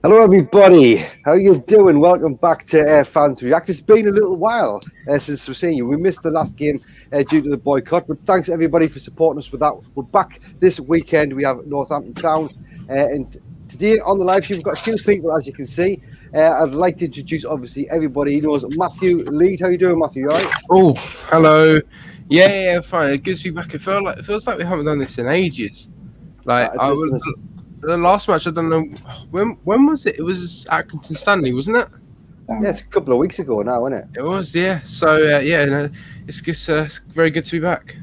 Hello, everybody. How you doing? Welcome back to Fans React. It's been a little while since we've seen you. We missed the last game due to the boycott, but thanks everybody for supporting us with that. We're back this weekend. We have Northampton Town, and today on the live stream we've got a few people, as you can see. I'd like to introduce, obviously, everybody. He knows Matthew Lead. How you doing, Matthew? You all right? Oh, hello. Yeah, fine. Good to be back. It feels like we haven't done this in ages. The last match, I don't know when was it? It was Accrington Stanley, wasn't it? Yeah, it's a couple of weeks ago now, isn't it? It was, yeah. So it's very good to be back.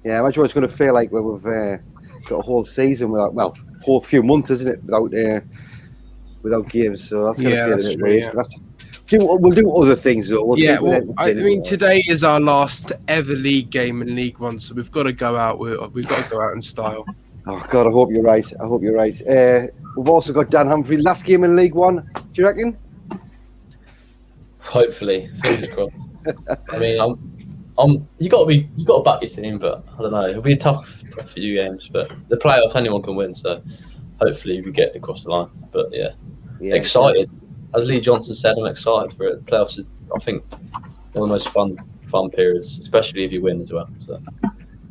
Yeah, imagine what it's going to feel like when we've got a whole season without, whole few months, isn't it, without games? So that's going to feel a bit weird. Yeah. We'll do other things though. Today is our last ever league game in League One, so we've got to go out. We've got to go out in style. Oh God, I hope you're right. We've also got Dan Humphrey, last game in League One. Do you reckon? Hopefully, fingers crossed. I mean, you got to back your team, but I don't know. It'll be a tough few games, but the playoffs anyone can win. So hopefully we get across the line. But yeah, excited. As Lee Johnson said, I'm excited for it. The playoffs is, I think, one of the most fun periods, especially if you win as well. So.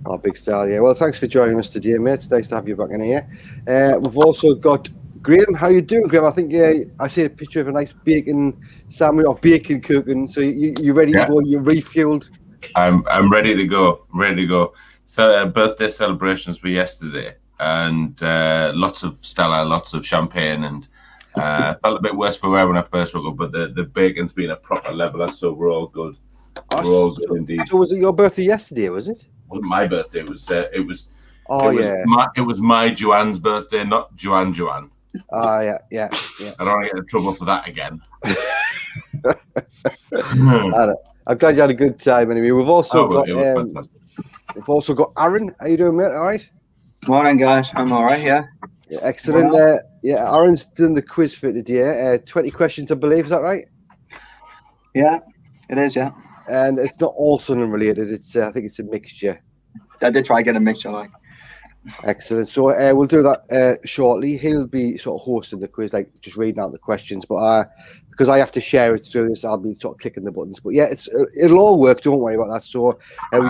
Oh, big style, yeah. Well, thanks for joining us today, mate. It's nice to have you back in here. We've also got Graham. How you doing, Graham? I think I see a picture of a nice bacon sandwich or bacon cooking. So you ready to go? You're refueled? I'm ready to go. So birthday celebrations were yesterday, and lots of Stella, lots of champagne, and felt a bit worse for wear when I first woke up. But the bacon's been a proper leveler, so we're all good. We're all good indeed. So was it your birthday yesterday? Was it? It wasn't my birthday. It was my Joanne's birthday, not Joanne. Oh yeah. I don't want to get in trouble for that again. I'm glad you had a good time. Anyway, we've also got Aaron. How you doing, mate? All right. Morning, guys. I'm all right. Yeah. Excellent. Aaron's done the quiz for today. 20 questions, I believe. Is that right? Yeah, it is. Yeah. And it's not all Sunderland related. I think it's a mixture. I did try to get a mixture, like. Excellent. So we'll do that shortly. He'll be sort of hosting the quiz, like just reading out the questions. But because I have to share it through this, I'll be sort of clicking the buttons. But yeah, it'll all work. Don't worry about that. So we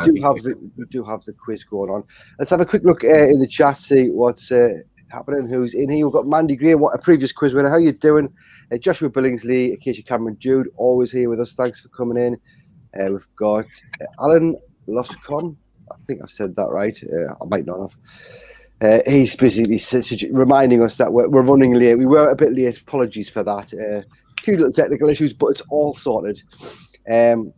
do have the quiz going on. Let's have a quick look in the chat, see what's happening. Who's in here? We've got Mandy Gray, a previous quiz winner. How you doing? Joshua Billingsley, Acacia Cameron, Jude, always here with us. Thanks for coming in. We've got Alan Loscon. I think I've said that right. I might not have. He's basically reminding us that we're running late. We were a bit late. Apologies for that. A few little technical issues, but it's all sorted. We've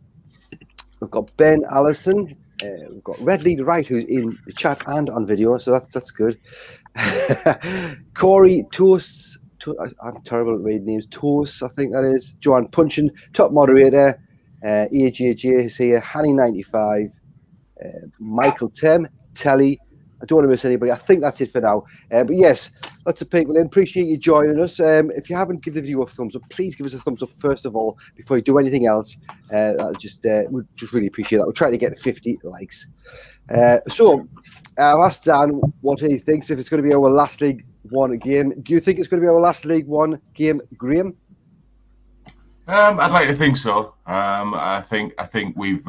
got Ben Allison. We've got Red Lead Right, who's in the chat and on video, so that's good. Corey Toos. I'm terrible at reading names. Toos, I think that is. Joanne Punchin, top moderator. AJJ is here. Hanny95. Michael Tem, Telly. I don't want to miss anybody. I think that's it for now. But yes, lots of people in. Appreciate you joining us. If you haven't given the video a thumbs up, please give us a thumbs up first of all before you do anything else. We'd just really appreciate that. We're trying to get 50 likes. So I've asked Dan what he thinks if it's going to be our last League One game. Do you think it's going to be our last League One game, Graham? I'd like to think so. I think we've,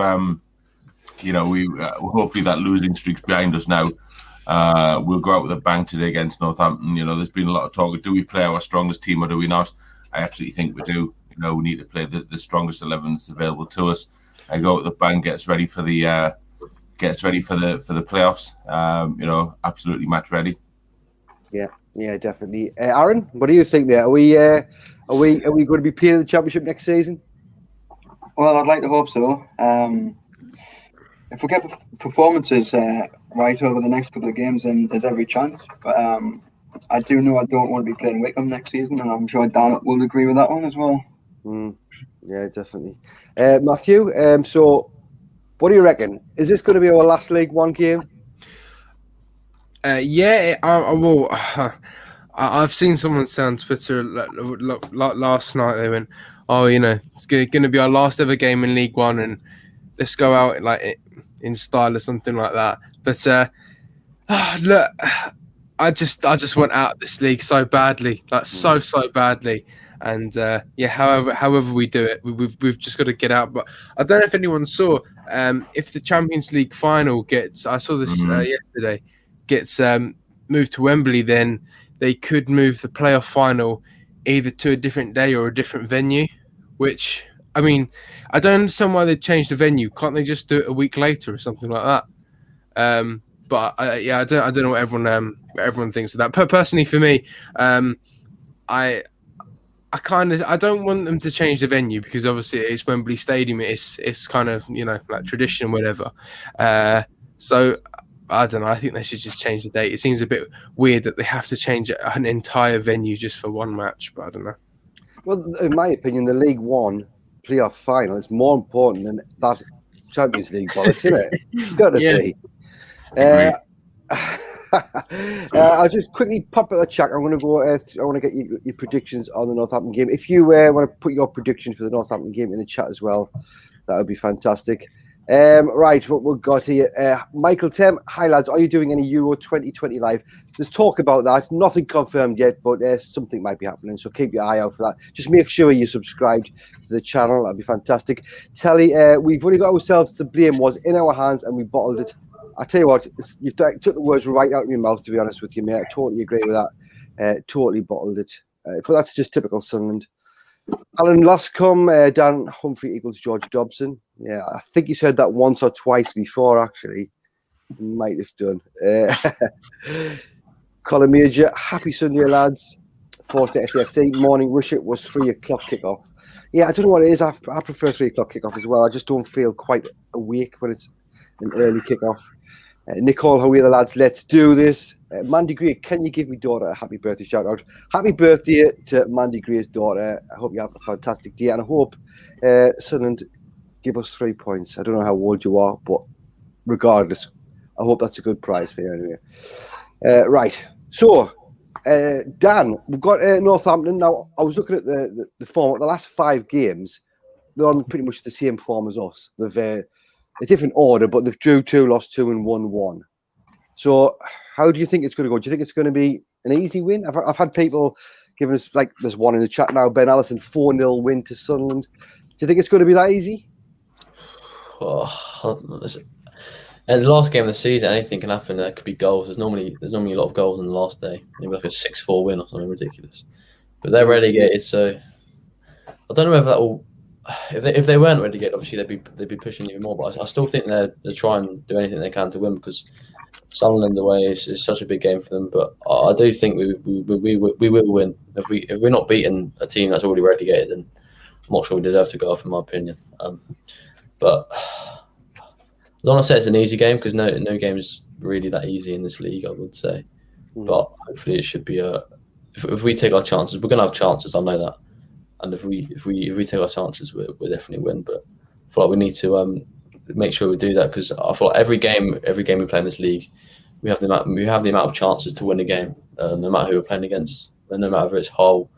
hopefully that losing streak's behind us now. We'll go out with a bang today against Northampton. There's been a lot of talk. Do we play our strongest team or do we not? I absolutely think we do. We need to play the strongest 11s available to us. I go out with a bang, gets ready for the playoffs. Absolutely match ready. Yeah, definitely. Aaron, what do you think there? Are we going to be playing the championship next season? Well, I'd like to hope so. If we get performances right over the next couple of games, then there's every chance. But I do know I don't want to be playing Wickham next season, and I'm sure Dan will agree with that one as well. Yeah, definitely. Matthew, so what do you reckon? Is this going to be our last League One game? I've seen someone say on Twitter last night, they went, it's going to be our last ever game in League One, and let's go out in style or something like that. But look, I just want out of this league so badly, like so badly. And however we do it, we've just got to get out. But I don't know if anyone saw if the Champions League final gets, I saw this yesterday, gets moved to Wembley, then they could move the playoff final either to a different day or a different venue. Which, I mean, I don't understand why they changed the venue. Can't they just do it a week later or something like that? But I don't know what everyone thinks of that. Personally, for me, I don't want them to change the venue because obviously it's Wembley Stadium. It's kind of, like tradition or whatever. So I don't know. I think they should just change the date. It seems a bit weird that they have to change an entire venue just for one match. But I don't know. Well, in my opinion, the League One playoff final is more important than that Champions League bollocks, isn't it? It's got to be. I'll just quickly pop at the chat. I'm going to go. I want to get your predictions on the Northampton game. If you want to put your prediction for the Northampton game in the chat as well, that would be fantastic. Right, what we've got here. Michael Tem, hi lads, are you doing any Euro 2020 live? There's talk about that. Nothing confirmed yet, but something might be happening, so keep your eye out for that. Just make sure you're subscribed to the channel. That'd be fantastic. Telly, we've only got ourselves to blame. Was in our hands and we bottled it. I tell you what, you took the words right out of your mouth, to be honest with you, mate. I totally agree with that. Totally bottled it. But that's just typical Sunderland. Alan Lascombe, Dan Humphrey equals George Dobson. Yeah, I think he's heard that once or twice before, actually. Might have done. Colin Major, happy Sunday, lads. Forced to SFC. Morning rush, it was 3 o'clock kickoff. Yeah, I don't know what it is. I prefer 3 o'clock kickoff as well. I just don't feel quite awake when it's an early kickoff. Nicole, how are the lads? Let's do this. Mandy Gray, can you give me daughter a happy birthday shout out? Happy birthday to Mandy Gray's daughter. I hope you have a fantastic day, and I hope Sunderland give us 3 points. I don't know how old you are, but regardless, I hope that's a good prize for you anyway. Right, so Dan, we've got Northampton. Now, I was looking at the form of the last 5 games. They're on pretty much the same form as us. They've a different order, but they've drew 2, lost 2, and won 1. So how do you think it's going to go? Do you think it's going to be an easy win? I've had people giving us, like, there's one in the chat now, Ben Allison, 4-0 win to Sunderland. Do you think it's going to be that easy? And the last game of the season, anything can happen. There could be goals. There's normally a lot of goals on the last day. Maybe like a 6-4 win or something ridiculous. But they're relegated, so I don't know whether that will. If they weren't relegated, obviously they'd be pushing even more. But I still think they're trying to do anything they can to win because Sunderland away is such a big game for them. But I do think we will win. If we're not beating a team that's already relegated, then I'm not sure we deserve to go off, in my opinion. But I don't want to say it's an easy game because no game is really that easy in this league, I would say. But hopefully it should be if we take our chances, we're going to have chances. I know that. And if we take our chances, we'll definitely win. But I feel like we need to make sure we do that because I feel like every game we play in this league, we have the amount of chances to win a game, no matter who we're playing against, and no matter if it's Hull,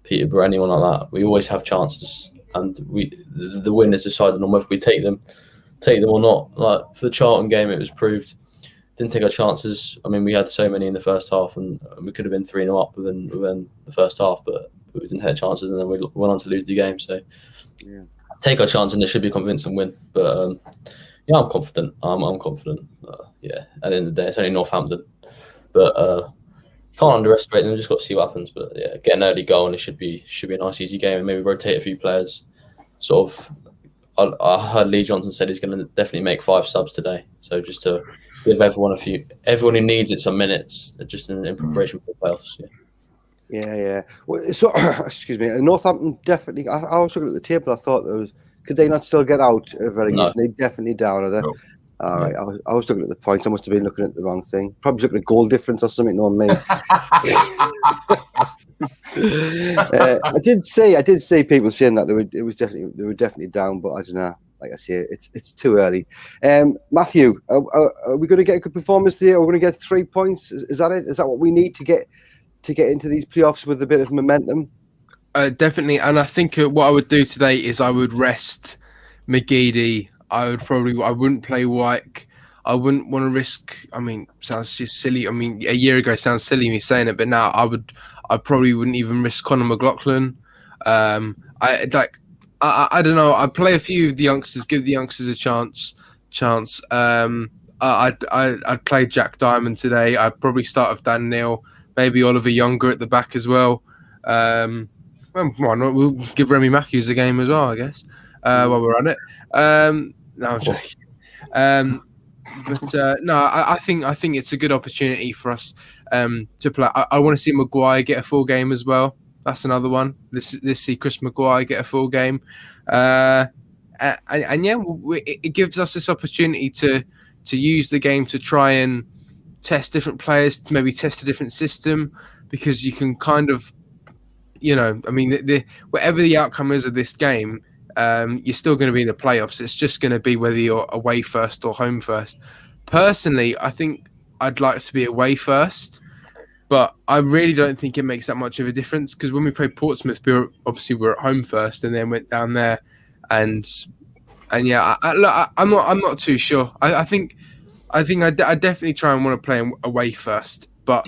Peterborough, anyone like that. We always have chances, and the win is decided on whether we take them or not. Like for the Charlton game, it was proved. Didn't take our chances. I mean, we had so many in the first half, and we could have been 3-0 up within the first half, but we didn't take chances, and then we went on to lose the game. So, take our chance, and it should be a convincing win. But I'm confident. I'm confident. At the end of the day, it's only Northampton, but can't underestimate them. Just got to see what happens. But get an early goal, and it should be a nice, easy game, and maybe rotate a few players. Sort of, I heard Lee Johnson said he's going to definitely make 5 subs today. So just to give everyone who needs it some minutes, just in preparation for the playoffs. Yeah. Well, so, excuse me. Northampton definitely. I was looking at the table. I thought could they not still get out of relegation? No. They're definitely down, are they? No. All right. I was looking at the points. I must have been looking at the wrong thing. Probably looking at goal difference or something. Knowing me. I did see people saying that they were definitely down, but I don't know. Like I say, it's too early. Matthew, are we going to get a good performance today? Are we going to get 3 points? Is that it? Is that what we need to get into these playoffs with a bit of momentum? Definitely, and I think what I would do today is I would rest McGeady. I wouldn't play Wyke. I wouldn't want to risk. I mean, sounds just silly. I mean, a year ago sounds silly me saying it, but now I probably wouldn't even risk Conor McLaughlin. I don't know. I'd play a few of the youngsters, give the youngsters a chance. I'd play Jack Diamond today. I'd probably start with Dan Neil, maybe Oliver Younger at the back as well. Well, why not? We'll give Remy Matthews a game as well, I guess. While we're on it. No, I'm joking. No, I think it's a good opportunity for us to play. I want to see Maguire get a full game as well. That's another one. Let's see Chris Maguire get a full game, and yeah, it gives us this opportunity to use the game to try and test different players, maybe test a different system, because you can kind of, I mean, whatever the outcome is of this game. You're still going to be in the playoffs. It's just going to be whether you're away first or home first. Personally, I think I'd like to be away first, but I really don't think it makes that much of a difference, because when we played Portsmouth, we were at home first and then went down there, and yeah, I'm not too sure. I think I definitely try and want to play away first, but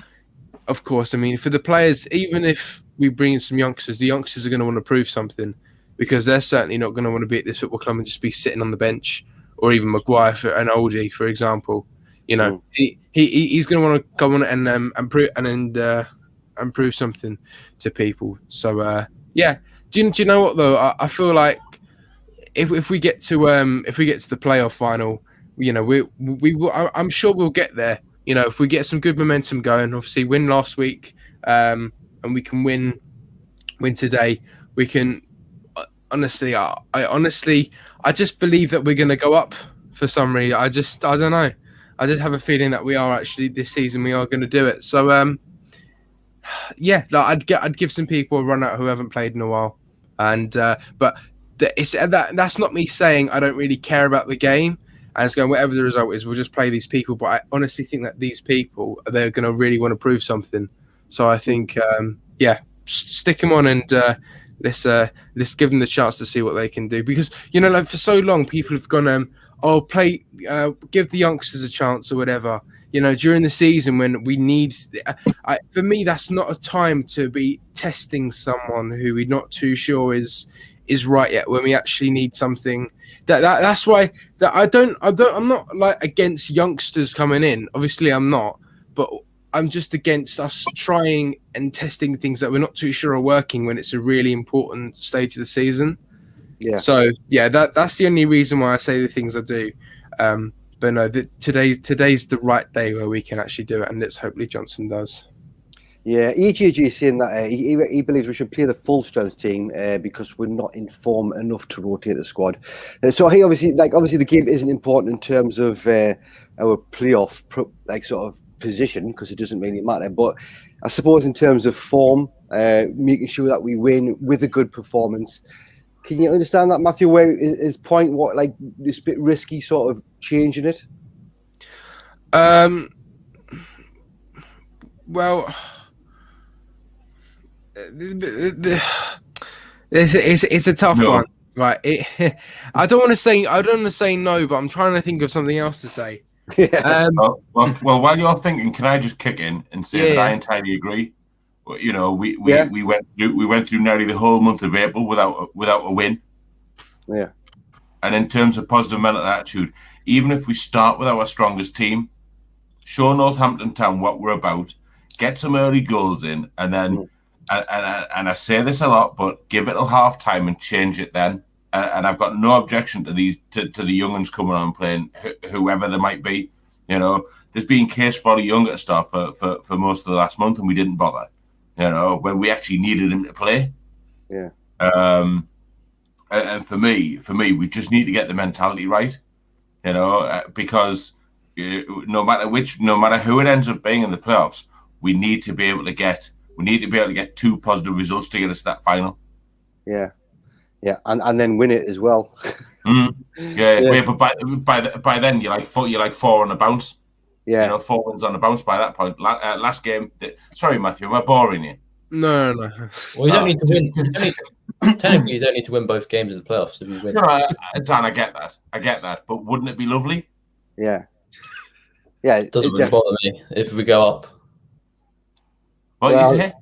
of course, I mean, for the players, even if we bring in some youngsters, the youngsters are going to want to prove something, because they're certainly not going to want to be at this football club and just be sitting on the bench, or even Maguire for an oldie, for example. He's going to want to come on and prove something to people. So yeah, do you know what though? I feel like if we get to the playoff final, I'm sure we'll get there. If we get some good momentum going, obviously win last week, and we can win today, we can. Honestly, I just believe that we're going to go up for some reason. I don't know. I just have a feeling that we are actually this season. We are going to do it. So, yeah, I'd give some people a run out who haven't played in a while. And but that's not me saying I don't really care about the game. And it's going, whatever the result is, we'll just play these people. But I honestly think that these people, they're going to really want to prove something. So I think, yeah, stick them on and. Let's give them the chance to see what they can do, because like for so long people have gone give the youngsters a chance or whatever, during the season when we need for me that's not a time to be testing someone who we're not too sure is right yet, when we actually need something that's why I'm not like against youngsters coming in, obviously I'm not, but I'm just against us trying and testing things that we're not too sure are working when it's a really important stage of the season. Yeah. So yeah, that's the only reason why I say the things I do. But no, today's the right day where we can actually do it, and let's hope Lee Johnson does. Yeah, EJG is saying that he believes we should play the full strength team because we're not in form enough to rotate the squad. So he obviously the game isn't important in terms of our playoff sort of position, because it doesn't really matter. But I suppose in terms of form, making sure that we win with a good performance. Can you understand that, Matthew? Where his point? What, like, it's a bit risky, sort of changing it. Well, it's a tough one, right? I don't want to say no, but I'm trying to think of something else to say. Well, while you're thinking, can I just kick in and say that I entirely agree? We went through nearly the whole month of April without a win. Yeah. And in terms of positive mental attitude, even if we start with our strongest team, show Northampton Town what we're about, get some early goals in, and then and I say this a lot, but give it till half time and change it then. And I've got no objection to the young ones coming on and playing whoever they might be. There's been Case Folly Young at start for most of the last month, and we didn't bother. When we actually needed him to play. Yeah. And for me, we just need to get the mentality right. Because no matter who it ends up being in the playoffs, we need to be able to get 2 positive results to get us to that final. Yeah. Yeah, and then win it as well. Yeah. But by then you're like 4 on a bounce. Yeah, 4 wins on a bounce by that point. Last game. Sorry, Matthew, am I boring you? No. Well, you don't need to win. Technically, you don't need to win both games in the playoffs if you win. Dan, I get that. But wouldn't it be lovely? Yeah. Yeah, It doesn't really bother me if we go up. What Well, you say?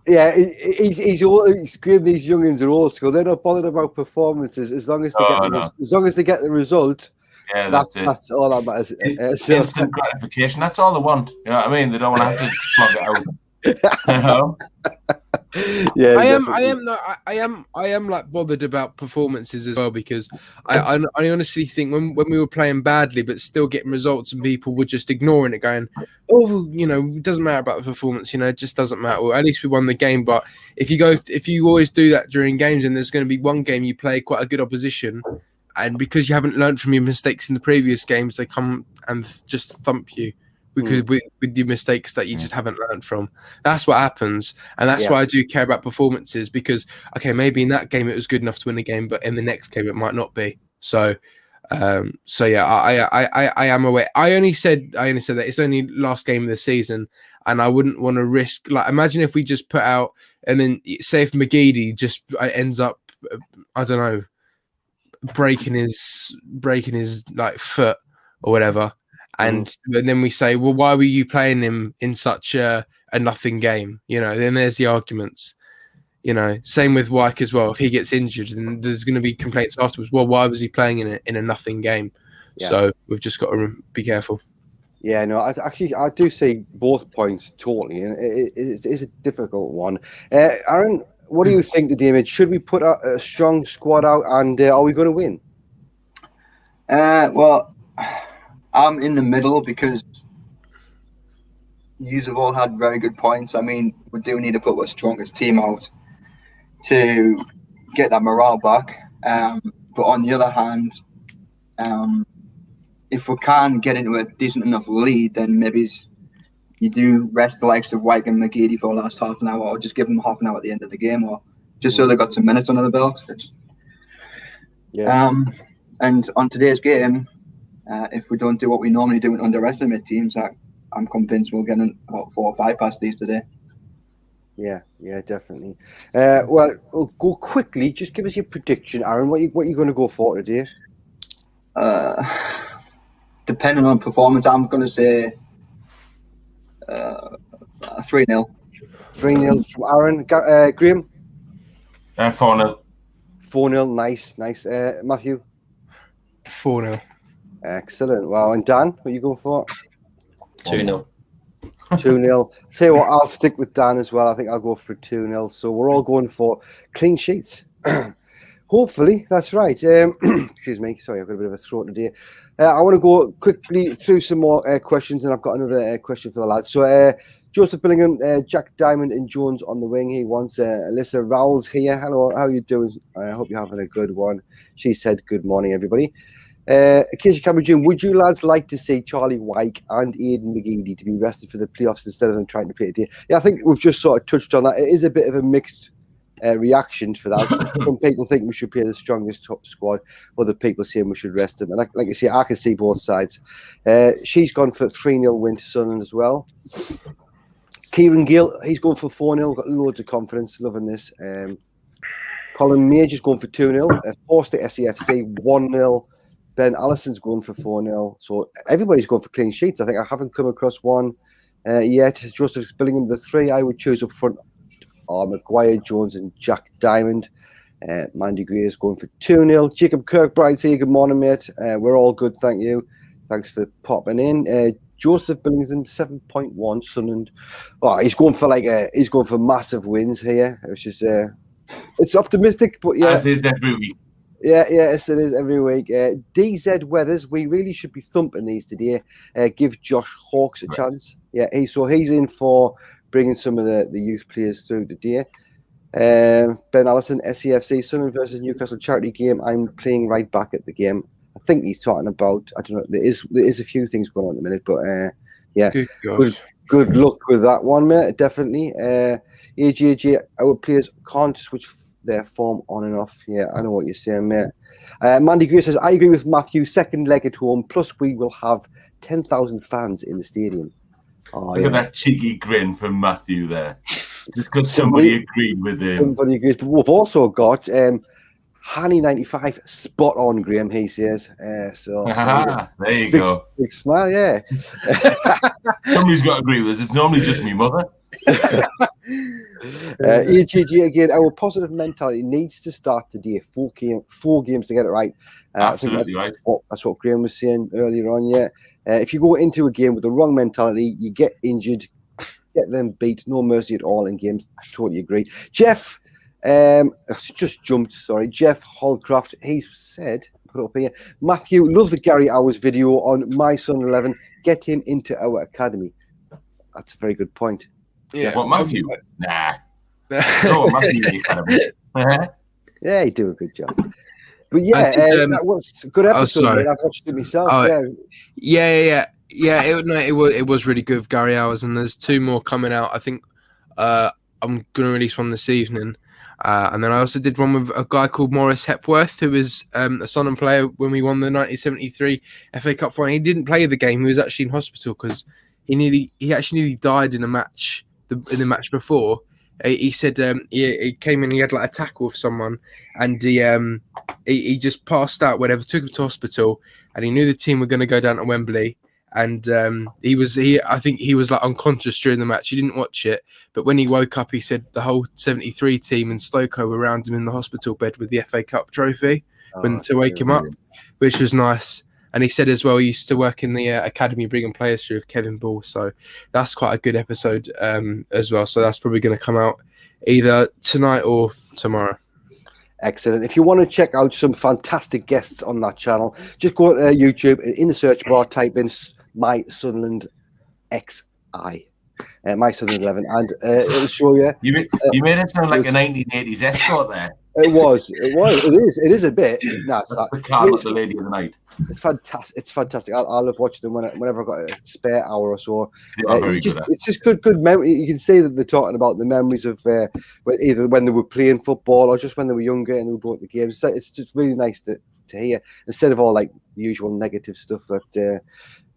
Yeah, he's Graham, these youngins are old school. They're not bothered about performances as long as they get the result. Yeah, that's it. That's all that matters. Instant gratification. That's all they want. You know what I mean? They don't want to have to slog it out. You know? Yeah, I am like bothered about performances as well, because I honestly think when we were playing badly but still getting results and people were just ignoring it, going, oh, it doesn't matter about the performance, it just doesn't matter. Well, at least we won the game. But if you always do that during games, and there's going to be one game you play quite a good opposition, and because you haven't learned from your mistakes in the previous games, they come and just thump you. Because with the mistakes that you just haven't learned from. That's what happens. And that's why I do care about performances, because, okay, maybe in that game it was good enough to win the game, but in the next game it might not be. So yeah, I am aware. I only said that it's only last game of the season, and I wouldn't want to risk, like, imagine if we just put out, and then say if McGeady just ends up, I don't know, breaking his like foot or whatever. And then we say, well, why were you playing him in such a nothing game? Then there's the arguments. Same with Wyke as well. If he gets injured, then there's going to be complaints afterwards. Well, why was he playing in a nothing game? Yeah. So we've just got to be careful. Yeah, no, I do see both points totally, and it is a difficult one. Aaron, what do you think today, mate? Should we put a strong squad out, and are we going to win? Well, I'm in the middle because you have all had very good points. I mean, we do need to put our strongest team out to get that morale back. But on the other hand, if we can get into a decent enough lead, then maybe you do rest the likes of Wyke and McGeady for the last half an hour, or just give them half an hour at the end of the game, or just so they got some minutes under the belt. And on today's game, if we don't do what we normally do and underestimate teams, I'm convinced we'll get about 4 or 5 past these today. Yeah, definitely. Well, we'll go quickly. Just give us your prediction, Aaron. What you going to go for today? Depending on performance, I'm going to say 3-0. 3-0 from Aaron. Graham? 4-0. 4-0. Nice. Matthew? 4-0. Excellent. Wow. And Dan, what are you going for? 2-0. 2-0. Say what, I'll stick with Dan as well. I think I'll go for 2-0. So we're all going for clean sheets. Hopefully, that's right. Excuse me. Sorry, I've got a bit of a throat today. I want to go quickly through some more questions, and I've got another question for the lads. So Joseph Billingham, Jack Diamond and Jones on the wing. He wants Alyssa Rowles here. Hello, how are you doing? I hope you're having a good one. She said good morning, everybody. Acacia Cameron, would you lads like to see Charlie Wyke and Aidan McGeady to be rested for the playoffs instead of them trying to play today? Yeah, I think we've just sort of touched on that. It is a bit of a mixed reaction for that. Some people think we should play the strongest squad, other people saying we should rest them. And like I say, I can see both sides. She's gone for 3-0 win to Sunderland as well. Kieran Gill, he's going for 4-0, got loads of confidence, loving this. Colin Major's going for 2-0. Forster SEFC 1-0. Ben Allison's going for 4-0. So everybody's going for clean sheets. I think I haven't come across one yet. Joseph Billingham, the 3 I would choose up front are Maguire, Jones and Jack Diamond. Mandy Gray is going for 2-0. Jacob Kirkbride, say good morning, mate. We're all good, thank you. Thanks for popping in. Joseph Billingham, 7.1. Sunderland. Oh, he's going for massive wins here, which is it's optimistic, but yeah. As is every week. Yeah, yes, it is every week. DZ Weathers, we really should be thumping these today. Give Josh Hawkes a chance. Yeah, he's in for bringing some of the youth players through today. Ben Allison, SEFC, Sunderland versus Newcastle charity game. I'm playing right back at the game. I think he's talking about, I don't know, there is a few things going on at the minute, but yeah, good luck with that one, mate, definitely. AJJ, our players can't switch their form on and off. Yeah, I know what you're saying, mate. Mandy Gray says, I agree with Matthew, second leg at home, plus we will have 10,000 fans in the stadium. Oh, Look at that cheeky grin from Matthew there. Just because somebody agreed with him. Somebody agrees. But we've also got Hanny95, spot on, Graham, he says. So There you go. Big smile, yeah. Somebody's got to agree with us. It's normally just me mother. EGG again, our positive mentality needs to start today. 4 games to get it right. Absolutely I think that's what Graham was saying earlier on, yeah. If you go into a game with the wrong mentality, you get injured, get them beat, no mercy at all in games. I totally agree. Jeff, just jumped, sorry. Jeff Holcroft, he's said, put it up here, Matthew, love the Gary Hours video on My Son 11. Get him into our academy. That's a very good point. Yeah. What, Matthew? Nah. No, Matthew in the academy. Yeah, he do a good job. But yeah, that was a good episode. I've watched it myself. Yeah. It was really good, Gary Hours, and there's 2 more coming out. I think I'm going to release one this evening. And then I also did one with a guy called Maurice Hepworth, who was a Sunderland player when we won the 1973 FA Cup final. He didn't play the game. He was actually in hospital because he actually nearly died in a match. In the match before, he said he came in. He had like a tackle with someone, and he just passed out. Whatever, took him to hospital, and he knew the team were going to go down to Wembley. And I think he was like unconscious during the match. He didn't watch it, but when he woke up, he said the whole 73 team and Stokoe were around him in the hospital bed with the FA Cup trophy to wake him up, which was nice. And he said as well, he used to work in the academy bringing players through with Kevin Ball. So that's quite a good episode as well. So that's probably going to come out either tonight or tomorrow. Excellent. If you want to check out some fantastic guests on that channel, just go to YouTube and in the search bar, type in My Sunderland XI. My Sunderland 11, and it'll show you. You made it sound like a 1980s escort there. It is a bit. No, it's not. The car with the lady of the night. It's fantastic. I love watching them whenever I've got a spare hour or so. It's just good memory. You can see that they're talking about the memories of either when they were playing football or just when they were younger and they were going to the games. It's just really nice to hear instead of all like the usual negative stuff that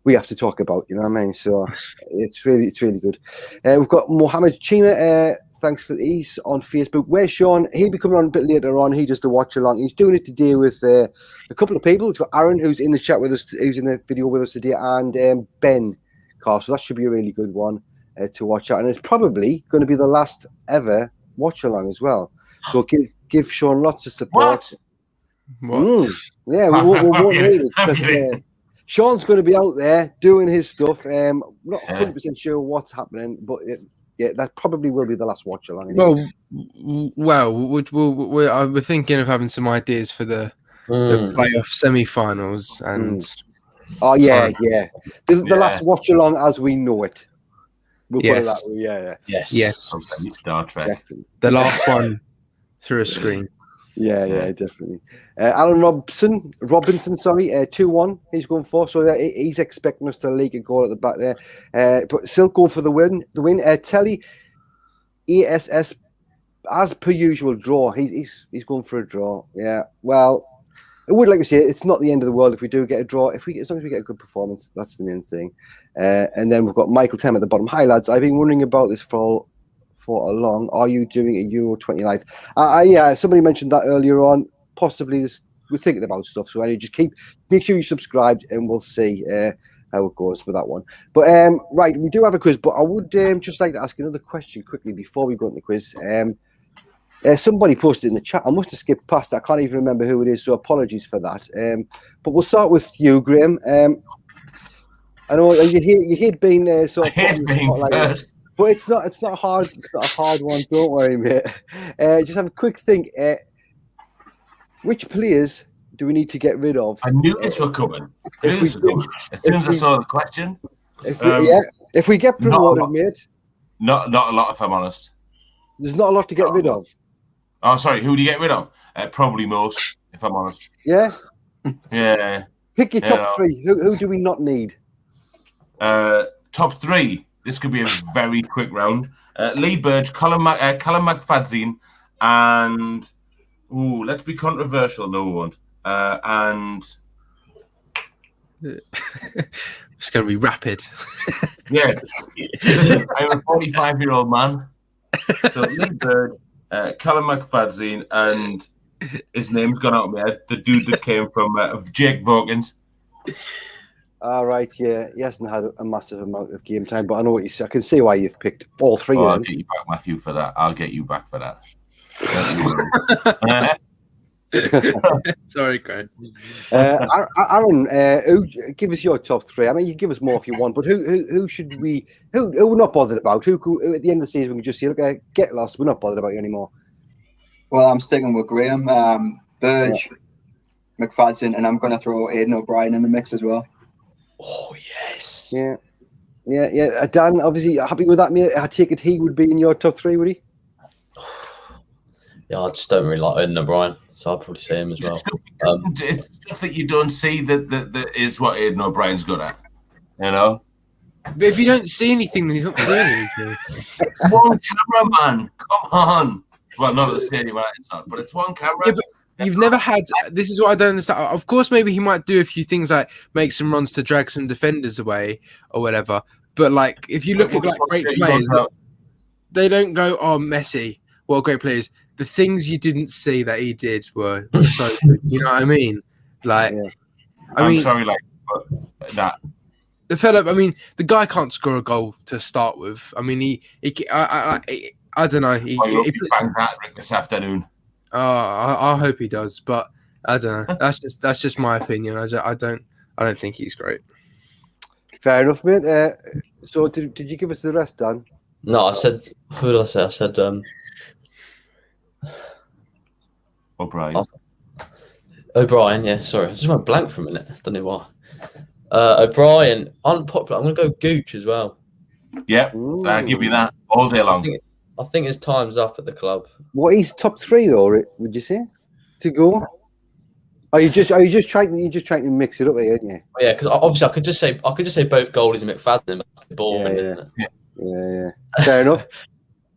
we have to talk about. You know what I mean? So it's really good. We've got Mohammed Chima. Thanks for these on Facebook. Where's Sean? He'll be coming on a bit later on. He does the watch along. He's doing it today with a couple of people. It's got Aaron, who's in the chat with us, who's in the video with us today, and Ben Carr. So that should be a really good one to watch out. And it's probably going to be the last ever watch along as well. So give Sean lots of support. What? Yeah, we won't need it because Sean's going to be out there doing his stuff. Not 100% sure what's happening, but yeah, that probably will be the last watch along. Anyway. We're thinking of having some ideas for the playoff semi-finals and. Oh yeah. The last watch along as we know it. We'll put it that way. Yeah. Yes. Star Trek. Definitely. The last one through a screen. Yeah, definitely. Alan Robinson, 2-1 he's going for. So he's expecting us to leak a goal at the back there. But still going for the win. Telly, ESS, as per usual, draw. He's going for a draw. Yeah, well, I would like to say it's not the end of the world if we do get a draw. As long as we get a good performance, that's the main thing. And then we've got Michael Tem at the bottom. Hi, lads. I've been wondering about this for along. Are you doing a Euro 29th? Yeah, somebody mentioned that earlier on. Possibly we're thinking about stuff. So anyway, just make sure you subscribed and we'll see how it goes with that one. But right, we do have a quiz, but I would just like to ask another question quickly before we go into the quiz. Somebody posted in the chat. I must have skipped past it. I can't even remember who it is, so apologies for that. But we'll start with you, Graham. I know you hate being sort of first. But it's not hard. It's not a hard one. Don't worry, mate. Just have a quick think. Which players do we need to get rid of? I knew this was coming. As soon as I saw the question. If we get promoted, mate. Not a lot, if I'm honest. There's not a lot to get rid of. Oh, sorry. Who do you get rid of? Probably most, if I'm honest. Yeah. Yeah. Pick your top three. Who do we not need? Top three. This could be a very quick round. Lee Burge, Callum McFadzean, and let's be controversial. No one. And it's going to be rapid. Yeah, I'm a 45-year-old man. So Lee Burge, Callum McFadzean, and His name's gone out of my head. The dude that came from Jake Vokins. All right, yeah, he hasn't had a massive amount of game time, but I know what you say. I can see why you've picked all three Oh, of I'll them. get you back, Matthew, for that. I'll get you back for that. Don't you worry. Sorry, Graham. Aaron, give us your top three. I mean, you give us more if you want, but who should we? Who we're not bothered about? Who at the end of the season we can just say, okay, get lost. We're not bothered about you anymore. Well, I'm sticking with Graham, Burge, McFadden, and I'm going to throw Aidan O'Brien in the mix as well. Oh, yes. Yeah. Dan, obviously happy with that, mate. I take it he would be in your top three, would he? Yeah, I just don't really like Aidan O'Brien, so I'd probably say him as well. It's stuff that you don't see that is what Aidan O'Brien's good at. You know? But if you don't see anything, then he's not doing anything. It's one cameraman. Come on. Well, not at the stadium, it's not, but it's one camera. Yeah, but you've never had. This is what I don't understand. Of course, maybe he might do a few things like make some runs to drag some defenders away or whatever. But like, if you look at like great players, they don't go, "Oh, Messi, what a great player is." The things you didn't see that he did were so good. You know what I mean? Like, Yeah. I'm sorry, like, but that. The fella. I mean, the guy can't score a goal to start with. I mean, I don't know. I hope he bangs that this afternoon. I hope he does, but I don't know. That's just my opinion. I don't think he's great. Fair enough, mate. So did you give us the rest, Dan? No, I said, who did I say? I said O'Brien. O'Brien, yeah, sorry. I just went blank for a minute. Don't know why. O'Brien, unpopular. I'm going to go Gooch as well. Yeah, I'll give you that all day long. I think his time's up at the club. What, he's top three, or would you say, to go? Are you just trying to mix it up here, aren't you? Yeah, because obviously I could just say both goalies and McFadden. Boring, isn't it? Yeah. Fair enough.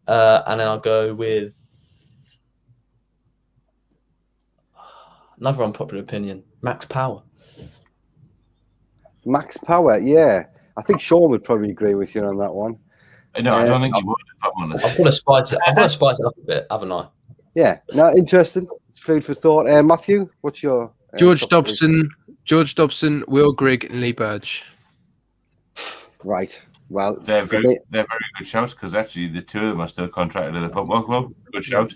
And then I'll go with another unpopular opinion, Max Power. Max Power, yeah. I think Sean would probably agree with you on that one. No, I don't think he would, if I'm honest. I've got to spice it up a bit, haven't I? Yeah, no, interesting. Food for thought. Matthew, what's your George top three? Dobson, Will Grigg, and Lee Burge. Right. Well, They're very good shouts because actually the two of them are still contracted to the football club. Good shout.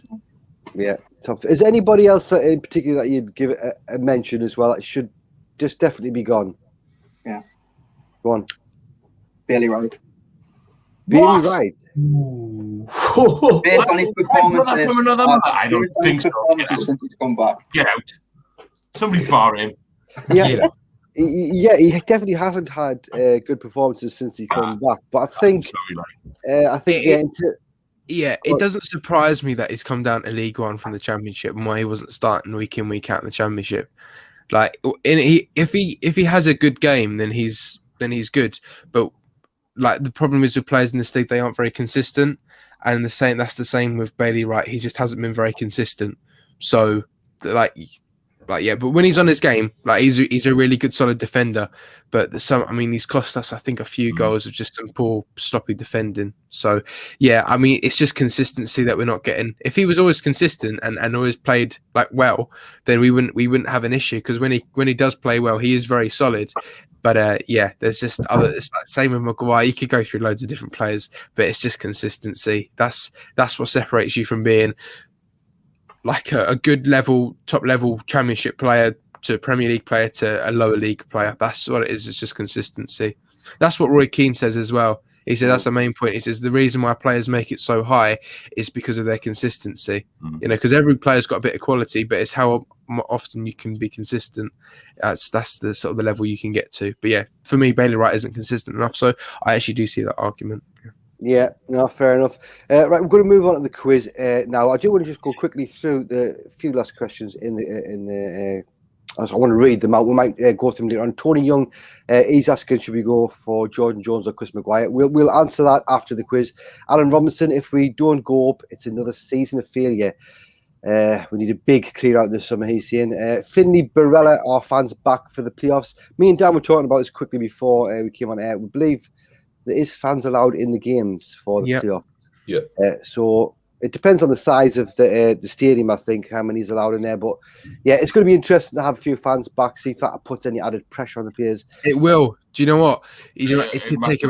Yeah. Top. Is anybody else in particular that you'd give a mention as well that should just definitely be gone? Yeah. Go on. Bailey Wright. Bailey Wright. Based on his performances, From another man? I don't think so. Since he's come back. Get out. Somebody bar him. Yeah. He definitely hasn't had good performances since he come back. But I think, it doesn't surprise me that he's come down to League One from the Championship and why he wasn't starting week in, week out in the Championship. Like, if he has a good game, then he's good. But like the problem is with players in this league, they aren't very consistent, and that's the same with Bailey Wright. He just hasn't been very consistent. So but when he's on his game, like he's a really good solid defender. But he's cost us, I think, a few goals of just some poor sloppy defending. So yeah, I mean, it's just consistency that we're not getting. If he was always consistent and always played like well, then we wouldn't have an issue, because when he does play well, he is very solid. But there's just it's like same with Maguire. You could go through loads of different players, but it's just consistency. That's what separates you from being like a good level, top level Championship player to Premier League player to a lower league player. That's what it is. It's just consistency. That's what Roy Keane says as well. He said that's the main point. He says the reason why players make it so high is because of their consistency. You know, because every player's got a bit of quality, but it's how often you can be consistent. That's the sort of the level you can get to. But yeah, for me, Bailey Wright isn't consistent enough, so I actually do see that argument. Yeah, no, fair enough. Right, we're going to move on to the quiz now. I do want to just go quickly through the few last questions in the. I want to read them out. We might go through them later on. Tony Young, he's asking, should we go for Jordan Jones or Chris Maguire? We'll answer that after the quiz. Alan Robinson, if we don't go up, it's another season of failure. We need a big clear out this summer, he's saying. Finley Barella, our fans back for the playoffs. Me and Dan were talking about this quickly before we came on air. We believe there is fans allowed in the games for the playoffs. Yeah. So It depends on the size of the stadium, I think, how many is allowed in there. But yeah, it's going to be interesting to have a few fans back, see if that puts any added pressure on the players. It will. Do you know what? It Could take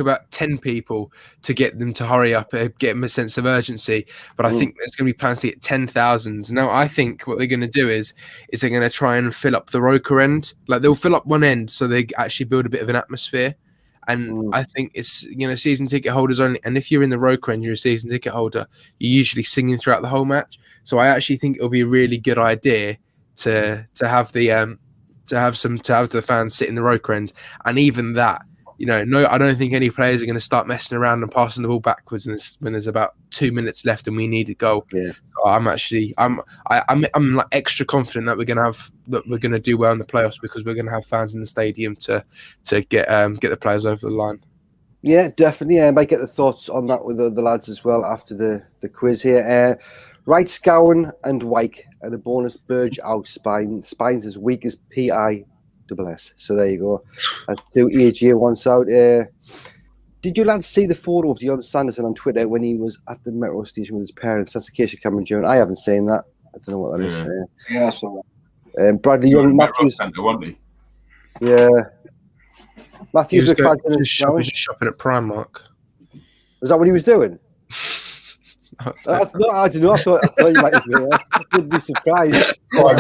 about 10 people to get them to hurry up, get them a sense of urgency. But I think there's going to be plans to get 10,000. Now, I think what they're going to do is they're going to try and fill up the Roker end. Like they'll fill up one end so they actually build a bit of an atmosphere. And I think it's, season ticket holders only. And if you're in the Roker end, you're a season ticket holder, you're usually singing throughout the whole match. So I actually think it'll be a really good idea to have the the fans sit in the Roker end. And even that, no, I don't think any players are going to start messing around and passing the ball backwards when there's about 2 minutes left and we need a goal. Yeah. So I'm like extra confident that we're going to do well in the playoffs because we're going to have fans in the stadium to get the players over the line. Yeah, definitely. I might get the thoughts on that with the lads as well after the quiz here. Right, Scowen and Wyke and a bonus Burge out Spines as weak as PISS. So there you go. That's 2 AG once out. Did you lads see the photo of Dion Sanderson on Twitter when he was at the metro station with his parents? That's the case of Cameron Jones. I haven't seen that. I don't know what that is. Yeah, I saw Bradley Young, Matthews. Yeah. Matthews just shopping at Primark. Was that what he was doing? I don't know. I thought you might have been. I'd be surprised. Quite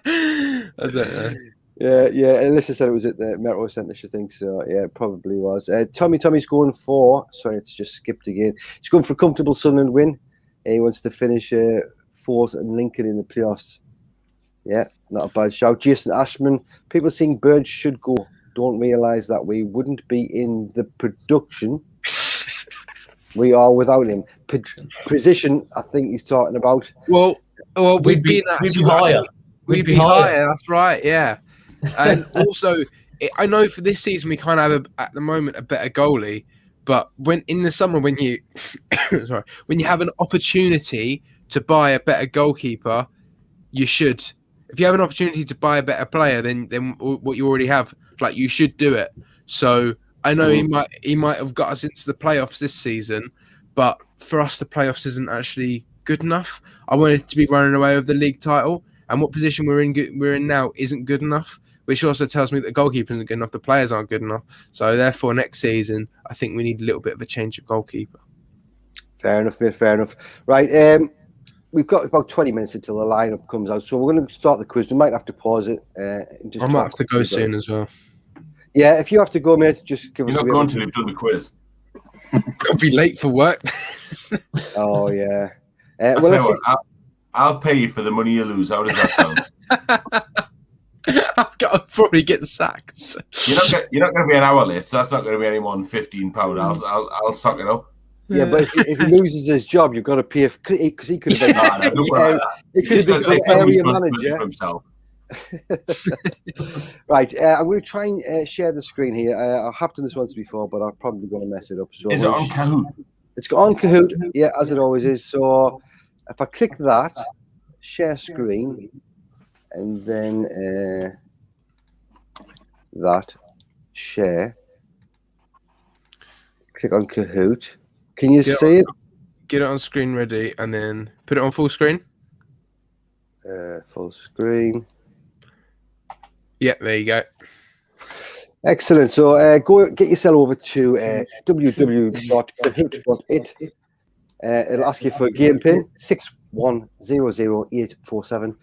I don't know. Yeah. Alyssa said it was at the Metro Centre, she thinks. So, yeah, it probably was. Tommy's going for... Sorry, it's just skipped again. He's going for a comfortable Sunderland win. He wants to finish fourth and Lincoln in the playoffs. Yeah, not a bad shout. Jason Ashman. People think Burge should go. Don't realise that we wouldn't be in the production we are without him. Position, I think he's talking about. Well, we'd be higher. We'd be higher. That's right. Yeah, and also, I know for this season we kind of have at the moment a better goalie, but when in the summer when you have an opportunity to buy a better goalkeeper, you should. If you have an opportunity to buy a better player than what you already have, like you should do it. So. I know he might have got us into the playoffs this season, but for us the playoffs isn't actually good enough. I wanted to be running away with the league title, and what position we're in now isn't good enough, which also tells me that the goalkeeper isn't good enough, the players aren't good enough. So therefore next season I think we need a little bit of a change of goalkeeper. Fair enough, mate, fair enough. Right, we've got about 20 minutes until the lineup comes out, so we're going to start the quiz. We might have to pause it. I might have to go soon as well. Yeah, if you have to go, mate, just give us. You're not going to have done the quiz. I'll be late for work. Oh yeah. I'll pay you for the money you lose. How does that sound? I'll probably get sacked. You're not going to be an hour late, so that's not going to be any more than £15. I'll suck it up. Yeah, but if he loses his job, you've got to pay because he could have been. He could have been area manager. Himself. Right, I'm going to try and share the screen here. I have done this once before, but I'm probably going to mess it up. So is it on Kahoot? It's on Kahoot, yeah, as it always is. So if I click that, share screen, and then that, share, click on Kahoot. Can you see it? Get it on screen ready, and then put it on full screen. Full screen. Yeah, there you go. Excellent. So go get yourself over to www.kahoot.it. It'll ask you for a game pin 6100847.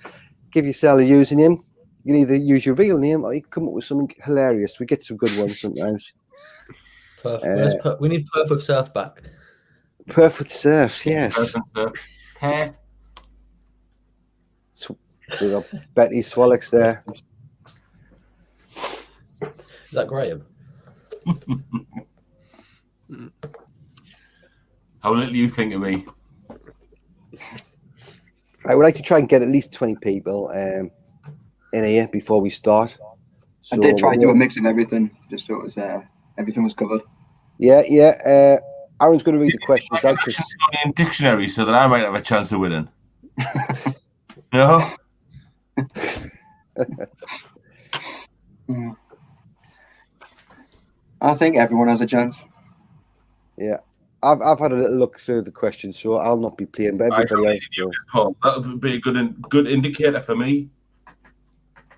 Give yourself a username. You can either use your real name or you can come up with something hilarious. We get some good ones sometimes. Perfect. We need Perfect Surf back. Perfect Surf, yes. Perfect So we got Betty Swallox there. Is that Graham? How little you think of me? I would like to try and get at least 20 people in here before we start. So I did try and do a mix of everything, just so it was everything was covered. Yeah. Aaron's going to read the questions out. In dictionary, so that I might have a chance of winning. No. I think everyone has a chance. Yeah. I've had a little look through the questions, so I'll not be playing, but everybody else will. Paul, that would be a good indicator for me.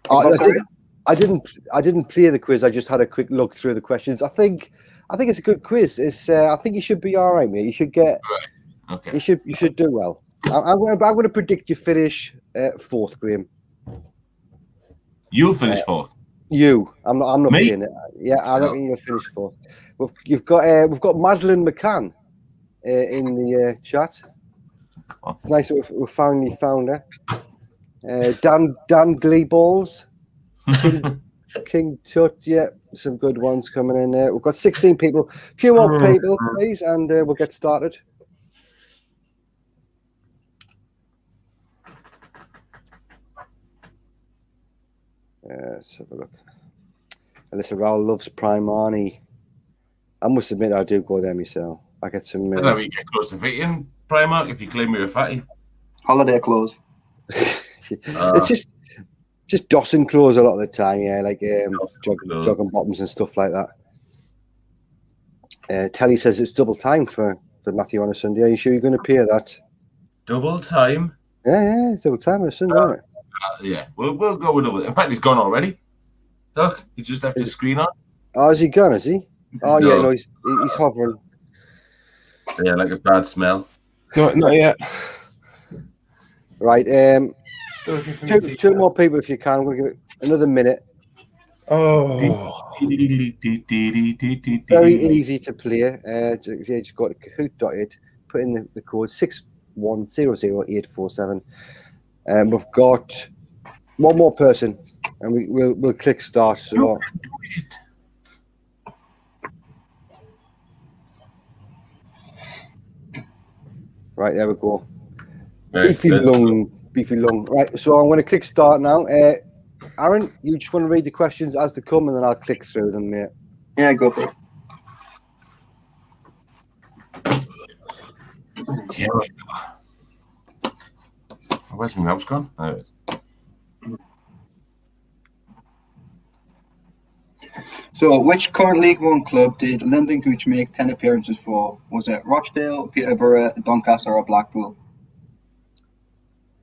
I didn't play the quiz. I just had a quick look through the questions. I think it's a good quiz. I think you should be all right, mate. You should get. Right. Okay. You should do well. I'm going to predict you finish fourth, Graham. You'll finish fourth. I'm not Me? playing it. Yeah, I reckon you'll finish fourth. We've got Madeline McCann in the chat. It's nice that we finally found her. Dan Gleeballs, King Tut, yeah, some good ones coming in there. We've got 16 people. A few more people, please, and we'll get started. Let's have a look. Alyssa Rowell loves Primani. I must admit, I do go there myself. I get some. I don't know if you get close to fitting Primark if you claim you're a fatty. Holiday clothes. It's just Dawson clothes a lot of the time, yeah, like jogging bottoms and stuff like that. Telly says it's double time for Matthew on a Sunday. Are you sure you're going to pay that? Double time? Yeah, it's double time on a Sunday, isn't it? Yeah, we'll go with double. In fact, he's gone already. Look, he just left his screen on. Oh, is he gone? Is he? Oh, No. yeah, no, he's hovering. Yeah, like a bad smell. Not yet. Right, two more people if you can. I'm going to give it another minute. Oh, Very easy to play. Just go to kahoot.it, put in the code 6100847. We've got one more person, and we'll click start. So. Right, there we go. Beefy lung. Right, so I'm going to click start now. Aaron, you just want to read the questions as they come, and then I'll click through them, mate. Yeah, go for it. Here we go. Where's my mouse gone? There it is. So, which current League One club did Lyndon Gooch make 10 appearances for? Was it Rochdale, Peterborough, Doncaster, or Blackpool?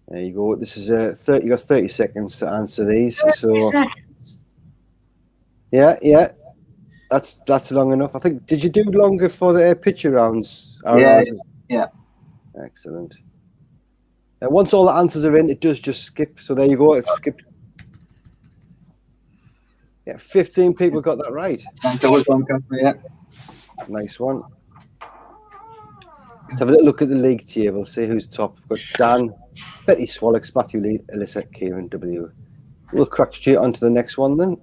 There you go. This is 30. You got 30 seconds to answer these. So, yeah, that's long enough. I think. Did you do longer for the picture rounds? Yeah. Excellent. Once all the answers are in, it does just skip. So there you go. It skipped. Yeah, 15 people got that right. Doncaster, yeah. Nice one. Let's have a little look at the league table. See who's top. We've got Dan, Betty Swallocks, Matthew Lee, Alyssa, Kieran W. We'll crack straight on to the next one then.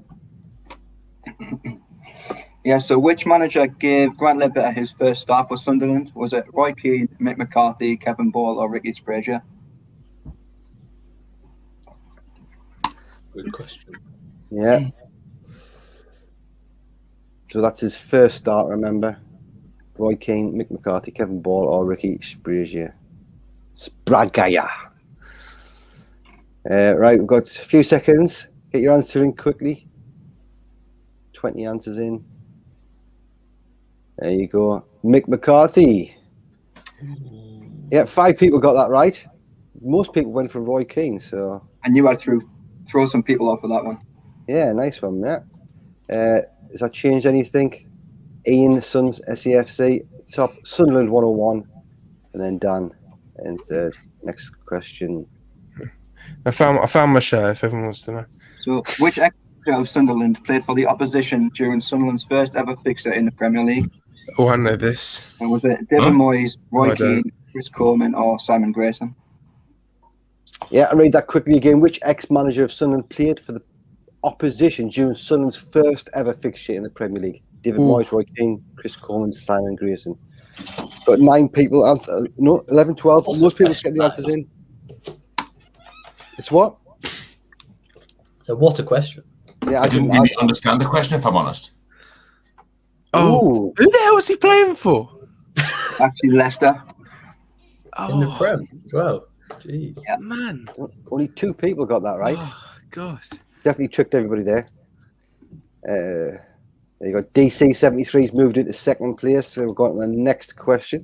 Yeah, so which manager gave Grant Ledbetter his first start for Sunderland? Was it Roy Keane, Mick McCarthy, Kevin Ball, or Ricky Sprazier? Good question. Yeah. So that's his first start, remember? Roy Keane, Mick McCarthy, Kevin Ball, or Ricky Sprazier. Spragaya. Right, we've got a few seconds. Get your answer in quickly. 20 answers in. There you go. Mick McCarthy. Yeah, 5 people got that right. Most people went for Roy Keane, so... And you had to throw some people off for that one. Yeah, nice one, yeah. Has that changed anything? Ian, Suns, SEFC, top, Sunderland 101, and then Dan in third. Next question. I found my show. If everyone wants to know. So, which ex-player of Sunderland played for the opposition during Sunderland's first ever fixture in the Premier League? Oh, I know this. And was it David Moyes, Roy I don't. Keane, Chris Coleman, or Simon Grayson? Yeah, I'll read that quickly again. Which ex-manager of Sunderland played for the opposition during Sunderland's first ever fixture in the Premier League? David Moyes, Roy Keane, Chris Coleman, Simon Grayson. Got 9 people. 11, 12. Most people get the answers in. It's what? So what a question. Yeah, I didn't really understand the question, if I'm honest. Oh, who the hell was he playing for? Actually, Leicester. In the Prem as well. Jeez. Yeah. Man. Only 2 people got that right. Oh, God. Definitely tricked everybody there. There you go. DC73's moved into second place. So we've got the next question.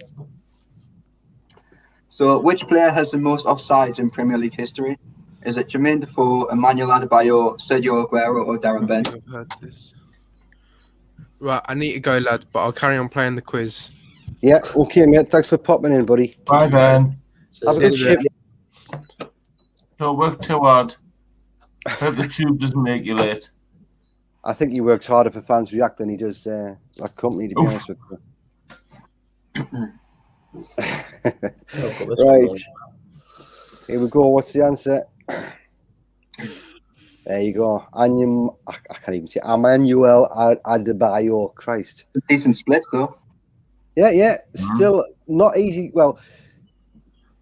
So, which player has the most offsides in Premier League history? Is it Jermaine Defoe, Emmanuel Adebayo, Sergio Aguero, or Darren Bent? I've heard this. Right, I need to go, lad, but I'll carry on playing the quiz. Yeah, okay, mate. Thanks for popping in, buddy. Bye, then. Have a good shift. Don't work too hard. Hope the tube doesn't make you late. I think he works harder for Fans React than he does that company, to be honest with you. Right. Here we go. What's the answer? There you go. I can't even say Emmanuel Adebayo. Christ. A decent split, though. Yeah. Still not easy. Well,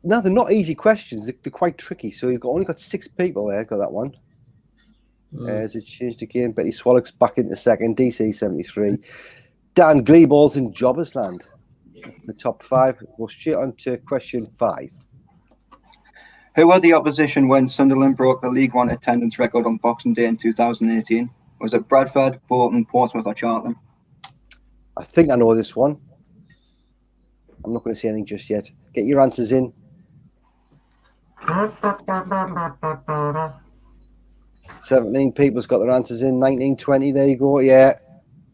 no, they're not easy questions. They're quite tricky. So you've only got 6 people there. Got that one. Has it changed again? Betty Swallock's back into second. DC73. Dan Gleeball's in Jobbers Land. That's the top 5. We'll straight on to question 5. Who were the opposition when Sunderland broke the League One attendance record on Boxing Day in 2018? Was it Bradford, Bolton, Portsmouth, or Charlton? I think I know this one. I'm not going to say anything just yet. Get your answers in. 17 people's got their answers in. 19, 20. There you go. Yeah,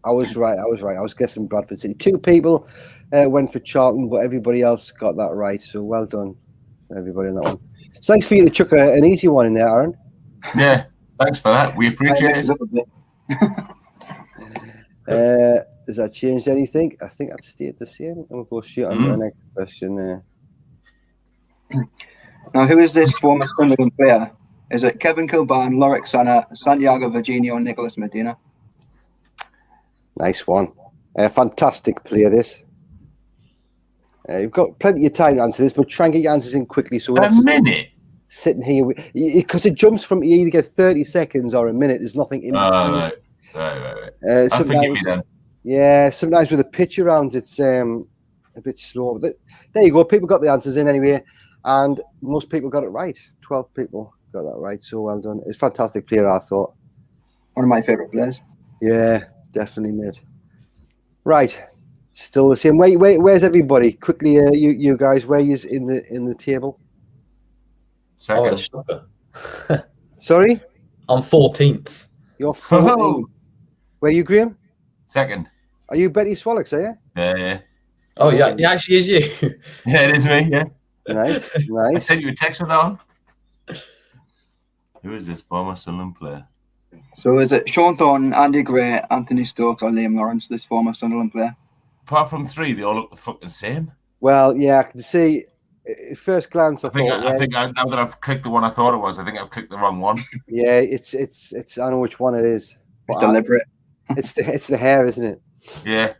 I was right. I was guessing Bradford City. 2 people went for Charlton, but everybody else got that right. So well done, everybody on that one. So thanks for you to chuck an easy one in there, Aaron. Yeah, thanks for that. We appreciate it. Has that changed anything? I think that stayed the same. And we'll go straight on to the next question there. Now, who is this former Sunderland player? Is it Kevin Kilbane, Lorik Sana, Santiago Virginio, or Nicholas Medina? Nice one. Fantastic player, this. You've got plenty of time to answer this, but try and get your answers in quickly. So a minute? Sitting here, because it jumps from you either get 30 seconds or a minute. There's nothing in between. Right. I'll forgive you then. Yeah, sometimes with the pitch around, it's a bit slow. But there you go. People got the answers in anyway, and most people got it right. 12 people got that right, so well done. It's a fantastic player, I thought. One of my favourite players. Yeah, definitely, mate. Right, still the same. Where's everybody? Quickly, you guys, where is in the table? Second. Sorry? I'm 14th. You're 14th. Where are you, Graham? Second. Are you Betty Swallock, are you? Yeah. Oh, yeah, it actually is you. Yeah, it is me, yeah. Nice. I sent you a text with that one. Who is this former Sunderland player? So is it Sean Thornton, Andy Gray, Anthony Stokes, or Liam Lawrence, this former Sunderland player? Apart from 3, they all look the fucking same. Well, yeah, I can see at first glance. I think now that I've clicked the one I thought it was, I think I've clicked the wrong one. Yeah, it's. I know which one it is. It's deliberate. It's the hair, isn't it? Yeah.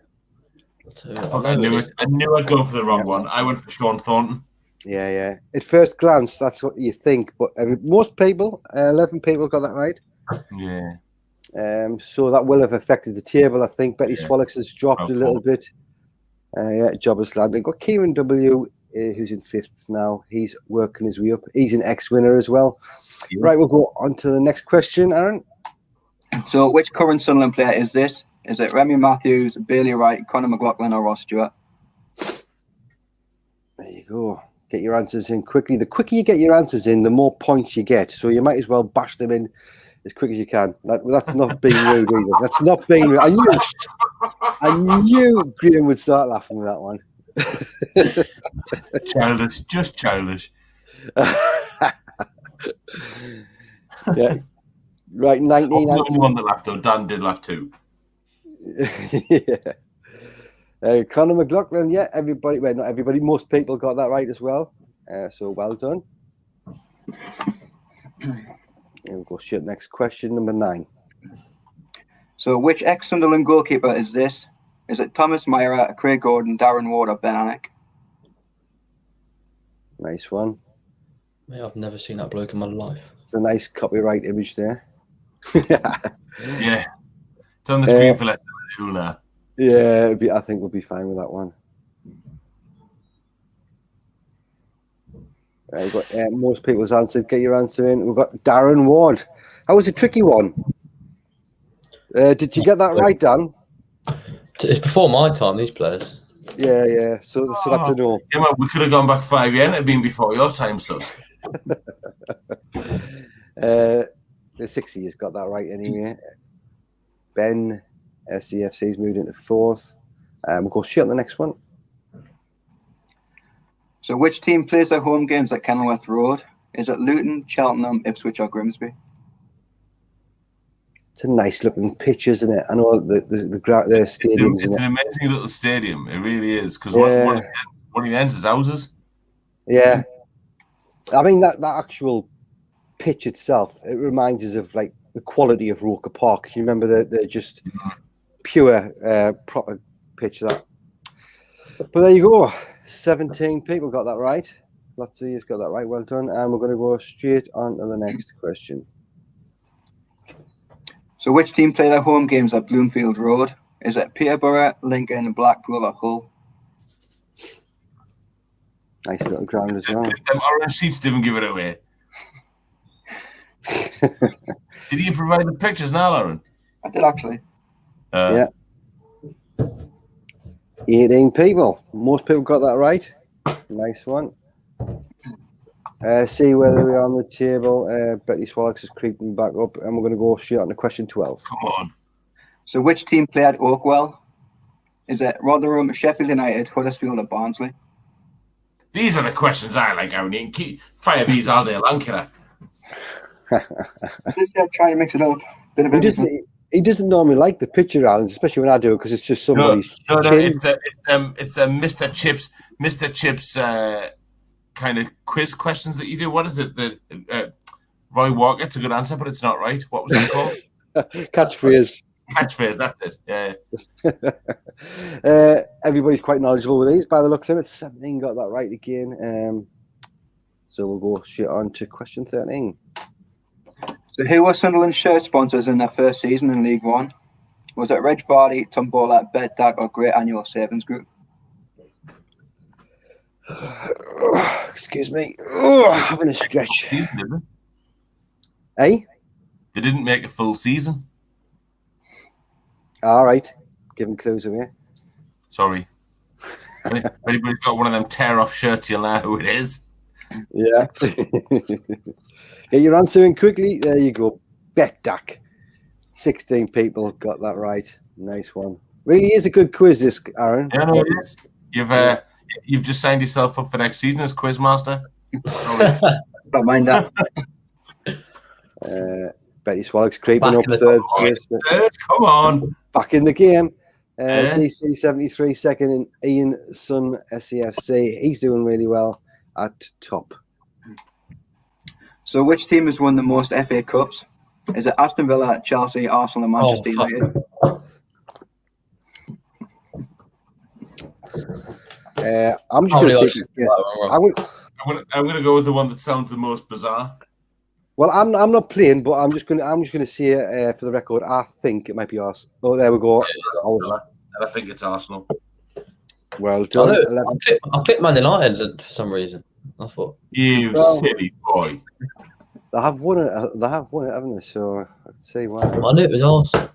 I knew it. I knew I'd go for the wrong one. I went for Sean Thornton. Yeah. At first glance, that's what you think, but most people, 11 people, got that right. Yeah. So that will have affected the table. I think Betty Swallock has dropped a little bit. Jobbers Land. They've got Kieran W, who's in 5th now. He's working his way up. He's an ex-winner as well. Yeah. Right, we'll go on to the next question, Aaron. So, which current Sunderland player is this? Is it Remy Matthews, Bailey Wright, Conor McLaughlin, or Ross Stewart? There you go. Get your answers in quickly. The quicker you get your answers in, the more points you get. So you might as well bash them in as quick as you can. That's not being rude either. That's not being rude. I knew Graham would start laughing with that one. Childish, just childish. Yeah. Right, 19. I'm the only one that laughed, though. Dan did laugh too. Yeah. Conor McLaughlin, yeah, everybody, well, not everybody, most people got that right as well. So well done. We'll go straight next question, number 9. So which ex-Sunderland goalkeeper is this? Is it Thomas Myra, Craig Gordon, Darren Ward, or Ben Alec? Nice one. Mate, I've never seen that bloke in my life. It's a nice copyright image there. Yeah. It's on the screen for less than now. Yeah, I think we'll be fine with that one. We've got most people's answers. Get your answer in. We've got Darren Ward. That was a tricky one. Did you get that right, Dan? It's before my time. These players. Yeah. So that's a no. Yeah, man, we could have gone back 5 years and it'd been before your time, son. The 60's got that right anyway. Ben, SCFC's moved into 4th. We'll go straight on the next one. So which team plays their home games at Kenilworth Road? Is it Luton, Cheltenham, Ipswich or Grimsby? It's a nice looking pitch, isn't it? I know the stadium's It's in an it. amazing little stadium. It really is. Because Yeah. one of the ends is houses. Yeah. I mean, that actual pitch itself, it reminds us of like the quality of Roker Park. You remember the just pure, proper pitch that. But there you go. 17 people got that right. Lots of you got that right. Well done. And we're going to go straight on to the next question. So which team play their home games at Bloomfield Road? Is it Peterborough, Lincoln, Blackpool or Hull? Nice little ground as well. If them orange seats didn't give it away. Did you provide the pictures now, Lauren? I did actually. Yeah. 18 people. Most people got that right. Nice one. See whether we're on the table. Betty Swallows is creeping back up, and we're going to go straight on to question 12. Come on. So which team play at Oakwell? Is it Rotherham, Sheffield United, Huddersfield or Barnsley? These are the questions I like, Aaron. You can keep fire these all day long, can I? This guy trying to mix it up. Bit of He doesn't normally like the picture rounds, especially when I do it, because it's just somebody's No, chin. it's the Mr. Chips kind of quiz questions that you do. What is it? The Roy Walker. It's a good answer, but it's not right. What was it called? Catchphrase. Catchphrase. That's it. Yeah. Everybody's quite knowledgeable with these by the looks of it. 17 got that right again. So we'll go straight on to question 13. So who were Sunderland's shirt sponsors in their first season in League One? Was it Reg Vardy, Tombola, Beddag or Great Annual Savings Group? Excuse me. Having a stretch. Season, Eh? they didn't make a full season. All right. Giving clues away. Sorry. If anybody's got one of them tear-off shirts, you'll know who it is. Yeah. Get your answer in quickly. There you go. Beddag. 16 people got that right. Nice one. Really is a good quiz, this, Aaron. Yeah, no, it is. You've just signed yourself up for next season as quizmaster. Don't mind that. Betty Swallows creeping Back up in the third. All right, third, come on. Back in the game. Yeah. DC 73 second, and Ian Sun SCFC. He's doing really well at top. So which team has won the most FA Cups? Is it Aston Villa, Chelsea, Arsenal or Manchester United? I'm just going to take a guess. I'm going to go with the one that sounds the most bizarre. Well, I'm not playing, but I'm just going to say for the record, I think it might be Arsenal. Oh, there we go. And I think it's Arsenal. Well done. I picked Man United for some reason. I thought You silly boy. They have won it. Haven't they? So I can see why. I knew it was Arsenal.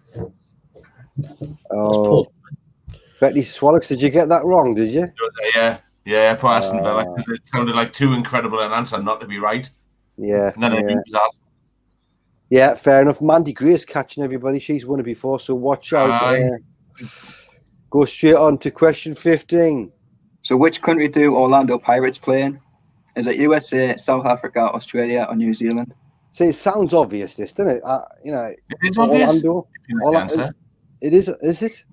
Oh, Betty Swallows, did you get that wrong? Did you? Yeah, I put Aston Villa because it sounded like too incredible an answer not to be right. Yeah. And then I think it was Arsenal. Yeah, fair enough. Mandy Gray's catching everybody. She's won it before, so watch out. Go straight on to question 15. So which country do Orlando Pirates play in? Is it USA, South Africa, Australia or New Zealand? See, it sounds obvious, this, doesn't it? It is obvious. Orlando. It is. Is it?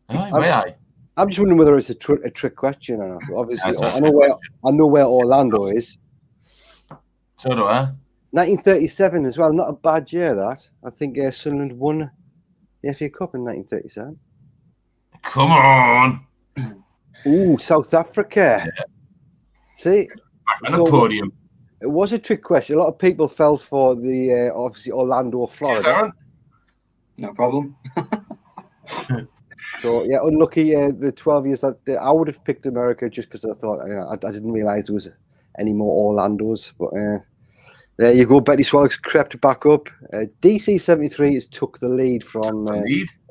Aye. I'm just wondering whether it's a trick question or not. Obviously, No, I know where Orlando is. So do I. 1937 as well. Not a bad year, that. I think Sunderland won the FA Cup in 1937. Come on. Ooh, South Africa. Yeah. See? Back on the podium. It was a trick question. A lot of people fell for the, obviously, Orlando, Florida. Cheers, Aaron. No problem. So, yeah, unlucky the 12 years that I would have picked America just because I thought, I didn't realise there was any more Orlandos. But there you go. Betty Swallows crept back up. DC 73 has took the lead from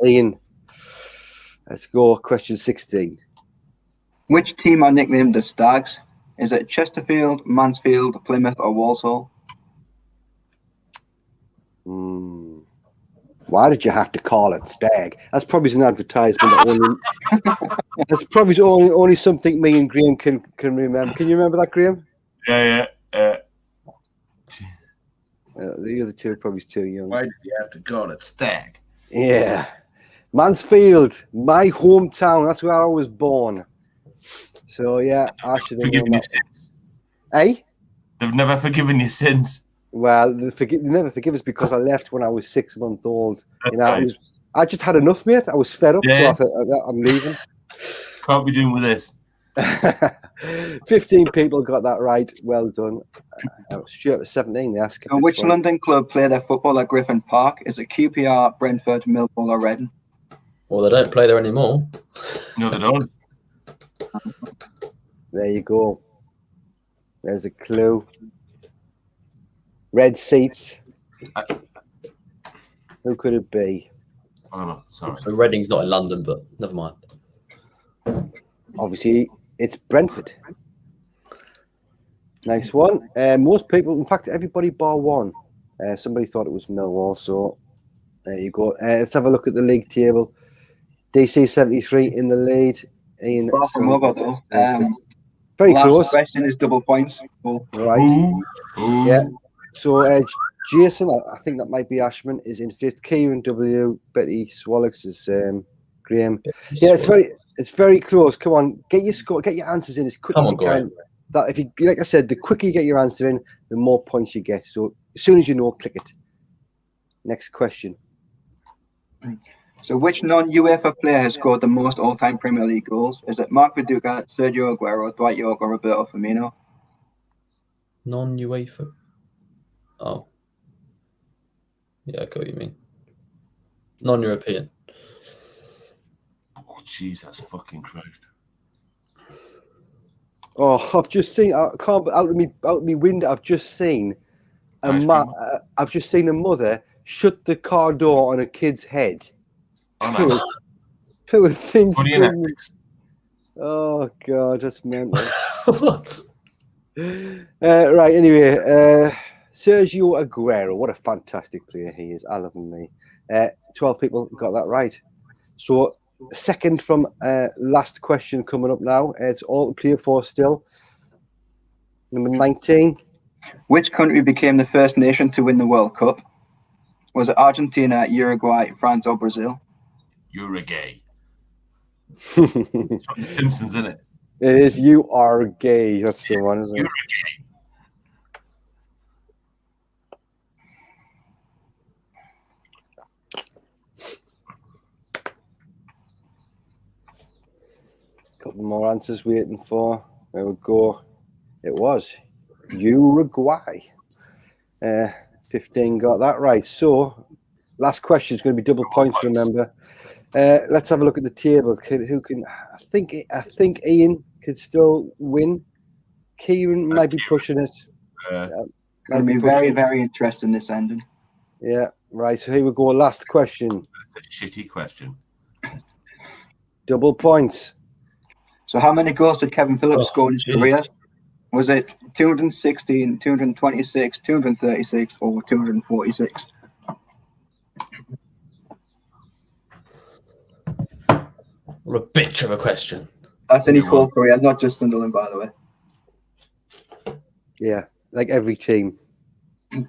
Ian. Let's go. Question 16. Which team are nicknamed the Stags? Is it Chesterfield, Mansfield, Plymouth, or Walsall? Why did you have to call it Stag? That's probably an advertisement. That's probably only something me and Graham can remember. Can you remember that, Graham? Yeah. The other two are probably too young. Why did you have to call it Stag? Yeah. Mansfield, my hometown. That's where I was born. So, yeah, I should have Forgiven known your that. sins. Eh? They've never forgiven your sins. Well, they never forgive us because I left when I was 6 months old. That's right. I just had enough, mate. I was fed up, Yeah. so I thought, I'm leaving. Can't be doing with this. 15 people got that right. Well done. Stuart was 17. They asked. So which London club play their football at Griffin Park? Is it QPR, Brentford, Millwall, or Reading? Well, they don't play there anymore. No, they don't. There you go. There's a clue. Red seats. Who could it be? Oh no, sorry. So Reading's not in London, but never mind. Obviously, it's Brentford. Nice one. Most people, in fact, everybody bar one. Somebody thought it was Millwall, so there you go. Let's have a look at the league table. DC 73 in the lead. Ian, Far from over, though. very Last close. question is double points. Cool. Right. Ooh. Yeah. So Jason, I think that might be Ashman, is in fifth. Kieran W, Betty Swallocks is Graham. Yeah, it's very close. Come on, get your score, get your answers in as quick as you can. That if you, like I said, the quicker you get your answer in, the more points you get. So as soon as you know, click it. Next question. So which non-UEFA player has scored the most all-time Premier League goals? Is it Mark Viduka, Sergio Aguero, Dwight York, or Roberto Firmino? Non-UEFA. Oh. Yeah, I get what you mean. Non-European. Oh, Jesus fucking Christ. Oh, I've just seen. I can't out of me window. I've just seen I've just seen a mother shut the car door on a kid's head. Oh, no. Poor thing. Oh, Oh God, that's mental. What? Right. Anyway, Sergio Aguero. What a fantastic player he is. I love him. Me. 12 people got that right. So second from last question coming up now. It's all to play for still. Number 19. Which country became the first nation to win the World Cup? Was it Argentina, Uruguay, France, or Brazil? Uruguay. It's from The Simpsons, isn't it? It is. You are gay. That's the one, isn't it? Uruguay. Couple more answers waiting for. There we go. It was Uruguay. 15 got that right. So last question is going to be double points. Remember. Let's have a look at the table. Who can? I think Ian could still win. Kieran might be pushing it. Going to be very, very interesting this ending. Yeah. Right. So here we go. Last question. That's a shitty question. Double points. So how many goals did Kevin Phillips score in his career? Was it 216, 226, 236, or 246? What a bitch of a question. That's in his whole career, not just Sunderland, by the way. Yeah, like every team. Get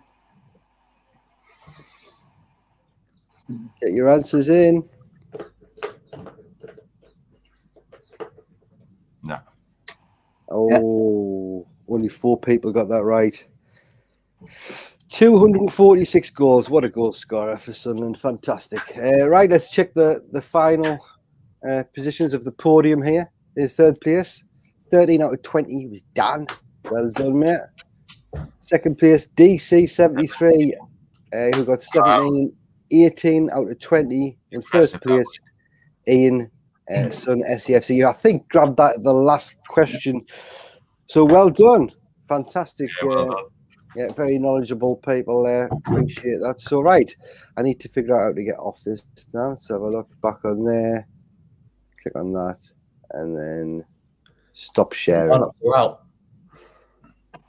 your answers in. No. Oh, only 4 people got that right. 246 goals. What a goal scorer for Sunderland. Fantastic. Right, let's check the final positions of the podium here. In third place, 13 out of 20 was Dan. Well done, mate. Second place, DC 73, who got 17, 18 out of 20. In first place, Ian, Sun SCFC, I think grabbed that at the last question. So well done. Fantastic. Yeah, well done. Yeah, very knowledgeable people there. Appreciate that. So, right, I need to figure out how to get off this now. Let's have a look back on there. Click on that, and then stop Why sharing. not? We're out.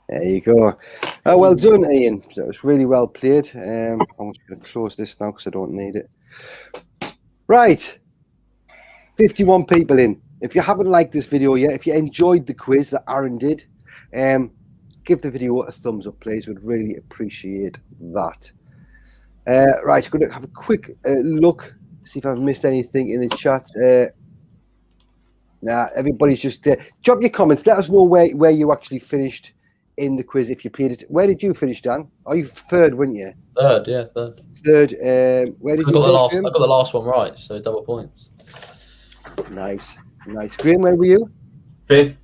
There you go. Well done, Ian. That was really well played. I'm just going to close this now because I don't need it. Right. 51 people in. If you haven't liked this video yet, if you enjoyed the quiz that Aaron did, give the video a thumbs up, please. We'd really appreciate that. Right, I'm going to have a quick look, see if I've missed anything in the chat. Nah, everybody's just... drop your comments. Let us know where you actually finished in the quiz if you played it. Where did you finish, Dan? Oh, you third, weren't you? Third, yeah, third. Third. Where did I you got finish, I got the last one right, so double points. Nice. Graham, where were you? 5th.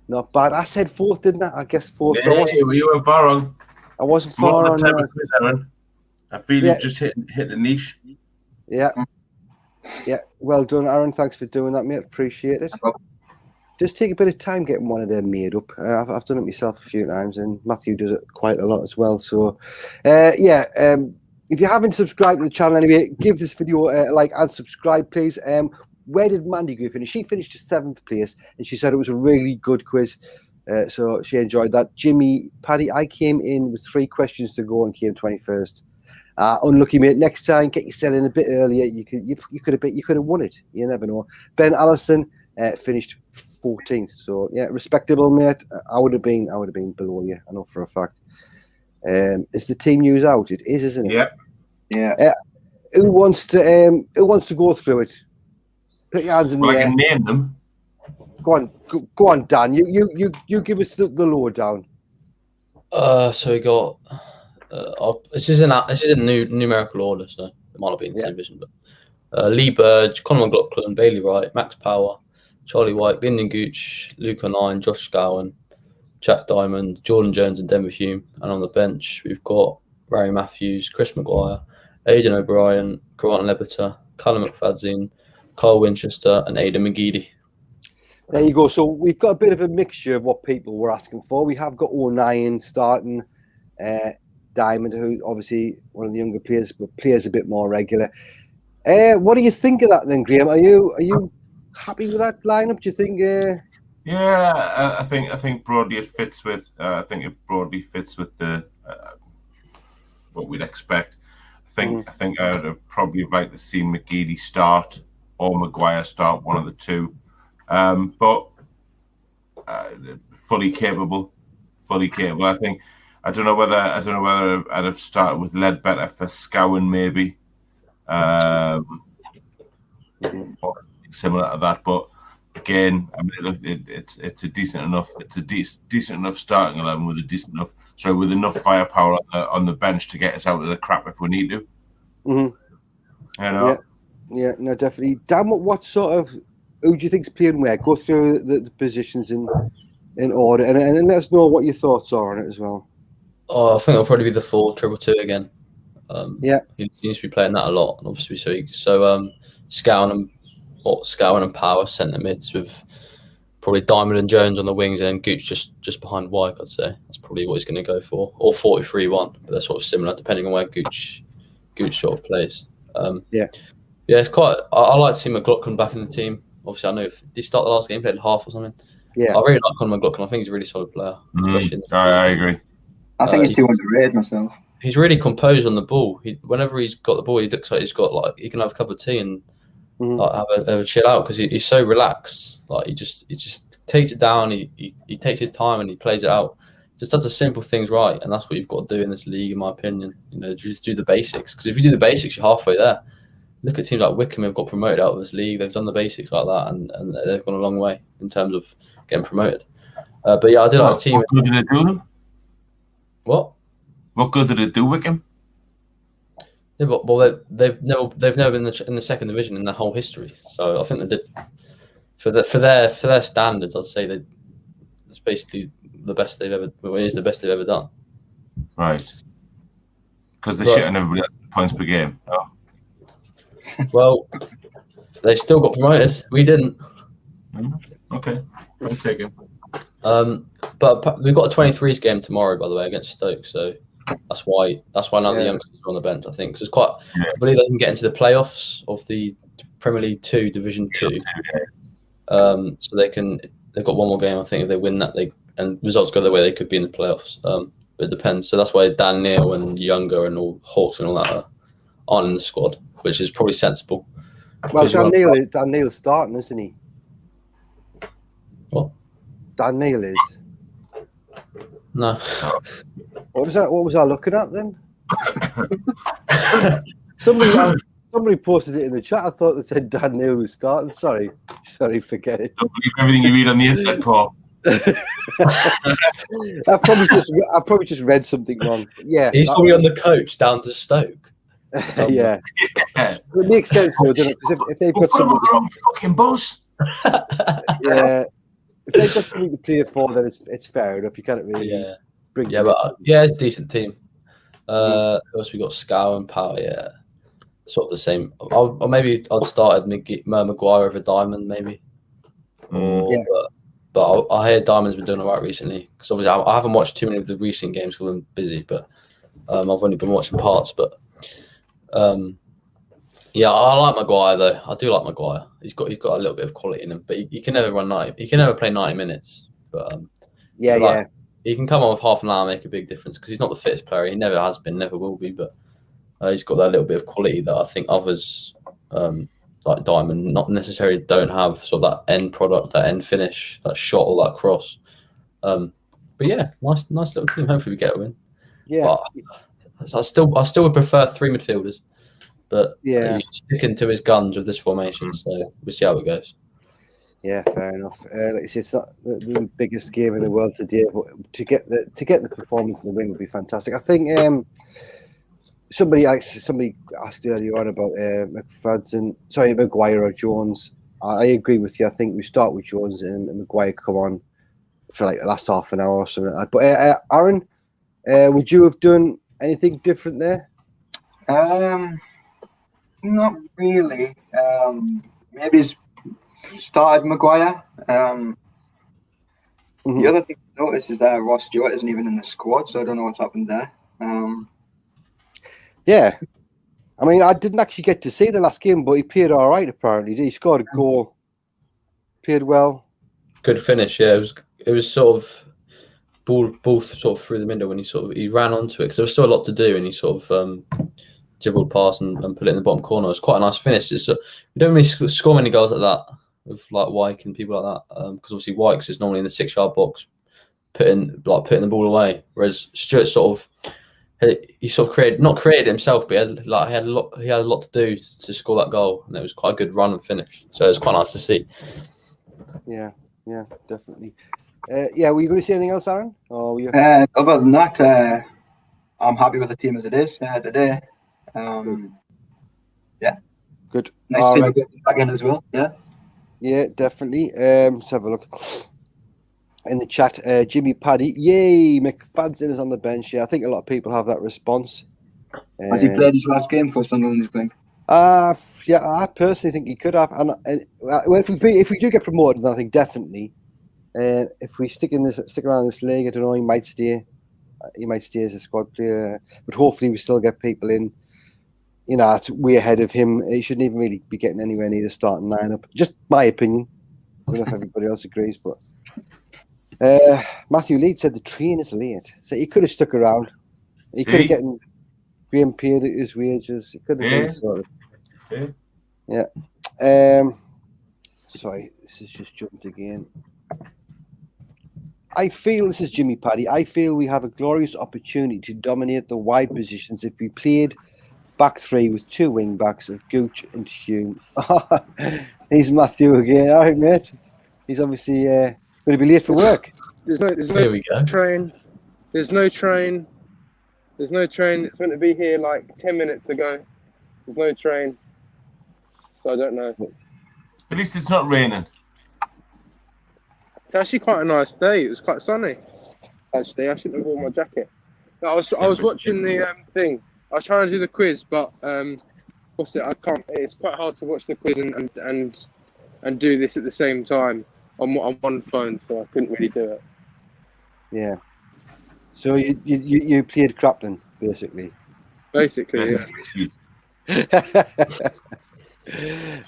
Not bad. I said fourth, didn't I? I guess fourth. Yeah, you were far wrong. I wasn't far on. Quiz, Aaron. I feel you've just hit the niche. Yeah. Yeah. Well done, Aaron. Thanks for doing that, mate. Appreciate it. Just take a bit of time getting one of them made up. I've done it myself a few times, and Matthew does it quite a lot as well. So, if you haven't subscribed to the channel anyway, give this video a like and subscribe, please. Where did Mandy go finish? She finished 7th place, and she said it was a really good quiz. So she enjoyed that. Jimmy, Paddy, I came in with 3 questions to go and came 21st. Unlucky, mate. Next time, get your set in a bit earlier. You could have won it. You never know. Ben Allison finished 14th. So yeah, respectable, mate. I would have been below you. I know for a fact. Is the team news out? It is, isn't it? Yep. Yeah. Who wants to go through it? Put your hands in the I air. can name them. Go on, Dan. You give us the lowdown. So we got. This is in numerical order, so it might not be in the same division. But Lee Burge, Conor McLaughlin, Bailey Wright, Max Power, Charlie White, Lyndon Gooch, Luca Nine, Josh Scowen, Jack Diamond, Jordan Jones, and Denver Hume. And on the bench, we've got Barry Matthews, Chris Maguire, Aidan O'Brien, Grant Leviter, Callum McFadzean, Carl Winchester, and Aidan McGeady. There you go. So we've got a bit of a mixture of what people were asking for. We have got O'Nien starting, Diamond, who obviously one of the younger players, but plays a bit more regular. What do you think of that then, Graham? Are you happy with that lineup? Do you think? Yeah, I think broadly it fits with. I think it broadly fits with the what we'd expect. I think I would have probably liked to see McGeady start or Maguire start, one of the two. But fully capable. I don't know whether I'd have started with Ledbetter for Scowen maybe, or similar to that. But again, I mean, it's a decent enough starting 11 with enough firepower on the bench to get us out of the crap if we need to. Mm-hmm. You know? Yeah, no, definitely. Dan, what sort of who do you think's playing where? Go through the positions in order, and let us know what your thoughts are on it as well. Oh, I think it'll probably be the 4-2-2 again. He seems to be playing that a lot, obviously. So Scowen and Power centre mids with probably Diamond and Jones on the wings, and Gooch just behind Wyke. I'd say that's probably what he's going to go for, or 4-3-1. But they're sort of similar depending on where Gooch sort of plays. It's quite. I like to see McLaughlin back in the team. Obviously, I know if he started the last game, played half or something. Yeah, I really like Conor McLaughlin. I think he's a really solid player. I agree. I think he's too underrated myself. He's really composed on the ball. Whenever he's got the ball, he looks like he's got he can have a cup of tea and have a chill out because he's so relaxed. Like he just takes it down. He takes his time and he plays it out. Just does the simple things right, and that's what you've got to do in this league, in my opinion. You know, just do the basics. Because if you do the basics, you're halfway there. Look at teams like Wickham who've got promoted out of this league. They've done the basics like that, and they've gone a long way in terms of getting promoted. But yeah, I do like the team. What good did it do them? What? What good did it do Wickham? Yeah, but they've never been in the second division in their whole history. So I think they did for their standards. I'd say it's basically the best they've ever. It is the best they've ever done. Right. Because they're shitting everybody else points per game. Oh. Well, they still got promoted. We didn't. Okay, I'll take it. But we've got a 23s game tomorrow, by the way, against Stoke. So that's why none of the youngsters are on the bench. I think because I believe they can get into the playoffs of the Premier League 2, Division 2. So they've got one more game. I think if they win that, and results go their way, they could be in the playoffs. But it depends. So that's why Dan Neil and Younger and all Hawks and all that aren't in the squad, which is probably sensible. Well, Dan Neil's starting, isn't he? What? Dan Neil is. No. What was I looking at then? Somebody posted it in the chat. I thought they said Dan Neil was starting. Sorry, forget it. Don't believe everything you read on the internet, Paul. I probably just read something wrong. Yeah, he's probably on the coach down to Stoke. Yeah. It makes sense though, doesn't it? Because if they've got something, wrong fucking boss. Yeah, if they've got something to play for, then it's fair enough. You can't really bring. Yeah, but it's a decent team. Who else we got? Scow and Power. Yeah, sort of the same. Or maybe I'd start Maguire over Diamond, maybe. But I hear Diamond's been doing all right recently. Because obviously I haven't watched too many of the recent games because I'm busy. But I've only been watching parts. But yeah, I like Maguire though. I do like Maguire. He's got a little bit of quality in him. But he can never run 90. He can never play 90 minutes. But he can come on with half an hour and make a big difference because he's not the fittest player. He never has been, never will be. But he's got that little bit of quality that I think others. Like Diamond, not necessarily don't have sort of that end product, that end finish, that shot or that cross. But yeah, nice little team. Hopefully we get a win. Yeah, but I still would prefer 3 midfielders, but yeah, he's sticking to his guns with this formation. So we'll see how it goes. Yeah, fair enough. Like I said, it's not the biggest game in the world today, but to get the performance in the win would be fantastic. I think. Somebody asked earlier on about Maguire or Jones. I agree with you. I think we start with Jones and Maguire come on for like the last half an hour or something like that. But Aaron, would you have done anything different there? Not really. Maybe started Maguire. The other thing to notice is that Ross Stewart isn't even in the squad, so I don't know what's happened there. Yeah, I mean, I didn't actually get to see the last game, but he played all right. Apparently, he scored a goal, played well. Good finish, yeah. It was sort of ball sort of through the window when he ran onto it because there was still a lot to do, and he sort of dribbled past and put it in the bottom corner. It was quite a nice finish. We don't really score many goals like that with like Wyke and people like that because obviously Wyke's is normally in the 6-yard box, putting the ball away, whereas Stewart he sort of not created himself, but he had a lot to do to score that goal, and it was quite a good run and finish. So it was quite nice to see. Yeah, definitely. Were you going to say anything else, Aaron? Or other than that, I'm happy with the team as it is today. Yeah, good. Nice team to get back in as well. Yeah, definitely. Let's have a look. In the chat, Jimmy Paddy, yay! McFadden is on the bench. Yeah, I think a lot of people have that response. Has he played his last game for Sunderland, you think? Yeah, I personally think he could have. And well, if we do get promoted, then I think definitely. If we stick around this league, I don't know, he might stay. He might stay as a squad player, but hopefully we still get people in. You know, it's way ahead of him. He shouldn't even really be getting anywhere near the starting lineup. Just my opinion. I don't know if everybody else agrees, but. Matthew Leeds said the train is late, so he could have stuck around. He could have gotten Graham paid his wages. He could have done sort of. Yeah. Sorry, this has just jumped again. This is Jimmy Paddy. I feel we have a glorious opportunity to dominate the wide positions if we played back three with 2 wing backs of Gooch and Hume. He's Matthew again. All right, mate. He's obviously going to be late for work. There's no train. There's no train. It's meant to be here like 10 minutes ago. There's no train. So I don't know. At least it's not raining. It's actually quite a nice day. It was quite sunny. Actually, I shouldn't have worn my jacket. I was watching the thing. I was trying to do the quiz, but what's it? I can't. It's quite hard to watch the quiz and do this at the same time on one phone, so I couldn't really do it. Yeah. So you played crap then, basically. Basically,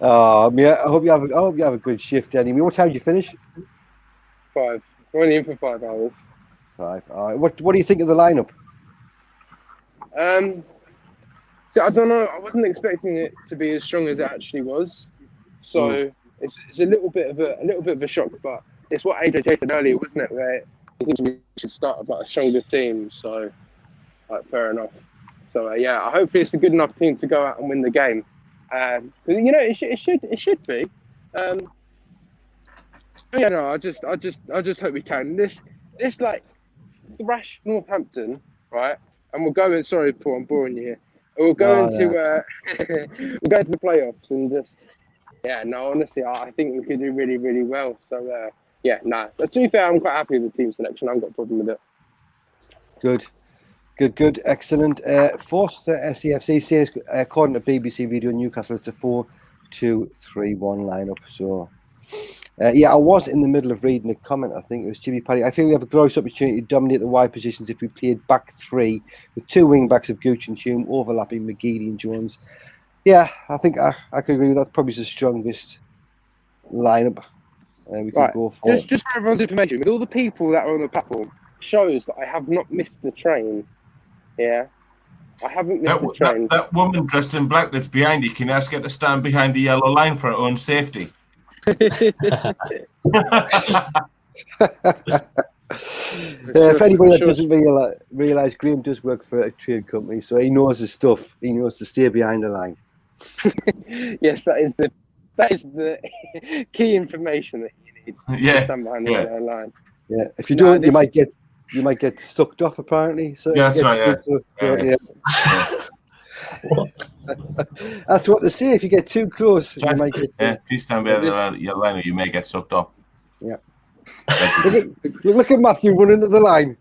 Oh, I hope you have a good shift anyway. What time did you finish? 5. We're only in for 5 hours. 5. All right. What do you think of the lineup? So I don't know. I wasn't expecting it to be as strong as it actually was. So it's a little bit of a shock, but it's what AJ said earlier, wasn't it? Where he thinks we should start with like a stronger team. So, fair enough. So hopefully it's a good enough team to go out and win the game. It should be. I just hope we can. This like thrash Northampton, right? And we'll go in. Sorry, Paul, I'm boring you here. We'll go into we'll go to the playoffs and just honestly, I think we could do really, really well. So But to be fair, I'm quite happy with the team selection. I haven't got a problem with it. Good, excellent. Forster SCFC says, according to BBC Video, Newcastle it's a 4-2-3-1 lineup. So, I was in the middle of reading a comment. I think it was Jimmy Paddy. I feel we have a glorious opportunity to dominate the wide positions if we played back 3 with 2 wing backs of Gooch and Hume overlapping McGeady and Jones. Yeah, I think I could agree with that. Probably the strongest lineup we could go for. Just for everyone's information, with all the people that are on the platform, shows that I have not missed the train. Yeah, I haven't missed the train. That woman dressed in black that's behind you, can you ask her to stand behind the yellow line for her own safety? If anybody that doesn't realise, Graham does work for a train company, so he knows his stuff. He knows to stay behind the line. Yes, that is the key information that you need. Yeah, stand behind the line. Yeah, if you don't, you might get sucked off. Apparently, so that's right. Yeah. What? That's what they say. If you get too close, you might get. Please stand behind the line, or you may get sucked off. Yeah. Look at Matthew running to the line.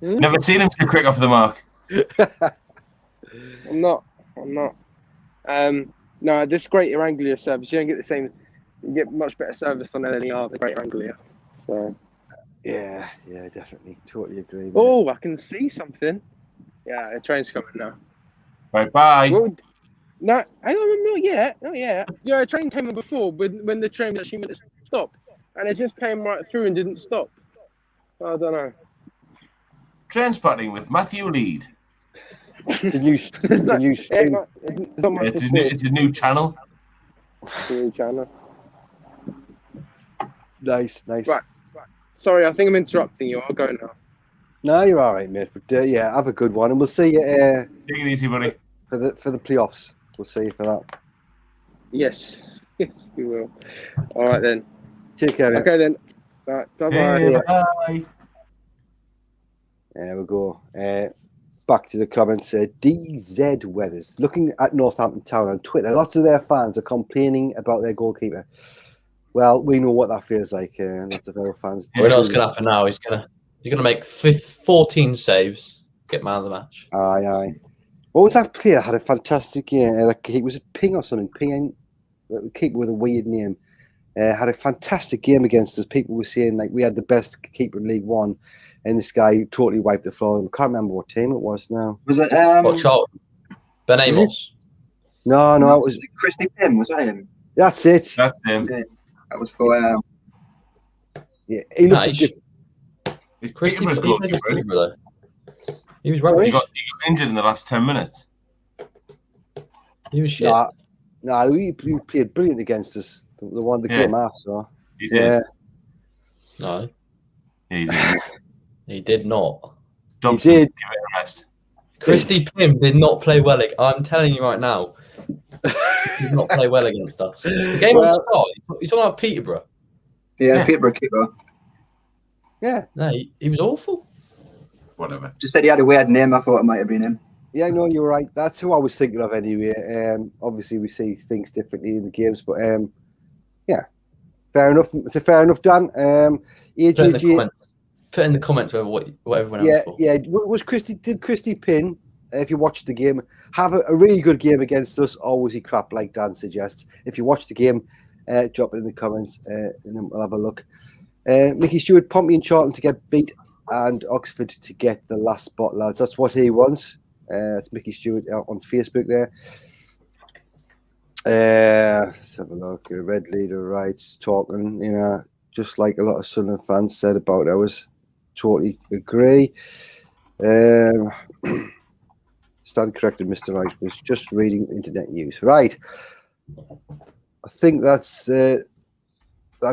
Never seen him too quick off the mark. I'm not. No, this Greater Anglia service, you don't get the same. You get much better service on LNER than Greater Anglia. So. Yeah, definitely, totally agree. Oh, I can see something. Yeah, the train's coming now. Right, bye. Well, no, hang on, not yet. Yeah, a train came in before when the train actually meant to stop, and it just came right through and didn't stop. I don't know. Train spotting with Matthew Lead. It's a new stream. It's a new channel. It's a new channel. Nice. Right. Sorry, I think I'm interrupting you. I'll go now. No, you're all right, mate. But have a good one, and we'll see you. Take it easy, buddy. For the playoffs, we'll see you for that. Yes, we will. All right then. Take care. Okay then. All right. Bye-bye. Bye. There we go. Back to the comments. DZ Weathers. Looking at Northampton Town on Twitter, lots of their fans are complaining about their goalkeeper. Well, we know what that feels like. Lots of our fans. We know what's going to happen now. He's gonna make 14 saves, get man of the match. Aye. What was that player? Had a fantastic game. He was a Ping or something. Ping, the keeper with a weird name. Had a fantastic game against us. People were saying like we had the best keeper in League One, and this guy totally wiped the floor. I can't remember what team it was now. Was it what Charlton? Ben Amos? No, it was Christy Pym. Was that him? That's it. That's him. Yeah, that was for. Yeah, he looked Christy was Pym, he was rubbish. He got injured in the last 10 minutes. He was shit. Nah, he played brilliant against us. The one that came out, so. He did. No. He did. He did not. Dobson, He did. give it a rest. Christy Pym did not play well. I'm telling you right now. He did not play well against us. The game was start. You're talking about Peterborough. Yeah, Peterborough keeper. Yeah. No, he was awful. Whatever. Just said he had a weird name. I thought it might have been him. Yeah, no, you're right. That's who I was thinking of anyway. Obviously, we see things differently in the games, but fair enough. It's a fair enough, Dan. Put in the comments what everyone else thought. Yeah. Did Christy Pym, if you watched the game, have a really good game against us, or was he crap like Dan suggests? If you watched the game, drop it in the comments, and then we'll have a look. Mickey Stewart, Pompey and Charlton to get beat, and Oxford to get the last spot, lads. That's what he wants. It's Mickey Stewart on Facebook there. Let's have a look. Red Leader writes, talking, just like a lot of Sunderland fans said about ours. Totally agree. Stand corrected, Mr. Wright was just reading internet news. Right. I think that's that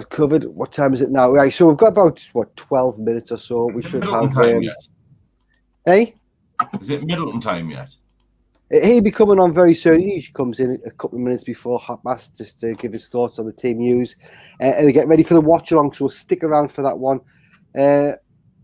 covered. What time is it now? Right. So we've got about 12 minutes or so. We should have. Hey. Is it Middleton time yet? He'll be coming on very soon. He usually comes in a couple of minutes before 1:30 just to give his thoughts on the team news and get ready for the watch along. So stick around for that one.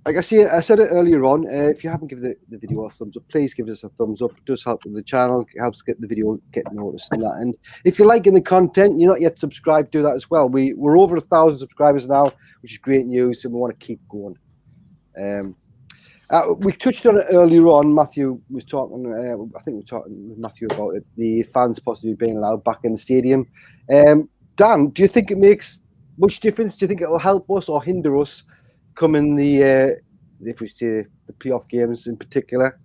Like I said it earlier on, if you haven't given the video a thumbs up, please give us a thumbs up. It does help with the channel. It helps get the video get noticed and that. And if you're liking the content, you're not yet subscribed, do that as well. We're over 1,000 subscribers now, which is great news, and we want to keep going. We touched on it earlier on. Matthew was talking. I think we were talking with Matthew about it. The fans possibly being allowed back in the stadium. Dan, do you think it makes much difference? Do you think it will help us or hinder us coming if we say the playoff games in particular?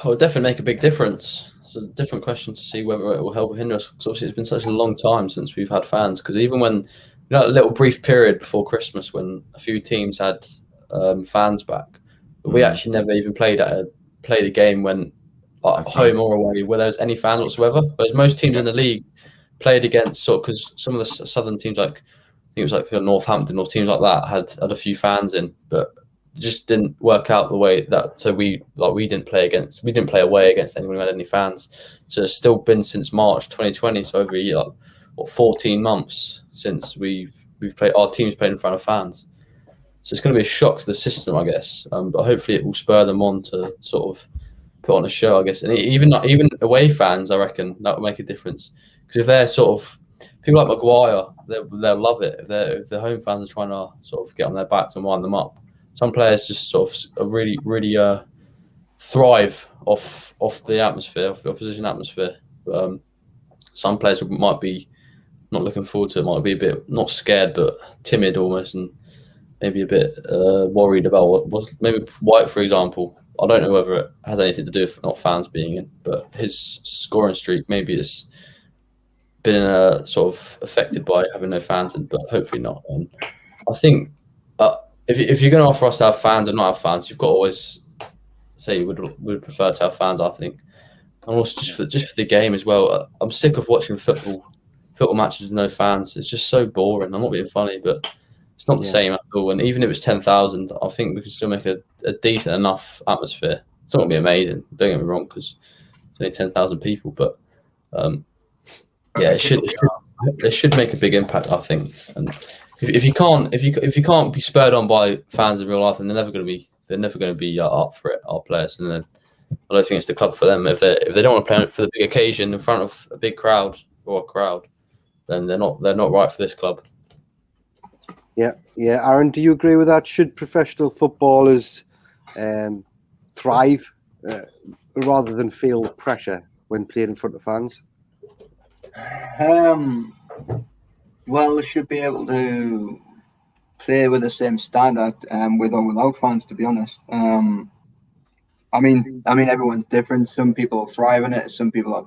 It'll definitely make a big difference. It's a different question to see whether it will help or hinder us. Because obviously it's been such a long time since we've had fans. Because even when a little brief period before Christmas when a few teams had fans back. But we actually never even played a game when home or away where there was any fans whatsoever. Whereas most teams in the league played against because some of the southern teams I think it was like Northampton or teams like that had a few fans in, but it just didn't work out the way that. So we didn't play away against anyone who had any fans. So it's still been since March 2020, so over a year, 14 months since we've played. Our team's played in front of fans. So it's going to be a shock to the system, I guess. But hopefully it will spur them on to sort of put on a show, I guess. And even away fans, I reckon that will make a difference. Because if they're sort of people like Maguire, they'll love it. If the home fans are trying to sort of get on their backs and wind them up. Some players just sort of really thrive off the atmosphere, off the opposition atmosphere. Some players might be not looking forward to it. Might be a bit not scared, but timid almost, and maybe a bit worried about what was maybe White, for example. I don't know whether it has anything to do with not fans being in, but his scoring streak maybe has been sort of affected by having no fans in, but hopefully not. And I think if you're going to offer us to have fans or not have fans, you've got to always say you would prefer to have fans, I think. And also just for the game as well. I'm sick of watching football matches with no fans. It's just so boring. I'm not being funny, but it's not the same at all. And even if it's 10,000, I think we can still make a decent enough atmosphere. It's not going to be amazing. Don't get me wrong, because it's only 10,000 people. But it should make a big impact, I think. And if you can't be spurred on by fans in real life, then they're never going to be up for it. Our players, and then I don't think it's the club for them. If they don't want to play for the big occasion in front of a big crowd, then they're not right for this club. Yeah. Aaron, do you agree with that? Should professional footballers thrive rather than feel pressure when playing in front of fans? Well, they should be able to play with the same standard with or without fans, to be honest. I mean, everyone's different. Some people thrive in it. Some people are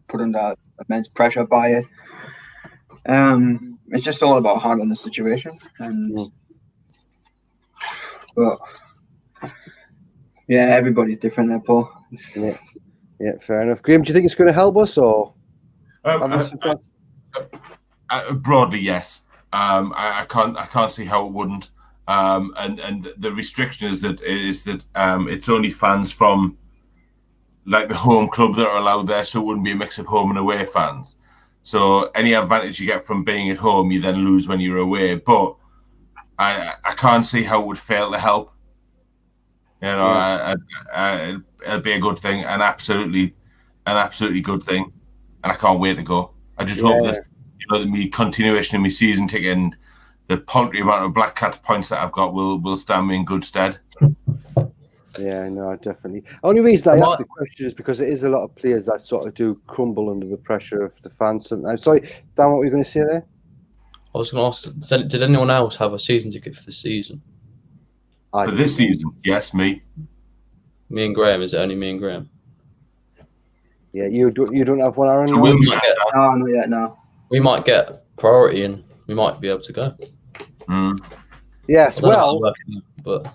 put under immense pressure by it. It's just all about handling the situation. But yeah, everybody's different there, Paul. Yeah, fair enough. Graham, do you think it's going to help us or? Broadly, yes. I can't see how it wouldn't. And the restriction is that it's only fans from like the home club that are allowed there, so it wouldn't be a mix of home and away fans. So any advantage you get from being at home, you then lose when you're away. But I can't see how it would fail to help. It'll be a good thing, an absolutely good thing, and I can't wait to go. I just hope that the continuation of my season ticket and the paltry amount of Black Cats points that I've got will stand me in good stead. Yeah, no, definitely. Only reason I asked the question is because it is a lot of players that sort of do crumble under the pressure of the fans sometimes. Sorry, Dan, what were you going to say there? I was going to ask, did anyone else have a season ticket for this season? For this season, yes, me. Me and Graham. Is it only me and Graham? Yeah, you don't have one, Aaron? So No? we'll be might back get- down. No, not yet. No. We might get priority, and we might be able to go. Yes, I don't know how well, it's working, but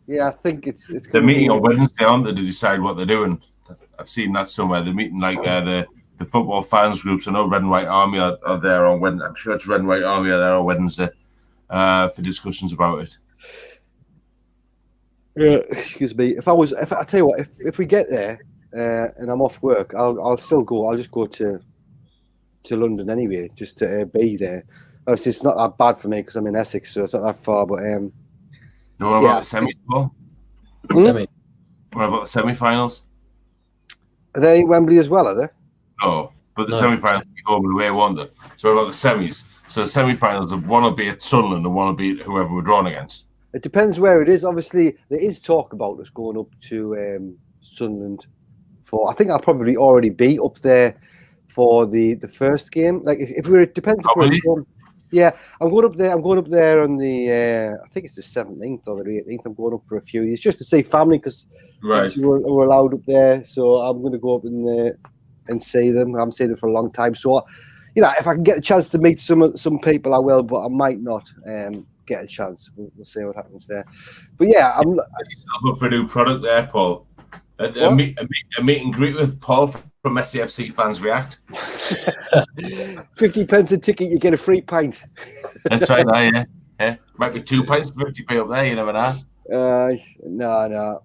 yeah, I think it's They're gonna meeting be- on Wednesday, aren't they, to decide what they're doing? I've seen that somewhere. They're meeting like the football fans groups. I know Red and White Army are there on Wednesday. I'm sure it's Red and White Army are there on Wednesday for discussions about it. Yeah, excuse me. If I tell you what, if we get there and I'm off work, I'll still go. I'll just go to London anyway, just to be there. Obviously, it's not that bad for me because I'm in Essex, so it's not that far. But No, what Yeah. about the semi? Paul? semi. What about the semi-finals? are they in Wembley as well? Are they? No, but the No. semi-finals will be home and away, won't they? So what about the semis? So the semi-finals, one will be at Sunderland and one will be whoever we're drawn against. It depends where it is. Obviously, there is talk about us going up to Sunderland for. I think I'll probably already be up there for the first game. Like if we're, it depends if we're Probably. going. Yeah, I'm going up there. I'm going up there on the. I think it's the 17th or the 18th. I'm going up for a few years just to see family because Right. we're allowed up there. So I'm going to go up and see them. I haven't seen them for a long time. So, you know, if I can get a chance to meet some people, I will. But I might not get a chance. We'll see what happens there. But yeah, I'm. Set yourself up for a new product there, Paul. A What? meet and greet with Paul from SCFC Fans React. 50 pence a ticket, you get a free pint. That's right, there, yeah. Might be 2 pints for 50p up there, you never know. No.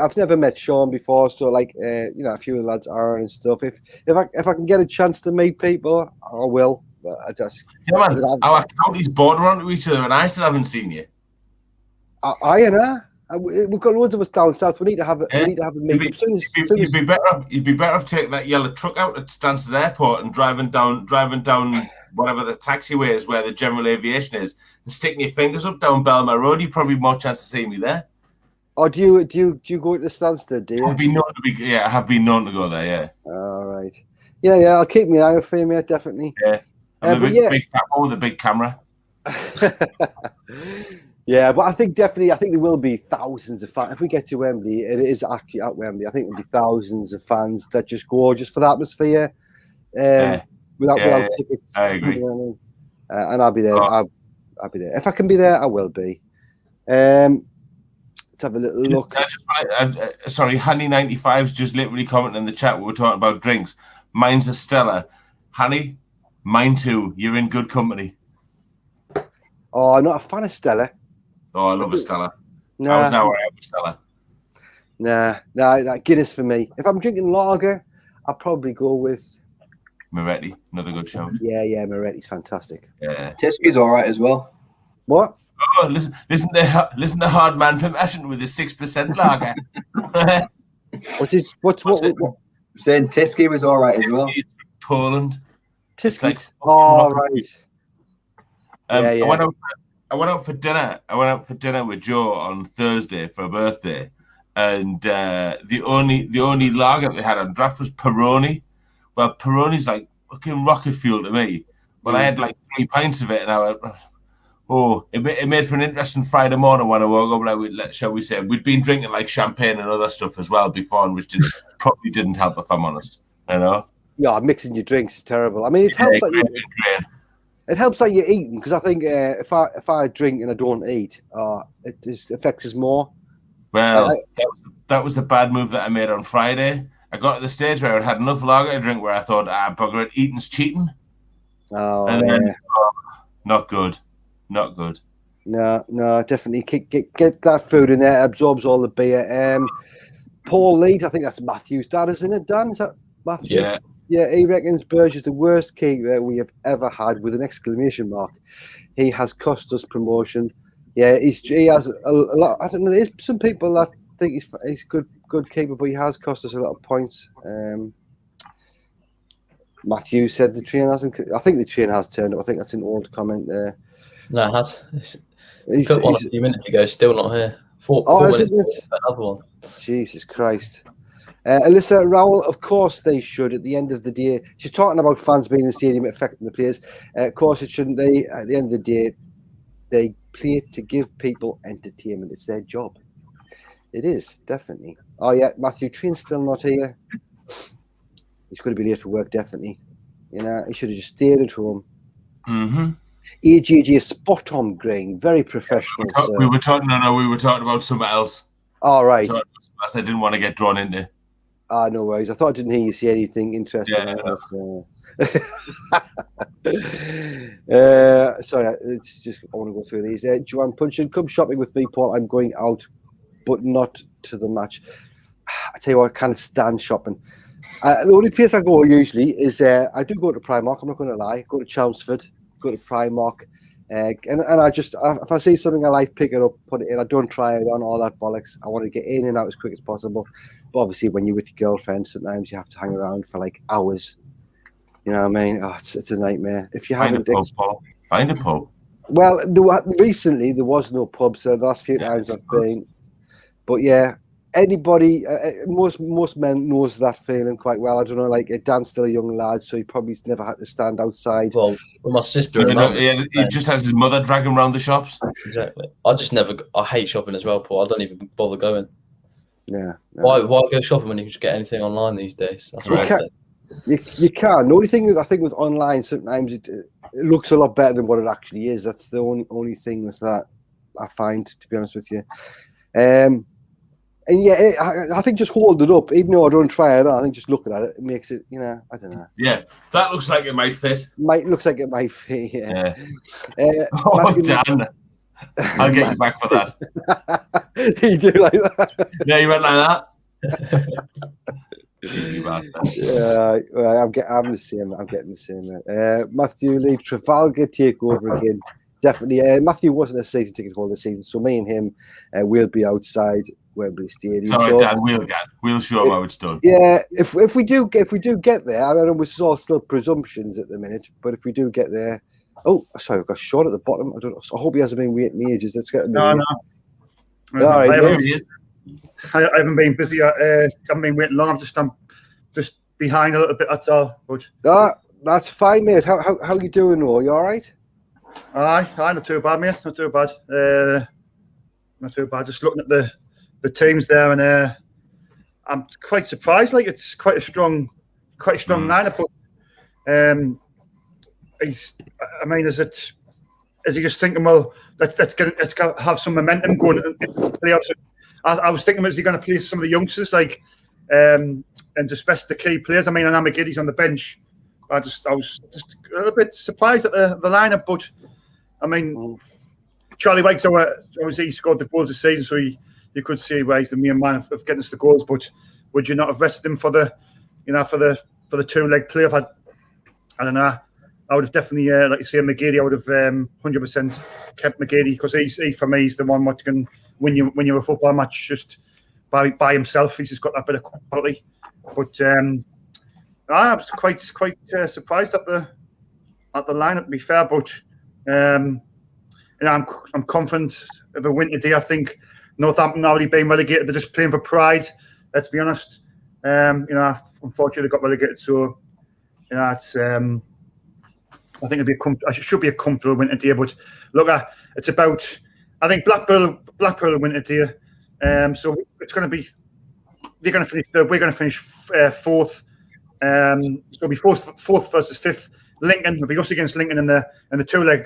I've never met Sean before, so like you know, a few of the lads are and stuff. If I can get a chance to meet people, I will. But I just Yeah, man, our counties border onto each other and I still haven't seen you. we've got loads of us down south. We need to have a meet up. You'd be better off taking that yellow truck out at Stansted Airport and driving down whatever the taxiway is where the general aviation is and sticking your fingers up down Belmar Road. You'd probably more chance of seeing me there. Or do you go to Stansted? Do you? I have been known to go there. Yeah. All right. Yeah. I'll keep my eye out for you, mate. Definitely. Yeah. I'm but big fat one with a big camera. Yeah, but I think there will be thousands of fans. If we get to Wembley, it is actually at Wembley. I think there'll be thousands of fans that just go just for the atmosphere, without tickets. I agree. You know what I mean? And I'll be there. Oh. I'll be there. If I can be there, I will be. Let's have a little look. Sorry, Hanny95's just literally commenting in the chat. We were talking about drinks. Mine's a Stella. Hanny, mine too. You're in good company. Oh, I'm not a fan of Stella. Oh, I love a Stella. No, I was now where I am with Stella. that Guinness for me. If I'm drinking lager, I'll probably go with Moretti, another good show. Yeah, Moretti's fantastic. Yeah. Tesco's all right as well. What? Oh, listen to Hard Man from Ashton with his 6% lager. What's Saying Tesco was all right as well. Poland. Tisky's? like- Oh, right. Yeah. I went out for dinner. I went out for dinner with Joe on Thursday for a birthday, and the only lager they had on draft was Peroni. Well, Peroni's like fucking rocket fuel to me. But I had like 3 pints of it, and I went, oh, it made for an interesting Friday morning when I woke up. Like, shall we say, we'd been drinking like champagne and other stuff as well before, and which probably didn't help, if I'm honest. You know? Yeah, mixing your drinks is terrible. I mean, it helps that it helps that you're eating, because I think if I drink and I don't eat, it just affects us more. Well, that was the bad move that I made on Friday. I got to the stage where I had enough lager to drink where I thought, bugger it, eating's cheating. Oh, And yeah. then, not good. No, definitely get that food in there. It absorbs all the beer. Paul Lead, I think that's Matthew's dad, isn't it, Dan? Is that Matthew? Yeah. Yeah, he reckons Burge is the worst keeper we have ever had, with an exclamation mark. He has cost us promotion. Yeah, he has a lot. I don't know. There's some people that think he's good keeper, but he has cost us a lot of points. Matthew said the train hasn't. I think the train has turned up. I think that's an old comment there. No, it has. Put one a few minutes ago, still not here. Four minutes ago, another one. Jesus Christ. Alyssa Rowell, of course they should at the end of the day. She's talking about fans being in the stadium affecting the players. Of course it shouldn't. They, at the end of the day, they play to give people entertainment. It's their job. It is, definitely. Oh, yeah, Matthew Trin's still not here. He's going to be late for work, definitely. You know, he should have just stayed at home. Mm-hmm. AJJ spot on, Green. Very professional, sir. We were talking about something else. All right. I didn't want to get drawn into. No worries. I thought I didn't hear you say anything interesting. Yeah, sorry, it's just I want to go through these. Joanne Punchin, come shopping with me, Paul. I'm going out, but not to the match. I tell you what, I can't stand shopping. The only place I go usually is I do go to Primark. I'm not going to lie. Go to Chelmsford, go to Primark, and I just if I see something I like, pick it up, put it in. I don't try it on, all that bollocks. I want to get in and out as quick as possible. But obviously, when you're with your girlfriend, sometimes you have to hang around for like hours. You know what I mean? Oh, it's a nightmare. If you haven't, find a pub. Well, recently there was no pub, so the last few times I've been. But yeah, anybody, most men knows that feeling quite well. I don't know, like Dan's still a young lad, so he probably never had to stand outside. Well, my sister, he just has his mother dragging around the shops. Exactly. I hate shopping as well, Paul. I don't even bother going. Yeah. No. Why go shopping when you can just get anything online these days? That's right. You can. The only thing I think with online, sometimes it looks a lot better than what it actually is. That's the only thing with that I find, to be honest with you. And yeah, I think just hold it up, even though I don't try it on. I think just looking at it makes it, I don't know. Yeah, that looks like it might fit. Looks like it might fit. Yeah. Dan, I'll get you back for that. You do like that? Yeah, you went like that. Yeah, I'm the same. I'm getting the same. Matthew Lee, Trafalgar take over again. Definitely. Matthew wasn't a season ticket holder this season, so me and him will be outside Wembley Stadium. Sorry, Dan, we'll show him how it's done. Yeah, if we do get there, I know it's all still presumptions at the minute, but if we do get there, oh, sorry, I've got Sean at the bottom. I hope he hasn't been waiting ages. Let's get him. No. All right, I haven't been busy. I haven't been waiting long. I'm just behind a little bit. That's all. But that's fine, mate. How you doing? All you all right? Aye, not too bad, mate. Not too bad. Not too bad. Just looking at the teams there, and I'm quite surprised. Like it's quite a strong lineup. But is he just thinking, well, let's have some momentum going in the playoffs? I was thinking, is he going to play some of the youngsters, like, and just rest the key players? I mean, I know McGiddy's on the bench. I was just a little bit surprised at the lineup, but I mean, Charlie Wake's obviously he scored the goals this season, so you could see why he's the main man of getting us the goals. But would you not have rested him for the 2-leg play? I don't know. I would have definitely, like you say, McGiddy. I would have 100% kept McGiddy because he for me is the one what can win you a football match just by himself. He's just got that bit of quality. But I was quite surprised at the lineup, to be fair. But I'm confident of a win today. I think Northampton already being relegated. They're just playing for pride. Let's be honest. Unfortunately, they got relegated. So it's. I think it should be a comfortable win today. But look, it's about. I think Blackpool will win today. So it's going to be. They're going to finish. We're going to finish fourth. So it'll be fourth versus fifth. Lincoln will be us against Lincoln in the 2-leg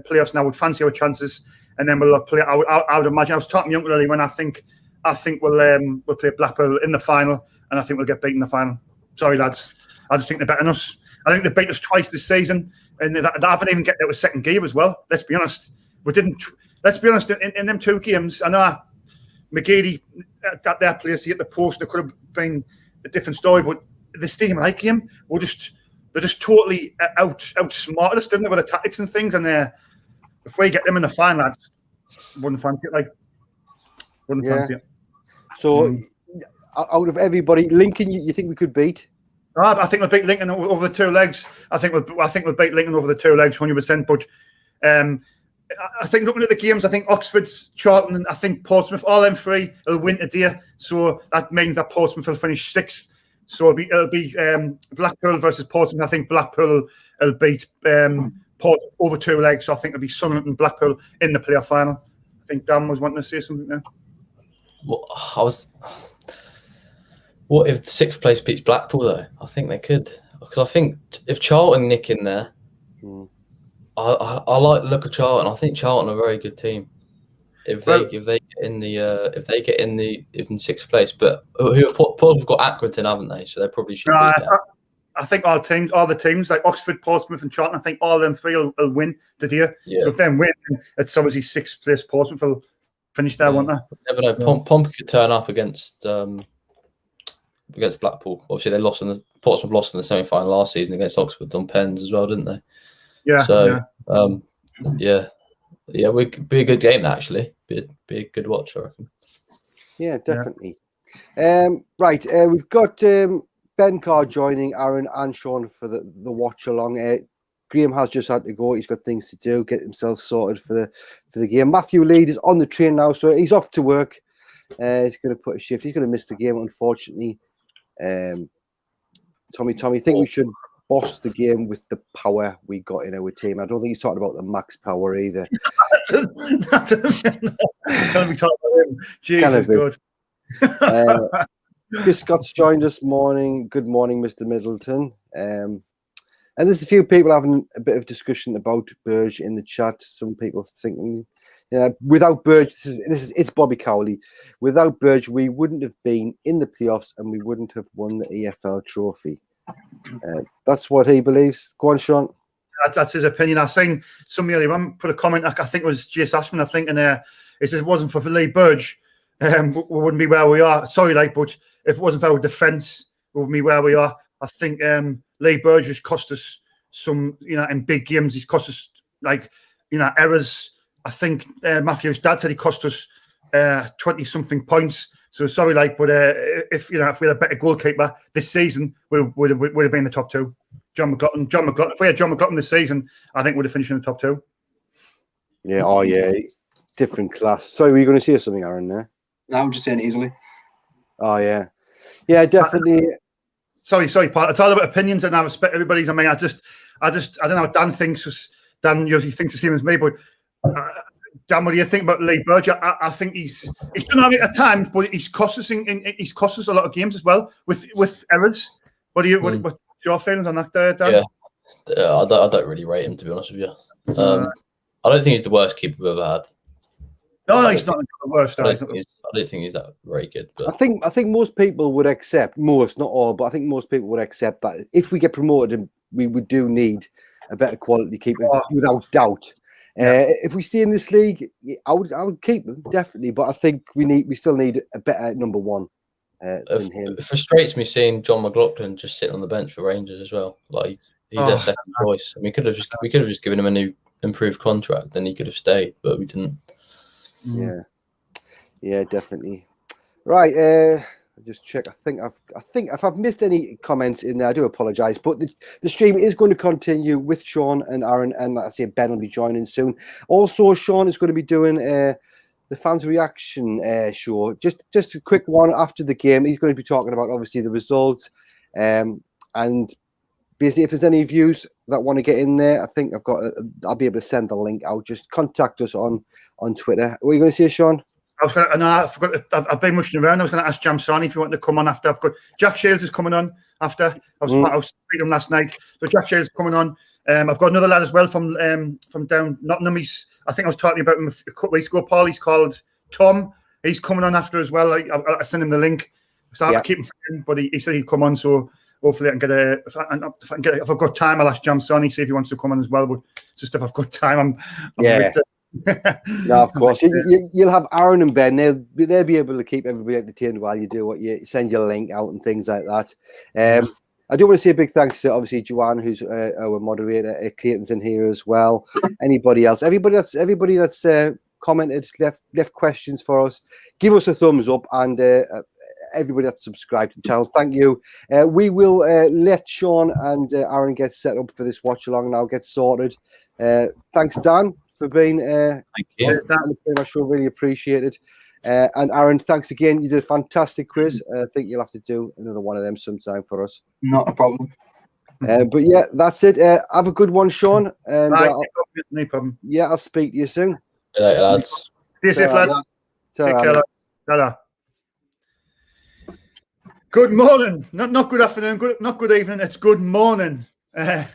playoffs. Now we'd fancy our chances, and then we'll play. I would imagine. I was talking to Young earlier when I think we'll play Blackpool in the final, and I think we'll get beaten in the final. Sorry, lads. I just think they're better than us. I think they beat us twice this season, and they haven't even get out of second gear as well. Let's be honest. We didn't. Let's be honest. In them 2 games, I know McGeady at their place, he hit the post. It could have been a different story, but this team like him, they're just totally outsmarted us, didn't they, with the tactics and things. And if we get them in the final, I wouldn't fancy it. Fancy it. So, out of everybody, Lincoln, you think we could beat? I think we'll beat Lincoln over the 2 legs. I think we'll beat Lincoln over the 2 legs, 100%. But I think looking at the games, I think Oxford's, Charlton, and I think Portsmouth, all them 3 will win today. So that means that Portsmouth will finish 6th. So it'll be Blackpool versus Portsmouth. I think Blackpool will beat Portsmouth over 2 legs. So I think it'll be Sunderland and Blackpool in the playoff final. I think Dan was wanting to say something there. What if sixth place beats Blackpool though? I think they could, because I think if Charlton nick in there, I like the look of Charlton. I think Charlton are a very good team. If they get in sixth place, but Paul have got Accrington, haven't they? So they probably should. I think all the teams like Oxford, Portsmouth, and Charlton. I think all of them three will win today. Yeah. So if they win, it's obviously sixth place. Portsmouth will finish there, won't they? Never know. Pompey could turn up against Blackpool. Obviously, Portsmouth lost in the semi-final last season against Oxford on pens as well, didn't they? Yeah. So would be a good game actually. Be a good watch, I reckon. Yeah, definitely. Right, we've got Ben Carr joining Aaron and Sean for the watch along. Graham has just had to go. He's got things to do, get himself sorted for the game. Matthew Lead is on the train now, so he's off to work. He's going to put a shift. He's going to miss the game, unfortunately. Tommy, I think we should boss the game with the power we got in our team. I don't think he's talking about the max power either. Can we talk about him? Jesus, good. Chris Scott's joined us morning. Good morning, Mr. Middleton. And there's a few people having a bit of discussion about Burge in the chat. Some people thinking, without Burge, it's Bobby Cowley. Without Burge, we wouldn't have been in the playoffs and we wouldn't have won the EFL trophy. That's what he believes. Go on, Sean. That's his opinion. I seen somebody earlier on put a comment. I think it was Jace Ashman. I think, and he says it wasn't for Lee Burge, we wouldn't be where we are. Sorry, but if it wasn't for our defence, we wouldn't be where we are. I think Lee Burge has cost us some, in big games. He's cost us errors. I think Matthew's dad said he cost us 20-something points. So sorry, but if we had a better goalkeeper this season, we would have been in the top two. John McLaughlin. If we had John McLaughlin this season, I think we'd have finished in the top two. Yeah. Oh, yeah. Different class. Sorry, were you going to say something, Aaron? There? No, I'm just saying easily. Oh, yeah. Yeah, definitely. Sorry, Pat. It's all about opinions, and I respect everybody's. I mean, I don't know what Dan thinks. Dan usually thinks the same as me, but Dan, what do you think about Lee Burge? I think he's done all right at times, but he's cost us he's cost us a lot of games as well with errors. What's your feelings on that, Dan? Yeah, I don't really rate him, to be honest with you. I don't think he's the worst keeper we've ever had. No, he's not the worst. I don't think he's that very good. But I think most people would accept, not all, but I think most people would accept that if we get promoted, we do need a better quality keeper, without doubt. If we stay in this league, I would keep him definitely, but I think we still need a better number one than him. It frustrates me seeing John McLaughlin just sitting on the bench for Rangers as well. Like he's their second choice. I mean, we could have just given him a new improved contract, and he could have stayed, but we didn't. Yeah, definitely. Right, just check. I think if I've missed any comments in there, I do apologise. But the stream is going to continue with Sean and Aaron, and like I say, Ben will be joining soon. Also, Sean is going to be doing the fans' reaction show. Just a quick one after the game. He's going to be talking about obviously the results, and basically if there's any views that want to get in there, I think I'll be able to send the link out. Just contact us on Twitter. What are you going to say, Sean? I forgot. I've been rushing around. I was going to ask Jamsani if you want to come on after. I've got Jack Shields is coming on after. I was speaking to him last night. So Jack Shields is coming on. I've got another lad as well from down Nottingham. I think I was talking about him a couple of weeks ago. Paul, he's called Tom. He's coming on after as well. I sent him the link. So I'll keep him, but he said he'd come on. So hopefully I can get if I've got time, I'll ask Jamsani, see if he wants to come on as well. But just if I've got time, I'm No, of course. You'll have Aaron and Ben. They'll be able to keep everybody entertained while you do what you send your link out and things like that. I do want to say a big thanks to obviously Joanne, who's our moderator. Clayton's in here as well. Anybody else? Everybody that's commented, left questions for us. Give us a thumbs up, and everybody that's subscribed to the channel, thank you. We will let Sean and Aaron get set up for this watch along now, get sorted. Thanks, Dan, for being thank you. I sure really appreciate it. And Aaron, thanks again. You did a fantastic quiz. I think you'll have to do another one of them sometime for us. Not a problem. But yeah, that's it. Have a good one, Sean. And no problem. Yeah, I'll speak to you soon. Later, lads. Stay safe, lads. Ta-ra. Take care. Ta-ra. Good morning, not good afternoon, not good evening. It's good morning, and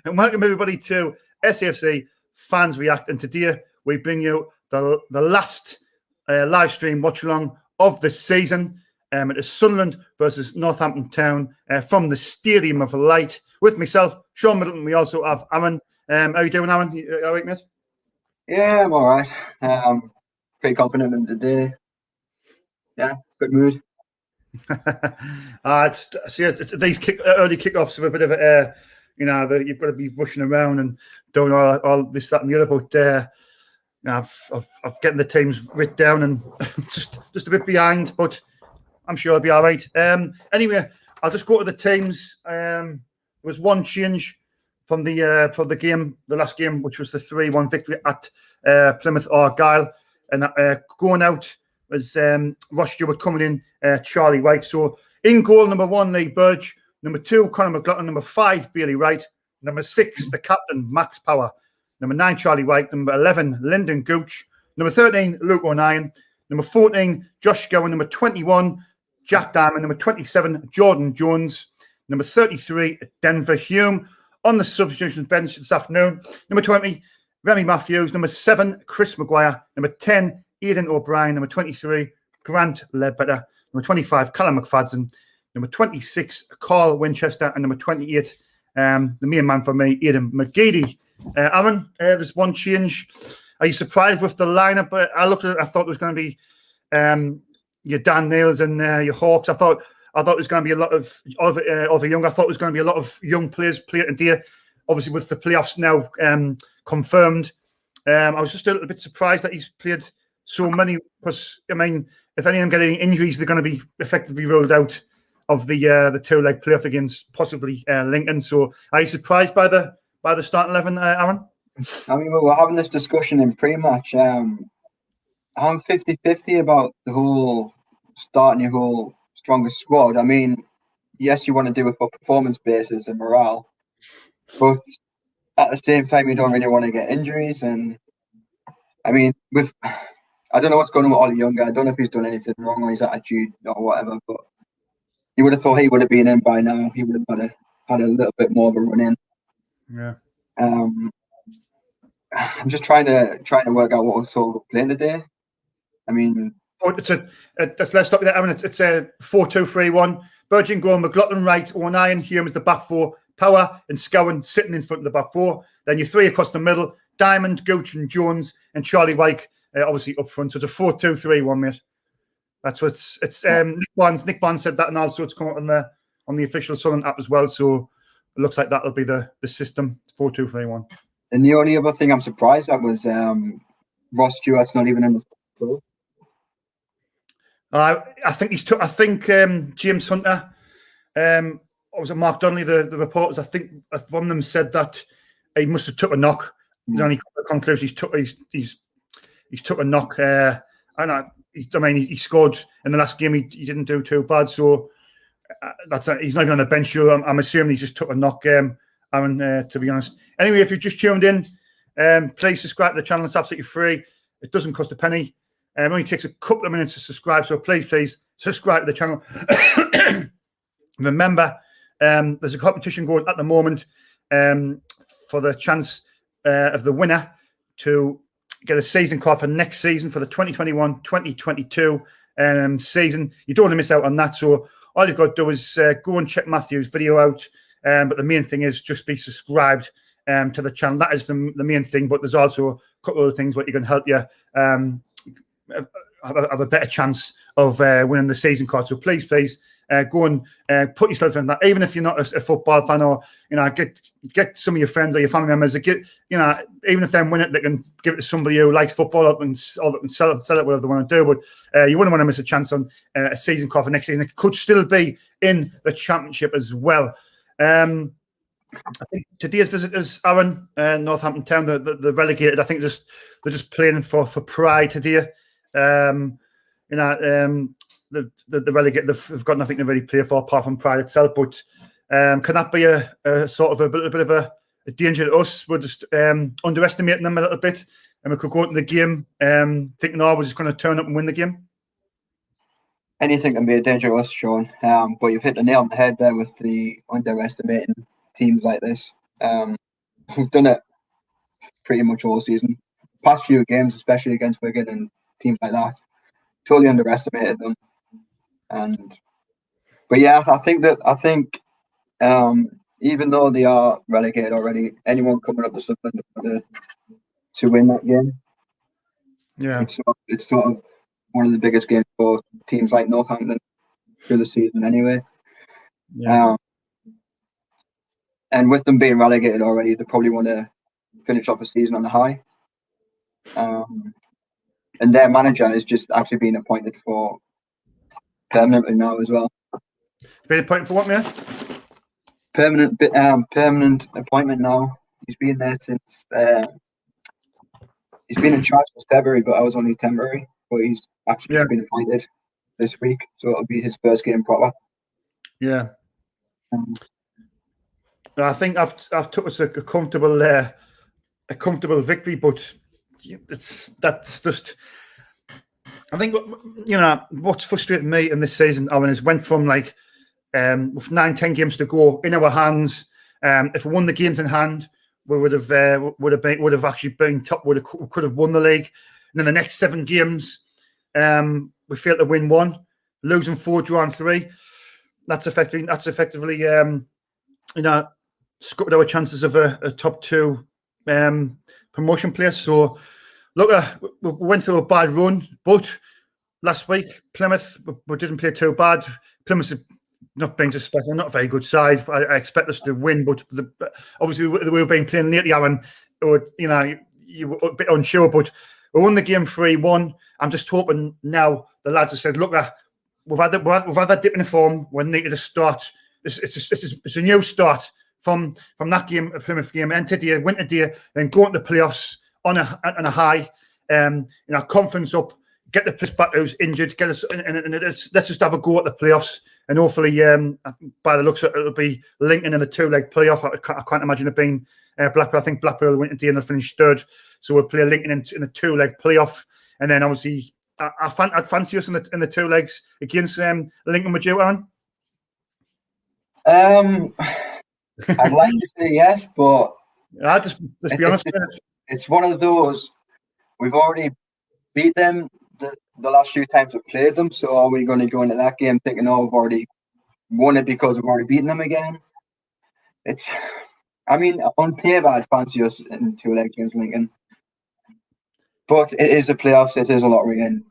welcome everybody to SAFC Fans React. And today we bring you the last live stream watch along of the season. It is Sunderland versus Northampton Town from the Stadium of Light. With myself, Sean Middleton. We also have Aaron. How are you doing, Aaron? You all right, mate? Yeah, I'm all right. Pretty confident in the day. Yeah, good mood. It's these early kickoffs are a bit of a, you've got to be rushing around and doing all this, that, and the other. But I've getting the teams written down and just a bit behind, but I'm sure I'll be all right. Anyway, I'll just go to the teams. There was one change from the game, the last game, which was the 3-1 victory at Plymouth Argyle, and going out was Ross Stewart, coming in Charlie White. So in goal, number 1, Lee Burge. Number 2, Conor McLaughlin. Number 5, Bailey Wright. Number 6, the captain, Max Power. Number 9, Charlie White. Number 11, Lyndon Gooch. Number 13, Luke O'Nien. Number 14, Josh Gowan. Number 21, Jack Diamond. Number 27, Jordan Jones. Number 33, Denver Hume. On the substitution bench this afternoon, number 20, Remy Matthews. Number 7, Chris Maguire. Number 10, Aidan O'Brien. Number 23, Grant Ledbetter. Number 25, Callum McFadden. Number 26, Carl Winchester. And number 28, the main man for me, Aidan McGeady. Aaron, there's one change. Are you surprised with the lineup? I looked at it, I thought there was going to be your Dan Nails and your Hawks. I thought it was going to be a lot of young. I thought it was going to be a lot of young players playing today. Obviously, with the playoffs now confirmed, I was just a little bit surprised that he's played so many. Because I mean, if any of them get any injuries, they're going to be effectively ruled out of the 2-leg playoff against possibly Lincoln. So, are you surprised by the starting 11, Aaron? I mean, we were having this discussion in pre-match. I'm 50-50 about the whole starting your whole strongest squad. I mean, yes, you want to do it for performance basis and morale, but at the same time, you don't really want to get injuries. And I mean, I don't know what's going on with Ollie Younger. I don't know if he's done anything wrong or his attitude or whatever, but you would have thought he would have been in by now. He would have had a little bit more of a run in. Yeah. I'm just trying to work out what we're sort of playing today. I mean, let's stop there, Aaron. It's a 4-2-3-1. Burgin, Gould, McLaughlin, Wright, O'Nien, Hume is the back 4. Power and Scowen sitting in front of the back 4. Then your 3 across the middle: Diamond, Gooch, and Jones, and Charlie White obviously up front. So it's a 4-2-3-1, mate. That's what it's. Nick Barnes said that, and also it's come out on the official Sunderland app as well. So it looks like that'll be the system, 4-2-3-1. And the only other thing I'm surprised at was Ross Stewart's not even in the full. I think James Hunter, was it Mark Donnelly, the reporters? I think one of them said that he must have took a knock. He's only got the conclusion he's took a knock. He scored in the last game. He didn't do too bad, so he's not even on the bench. So I'm assuming he just took a knock. Aaron, to be honest. Anyway, if you've just tuned in, please subscribe to the channel. It's absolutely free. It doesn't cost a penny. It only takes a couple of minutes to subscribe. So please subscribe to the channel. Remember, there's a competition going at the moment for the chance of the winner to get a season card for next season, for the 2021-2022 season. You don't want to miss out on that. So all you've got to do is go and check Matthew's video out. But the main thing is just be subscribed to the channel. That is the main thing. But there's also a couple of other things that you can help you have a better chance of winning the season card. So please go and put yourself in that. Even if you're not a football fan, or get some of your friends or your family members. Even if they win it, they can give it to somebody who likes football and sell it, whatever they want to do. But you wouldn't want to miss a chance on a season card for next season. It could still be in the championship as well. I think today's visitors, Aaron, Northampton Town, the relegated. I think they're just playing for pride today. The relegated, they've got nothing to really play for apart from pride itself. But can that be a sort of a bit of a danger to us? We're just underestimating them a little bit, and we could go into the game thinking, we're just going to turn up and win the game. anything can be dangerous, Sean. But you've hit the nail on the head there with the underestimating teams like this. We've done it pretty much all season. Past few games, especially against Wigan and teams like that, totally underestimated them. But yeah, I think even though they are relegated already, anyone coming up to Sunderland to win that game, it's sort of one of the biggest games for teams like Northampton through the season anyway. Yeah. And with them being relegated already, they probably want to finish off the season on a high. And their manager is just actually being appointed for permanently now as well. Been appointed for what, man? Permanent appointment now. He's been there since he's been in charge since February, but I was only temporary. But he's actually just been appointed this week, so it'll be his first game proper. Yeah. I think I've took us a comfortable victory, but that's just. I think what's frustrated me in this season, Owen, is went from like with 9-10 games to go in our hands. If we won the games in hand, we would have actually been top. We could have won the league. And then the next 7 games, we failed to win 1, losing 4, drawing 3. That's effectively scuppered our chances of a top 2 promotion place. So look, we went through a bad run, but last week Plymouth we didn't play too bad. Plymouth have not been just special, not a very good side. I expect us to win, but obviously we've been playing lately, Aaron. You were a bit unsure, but we won the game 3-1. I'm just hoping now the lads have said, look, we've had that dip in the form. We need to start. It's a new start from that game, a Plymouth game, enter day, winter day, then go into the playoffs on a high. Confidence up, get the place back who's injured, get us, and let's just have a go at the playoffs. And hopefully, I think by the looks of it, it'll be Lincoln in the 2-leg playoff. I can't imagine it being Blackpool. I think Blackpool went into the end and finished 3rd. So we'll play Lincoln in a 2-leg playoff. And then obviously, I'd fancy us in the 2 legs against Lincoln. Would you, Aaron? I'd like to say yes, but just be honest. It's one of those. We've already beat them the last few times we've played them. So are we going to go into that game thinking, we've already won it because we've already beaten them again? On paper, I'd fancy us in 2 legs against Lincoln. But it is a playoffs, it is a lottery, and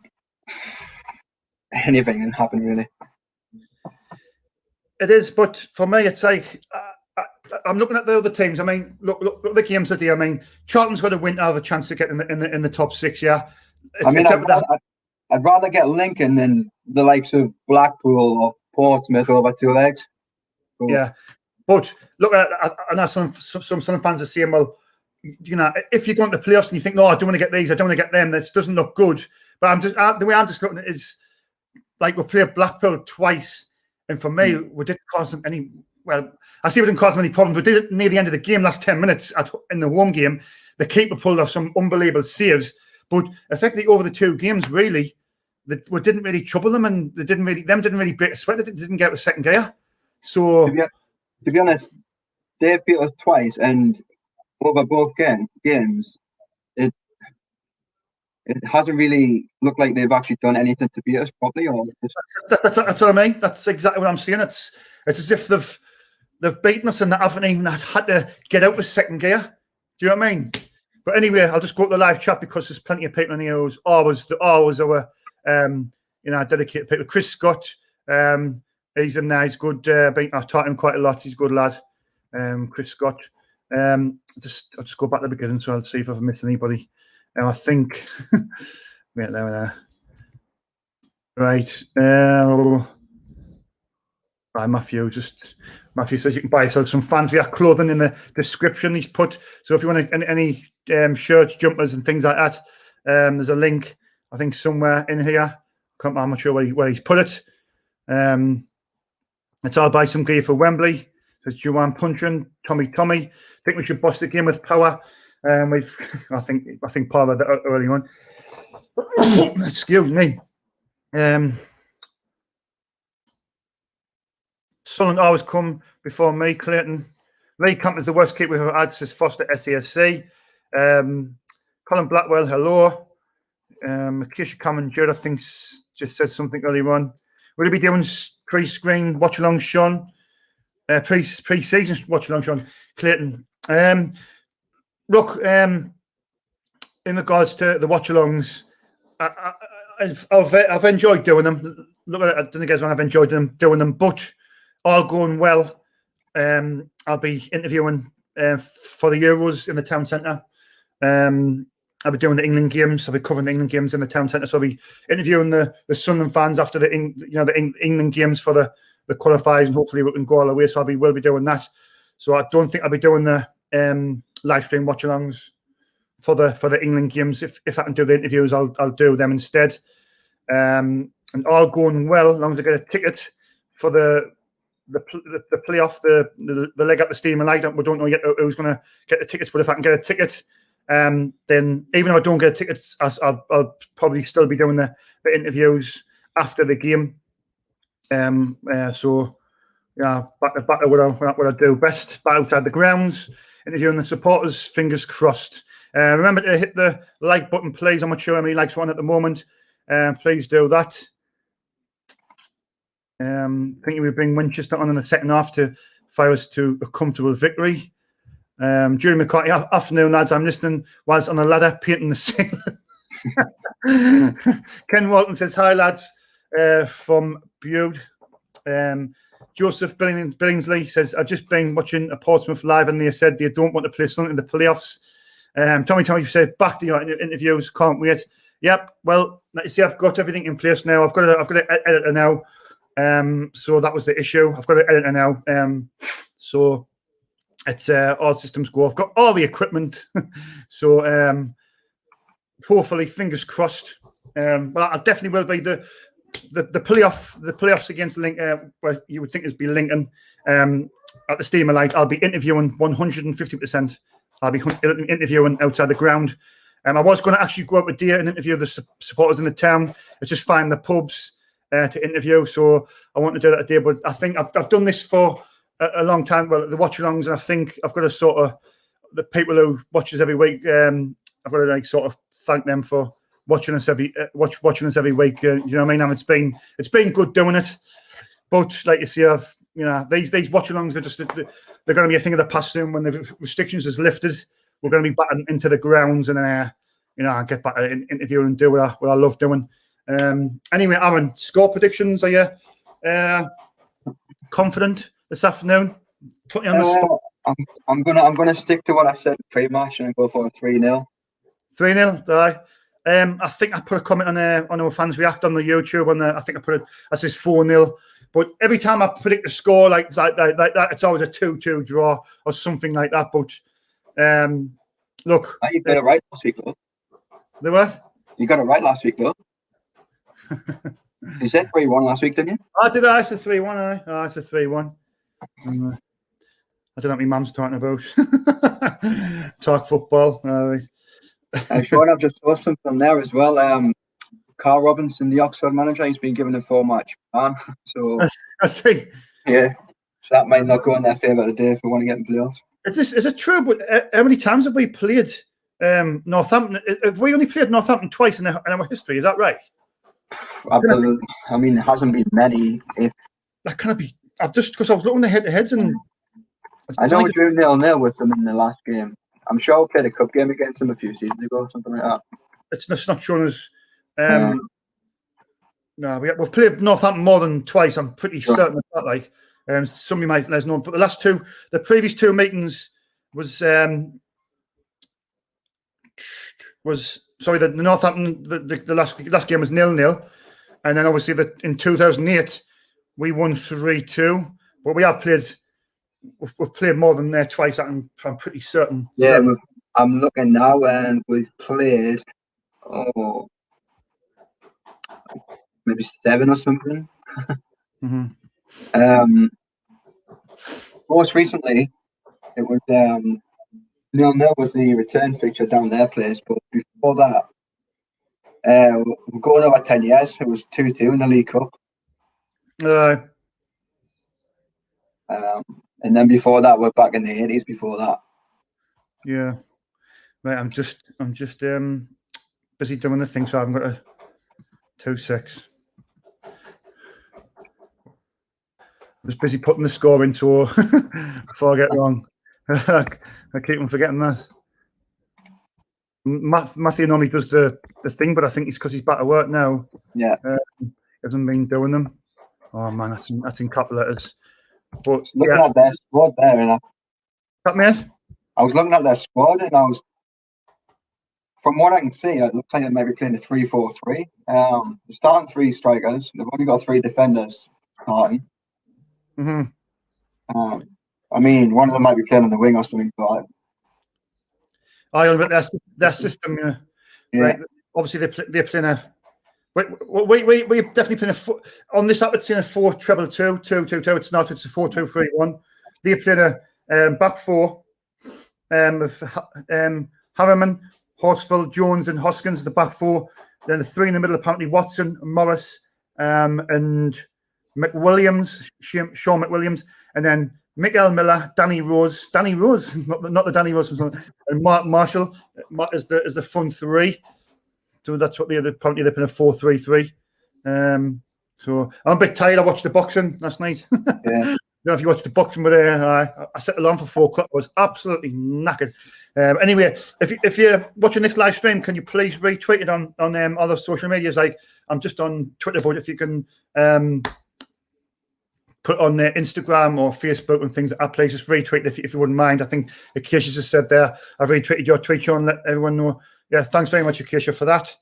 anything can happen, really. It is, but for me, it's like I'm looking at the other teams. I mean, look at the games today. I mean, Charlton's got to win to have a chance to get in the top 6. Yeah, I'd rather get Lincoln than the likes of Blackpool or Portsmouth over 2 legs. Cool. Yeah, but look, I know some fans are saying, well, if you go into the playoffs and you think, no, I don't want to get these, I don't want to get them, this doesn't look good. But the way I'm just looking at it is, like, we played Blackpool twice, and for me, we didn't cause them any. Well, I see we didn't cause them any problems. We did it near the end of the game, last 10 minutes in the home game. The keeper pulled off some unbelievable saves, but effectively over the 2 games, really, we didn't really trouble them, and they didn't really break a sweat. They didn't get a second gear. So, to be honest, they've beat us twice, and over both games, it hasn't really looked like they've actually done anything to beat us properly. That's what I mean. That's exactly what I'm saying. It's as if they've beaten us and they haven't even had to get out of second gear. Do you know what I mean? But anyway, I'll just go to the live chat because there's plenty of people in here who's always our dedicated people. Chris Scott, he's in there. He's good. I've taught him quite a lot. He's a good lad. Chris Scott. I'll just go back to the beginning, so I'll see if I've missed anybody. I think wait there. Right. By Matthew says you can buy yourself some fancy clothing in the description he's put. So if you want any shirts, jumpers, and things like that, there's a link I think somewhere in here. I'm not sure where he's put it. It's all buy some gear for Wembley. Says Joanne Punchin, Tommy. Think we should boss the game with power. I think Paul had that early on. Excuse me. Sunderland always come before me, Clayton. Lee Campbell's the worst keeper we've ever had, says Foster SASC. Colin Blackwell, hello. Makisha Cameron Judd, I think, just said something earlier on. Will he be doing pre-screen watch-along, Sean? Pre-season watch-along, Sean? Clayton. Look, in regards to the watch-alongs, I've enjoyed doing them. Look at it, I don't think I've enjoyed doing them, but all going well. I'll be interviewing for the Euros in the town centre. I'll be doing the England games. I'll be covering the England games in the town centre. So I'll be interviewing the Sunderland fans after the England games for the qualifiers, and hopefully we can go all the way. So will be doing that. So I don't think I'll be doing the live stream watch-alongs for the England games. If I can do the interviews, I'll do them instead. And all going well, as long as I get a ticket for the playoff, the leg up the Steam and Light. We don't know yet who's going to get the tickets, but if I can get a ticket, then even if I don't get tickets, I'll probably still be doing the interviews after the game. So yeah, back to what I do best. Back outside the grounds, interviewing the supporters. Fingers crossed. Remember to hit the like button, please. I'm not sure how many likes one at the moment. Please do that. Thinking we bring Winchester on in the second half to fire us to a comfortable victory. Julie McCarthy, afternoon, lads. I'm listening whilst on the ladder painting the ceiling. Ken Walton says, hi, lads, from Bude. Joseph Billingsley says, I've just been watching a Portsmouth live and they said they don't want to play something in the playoffs. Tommy said, back to your interviews, can't wait. Yep, well, like you see, I've got everything in place now. I've got an editor now. So that was the issue. I've got an editor now. So it's all systems go. I've got all the equipment. So hopefully, fingers crossed. Well, I definitely will be the playoffs against Lincoln, where you would think it'd be Lincoln at the Steamer Light. I'll be interviewing 150%. I'll be interviewing outside the ground. I was going to actually go out with Dia and interview the supporters in the town. It's just find the pubs to interview. So I want to do that today. But I think I've done this for a long time. Well, the watch-alongs, and I think I've got to sort of the people who watch us every week. I've got to sort of thank them for watching us every week. You know what I mean? It's been good doing it. But like you see, these watch-alongs they're going to be a thing of the past soon. When the restrictions is lifted, we're going to be back into the grounds and I get back to interview and do what I love doing. Anyway, Aaron, score predictions? Are you confident this afternoon? Put you on the spot. I'm gonna stick to what I said pre-match and go for a 3-0. 3-0, aye. I think I put a comment on our fans react on the YouTube. I think I put it as this 4-0. But every time I predict the score like that, it's always a 2-2 draw or something like that. But look, you got it right last week, though. The what? You got it right last week, though. You said 3-1 last week, didn't you? I did. I said 3-1. I said 3-1. I don't know what my mum's talking about. Talk football. Sean, I've just saw something there as well. Carl Robinson, the Oxford manager, he's been given a 4-match ban. So I see. Yeah, so that might not go in their favour today if we want to get in playoffs. Is it true? But how many times have we played Northampton? Have we only played Northampton twice in our history? Is that right? I mean, it hasn't been many. That can't be. Because I was looking at the head-to-heads and I know we drew 0-0 with them in the last game. I'm sure we played a cup game against them a few seasons ago, something like that. It's not showing us. No, we've played Northampton more than twice. I'm pretty certain of that. Somebody might let us know. But the previous two meetings was the Northampton. The last game was 0-0, and then obviously in 2008 we won 3-2. But we have played. We've played more than there twice. I'm pretty certain. Yeah, I'm looking now, and we've played maybe 7 or something. Mm-hmm. Most recently, it was 0-0 was the return fixture down their place, but before that, we're going over 10 years. It was 2-2 in the League Cup. And then before that, we're back in the 80s. Before that, Yeah. Right, I'm just busy doing the thing, so I haven't got a 2-6. I was busy putting the score into before I get wrong. I keep on forgetting that. Matthew normally does the thing, but I think it's because he's back to work now. yeah. He hasn't been doing them. Oh man, that's in capital letters. But Looking at their squad there, and mate? I was looking at their squad, and from what I can see, it looks like they may be playing a 3-4-3. They're starting 3 strikers. They've only got 3 defenders starting. Mm-hmm. I mean, one of them might be playing on the wing or something, but But their system, right? Obviously, they're playing a. We definitely playing on this app. It's in a 4-2-2-2-2. It's not. It's a 4-2-3-1. They're playing a back 4 of Harriman, Horsford, Jones, and Hoskins. The back 4. Then the 3 in the middle, apparently Watson, Morris, and McWilliams, Sean McWilliams, and then Miguel Miller, Danny Rose, not the Danny Rose, and Mark Marshall is the front 3. So that's what apparently they're playing a 4-3-3. So I'm a bit tired. I watched the boxing last night. yeah. I don't know if you watched the boxing, but I set the alarm for 4 o'clock. I was absolutely knackered. Anyway, if you're watching this live stream, can you please retweet it on other social medias? Like I'm just on Twitter, but if you can put on their Instagram or Facebook and things like that, please just retweet if you wouldn't mind. I think Acacia just said there, I've retweeted your tweet, Sean, let everyone know. Yeah, thanks very much, Acacia, for that.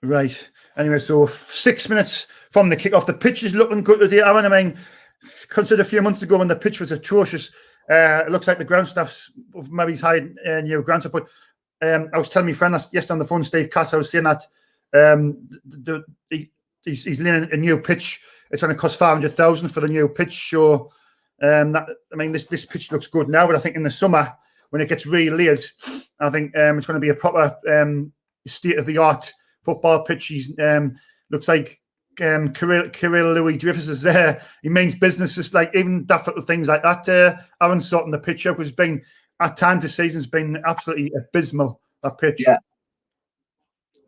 Right. Anyway, so 6 minutes from the kickoff. The pitch is looking good today, Aaron. I mean, consider a few months ago when the pitch was atrocious. It looks like the ground staff's maybe hired new ground staff. But I was telling my friend yesterday on the phone, Steve Cass, I was saying that he's leaning a new pitch. It's going to cost 500,000 for the new pitch. So, this pitch looks good now, but I think in the summer when it gets relaid, I think it's going to be a proper state of the art football pitch. He's looks like Kirill Louis Dreyfus is there. He means business, just like even daft little things like that. Aaron sorting the pitch up has been at times this season's been absolutely abysmal. That pitch. Yeah.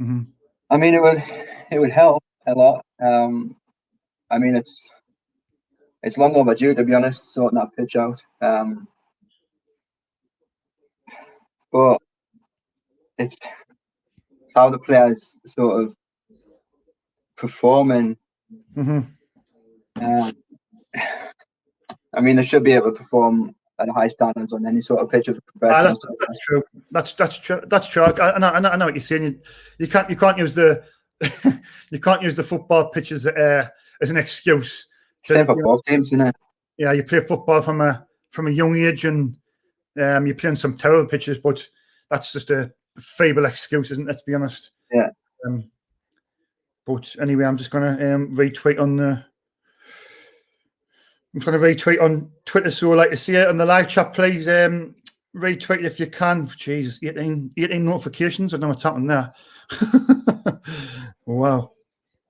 Mm-hmm. I mean, it would help a lot. I mean, it's long overdue, to be honest, sorting that pitch out. But it's how the players sort of performing. Mm-hmm. I mean, they should be able to perform at a high standards on any sort of pitch of professional. That's true. That's true. That's true. I know what you're saying. You can't use the you can't use the football pitches as an excuse. Same for both teams, isn't it? Yeah, you play football from a young age, and you're playing some terrible pitches, but that's just a feeble excuse, isn't it? Let's be honest. Yeah. But anyway, I'm just going to retweet on the. I'm going to retweet on Twitter, so I'd like to see it on the live chat. Please retweet if you can. Jesus, 18 notifications. I don't know what's happening there. Wow,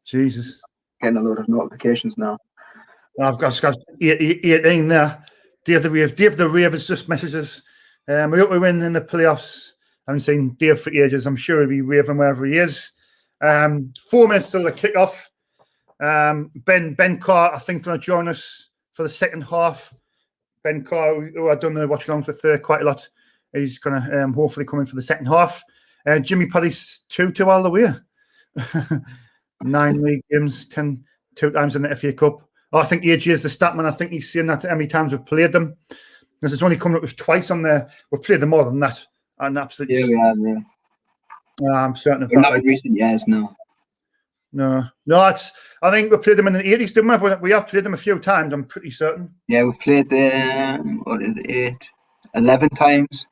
Jesus. Getting a load of notifications now. I've got 18 there. Dave the Rave has just messages. We hope we win in the playoffs. I haven't seen Dave for ages. I'm sure he'll be raving wherever he is. 4 minutes till the kickoff. Ben Carr, I think, going to join us for the second half. Ben Carr, who I've done the watch alongs with quite a lot, he's going to hopefully come in for the second half. Jimmy Paddy's 2-2 all the way. 9 league games, 2 times in the FA Cup. Oh, I think AJ is the statman. I think he's saying that how many times we've played them. Because it's only coming up with twice on there. We've played them more than that. And absolutely. Yeah, we have, yeah. I'm certain of But that. not in recent years, no. No, I think we played them in the 80s, didn't we? We have played them a few times, I'm pretty certain. Yeah, we've played them, 11 times.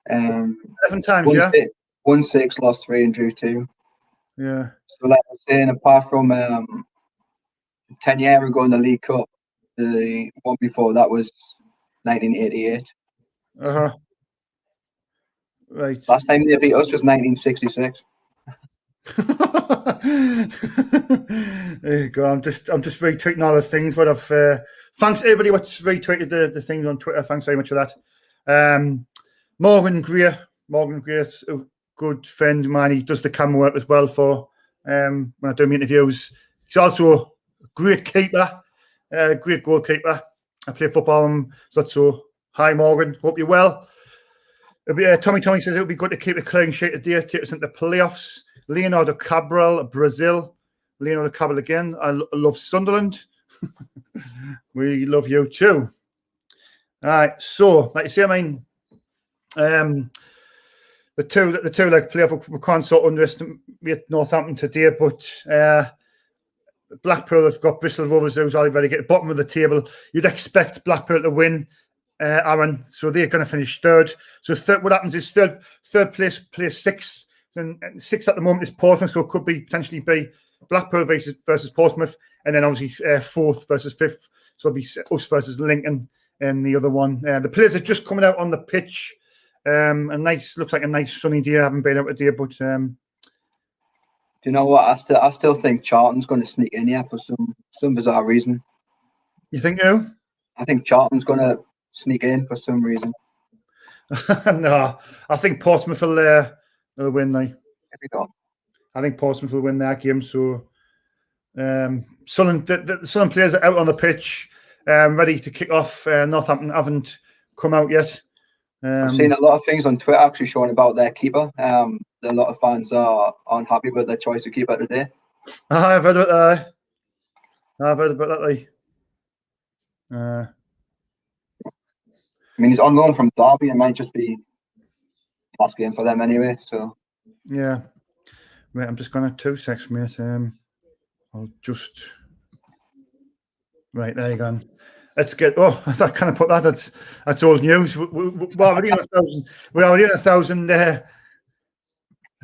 11 times, yeah. 1-6, lost 3 and drew 2. Yeah. So like I was saying, apart from 10 years ago in the League Cup, the one before that was 1988. Uh-huh. Right. Last time they beat us was 1966. There you go. I'm just retweeting all the things. But I've thanks everybody what's retweeted the things on Twitter. Thanks very much for that. Morgan Greer's a good friend of mine. He does the camera work as well for when I do my interviews. He's also a great keeper, great goalkeeper. I play football, so hi Morgan, hope you're well. Tommy says it would be good to keep a clean sheet today, take us into playoffs. Leonardo Cabral, Brazil. Leonardo Cabral again. I love Sunderland. We love you too. All right, so like you say, I mean, the two leg playoff, we can't sort of underestimate Northampton today, but Blackpool have got Bristol Rovers who's already at the bottom of the table. You'd expect Blackpool to win, Aaron. So they're going to finish third. So what happens is third place plays sixth, and sixth at the moment is Portsmouth. So it could potentially be Blackpool versus Portsmouth, and then obviously fourth versus fifth. So it'll be us versus Lincoln and the other one. The players are just coming out on the pitch. Looks like a nice sunny day. I haven't been out today, but. Do you know what? I still think Charlton's going to sneak in here for some bizarre reason. You think who? I think Charlton's going to sneak in for some reason. No, I think Portsmouth will win. I think Portsmouth will win that game. So, Sunderland, the Sunderland players are out on the pitch, ready to kick off. Northampton haven't come out yet. I've seen a lot of things on Twitter actually showing about their keeper. A lot of fans are unhappy with their choice of keeper today. I've heard about that. I mean, he's on loan from Derby. It might just be last game for them anyway. So yeah, wait, I'm just gonna 2 seconds, mate. I'll just right there you go. Let's get. Oh, I kind of put that. That's old news. We're already in 1,000. We're already in 1,000.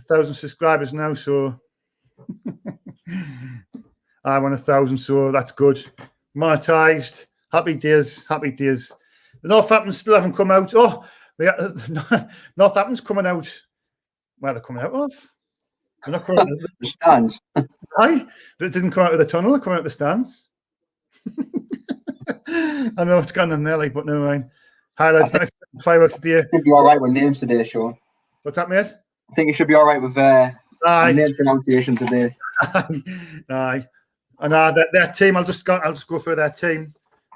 1,000 subscribers now. So I want 1,000. So that's good. Monetized. Happy days. Happy days. The Northampton still haven't come out. Oh, Northampton's coming out. Where they're coming out of? They're not coming out of the stands. Aye, they didn't come out of the tunnel. They're coming out of the stands. I know what's going on there, but never mind. Highlights next fireworks today. Should be all right with names today, Sean. What's that, mate? I think you should be all right with name pronunciation today. Aye, and their team. I'll just go through their team.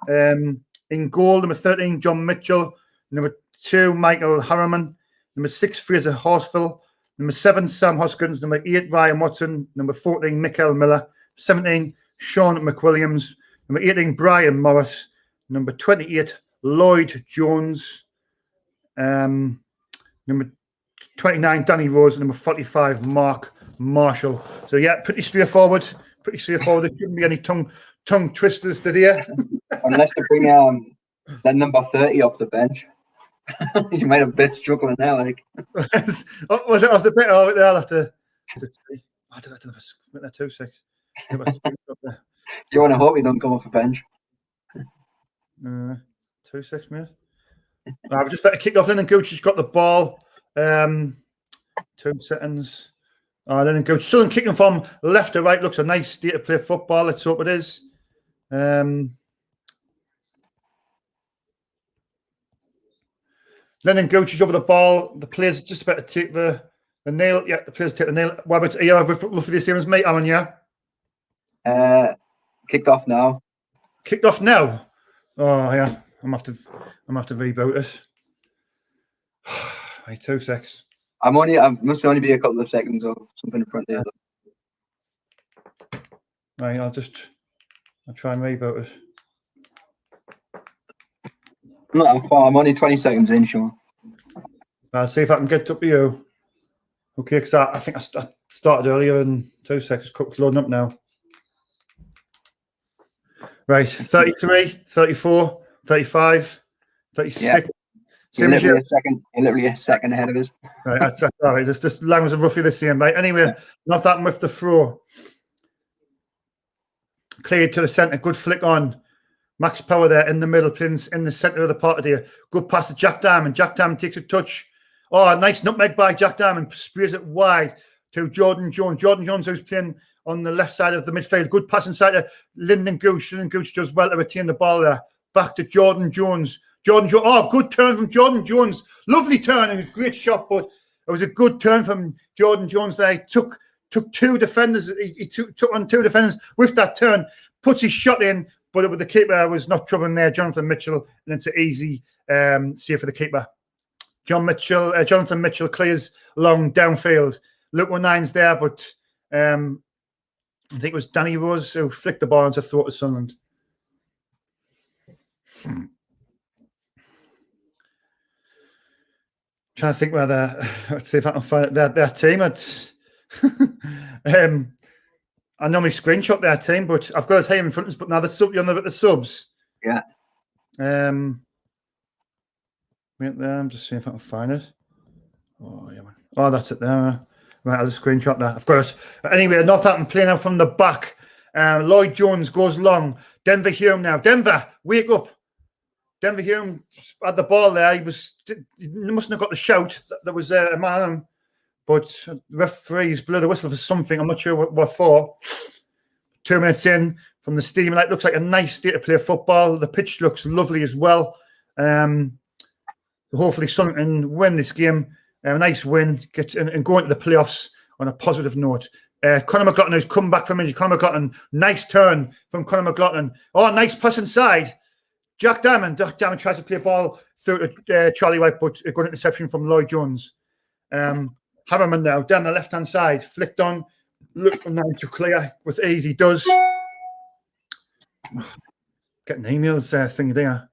In goal, number 13, John Mitchell. Number 2, Michael Harriman. Number 6, Fraser Horsfell. Number 7, Sam Hoskins. Number 8, Ryan Watson. Number 14, Michael Miller. 17, Sean McWilliams. Number 18, Brian Morris. Number 28, Lloyd Jones. Number 29, Danny Rose. Number 45, Mark Marshall. So, yeah, pretty straightforward. There shouldn't be any tongue twisters today. Unless they bring that number 30 off the bench. You might have a bit struggling there, like. Was it off the bench? Oh, I'll have to see. I don't know if it's 2-6. You want to hope he don't come off the bench. 2-6, mate. We just better kick off. Then and Gooch's got the ball. 2 seconds. Then and Gooch. Someone kicking from left to right. Looks a nice state to play football. Let's hope it is. Lennon Gooch is over the ball. The players just about to take the nail. Yeah, the players take the nail. What about you? Roughly the same as me, Aaron, yeah? Kicked off now. Kicked off now? Oh, yeah. I'm have to reboot it. Right, 2 seconds. I must only be a couple of seconds or something in front of the other. Right, I'll try and reboot it. Not far. I'm only 20 seconds in, Sean. I'll see if I can get up to you. Okay, because I think I started earlier in 2 seconds. Cook's loading up now. Right, 33, 34, 35, 36. Yeah. You're literally a second ahead of us. Right, that's all right. It's just language are roughly the same, right? Anyway, Northampton with the throw. Cleared to the centre. Good flick on. Max Power there in the middle, pins in the centre of the park there. Good pass to Jack Diamond. Jack Diamond takes a touch. Oh, nice nutmeg by Jack Diamond. Sprays it wide to Jordan Jones. Jordan Jones, who's playing on the left side of the midfield. Good pass inside to Lyndon Gooch. Lyndon Gooch does well to retain the ball there. Back to Jordan Jones. Jordan Jones. Oh, good turn from Jordan Jones. Lovely turn and a great shot, but it was a good turn from Jordan Jones there. He took two defenders. He took on two defenders with that turn. Puts his shot in, but the keeper was not troubling there. Jonathan Mitchell, and it's an easy save for the keeper. Jonathan Mitchell clears long downfield. Luke O'Nine's there, but I think it was Danny Rose who flicked the ball into throat to Sunderland. Trying to think where let's see if I can find their team. I normally screenshot their team, but I've got to tell you in front of us. But now the subs. Yeah. Wait there. I'm just seeing if I can find it. Oh yeah. Oh, that's it there. Right, I'll just screenshot that. I've got it. Anyway, Northampton playing out from the back. Lloyd Jones goes long. Denver Hume now. Denver, wake up. Denver Hume had the ball there. He mustn't have got the shout. There was a man on him, but the referee's blew the whistle for something. I'm not sure what for. 2 minutes in from the steam light. Looks like a nice day to play football. The pitch looks lovely as well. Hopefully Sunderland can win this game. A nice win, and go into the playoffs on a positive note. Conor McLaughlin has come back from injury. Conor McLaughlin, nice turn from Conor McLaughlin. Oh, nice pass inside. Jack Diamond tries to play a ball through to Charlie White, but a good interception from Lloyd Jones. Harriman now down the left-hand side, flicked on. Look now to clear with ease. He does. Getting emails thing there.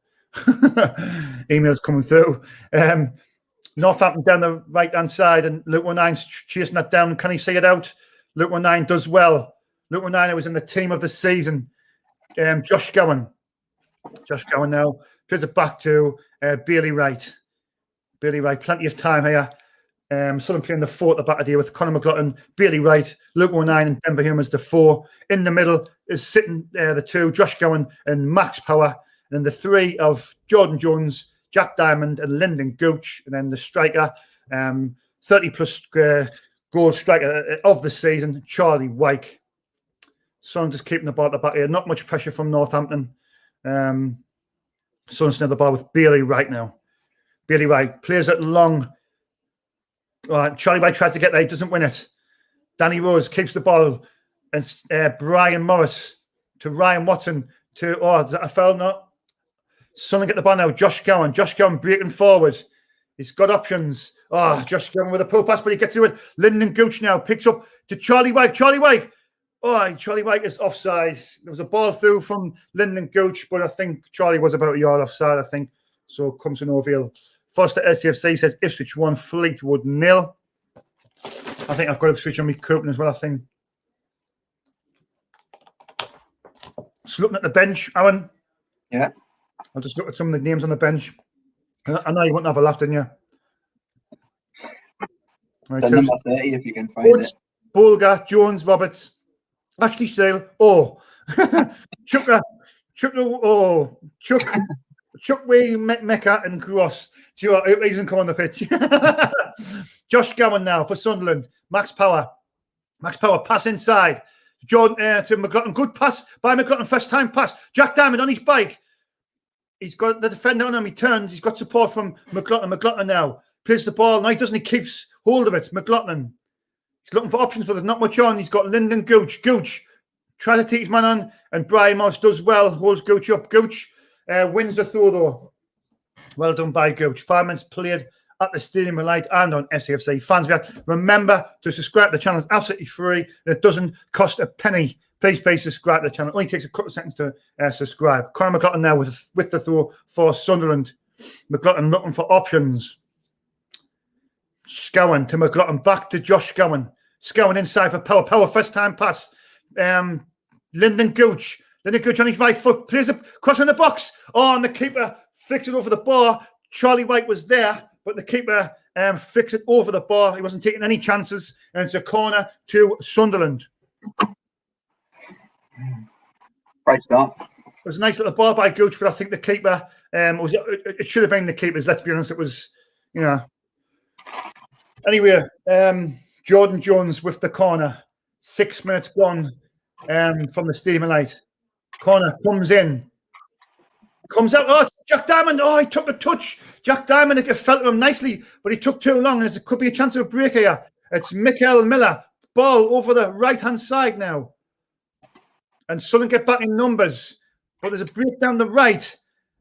Emails coming through. Northampton down the right-hand side, and Luke O'Nine's chasing that down. Can he see it out? Luke O'Nine does well. Luke O'Nine was in the team of the season. Josh Gowan now plays it back to Bailey Wright. Bailey Wright, plenty of time here. Someone playing the four at the back of the year with Conor McLaughlin, Bailey Wright, Luke O'Nine, and Denver Hume as the four. In the middle is sitting the two, Josh Gowan and Max Power. And then the three of Jordan Jones, Jack Diamond, and Lyndon Gooch. And then the striker, 30-plus goal striker of the season, Charlie Wyke. So I'm just keeping the ball at the back here. Not much pressure from Northampton. Son's near the ball with Bailey Wright now. Bailey Wright plays it long. Charlie White tries to get there. He doesn't win it. Danny Rose keeps the ball. And Brian Morris to Ryan Watson to, is that a foul? No. Sunderland get the ball now. Josh Gowan breaking forward. He's got options. Josh Gowan with a pull pass, but he gets to it. Lyndon Gooch now picks up to Charlie White. Charlie White is offside. There was a ball through from Lyndon Gooch, but I think Charlie was about a yard offside, I think. So it comes to no avail. First at SCFC says Ipswich 1, Fleetwood 0. I think I've got Ipswich on my coupon as well, I think. Just looking at the bench, Aaron. Yeah. I'll just look at some of the names on the bench. I know you wouldn't have a laugh, didn't you? Right, the number 30, if you can find it. Bulger, Jones, Roberts, Ashley Sale, Chukway, Mecca, and Gross. Do you know what? He doesn't come on the pitch. Josh Gowan now for Sunderland. Max Power pass inside. Jordan to McLaughlin. Good pass by McLaughlin. First time pass. Jack Diamond on his bike. He's got the defender on him. He turns. He's got support from McLaughlin. McLaughlin now plays the ball. No, he doesn't. He keeps hold of it. McLaughlin. He's looking for options, but there's not much on. He's got Lyndon Gooch. Gooch tries to take his man on, and Brian Moss does well. Holds Gooch up. Gooch wins the throw, though. Well done by Gooch. 5 minutes played at the Stadium of Light and on SAFC. Fans, remember to subscribe to the channel. It's absolutely free, and it doesn't cost a penny. Please subscribe to the channel. It only takes a couple of seconds to subscribe. Conor McLaughlin now with the throw for Sunderland. McLaughlin looking for options. Scowen to McLaughlin. Back to Josh Scowen. Scowen inside for Power. Power first time pass. Lyndon Gooch. Lyndon Gooch on his right foot. Plays it cross in the box. And the keeper flicks it over the bar. Charlie White was there, but the keeper flicks it over the bar. He wasn't taking any chances. And it's a corner to Sunderland. Right start. It was nice at the bar by Gooch, but I think the keeper it should have been the keeper's. Let's be honest, it was, Anyway, Jordan Jones with the corner. 6 minutes gone from the Stadium Light. Corner comes in. Comes out. Oh, it's Jack Diamond. Oh, he took a touch. Jack Diamond, it felt to him nicely, but he took too long. And it could be a chance of a break here. It's Mikel Miller. Ball over the right-hand side now. And Sunderland get back in numbers. But there's a break down the right.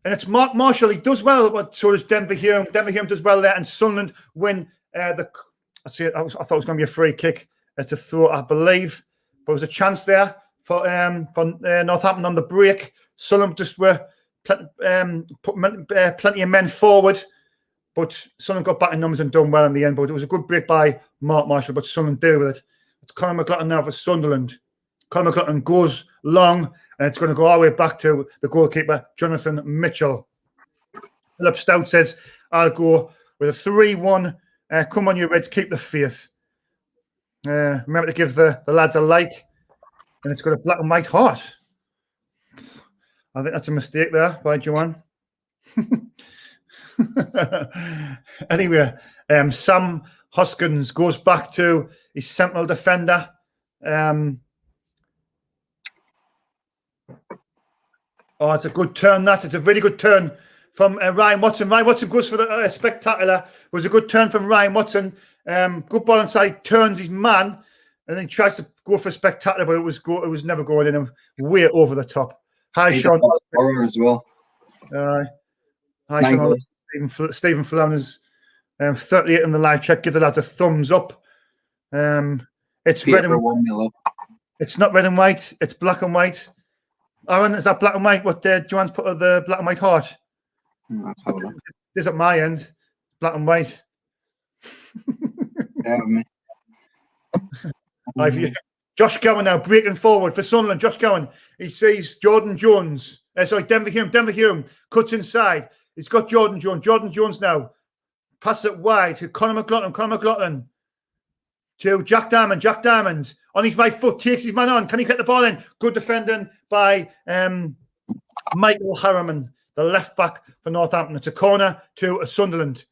And it's Mark Marshall. He does well, but so does Denver Hume. Denver Hume does well there. And Sunderland win I thought it was going to be a free kick. It's a throw, I believe. But there was a chance there for Northampton on the break. Sunderland just were put plenty of men forward. But Sunderland got back in numbers and done well in the end. But it was a good break by Mark Marshall. But Sunderland deal with it. It's Conor McLaughlin now for Sunderland. Conor McLaughlin goes long, and it's going to go all the way back to the goalkeeper, Jonathan Mitchell. Philip Stout says, I'll go with a 3-1. Come on, you Reds, keep the faith. Remember to give the lads a like. And it's got a black and white heart. I think that's a mistake there by Joanne. Anyway, Sam Hoskins goes back to his central defender. It's a good turn, that. It's a really good turn from Ryan Watson. Ryan Watson goes for the spectacular. It was a good turn from Ryan Watson. Good ball inside, turns his man, and then tries to go for spectacular, but it was never going in. Way over the top. Hi, Sean. As well. Hi, Sean. Stephen Falona's 38 in the live chat. Give the lads a thumbs up. It's red and white. It's not red and white. It's black and white. Aaron, is that black and white? What Joanne's put of the black and white heart? This is at my end. Black and white. Josh Gowan now breaking forward for Sunderland. Josh Gowan. He sees Jordan Jones. Denver Hume. Denver Hume cuts inside. He's got Jordan Jones. Jordan Jones now. Passes it wide to Conor McLaughlin. Conor McLaughlin to Jack Diamond. Jack Diamond on his right foot takes his man on. Can he get the ball in? Good defending by Michael Harriman, the left back for Northampton. It's a corner to a Sunderland.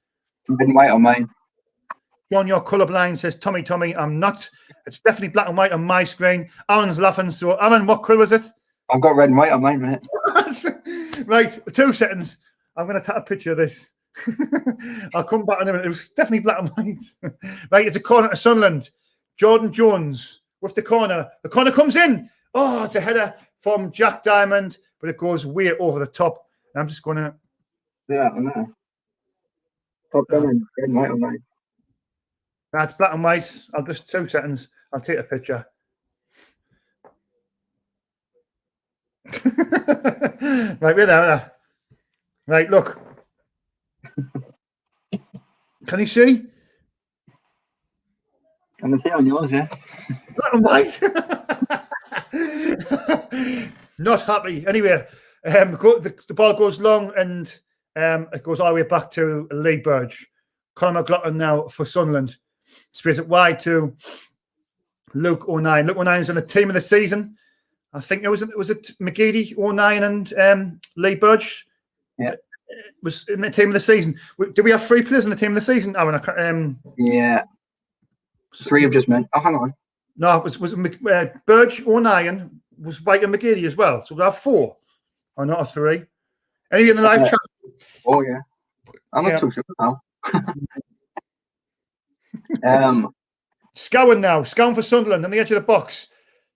Been white on mine. John, you're colourblind, says Tommy. I'm not. It's definitely black and white on my screen. Aaron's laughing. So, Aaron, what colour was it? I've got red and white on mine, mate. Right, 2 seconds. I'm going to take a picture of this. I'll come back in a minute. It was definitely black and white. Right, it's a corner to Sunderland. Jordan Jones with the corner. The corner comes in. Oh, it's a header from Jack Diamond, but it goes way over the top. And I'm just going to... Yeah, I know. Top down, red and white on mine. That's black and white. I'll just 2 seconds. I'll take a picture. Right, we're there. Right, look. Can you see? I can see on yours, yeah. Black and white. Not happy. Anyway, the ball goes long and it goes all the way back to Lee Burge. Conor McLaughlin now for Sunderland. Sprays it wide to Luke O'Nien. Luke O'Nien's in the team of the season. I think it was McGeady, O'Nien, and Lee Burge. Yeah, was in the team of the season. Do we have 3 players in the team of the season? Yeah, 3 have just meant. Oh, hang on. No, it was Burge, O'Nien, was White and McGeady as well. So we have 4, or not a 3. Any in the live chat? Oh yeah, I'm not too sure now. Scowen now. Scowen for Sunderland on the edge of the box.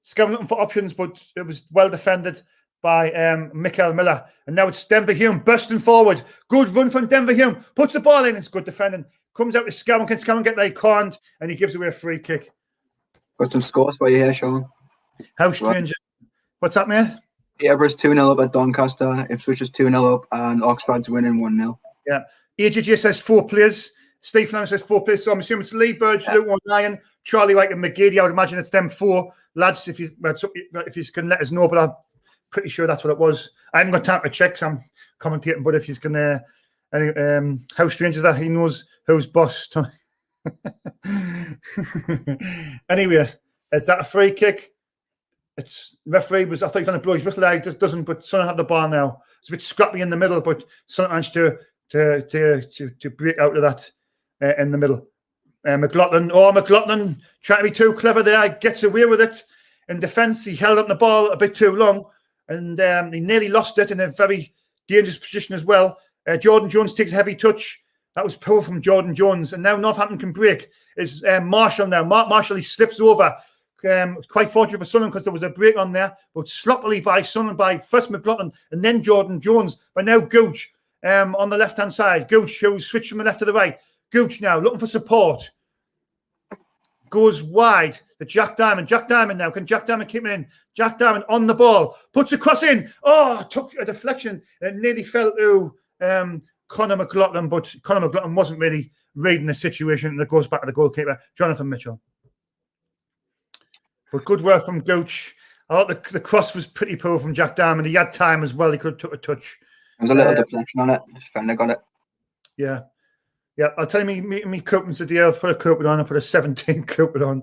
Scowen looking for options, but it was well defended by Mikel Miller. And now it's Denver Hume bursting forward. Good run from Denver Hume. Puts the ball in. It's good defending. Comes out to Scowen. Can Scowen get there? He can't. And he gives away a free kick. Got some scores for you here, Sean. How strange. What's that, mate? Peterborough's 2-0 up at Doncaster. Ipswich is 2-0 up. And Oxford's winning 1-0. Yeah. AJJ says 4 players. Steve Flanner says 4 players. So I'm assuming it's Lee Burge, Luke O'Nien, Charlie White, and McGeady. I would imagine it's them 4 lads. If you can let us know, but I'm pretty sure that's what it was. I haven't got time to check, so I'm commentating. But if you can, how strange is that? He knows who's boss. Anyway, is that a free kick? It's referee was. I thought he was going to blow his whistle. He just doesn't. But Sunderland have the ball now. It's a bit scrappy in the middle, but Sunderland managed to break out of that in the middle. McLaughlin. Oh, McLaughlin trying to be too clever there. Gets away with it. In defence, he held up the ball a bit too long, and he nearly lost it in a very dangerous position as well. Jordan Jones takes a heavy touch. That was poor from Jordan Jones. And now Northampton can break. Is Marshall now. Marshall, he slips over. Quite fortunate for Sunderland because there was a break on there. But sloppily by Sunderland, by first McLaughlin and then Jordan Jones. But now Gooch on the left-hand side. Gooch, who switched from the left to the right. Gooch now looking for support. Goes wide to Jack Diamond. Jack Diamond now. Can Jack Diamond keep it in? Jack Diamond on the ball. Puts a cross in. Oh, took a deflection. It nearly fell to Conor McLaughlin, but Conor McLaughlin wasn't really reading the situation, and it goes back to the goalkeeper, Jonathan Mitchell. But good work from Gooch. I thought the cross was pretty poor from Jack Diamond. He had time as well. He could have took a touch. There was a little deflection on it. Defender got it. Yeah. Yeah, I'll tell you, me coupons today. I've put a coupon on. I put a 17 coupon on.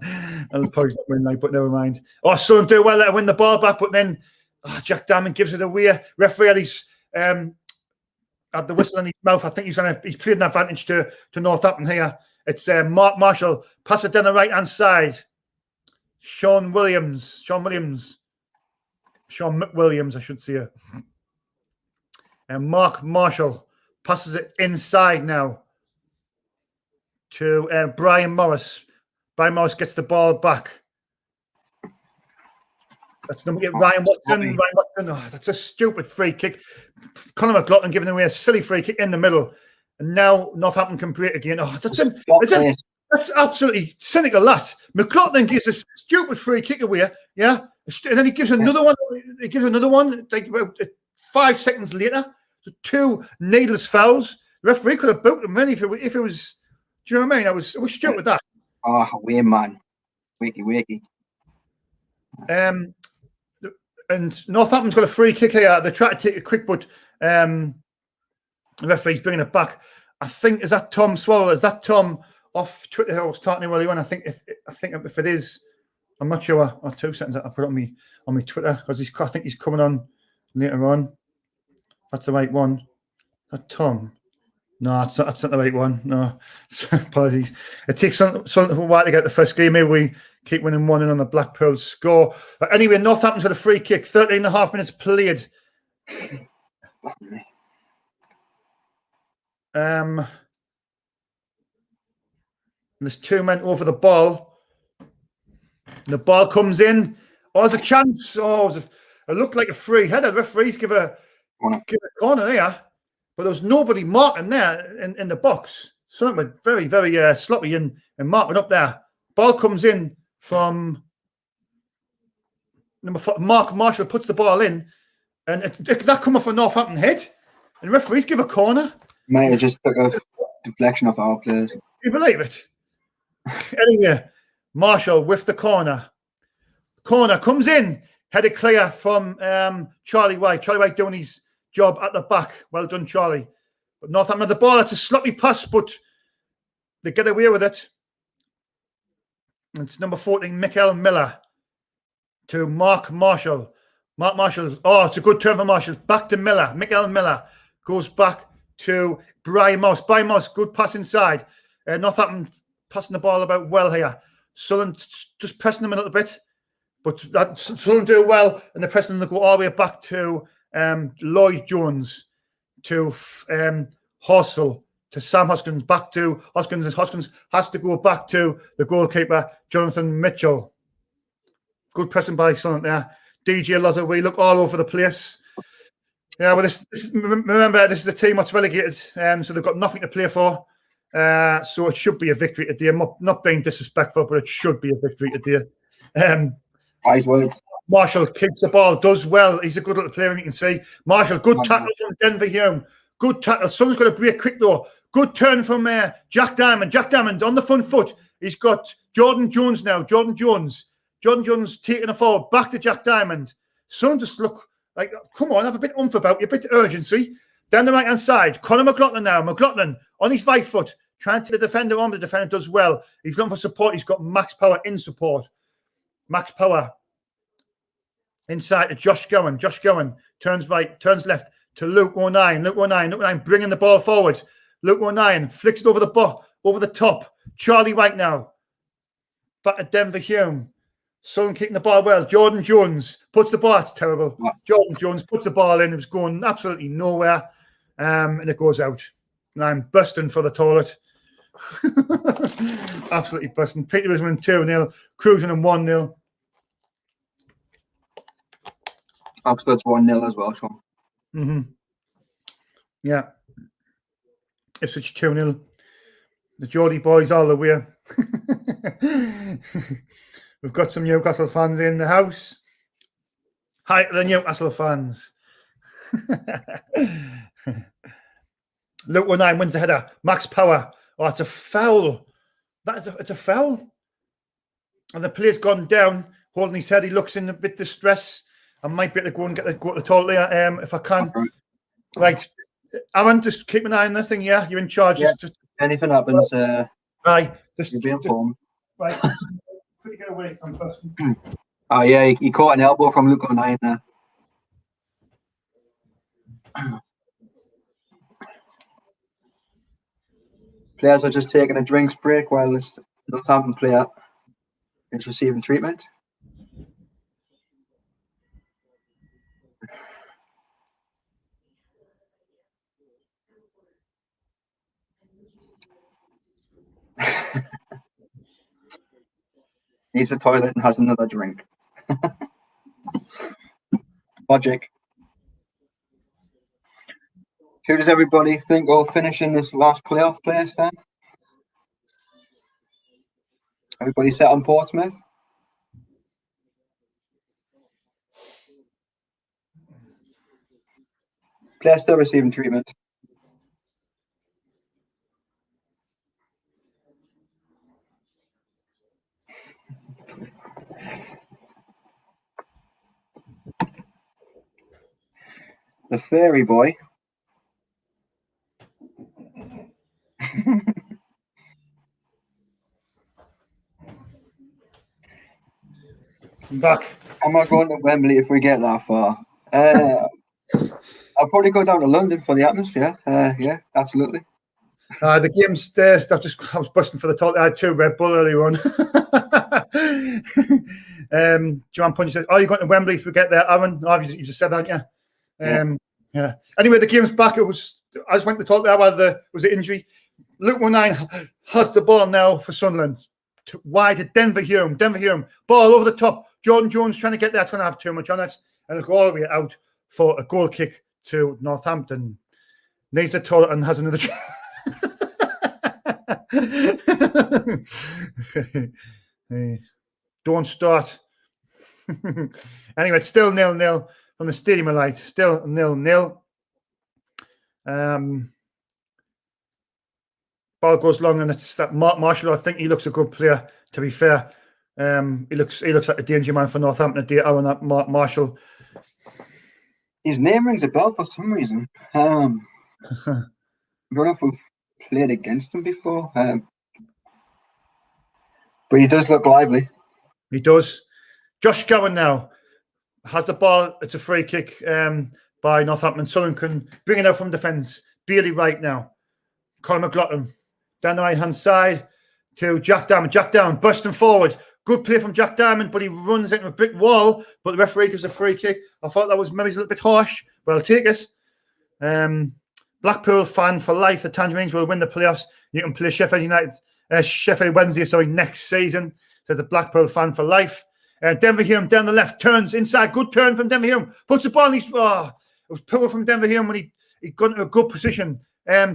I'll probably not win, like, but never mind. Oh, Sunderland do well there to win the ball back, but then Jack Diamond gives it away. Referee had the whistle in his mouth. I think he's played an advantage to Northampton here. It's Mark Marshall. Pass it down the right-hand side. Sean McWilliams, I should say. And Mark Marshall passes it inside now to Brian Morris. Brian Morris gets the ball back. That's number 8, Ryan Watson. Oh, that's a stupid free kick. Conor McLaughlin giving away a silly free kick in the middle. And now Northampton can break again. Oh, that's absolutely cynical, that. McLaughlin gives a stupid free kick away, yeah? And then he gives another one. He gives another one like about 5 seconds later. So 2 needless fouls. The referee could have booked him really if it was. Do you know what I mean? I was stupid with that. Oh, way man. Wakey. And Northampton's got a free kick here. They try to take it quick, but the referee's bringing it back. I think, is that Tom Swallow? Is that Tom off Twitter? I was talking to earlier on. I think if it is, I'm not sure. 2 seconds. I've got it on my Twitter because I think he's coming on later on. That's the right one. That Tom. No, that's not the right one. No, apologies. It takes something for a while to get the first game. Maybe we keep winning 1-0 on the Blackpool score. But anyway, Northampton's got a free kick. 13.5 minutes played. There's 2 men over the ball. The ball comes in. Oh, there's a chance. Oh, it looked like a free header. The referees give a corner there. But there was nobody marking there in the box. Something went very, very sloppy and marking up there. Ball comes in from number 4. Mark Marshall puts the ball in. And that come off a Northampton head. And referees give a corner. Might have just took a deflection off our players. Can you believe it? Anyway, Marshall with the corner. Corner comes in. Headed clear from Charlie White. Charlie White doing his job at the back. Well done, Charlie. But Northampton had the ball. It's a sloppy pass, but they get away with it. It's number 14, Mikael Miller, to Mark Marshall. Mark Marshall. Oh, it's a good turn for Marshall. Back to Miller. Mikael Miller goes back to Brian Mouse. Brian Mouse, good pass inside. Northampton passing the ball about well here. Sunderland just pressing them a little bit. But Sunderland do well, and they're pressing them to go all the way back to Lloyd Jones, to Horsell, to Sam Hoskins, back to Hoskins, and Hoskins has to go back to the goalkeeper, Jonathan Mitchell. Good pressing by Sunderland there. DJ Loza, we look all over the place. Yeah, well, remember, this is a team that's relegated, so they've got nothing to play for. So it should be a victory today. I'm not being disrespectful, but it should be a victory today. Wise words. Marshall keeps the ball, does well. He's a good little player, and you can see. Marshall, good tackle from Denver Hume. Good tackle. Someone's got to break quick, though. Good turn from Jack Diamond. Jack Diamond on the front foot. He's got Jordan Jones now. Jordan Jones taking it forward. Back to Jack Diamond. Someone just look like, come on, have a bit of oomph about you, a bit of urgency. Down the right-hand side. Conor McLaughlin now. McLaughlin on his right foot. Trying to the defender on. The defender does well. He's looking for support. He's got Max Power in support. Max Power inside to Josh Gowan. Josh Gowan turns right, turns left to Luke O'Nien. Luke O'Nien bringing the ball forward. Luke O'Nien flicks it over the top Charlie White now. Back at Denver Hume. Sun kicking the ball well. Jordan Jones puts the ball. It's terrible. Jordan Jones puts the ball in. It was going absolutely nowhere. And it goes out. And I'm busting for the toilet. Absolutely busting. Peter was winning 2-0. Cruising in 1-0. Oxford's 1-0 as well, Sean. Mm-hmm. Yeah. Ipswich 2-0. The Geordie boys all the way. We've got some Newcastle fans in the house. Hi to the Newcastle fans. Luke 19 wins the header. Max Power. Oh, it's a foul. It's a foul. And the player's gone down, holding his head. He looks in a bit distress. I might be able to go and go to the toilet there, if I can. Right. Aaron, just keep an eye on the thing, yeah? You're in charge. Yeah. Just Anything happens, right. you'll be informed. Right. Pretty good away, some person. Oh, yeah, he caught an elbow from Luke 9 there. Players are just taking a drinks break while this Northampton player is receiving treatment. Needs a toilet and has another drink. Logic. Who does everybody think will finish in this last playoff place then? Everybody set on Portsmouth? Player still receiving treatment. The fairy boy. I'm back. I'm not going to Wembley if we get that far. I'll probably go down to London for the atmosphere. Yeah, absolutely. The game's there. I was busting for the top. I had 2 Red Bull earlier on. Joanne Punch said, "Oh, you're going to Wembley if we get there, Aaron?" Oh, you just said, aren't you? Yeah. Anyway, the game's back. I just went to talk there while was the injury. Luke 19 has the ball now for Sunderland. Wide to Denver Hume. Ball over the top. Jordan Jones trying to get there. It's going to have too much on it. And it'll go all the way out for a goal kick to Northampton. Needs the toilet and has another. Don't start. Anyway, it's still 0-0 from the Stadium of Light. Still 0-0. Ball goes long, and it's that Marshall. I think he looks a good player. To be fair, he looks like a danger man for Northampton. On that Marshall. His name rings a bell for some reason. I don't know if we've played against him before, but he does look lively. He does. Josh Gowan now has the ball. It's a free kick by Northampton. Sunderland can bring it out from defence. Bailey right now. Colin McLaughlin down the right-hand side to Jack Diamond. Jack Diamond bursting forward. Good play from Jack Diamond, but he runs into a brick wall. But the referee gives a free kick. I thought that was maybe a little bit harsh, but I'll take it. Blackpool fan for life. The Tangerines will win the playoffs. You can play Sheffield Wednesday next season. Says the Blackpool fan for life. Denver Hume down the left, turns inside. Good turn from Denver Hume. Puts the ball in his... it was power from Denver Hume when he got into a good position.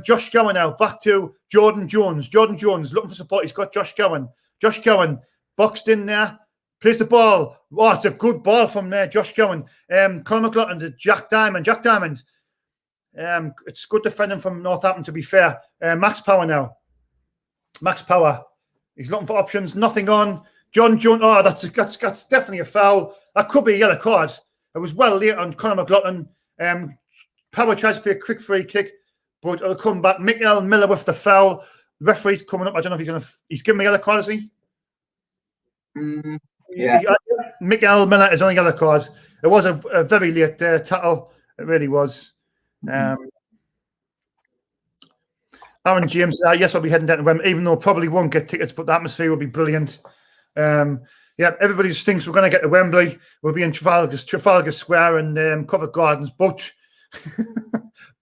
Josh Gowan now, back to Jordan Jones. Jordan Jones looking for support. He's got Josh Gowan. Josh Gowan boxed in there. Plays the ball. Oh, it's a good ball from Josh Gowan. Colin McLaughlin to Jack Diamond. Jack Diamond. It's good defending from Northampton, to be fair. Max Power now. Max Power. He's looking for options. Nothing on. John Jones. Oh, that's definitely a foul. That could be a yellow card. It was well late on Conor McLaughlin. Power tries to play a quick free kick, but it'll come back. Mikael Miller with the foul. The referee's coming up. I don't know if he's giving me a yellow card, is he? Yeah. Mikael Miller is on a yellow card. It was a very late tackle. It really was. Aaron James, yes, I'll be heading down to Wembley, even though I probably won't get tickets, but the atmosphere will be brilliant. Yeah, everybody just thinks we're going to get to Wembley. We'll be in Trafalgar Square and Covent Gardens, but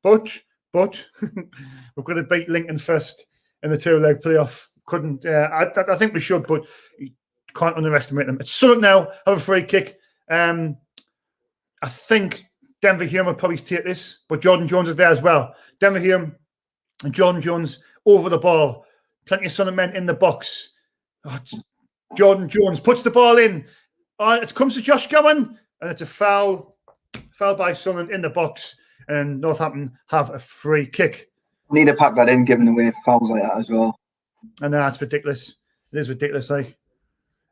we've got to beat Lincoln first in the two-leg playoff. Couldn't. I think we should, but you can't underestimate them. It's Sunderland now. Have a free kick. I think Denver Hume will probably take this, but Jordan Jones is there as well. Denver Hume and Jordan Jones over the ball. Plenty of Sunderland men in the box. Jordan Jones puts the ball in. It comes to Josh Gowan, and it's a foul. Foul by Sunderland in the box, and Northampton have a free kick. Need to pack that in, giving away fouls like that as well. And that's ridiculous. It is ridiculous. Like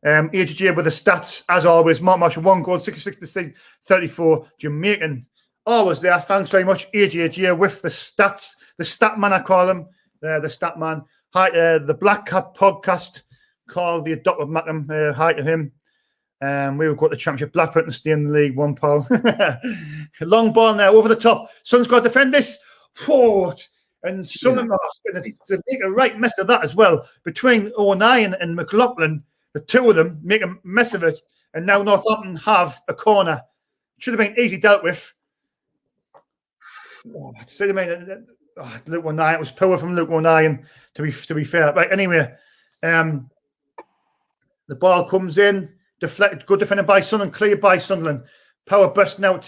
AGJ with the stats as always. Mark Marshall 1 goal, 66 to 34. Jamaican always there. Thanks very much, AGJ with the stats. The stat man, I call him. The stat man. Hi, the Black Cat podcast. Called the Adopted Mackham. Hi to him. We will go to the championship. Blackburn and stay in the League One, Paul. Long ball now over the top. Sun's got to defend this. Forward. And Sunderland they make a right mess of that as well. Between O'Neill and McLaughlin, the two of them make a mess of it. And now Northampton have a corner. Should have been easy dealt with. Luke O'Neill. It was power from Luke O'Neill, to be fair. Right, anyway. The ball comes in. Deflected. Good defended by Sunderland. Cleared by Sunderland. Power bursting out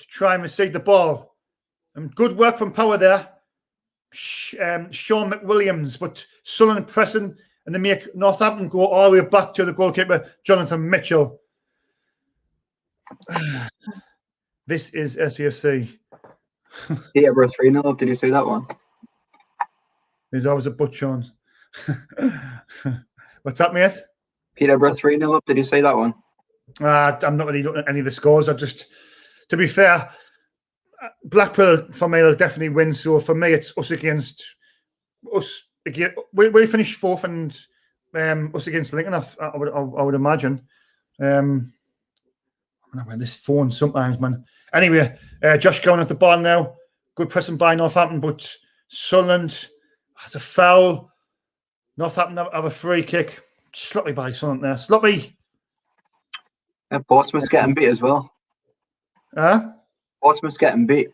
to try and receive the ball. And good work from Power there. Sean McWilliams, but Sunderland pressing, and they make Northampton go all the way back to the goalkeeper, Jonathan Mitchell. This is SAFC. Peterborough 3-0 up. Did you see that one? There's always a but, Sean. What's that, mate? Peterborough 3-0 up. Did you see that one? I'm not really looking at any of the scores. To be fair, Blackpool for me will definitely win. So for me, it's us against us again. We finished fourth, and us against Lincoln. I would imagine. I'm on this phone sometimes, man. Anyway, Josh Cowan has the ball now. Good pressing by Northampton, but Sunderland has a foul. Northampton have a free kick. Sloppy by Sunderland there. Sloppy. And Portsmouth's getting beat as well. Portsmouth's getting beat.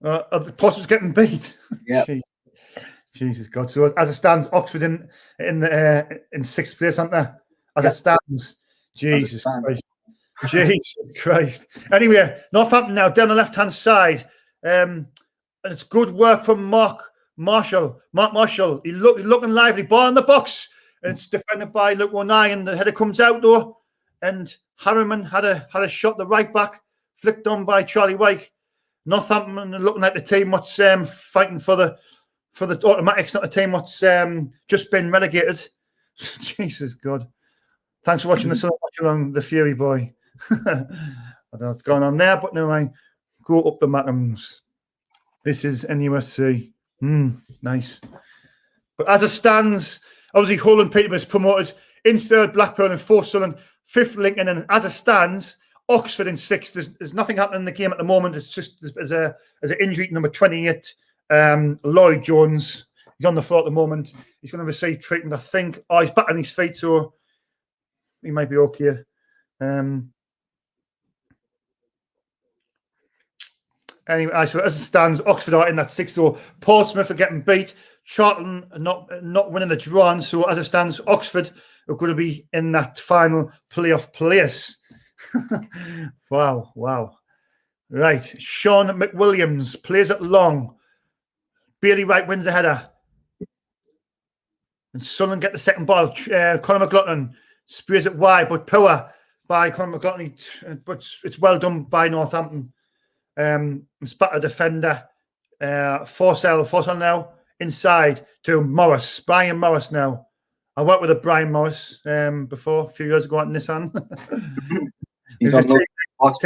Portsmouth's getting beat. Yeah. Jesus God. So as it stands, Oxford in sixth place, aren't they? As it stands. Jesus Christ. Jesus Christ. Anyway, Northampton now down the left-hand side. And it's good work from Mark Marshall. He's looking lively. Ball in the box. And it's defended by Luke O'Neill. And the header comes out though. And Harriman had a shot the right back. Flicked on by Charlie White. Northampton looking like the team what's fighting for the automatics, not the team what's just been relegated. Jesus God. Thanks for watching the Sunday Watch Along, the Fury boy. I don't know what's going on there, but never mind. Go up the Mackhams. This is NUSC. Nice. But as it stands, obviously Hull and Peterborough is promoted. In third, Blackburn, and fourth, Sunderland. Fifth, Lincoln. And as it stands, Oxford in sixth. There's nothing happening in the game at the moment. It's just as an injury to number 28, Lloyd Jones. He's on the floor at the moment. He's going to receive treatment, I think. Oh, he's back on his feet, so he might be okay. Anyway, so as it stands, Oxford are in that sixth. So Portsmouth are getting beat. Charlton are not winning the draw. So as it stands, Oxford are going to be in that final playoff place. Wow. Right. Sean McWilliams plays it long. Bailey Wright wins the header. And Sunderland get the second ball. Conor McLaughlin sprays it wide, but power by Conor McLaughlin. But it's well done by Northampton. Spatter defender. Forsell now inside to Morris. Brian Morris now. I worked with a Brian Morris before, a few years ago at Nissan. What's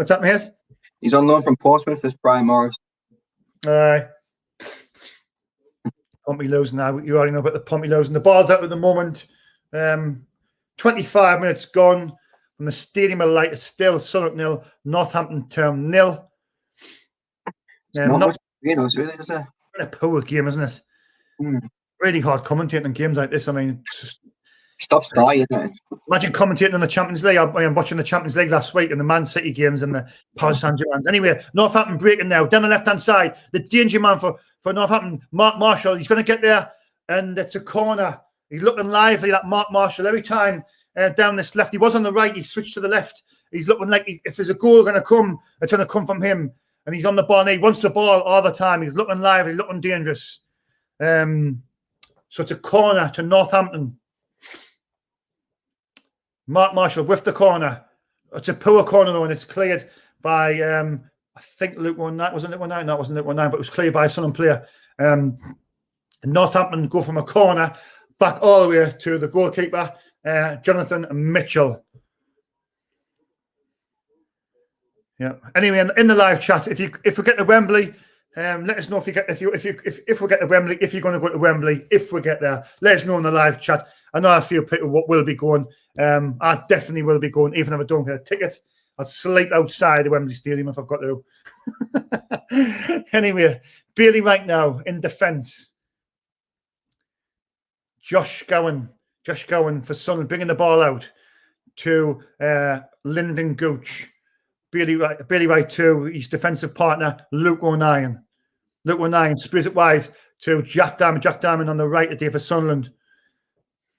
that, mate? He's on loan from Portsmouth as Brian Morris. Pompey losing now. You already know about the Pompey losing. The ball's out at the moment. 25 minutes gone from the Stadium of Light. It's still Sunderland 0, Northampton 0. You know, it's really just a poor game, isn't it? Really hard commentating games like this. I mean, stop starting it. Imagine commentating on the Champions League. I'm watching the Champions League last week and the Man City games and the Paris Saint-Germain. Anyway, Northampton breaking now. Down the left-hand side, the danger man for Northampton, Mark Marshall. He's going to get there, and it's a corner. He's looking lively, that Mark Marshall. Every time down this left, he was on the right, he switched to the left. He's looking like if there's a goal going to come, it's going to come from him. And he's on the ball, and he wants the ball all the time. He's looking lively, looking dangerous. So it's a corner to Northampton. Mark Marshall with the corner. It's a poor corner though, and it's cleared by I think Luke 19. Wasn't Luke 19? No, it wasn't Luke 19, but it was cleared by a Sunderland player. Northampton go from a corner back all the way to the goalkeeper, Jonathan Mitchell. Yeah. Anyway, in the live chat, if we get to Wembley, let us know if we get to Wembley, if you're going to go to Wembley, if we get there. Let us know in the live chat. I know a few people will be going. I definitely will be going, even if I don't get a ticket. I'll sleep outside the Wembley Stadium if I've got to. Anyway, Bailey right now in defence. Josh Gowan for Sunderland, bringing the ball out to Lyndon Gooch. Bailey Wright to his defensive partner, Luke O'Neill. Luke O'Neill sprays it wide to Jack Diamond. Jack Diamond on the right today for Sunderland.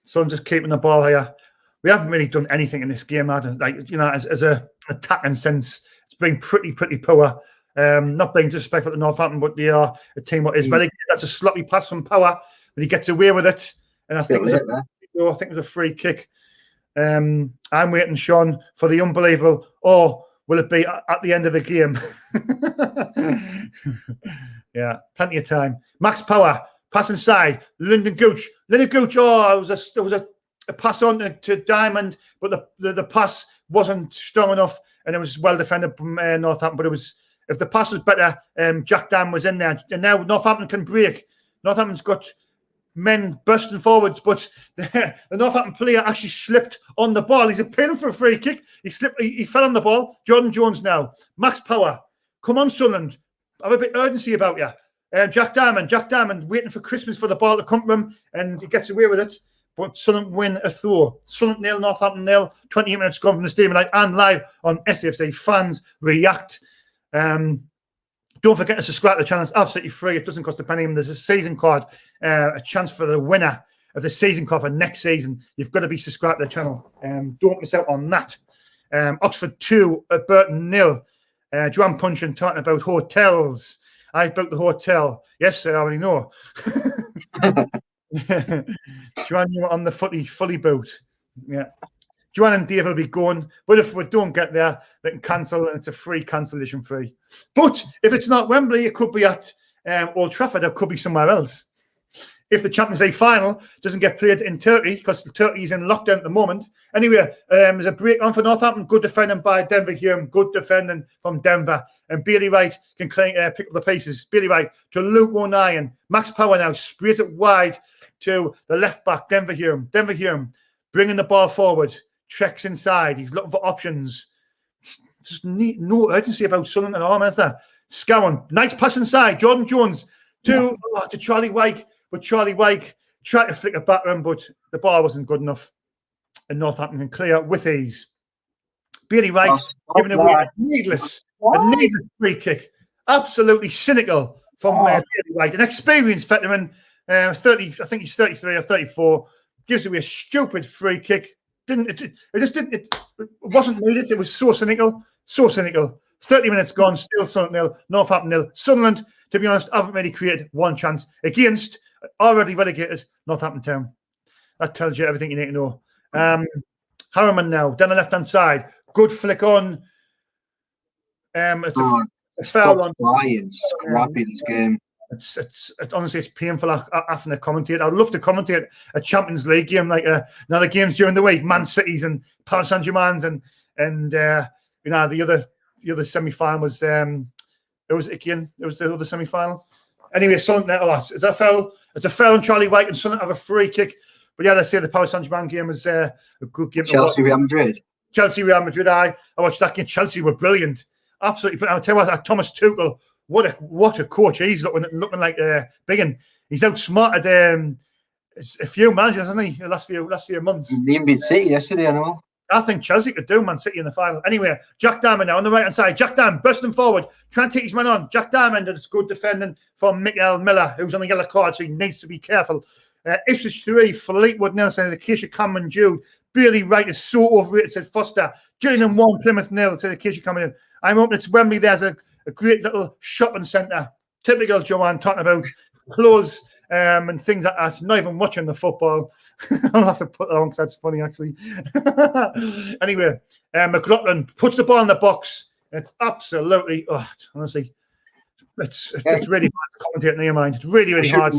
Sunderland just keeping the ball here. We haven't really done anything in this game, Adam. Like, you know, as a attacking sense, it's been pretty poor. Not being disrespectful to Northampton, but they are a team that is relegated. That's a sloppy pass from Power, but he gets away with it. And I think it was a free kick. I'm waiting, Sean, for the unbelievable. Or will it be at the end of the game? Yeah, plenty of time. Max Power, pass inside. Lyndon Gooch. Oh, it was a pass on to Diamond, but the pass wasn't strong enough, and it was well defended from Northampton. But it was, if the pass was better, Jack Diamond was in there, and now Northampton can break. Northampton's got men bursting forwards, but the Northampton player actually slipped on the ball. He's appealing for a free kick. He fell on the ball. Jordan Jones now. Max Power. Come on, Sunderland. Have a bit of urgency about you. Jack Diamond waiting for Christmas for the ball to come to him, and he gets away with it. But Sunderland win a throw. Sunderland 0, Northampton 0. 28 minutes gone from the stadium and live on SFC. Fans react. Don't forget to subscribe to the channel. It's absolutely free. It doesn't cost a penny. And there's a season card, a chance for the winner of the season card for next season. You've got to be subscribed to the channel. Don't miss out on that. Oxford 2, Burton 0. Joanne Punchin talking about hotels. I booked the hotel. Yes, I already know. Joanne, you were on the fully boat. Yeah. Joanne and Dave will be going, but if we don't get there, they can cancel, and it's a free cancellation free. But if it's not Wembley, it could be at Old Trafford, it could be somewhere else. If the Champions League final doesn't get played in Turkey, because Turkey is in lockdown at the moment. Anyway, there's a break on for Northampton. Good defending by Denver Hume. Good defending from Denver. And Bailey Wright can pick up the pieces. Bailey Wright to Luke O'Neill. Max Power now sprays it wide to the left back, Denver Hume. Denver Hume bringing the ball forward. Treks inside. He's looking for options. Just no urgency about Sunderland at all, is there? Scowen. Nice pass inside. Jordan Jones to Charlie Wyke. But Charlie Wyke tried to flick it back to him, but the ball wasn't good enough. And Northampton can clear with ease. Bailey Wright giving away a needless free kick. Absolutely cynical from Bailey Wright. An experienced veteran, 30, I think he's 33 or 34, gives away a stupid free kick. It wasn't needed. It was so cynical. 30 minutes gone, still Sunderland 0, Northampton 0. Sunderland, to be honest, haven't really created one chance against already relegated Northampton Town. That tells you everything you need to know. Harriman now, down the left-hand side. Good flick on. It's a foul on. Scrappy this game. It's honestly, it's painful after the commentate. I'd love to commentate a Champions League game like another games during the week, Man City's and Paris Saint-Germain's and the other semi-final was the other semi-final. Anyway, Sunderland, is that foul? It's a foul on Charlie Wyke, and Sunderland have a free kick. But yeah, they say the Paris Saint-Germain game was a good game. Chelsea Real Madrid. I watched that game. Chelsea were brilliant. Absolutely. I'll tell you what, Thomas Tuchel what a coach. He's looking like Biggin. He's outsmarted a few managers, hasn't he, the last few months. He even beat City yesterday, I know. I think Chelsea could do Man City in the final. Anyway, Jack Diamond now on the right-hand side. Jack Diamond bursting forward, trying to take his man on. Jack Diamond, it's good defending from Mikael Miller, who's on a yellow card, so he needs to be careful. Ipswich 3, Fleetwood Nelson, Acacia Cameron Jude. Bailey Wright is so overrated, said Foster. Gillingham 1, Plymouth 0, said Acacia Cameron. I'm hoping it's Wembley. There's a great little shopping centre. Typical Joanne talking about clothes and things like that. Not even watching the football. I'll have to put that on because that's funny, actually. Anyway, McLaughlin puts the ball in the box. It's absolutely, honestly, it's really hard to commentate in your mind. It's really, really hard.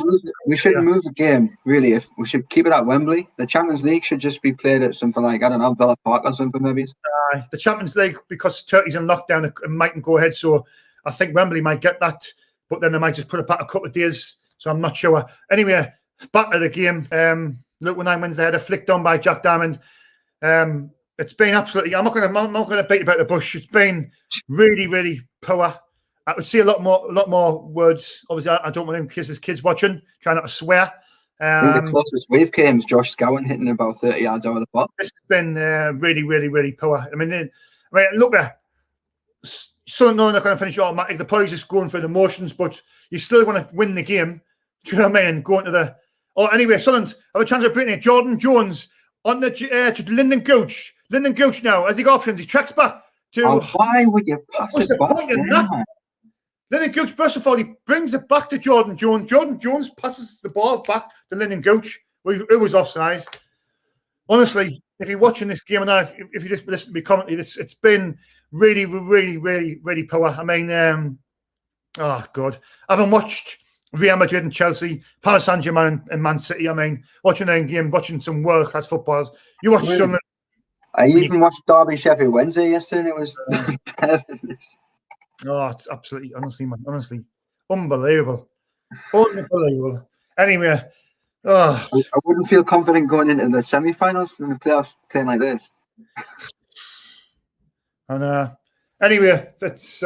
We shouldn't move the game, really. We should keep it at Wembley. The Champions League should just be played at something like, I don't know, Villa Park or something, maybe. The Champions League, because Turkey's in lockdown, it mightn't go ahead. So I think Wembley might get that, but then they might just put it back a couple of days. So I'm not sure. Anyway, back to the game. Luton 9 wins the header, flicked on by Jack Diamond. It's been absolutely. I'm not going to beat about the bush. It's been really, really poor. I would see a lot more words. Obviously, I don't want him because his kids watching. Try not to swear. I think the closest we've came is Josh Scowen hitting about 30 yards over the pot. This has been really, really, really poor. I mean, look at. Sunderland know they're going to finish automatic. The players just going through the motions, but you still want to win the game. Do you know what I mean? Going to the. Oh, anyway, Sunderland have a chance of Brittany. Jordan Jones on the to Lyndon Gooch. Lyndon Gooch now, has he got options? He tracks back to. Oh, why would you pass it back? Lyndon Gooch, first of all, he brings it back to Jordan Jones. Jordan Jones passes the ball back to Lyndon Gooch. It was offside. Honestly, if you're watching this game, and if you just listen to me commentary, it's been really, really, really, really poor. I mean, oh, God. I haven't watched Real Madrid and Chelsea, Paris Saint-Germain and Man City. I mean, watching a game, watching some world-class footballers. You watch Sunderland. I even watched Derby Sheffield Wednesday yesterday, and it was oh, it's absolutely, honestly, unbelievable. Unbelievable. Anyway, I wouldn't feel confident going into the semi-finals in the playoffs playing like this. And anyway, it's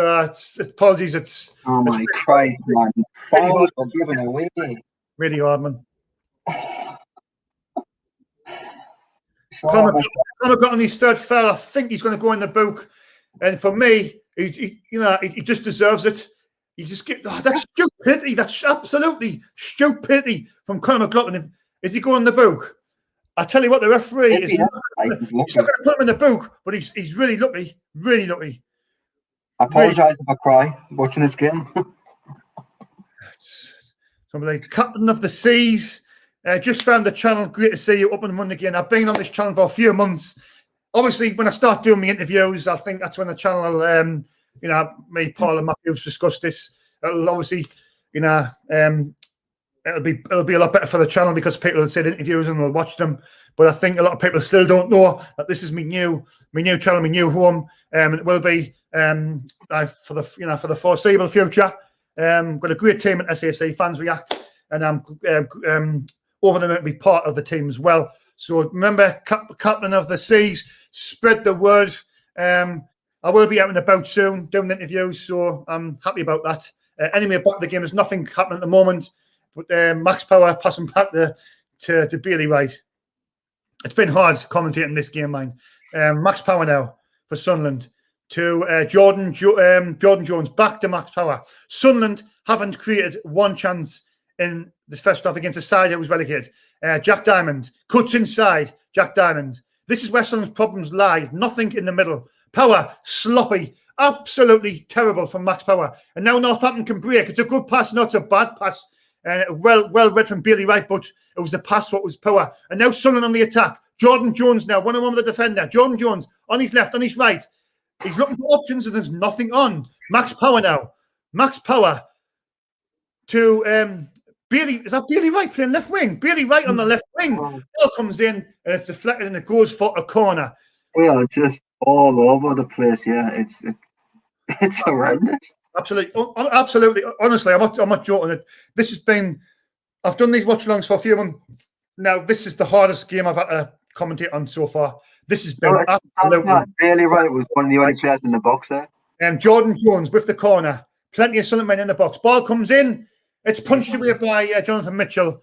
apologies. It's my Christ, man! Fouls are given away. Really hard, man. Conor got on his third foul. I think he's going to go in the book. And for me, he just deserves it. You just get that's stupidity. That's absolutely stupidity from Conor McLaughlin. Is he going in the book? I tell you what, the referee is not going to put him in the book, but he's really lucky. Really lucky. I apologise if I cry watching this game. Somebody, Captain of the Seas. Just found the channel. Great to see you up and running again. I've been on this channel for a few months. Obviously, when I start doing my interviews, I think that's when the channel, me, Paul, and Matthews discussed this. It'll obviously, it'll be a lot better for the channel because people will see the interviews and will watch them. But I think a lot of people still don't know that this is my new channel, my new home. It will be for the foreseeable future. Got a great team at SAC, Fans React, and I'm over the moon to be part of the team as well. So remember, Captain of the Seas, spread the word. I will be out and about soon doing interviews, so I'm happy about that. Anyway, back to the game, there's nothing happening at the moment. But Max Power passing back to Bailey Wright. It's been hard commentating this game, man. Max Power now for Sunderland to Jordan Jones, back to Max Power. Sunderland haven't created one chance in this first half against a side that was relegated. Jack Diamond cuts inside. Jack Diamond. This is where Sunderland's problems lie. Nothing in the middle. Power sloppy. Absolutely terrible from Max Power. And now Northampton can break. It's a good pass, not a bad pass. Well read from Bailey Wright, but it was the pass what was power. And now Sunderland on the attack. Jordan Jones now, one-on-one with the defender. Jordan Jones on his left, on his right. He's looking for options and there's nothing on. Max Power now. Max Power to Bailey. Is that Bailey Wright playing left wing? Bailey Wright on the left wing. Ball comes in and it's deflected and it goes for a corner. We are just all over the place. Yeah, it's horrendous. Absolutely. Honestly, I'm not joking. This has been. I've done these watch-alongs for a few months now. This is the hardest game I've had to commentate on so far. This has been absolutely. Bailey Wright was one of the only players in the box there. Jordan Jones with the corner. Plenty of Sunderland men in the box. Ball comes in. It's punched away by Jonathan Mitchell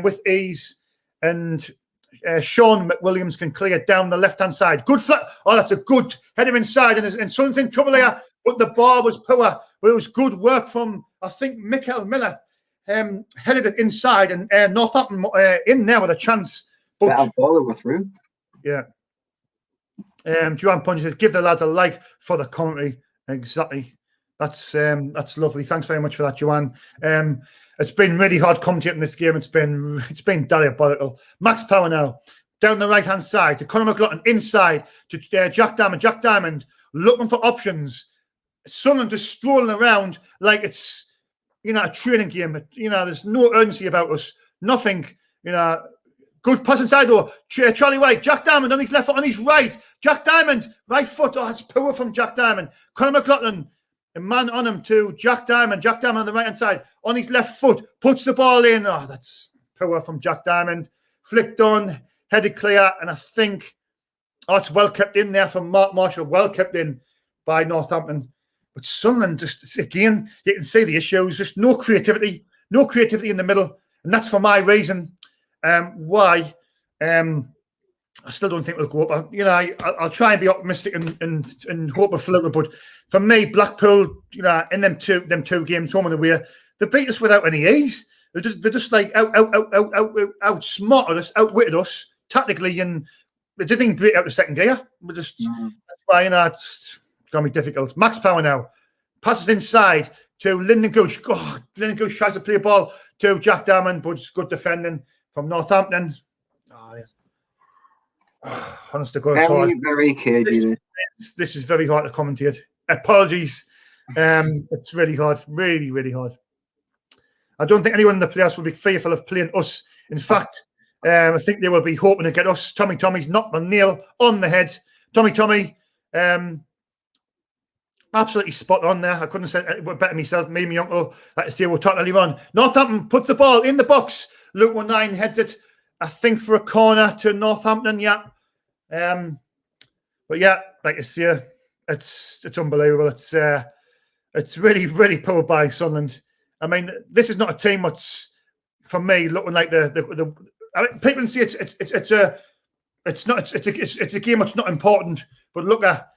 with ease. And Sean McWilliams can clear down the left-hand side. Good flat. Oh, that's a good header inside. And Sunderland's in trouble here. But the ball was poor. But it was good work from, I think, Mikael Miller. Headed it inside. And Northampton in there with a chance. But That ball over through. yeah. Joanne Punch says, give the lads a like for the commentary. Exactly. That's lovely. Thanks very much for that, Joanne. It's been really hard commentating this game. It's been diabolical. Max Power now down the right hand side to Conor McLaughlin, inside to Jack Diamond. Jack Diamond looking for options. Sunderland just strolling around like it's a training game. There's no urgency about us. Nothing. Good pass inside though. Charlie White, Jack Diamond on his left foot, on his right. Jack Diamond, right foot. Oh, that's power from Jack Diamond. Conor McLaughlin, a man on him to Jack Diamond. Jack Diamond on the right hand side, on his left foot, puts the ball in. Oh, that's power from Jack Diamond. Flicked on, headed clear, and I think it's well kept in there from Mark Marshall. Well kept in by Northampton. But Sunderland, just again, you can see the issues. Just no creativity in the middle, and that's for my reason. Why? I still don't think we'll go up. I'll try and be optimistic and hope we'll float. But for me, Blackpool, in them two games, home and away, they beat us without any ease. They're just like outsmarted us, outwitted us tactically, and they didn't even break out the second gear. That's why it's going to be difficult. Max Power now passes inside to Lyndon Gooch. God, Lyndon Gooch tries to play a ball to Jack Diamond, but it's good defending from Northampton. Oh, yes. Honest to God, very cagey. This is very hard to commentate. Apologies. It's really hard. Really, really hard. I don't think anyone in the playoffs will be fearful of playing us. In fact, I think they will be hoping to get us. Tommy's knocked the nail on the head. Tommy, absolutely spot on there. I couldn't have said it better myself. Me and my uncle, like to say we're talking earlier on. Northampton puts the ball in the box. Luke 19 heads it, I think, for a corner to Northampton. Yeah. But yeah, like I say, it's unbelievable. It's really, really powered by Sunderland. I mean, this is not a team that's, for me, looking like the I mean, people can see it's a game that's not important. But look at,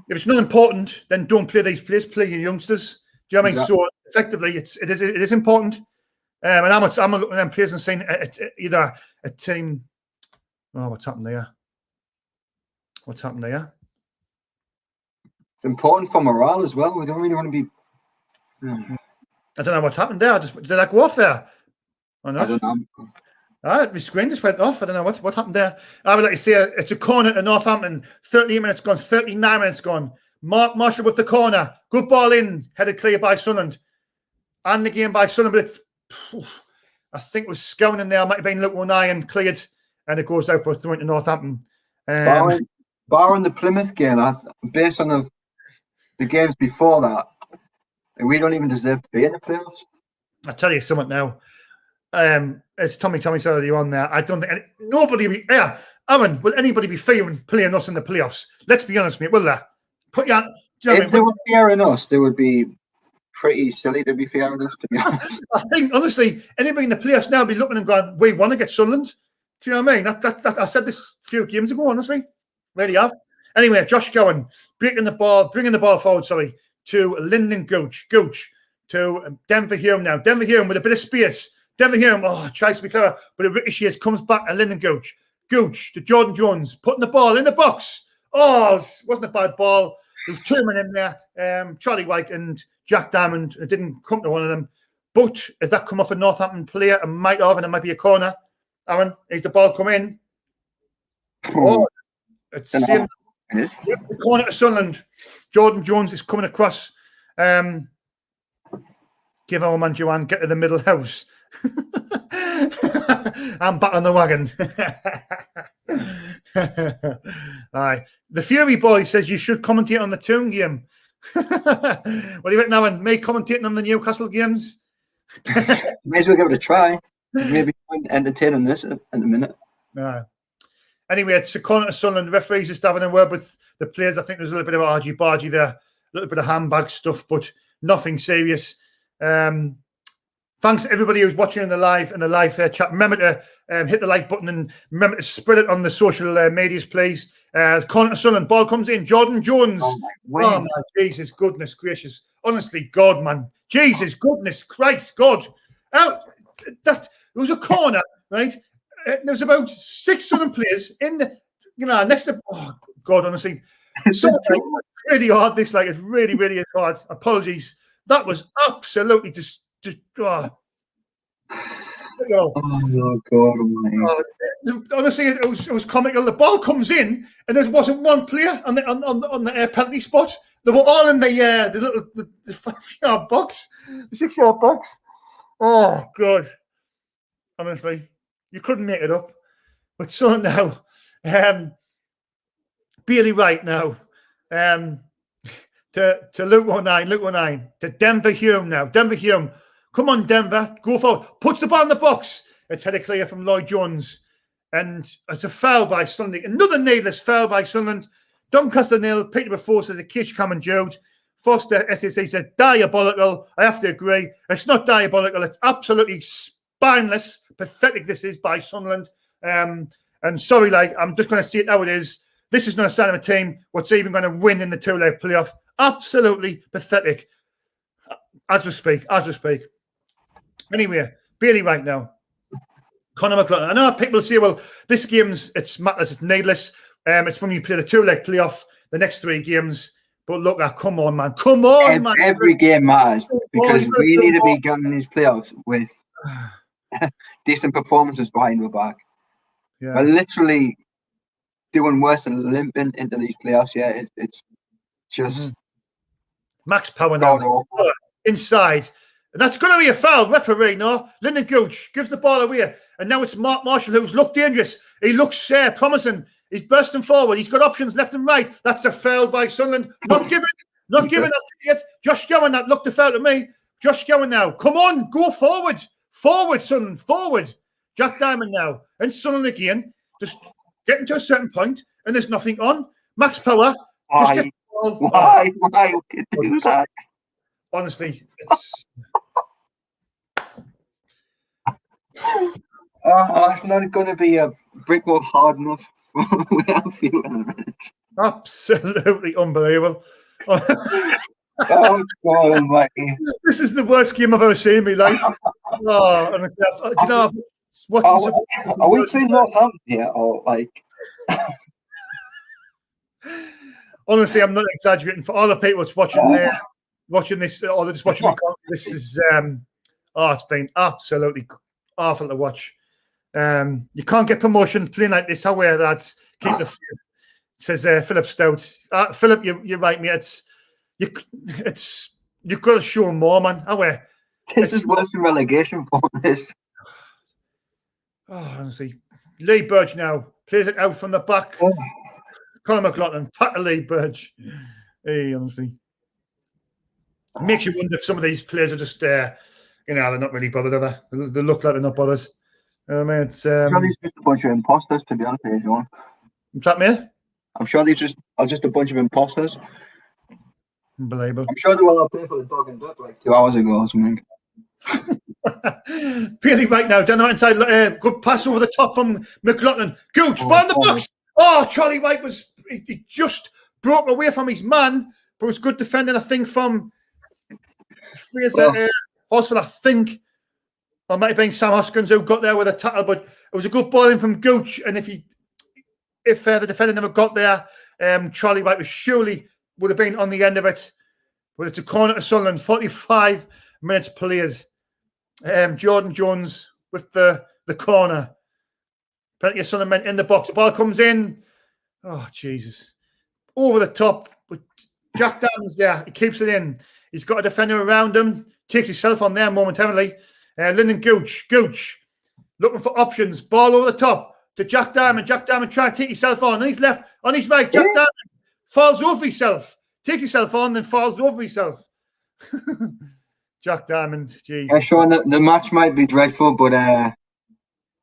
if it's not important, then don't play these players. Play your youngsters. Do you know what I mean? Yeah. So effectively, it is important. And I'm looking at them players and saying, a team. Oh, what's happened there? It's important for morale as well. We don't really want to be. I don't know what happened there. Did that go off there? Or not? I don't know. My screen just went off. I don't know what happened there. I would like to say it's a corner to Northampton. 38 minutes gone. 39 minutes gone. Mark Marshall with the corner. Good ball in. Headed clear by Sunderland. And the game by Sunderland. I think it was Scowen in there. Might have been Luke 19 cleared. And it goes out for a throw into Northampton. Barring the Plymouth game, based on the games before that, we don't even deserve to be in the playoffs. I'll tell you something now. As Tommy said earlier on there, I don't think nobody will be. Yeah, Aaron, will anybody be fearing playing us in the playoffs? Let's be honest, mate. Will they? If they were fearing us, they would be pretty silly to be fearing us, to be honest. I think, honestly, anybody in the playoffs now will be looking and going, we want to get Sunderland. Do you know what I mean? That's I said this a few games ago, honestly. Really have. Anyway, Josh Cowan bringing the ball forward, to Lyndon Gooch. To Denver Hume now. Denver Hume with a bit of space. Denver Hume, tries to be clever, but it ricochets, comes back to Lyndon Gooch. Gooch to Jordan Jones, putting the ball in the box. Oh, it wasn't a bad ball. There was two men in there, Charlie White and Jack Diamond. It didn't come to one of them. But has that come off a Northampton player? It might have, and it might be a corner. Aaron, is the ball come in? Oh, it's the corner to Sunderland. Jordan Jones is coming across. Give our man Joanne, get to the middle house. I'm back on the wagon. Aye. The Fury Boy says you should commentate on the Toon game. What do you think now? And me commentating on the Newcastle games? May as well give it a try. Maybe entertaining this at the minute. Anyway, it's a corner to Sunderland. The referees just having a word with the players. I think there's a little bit of argy-bargy there, a little bit of handbag stuff, but nothing serious. Thanks to everybody who's watching in the live chat. Remember to hit the like button and remember to spread it on the social medias, please. Connor Sunderland, ball comes in. Jordan Jones. Oh my Jesus, goodness gracious. Honestly, God, man. Jesus, goodness Christ, God. There was a corner, right? There's about 6 Sunderland players in the, next to, oh God, honestly. So it's really hard, this, it's really, really hard. Apologies. That was absolutely just oh no, God! Honestly, it was comical. The ball comes in, and there wasn't one player on the penalty spot. They were all in the 5-yard box, the 6-yard box. Oh God! Honestly, you couldn't make it up. But so now, Bailey Wright now, to Luke 19, to Denver Hume now. Denver Hume. Come on, Denver. Go forward. Puts the ball in the box. It's headed clear from Lloyd Jones. And it's a foul by Sunderland. Another needless foul by Sunderland. Doncaster nil. Peterborough 4 says a Kitch Cameron Jude. Foster SSA said diabolical. I have to agree. It's not diabolical. It's absolutely spineless. Pathetic this is by Sunderland. And sorry, I'm just going to see it how it is. This is not a sign of a team what's even going to win in the 2-leg playoff. Absolutely pathetic. As we speak. Anyway, Bailey right now. Conor McLaughlin. I know people say, well, this game's it's needless. It's when you play the 2-leg playoff, the next 3 games. But look, come on, man. Come on, man. Every game matters because we need to be getting these playoffs with decent performances behind our back. Yeah. We're literally doing worse than limping into these playoffs. Yeah, it's just Max Power now inside. And that's going to be a foul. Referee, no. Lyndon Gooch gives the ball away. And now it's Mark Marshall who's looked dangerous. He looks promising. He's bursting forward. He's got options left and right. That's a foul by Sunderland. Not given that yet. Josh Gowan, that looked a foul to me. Josh Gowan now. Come on, go forward. Forward, Sunderland, forward. Jack Diamond now. And Sunderland again. Just getting to a certain point, and there's nothing on. Max Power. Why would you do that? Honestly, it's... it's not going to be a brick wall hard enough for the way I'm feeling in a minute. Absolutely unbelievable. Oh, God almighty. This is the worst game I've ever seen in my life. Honestly, are we playing Northampton here or Honestly, I'm not exaggerating. For all the people that's watching this, or they're just watching me, this is it's been absolutely awful to watch. You can't get promotion playing like this. However, that's keep the faith, says Philip Stout. Philip, you're right, mate. You've got to show more, man. However, this is worse than relegation for this. Honestly, Lee Burge now plays it out from the back. Conor McLaughlin, back to Lee Burge. Hey, honestly, makes you wonder if some of these players are just, they're not really bothered, are they? They look like they're not bothered. It's these just a bunch of imposters, to be honest with you, John. What's that, mate? I'm sure these are just a bunch of imposters. Unbelievable. I'm sure they were all playing for the Dog and Duck 2 hours ago or something. Peely right now, down the right side, good pass over the top from McLaughlin. Gooch, ball in the box. Charlie White he just broke away from his man, but it was good defending, I think, from Fraser Horsford, I think. Or might have been Sam Hoskins who got there with a tackle, but it was a good ball in from Gooch. And if the defender never got there, Charlie White would have been on the end of it. But it's a corner to Sunderland, 45 minutes played. Jordan Jones with the corner. Plenty of Sunderland men in the box. The ball comes in. Oh, Jesus. Over the top. But Jack Diamond's there. He keeps it in. He's got a defender around him. Takes himself on there momentarily. Lyndon Gooch looking for options. Ball over the top to Jack Diamond. Jack Diamond trying to take himself on. On his left, on his right. Jack Diamond falls over himself. Takes himself on, then falls over himself. Jack Diamond. Geez. Yeah, Sean, the match might be dreadful, but I've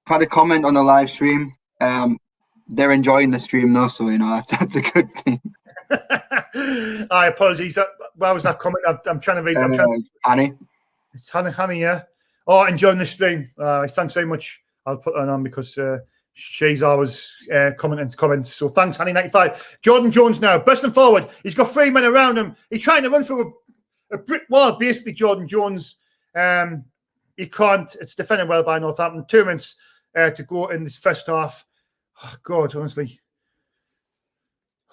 had a comment on the live stream. They're enjoying the stream though, so that's a good thing. I apologies. Where was that comment? I'm trying to read. Annie. It's Hannah, yeah. Oh, enjoying the stream. Thanks very much. I'll put that on because she's always commenting comments. So thanks, Honey95. Jordan Jones now, bursting forward. He's got 3 men around him. He's trying to run through a brick wall, basically, Jordan Jones. He can't. It's defended well by Northampton. 2 minutes to go in this first half. Oh, God, honestly.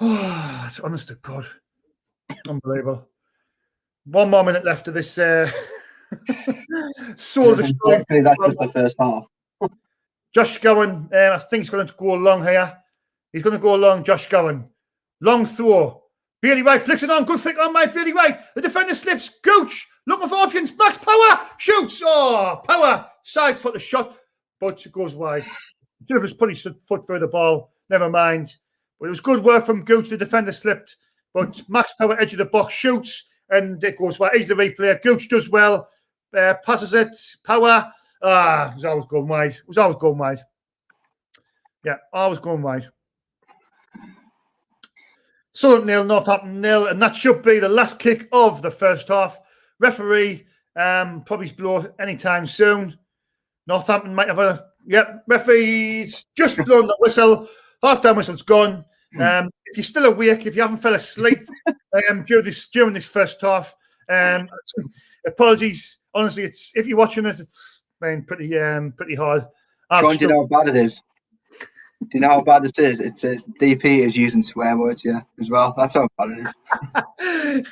Oh, it's honest to God. Unbelievable. 1 more minute left of this soul destroying. That's just the first half. Josh Gowan, I think he's going to go long here. He's going to go long, Josh Gowan. Long throw. Bailey Wright flicks it on. Good flick on my Bailey Wright. The defender slips. Gooch looking for options. Max Power shoots. Oh, Power sides foot the shot, but it goes wide. Should have just put his foot through the ball. Never mind. But it was good work from Gooch. The defender slipped, but Max Power edge of the box shoots and it goes wide. He's the replay. Gooch does well. Passes it. Power. It was always going wide. Yeah, always going wide. Sunderland 0, Northampton 0, and that should be the last kick of the first half. Referee probably blow anytime soon. Northampton might have referee's just blown the whistle. Half-time whistle's gone. If you're still awake, if you haven't fell asleep during this first half, apologies. Honestly, if you're watching it, it's been pretty hard. Sean, do you know how bad it is? Do you know how bad this is? It says DP is using swear words, as well. That's how bad it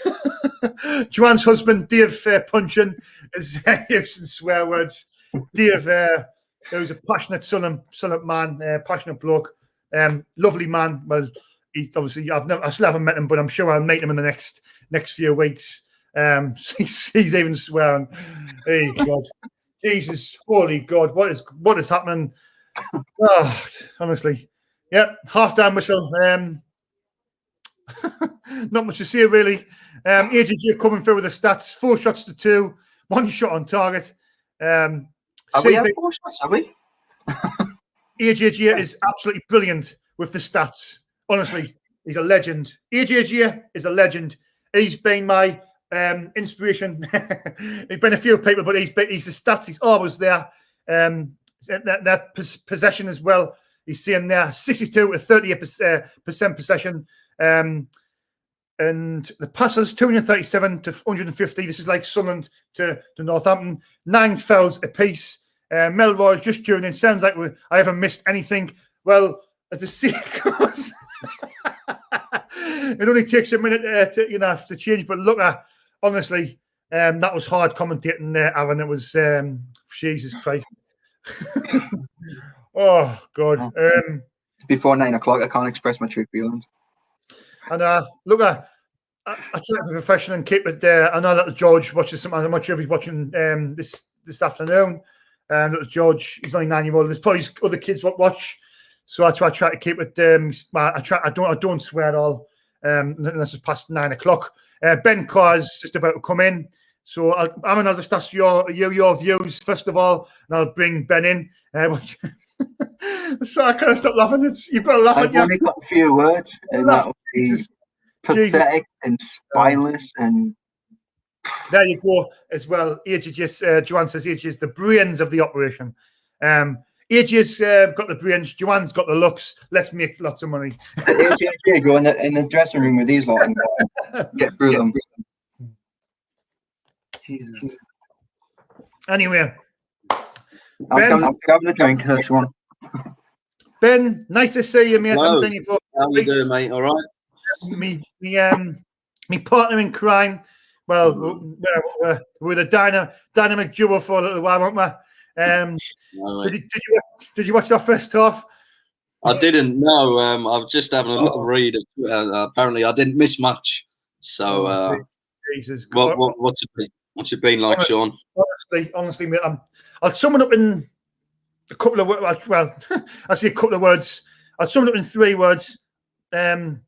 is. Joanne's husband, Dave Punchin, is using swear words. Dave, who's a passionate Sunderland man, passionate bloke, lovely man. Well, he's obviously I still haven't met him, but I'm sure I'll meet him in the next few weeks. He's even swearing. Hey God, Jesus, holy God, what is happening? Oh, honestly, half-time whistle. Not much to say really. AJG coming through with the stats: 4 shots to 2, 1 shot on target. Have we had 4 shots? Have we? AJG is absolutely brilliant with the stats. Honestly, he's a legend. AJG is a legend. He's been my inspiration. He's been a few people, but he's the stats. He's always there. That possession as well. He's saying there 62 to 38% possession. And the passes 237 to 150. This is like Sunderland to Northampton. 9 fouls apiece. Melroy just tuned in. Sounds like I haven't missed anything. Well, as the sea goes, it only takes a minute to change. But look, honestly, that was hard commentating there, Aaron. It was Jesus Christ. Oh God! It's before 9 o'clock. I can't express my true feelings. And look, I try to be professional and keep it there. I know that George watches something. I'm not sure if he's watching this afternoon. Little George, he's only 9-year-old. There's probably other kids that watch, so I try to keep it. I don't swear at all unless it's past 9 o'clock. Ben Carr is just about to come in. So, I'll just ask your views first of all, and I'll bring Ben in. So I can't stop laughing. You've got to laugh at I've only got a few words, and that would be pathetic and spineless. And there you go as well. Joanne says AJ is the brains of the operation. AJ's got the brains. Joanne's got the looks. Let's make lots of money. AJ go in the dressing room with these lot and get through them. Jesus. Anyway, I'm having a drink. That's one. Ben, nice to see you, mate. Hello. How you doing, mate? All right. Me partner in crime. Well, we're the dynamic duo for a little while, weren't we? Did you watch our first half? I didn't. No, I was just having a little read. Apparently, I didn't miss much. So, Jesus, what's it been like, Sean? Honestly, mate, I'll sum it up in a couple of words. Well, I say a couple of words. I'll sum it up in 3 words. No,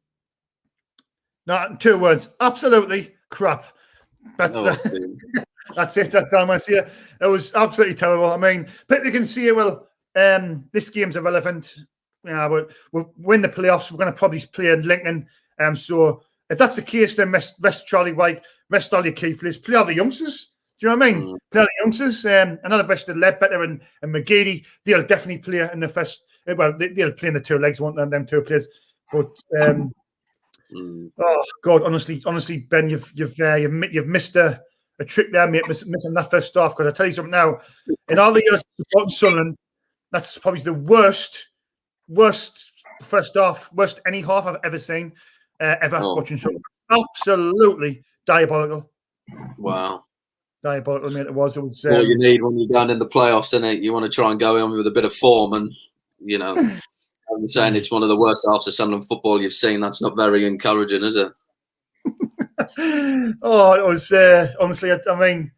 2 words. Absolutely crap. That's it. That's all I see. It was absolutely terrible. I mean, people can see, this game's irrelevant. We'll win the playoffs. We're going to probably play in Lincoln. So if that's the case, then rest Charlie White, rest all your key players, play all the youngsters. Do you know what I mean? Play all the youngsters. Another rest of Ledbetter and McGeady, they'll definitely play in the first. Well, they'll play in the 2 legs, won't they, them 2 players. But oh God, honestly, Ben, you've missed a trick there, mate, missing that first half. Because I tell you something now, in all the years supporting Sunderland, that's probably the worst first half, worst any half I've ever seen, watching Sunderland. Absolutely diabolical. Wow. Diabolical, mate. It was. What you need when you're going in the playoffs, isn't it? You want to try and go in with a bit of form, and I'm saying it's one of the worst halves of Sunderland football you've seen. That's not very encouraging, is it? Oh, it was honestly. I mean,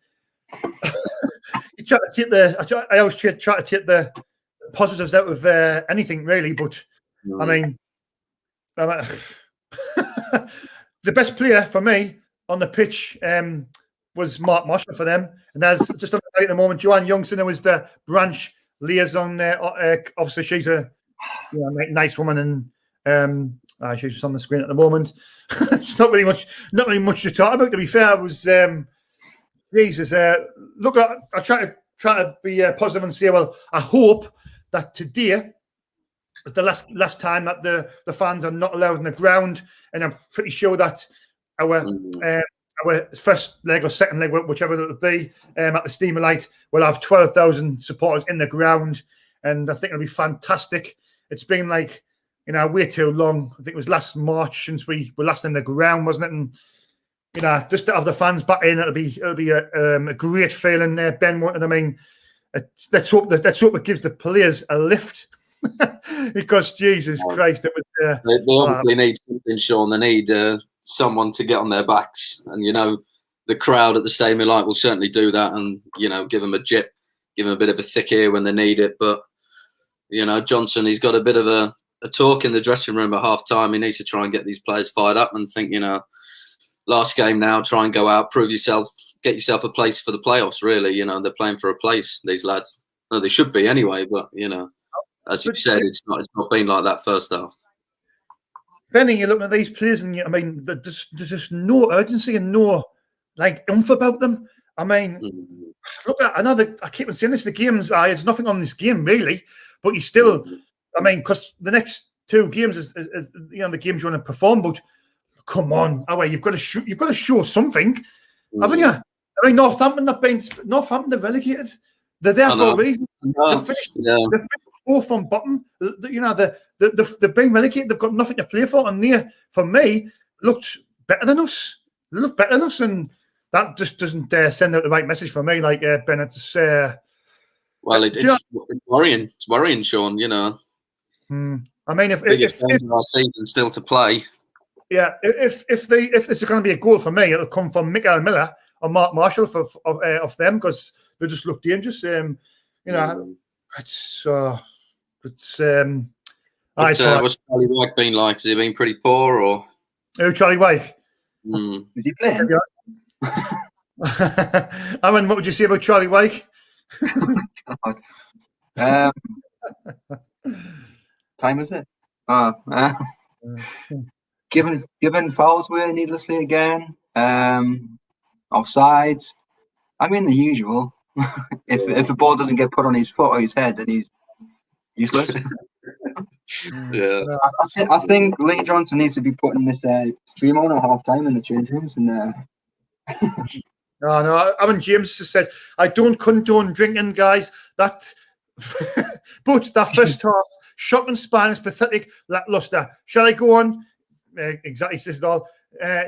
you try to take I always try to take the positives out of anything, really. But I mean, the best player for me on the pitch was Mark Marshall for them, and there's just at the moment Joanne Youngson, who was the branch liaison. Obviously, she's a nice woman, and she's just on the screen at the moment. It's not really much to talk about. To be fair, it was Jesus. Look, I try to be positive and say, well, I hope that today is the last time that the fans are not allowed in the ground, and I'm pretty sure that our first leg or second leg, whichever it'll be, at the Steamer Light, we'll have 12,000 supporters in the ground, and I think it'll be fantastic. It's been like, way too long. I think it was last March since we were last in the ground, wasn't it? And just to have the fans back in, it'll be a great feeling there, Ben. I mean, let's hope it gives the players a lift, because Jesus Christ, it was. They obviously need something, Sean. They need someone to get on their backs, and the crowd at the Stadium Light will certainly do that, and give them a jip, give them a bit of a thick ear when they need it. But Johnson, he's got a bit of a talk in the dressing room at half time. He needs to try and get these players fired up and think, last game now, try and go out, prove yourself, get yourself a place for the playoffs. Really, they're playing for a place, these lads. No, they should be anyway, but as you said, it's not been like that first half. Benny, you're looking at these players, and there's just no urgency and no oomph about them. I mean, look at another. I keep on saying this: the games. There's nothing on this game really, but you still. I mean, because the next 2 games is the games you want to perform. But come on, you've got to show something, haven't you? I mean, Northampton they're relegated. They're there for a reason. They're finished 4 from bottom. They've been relegated. They've got nothing to play for, and they, for me, looked better than us. They look better than us, and that just doesn't send out the right message for me. Like Bennett's. Well, it's worrying. It's worrying, Sean. I mean, if our season still to play, if this is going to be a goal for me, it'll come from Mikael Miller or Mark Marshall of them, because they just look dangerous. What's Charlie White been like? Has he been pretty poor, or who? Charlie White? Is he playing? I mean, what would you say about Charlie White? Time is it? Given fouls away needlessly again. Offsides. I mean, the usual. If the ball doesn't get put on his foot or his head, then he's useless. Yeah. I think Lee Johnson needs to be putting this stream on at half time in the change rooms. And No. Aaron James just says, I don't condone drinking, guys. But that first half, shock and spine is pathetic, lackluster. Shall I go on? Exactly, says it all.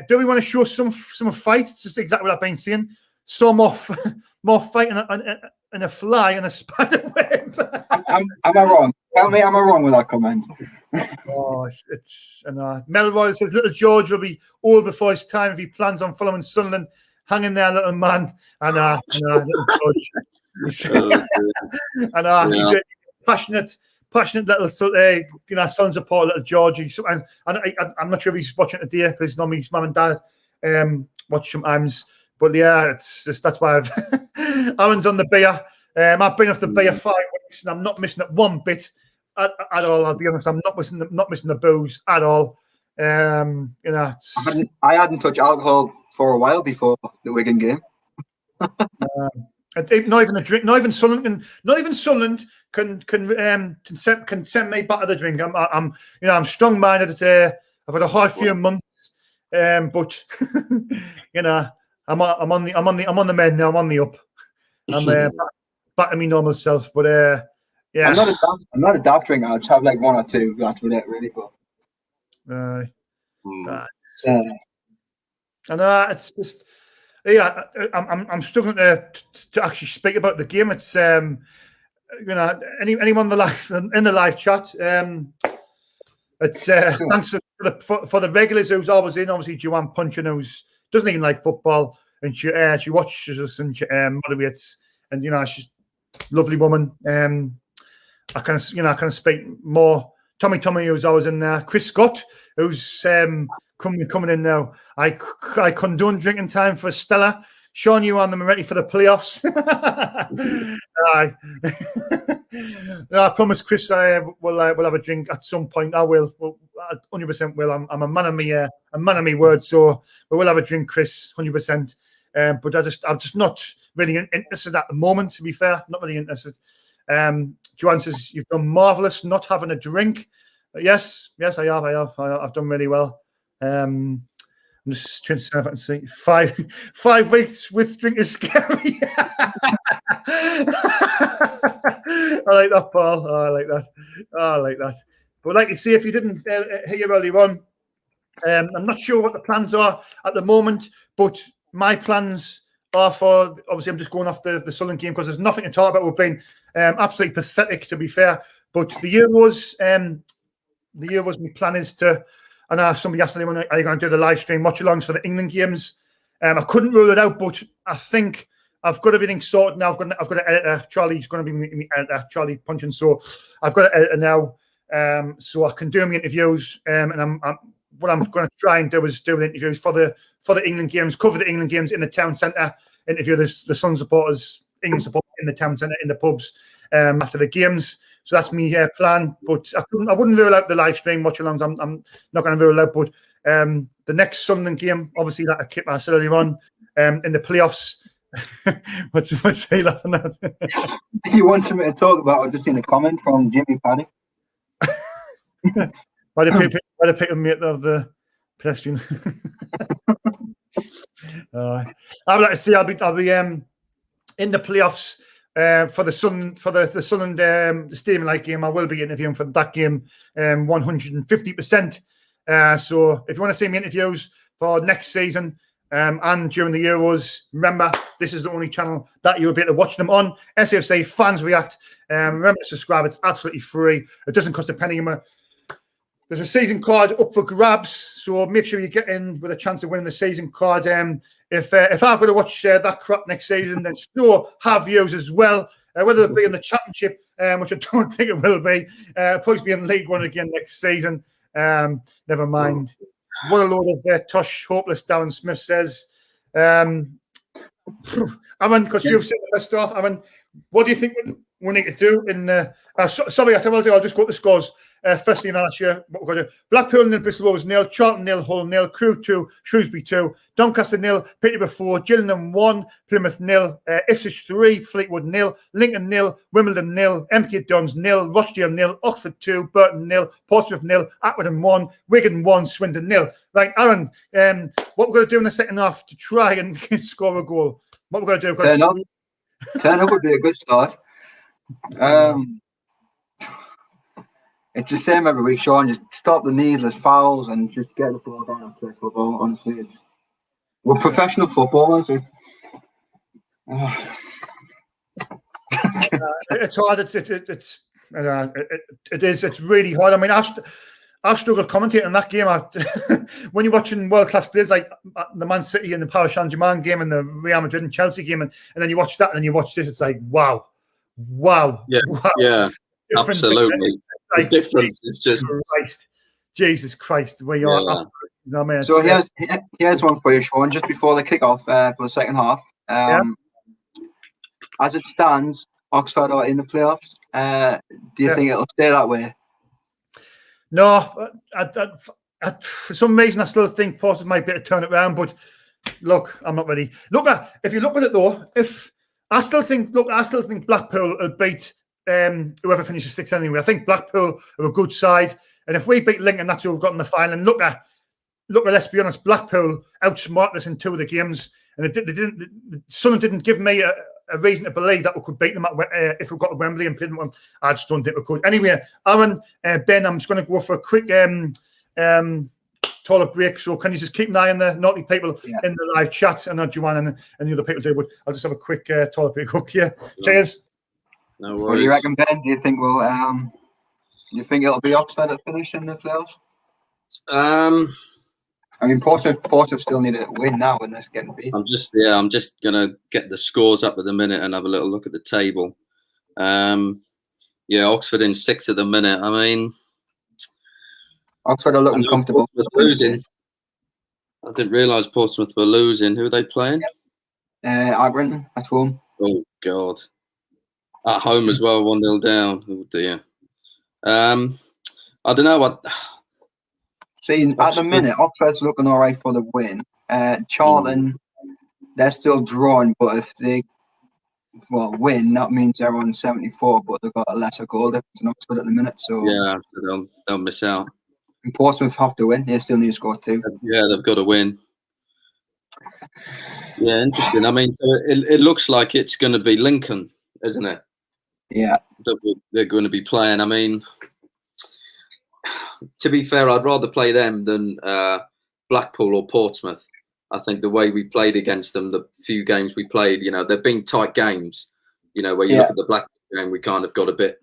Do we want to show some fight? It's just exactly what I've been saying. Some more fight and a fly and a spider web. am I wrong? Tell me, am I wrong with that comment? It's Melroy says little George will be old before his time if he plans on following Sunderland. Hang in there, little man. And little George. He's a passionate little son support little Georgie. And I'm not sure if he's watching today because normally his mum and dad watch sometimes. But yeah, it's just that's why Aaron's on the beer. I've been off the beer 5 weeks and I'm not missing it one bit at all. I'll be honest, I'm not missing the booze at all. I hadn't touched alcohol for a while before the Wigan game. Not even the drink. Not even Sunderland. Not even Sunderland can send me back to the drink. I'm strong-minded. I've had a hard few months, but I'm on the mend now. I'm on the up. I'm back to my normal self. But yeah, I'm not a daft drinker. I'll just have like one or two. That's about it, really. But it's just. Yeah, I'm struggling to actually speak about the game. It's anyone in the live chat. It's thanks for the regulars who's always in. Obviously, Joanne Punchin, who doesn't even like football, and she watches us and she moderates, and she's a lovely woman. I kind of speak more. Tommy, who's always in there. Chris Scott, who's coming in now. I condone drinking time for Stella. Sean, you on them ready for the playoffs? I promise, Chris, we'll have a drink at some point. I will. 100% will. I'm a man of me word, so we will have a drink, Chris, 100%. But I'm just not really interested at the moment. To be fair, not really interested. Joanne says you've done marvelous not having a drink. Yes, I have. I've done really well. I'm just trying to see if I can see 5 weeks with drink is scary. I like that, Paul. I like that. But like you see, if you didn't hear earlier on, I'm not sure what the plans are at the moment, but my plans are for, obviously I'm just going off the Sunderland game because there's nothing to talk about. We've been absolutely pathetic, to be fair. But the Euros, my plan is to, and somebody asked me, are you going to do the live stream watch-alongs for the England games? I couldn't rule it out, but I think I've got everything sorted now. I've got an editor. Charlie's going to be my editor, Charlie Punchin. So I've got an editor now, so I can do my interviews. And what I'm going to try and do is do the interviews for the England games, cover the England games in the town centre, interview the Sun supporters, England supporters in the town centre, in the pubs after the games. So that's my plan, but I wouldn't rule out the live stream watch-alongs. I'm not going to rule it out, but the next Sunderland game, obviously, that I said earlier on, in the playoffs. what's he laughing at? You want something to talk about? I've just seen a comment from Jimmy Paddy. Why the pick me of the pedestrian? I'd like to see. I'll be in the playoffs. For the Sunderland Stadium Light game, I will be interviewing for that game 150%. So if you want to see me interviews for next season and during the Euros, remember, this is the only channel that you'll be able to watch them on. SAFC Fans React. Remember to subscribe. It's absolutely free. It doesn't cost a penny. There's a season card up for grabs, so make sure you get in with a chance of winning the season card. If I've got to watch that crap next season, then still have views as well, whether it be in the Championship, which I don't think it will be. Probably be in League One again next season. Never mind. What a load of Tosh Hopeless, Darren Smith says. Aaron, because you've seen the best stuff, Aaron, what do you think we need to do? Sorry, I said, I'll just go to the scores. Firstly, last year, what we're going to do: Blackpool 0, Bristol Rovers 0, Charlton 0, Hull 0, Crewe 2, Shrewsbury 2, Doncaster 0, Peterborough 4, Gillingham 1, Plymouth 0, Ipswich 3, Fleetwood 0, Lincoln 0, Wimbledon 0, MT Dons 0, Rochdale 0, Oxford 2, Burton 0, Portsmouth 0, Accrington 1, Wigan 1, Swindon 0. Right, Aaron, what we're going to do in the second half to try and score a goal? What we're going to do? Turn up would be a good start. It's the same every week, Sean. Just stop the needless fouls and just get the ball down and play football. Honestly, we're professional footballers. It's hard. It's really hard. I mean, I've struggled commentating on that game. When you're watching world-class players like the Man City and the Paris Saint-Germain game and the Real Madrid and Chelsea game, and then you watch that and then you watch this, it's like, wow. Yeah. Absolutely. Like, the difference is just Jesus Christ, we are up. I mean, so here's one for you, Sean, just before the kick-off for the second half. As it stands, Oxford are in the playoffs. Do you think it'll stay that way? No, for some reason, I still think Portsmouth might be able to turn it around. But look, I'm not ready. If you look at it though, I still think Blackpool will beat whoever finishes sixth anyway. I think Blackpool are a good side, and if we beat Lincoln, that's who we've got in the final. And look at, let's be honest, Blackpool outsmarted us in 2 of the games, and Sunderland didn't give me a reason to believe that we could beat them if we got to Wembley and played them. I just don't think we could. Anyway, Aaron, Ben, I'm just going to go for a quick toilet break. So can you just keep an eye on the naughty people in the live chat? I know Joanne and the other people do, but I'll just have a quick toilet break. Okay, cheers. No worries. What do you reckon, Ben? Do you think it'll be Oxford that finish in the playoffs? I mean, Portsmouth still need to win now, and they're getting beat. I'm just gonna get the scores up at the minute and have a little look at the table. Oxford in 6th at the minute. I mean, Oxford are looking comfortable. Losing. I didn't realise Portsmouth were losing. Who are they playing? Accrington at home. Oh God, at home as well. 1-0 down. Oh dear. I don't know what. See, at the minute, Oxford's looking all right for the win. Charlton, they're still drawing, but if they win, that means they're on 74, but they've got a lesser goal difference than Oxford at the minute. So they'll miss out. And Portsmouth have to win. They still need to score 2. Yeah, they've got to win. Yeah, interesting. I mean, so it looks like it's going to be Lincoln, isn't it? Yeah. They're going to be playing. I mean, to be fair, I'd rather play them than Blackpool or Portsmouth. I think the way we played against them, the few games we played, they've been tight games. Where you look at the Blackpool game, we kind of got a bit,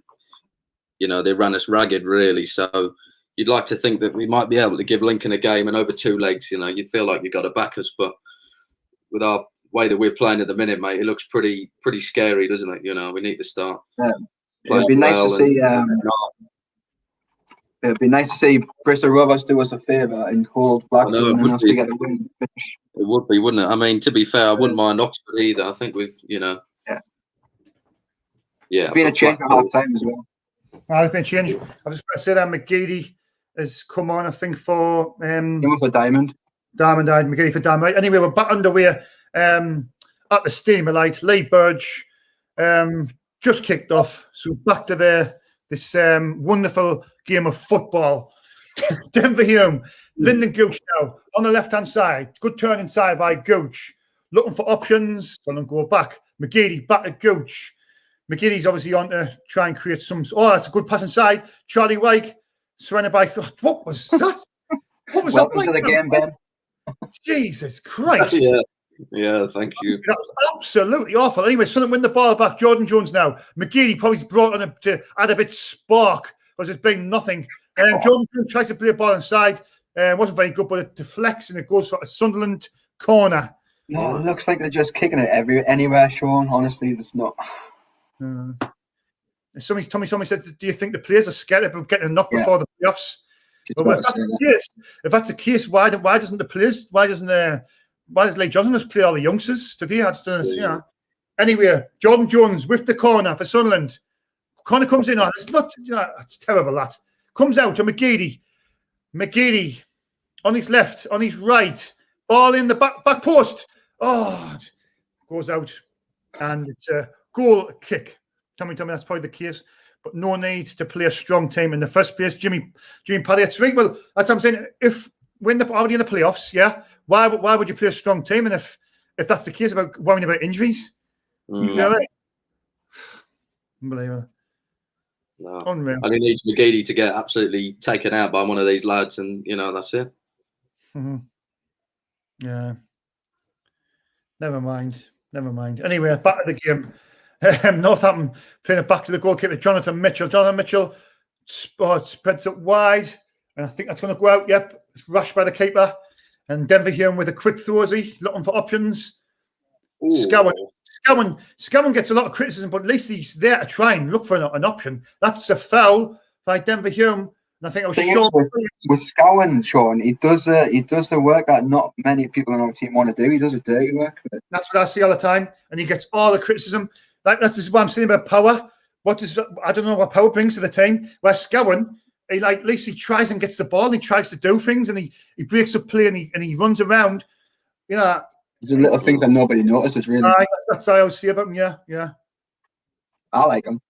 they ran us ragged, really. So you'd like to think that we might be able to give Lincoln a game, and over 2 legs, you'd feel like you've got to back us. But with our way that we're playing at the minute, mate, it looks pretty scary, doesn't it? We need to start. Yeah. It'd be nice to see. It'd be nice to see Bristol Rovers do us a favour and hold Blackpool and us to get a win. It would be, wouldn't it? I mean, to be fair, I wouldn't mind Oxford either. I think we've, Yeah. It's been a change at half time as well. There's been a change. I was just going to say that McGeady has come on, I think, for Diamond. McGeady for Diamond. Right. Anyway, we're back underway at the Steamer Light. Lee Burge just kicked off. So back to this wonderful game of football. Denver Hume, Lyndon Gooch now on the left-hand side. Good turn inside by Gooch. Looking for options. Don't go back. McGeady back to Gooch. McGeady's obviously on to try and create some. Oh, that's a good pass inside. Charlie Wyke surrounded by. What was that? What was Welcome that? To the game, Ben. Jesus Christ. Yeah, thank you. That was absolutely awful. Anyway, Sunderland win the ball back. Jordan Jones now. McGeady probably brought on to add a bit spark, because it's been nothing. Jordan Jones tries to play a ball inside. Wasn't very good, but it deflects and it goes for a Sunderland corner. No, it looks like they're just kicking it anywhere, Sean. Honestly, it's not. Tommy says, do you think the players are scared of getting a knock before the playoffs? Well, if that's the case, why doesn't Lee Johnson just play all the youngsters today? Anyway, Jordan Jones with the corner for Sunderland. Corner comes in. It's not. It's terrible. That comes out to McGeady. McGeady on his left, on his right. Ball in the back post. Oh, goes out, and it's a goal kick. Tommy, that's probably the case. But no need to play a strong team in the first place. Jimmy Paddy, it's right. Well, that's what I'm saying. If we're already in the playoffs, why would you play a strong team? And if that's the case, about worrying about injuries, Unbelievable. No. Unreal. And he needs McGeady to get absolutely taken out by one of these lads, and that's it. Mm-hmm. Yeah. Never mind. Anyway, back to the game. Northampton playing it back to the goalkeeper, Jonathan Mitchell. Jonathan Mitchell spreads it wide, and I think that's going to go out. Yep, it's rushed by the keeper. And Denver Hume with a quick throw-y, looking for options. Scowen gets a lot of criticism, but at least he's there to try and look for an option. That's a foul by Denver Hume. And I think I was sure with Scowen, Sean, he does the work that not many people on our team want to do. He does a dirty work. That's what I see all the time, and he gets all the criticism. That's just what I'm saying about power. I don't know what power brings to the team. Where Scowen he like at least he tries and gets the ball and he tries to do things and he breaks up play and he runs around. You know, there's a little things that nobody notices really. That's how I always see about him. Yeah. I like him.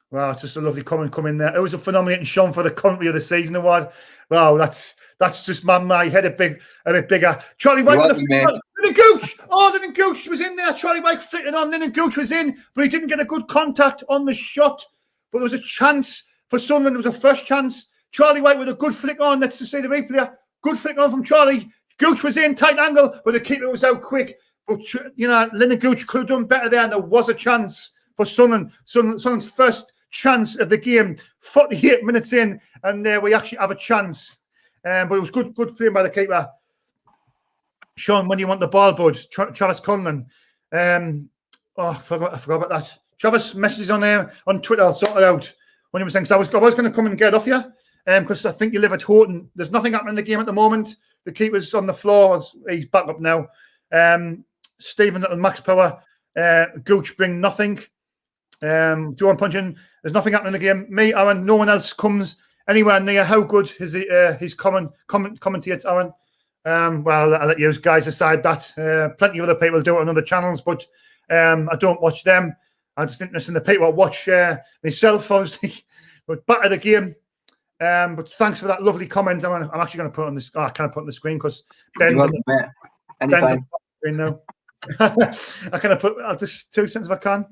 Wow, it's just a lovely comment coming there. It was a phenomenal Sean for the country of the season award. Wow, that's just my head a bit bigger. Charlie White with the Linden Gooch. Oh, Linden Gooch was in there. Charlie White fitting on. Linden Gooch was in, but he didn't get a good contact on the shot. But there was a chance for Sunderland. It was a first chance. Charlie White with a good flick on. Let's just say the replay. Good flick on from Charlie. Gooch was in, tight angle, but the keeper was out quick. But, you know, Linden Gooch could have done better there, and there was a chance for Sunderland. Sunderland's first chance of the game, 48 minutes in, and we actually have a chance. But it was good playing by the keeper. Sean, when you want the ball, bud? Travis Conlon. I forgot about that. Travis messages on there on Twitter. I'll sort it out. 100%. I was going to come and get off you because I think you live at Horton. There's nothing happening in the game at the moment. The keeper's on the floor. He's back up now. Stephen at Max Power. Gooch bring nothing. Joan Puncheon. There's nothing happening in the game. Me, Aaron, no one else comes anywhere near how good his commentates, Aaron. Well, I'll let you guys decide that. Plenty of other people do it on other channels, but I don't watch them. I'm just interested in the people I watch myself, obviously. But back to the game. But thanks for that lovely comment. I'm actually going to put it on this. I can't put it on the screen because Ben's on the screen now. I'll just 2 seconds if I can.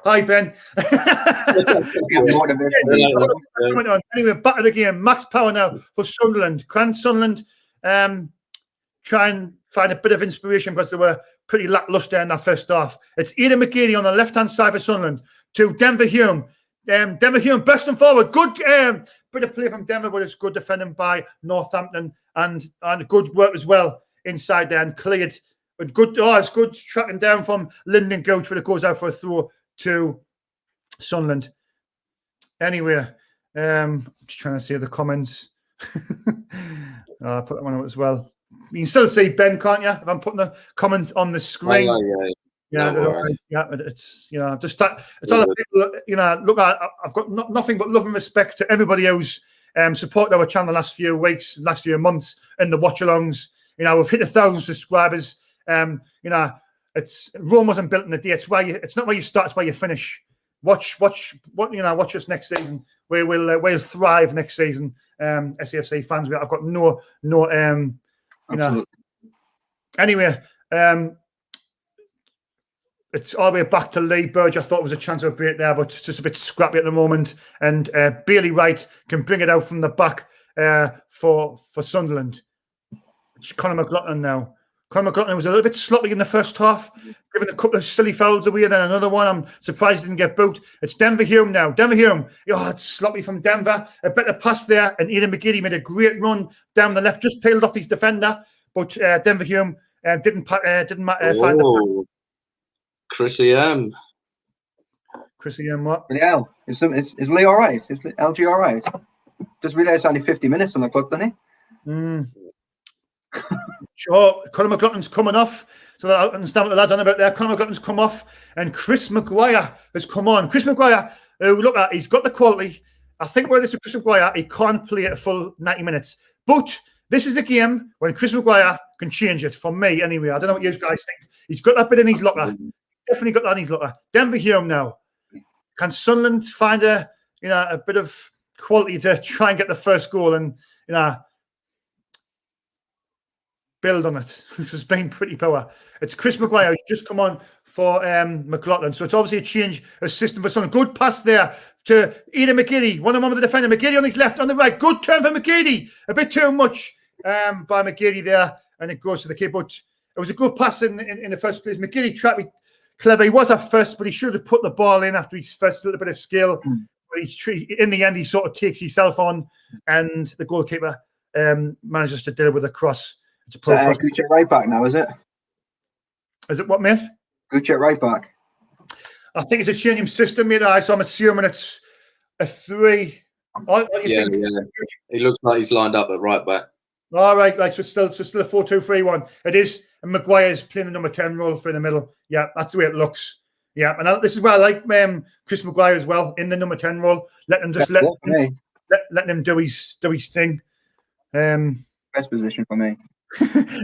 Hi, Ben. Anyway, back to the game. Max Power now for Sunderland. Can Sunderland try and find a bit of inspiration because they were pretty lacklustre in that first half. It's Aidan McGeady on the left-hand side for Sunderland to Denver Hume. Denver Hume bursting forward. Good bit of play from Denver, but it's good defending by Northampton and good work as well inside there and cleared. But good, it's good tracking down from Linden Gooch when it goes out for a throw to Sunderland. Anyway, I'm just trying to see the comments. I'll put that one out as well. You can still see Ben, can't you? If I'm putting the comments on the screen. It's just that. It's all the people. Look, I've got nothing but love and respect to everybody who's supported our channel the last few weeks, last few months, and the watch-alongs. We've hit 1,000 subscribers. It's Rome wasn't built in a day. It's not where you start, it's where you finish. Watch us next season. We'll thrive next season. SAFC fans, I've got no. Anyway, it's all the way back to Lee Burge. I thought it was a chance of a break there, but it's just a bit scrappy at the moment. And Bailey Wright can bring it out from the back for Sunderland. It's Conor McLaughlin now. Conor McLaughlin was a little bit sloppy in the first half, giving a couple of silly fouls away, then another one. I'm surprised he didn't get booked. It's Denver Hume now. Denver Hume. It's sloppy from Denver. A better pass there, and Aidan McGeady made a great run down the left, just peeled off his defender. But Denver Hume didn't find the... Chrissy M. What? Yeah, is Lee all right? Is LG all right? Just realised it's only 50 minutes on the clock, didn't he? Sure, Conor McLaughlin's coming off. So I understand what the lads on about there. Conor McLaughlin's come off, and Chris Maguire has come on. Chris Maguire, look at, he's got the quality. I think where this is Chris Maguire, he can't play a full 90 minutes. But this is a game when Chris Maguire can change it, for me anyway. I don't know what you guys think. He's got that bit in his locker. Definitely got that in his locker. Denver Hume now. Can Sunderland find a bit of quality to try and get the first goal and build on it, which has been pretty poor. It's Chris Maguire who's just come on for McLaughlin. So it's obviously a change of system for Sunderland. Good pass there to Aidan McGeady. One-on-one with the defender. McGeady on his left, on the right. Good turn for McGeady. A bit too much by McGeady there. And it goes to the keeper. But it was a good pass in the first place. McGeady tried to be clever. He was at first, but he should have put the ball in after his first little bit of skill. But in the end, he sort of takes himself on. And the goalkeeper manages to deal with a cross. It's Gucci at right back now, is it? Is it what, mate? Gucci at right back. I think it's a changing system, mate. So I'm assuming it's a 3. What do you think? Yeah. It looks like he's lined up at right back. All right. So it's still a 4-2-3-1. It is. And Maguire's playing the number 10 role for in the middle. Yeah, that's the way it looks. Yeah, and this is where I like Chris Maguire as well in the number 10 role. Let him just let him do his thing. Best position for me.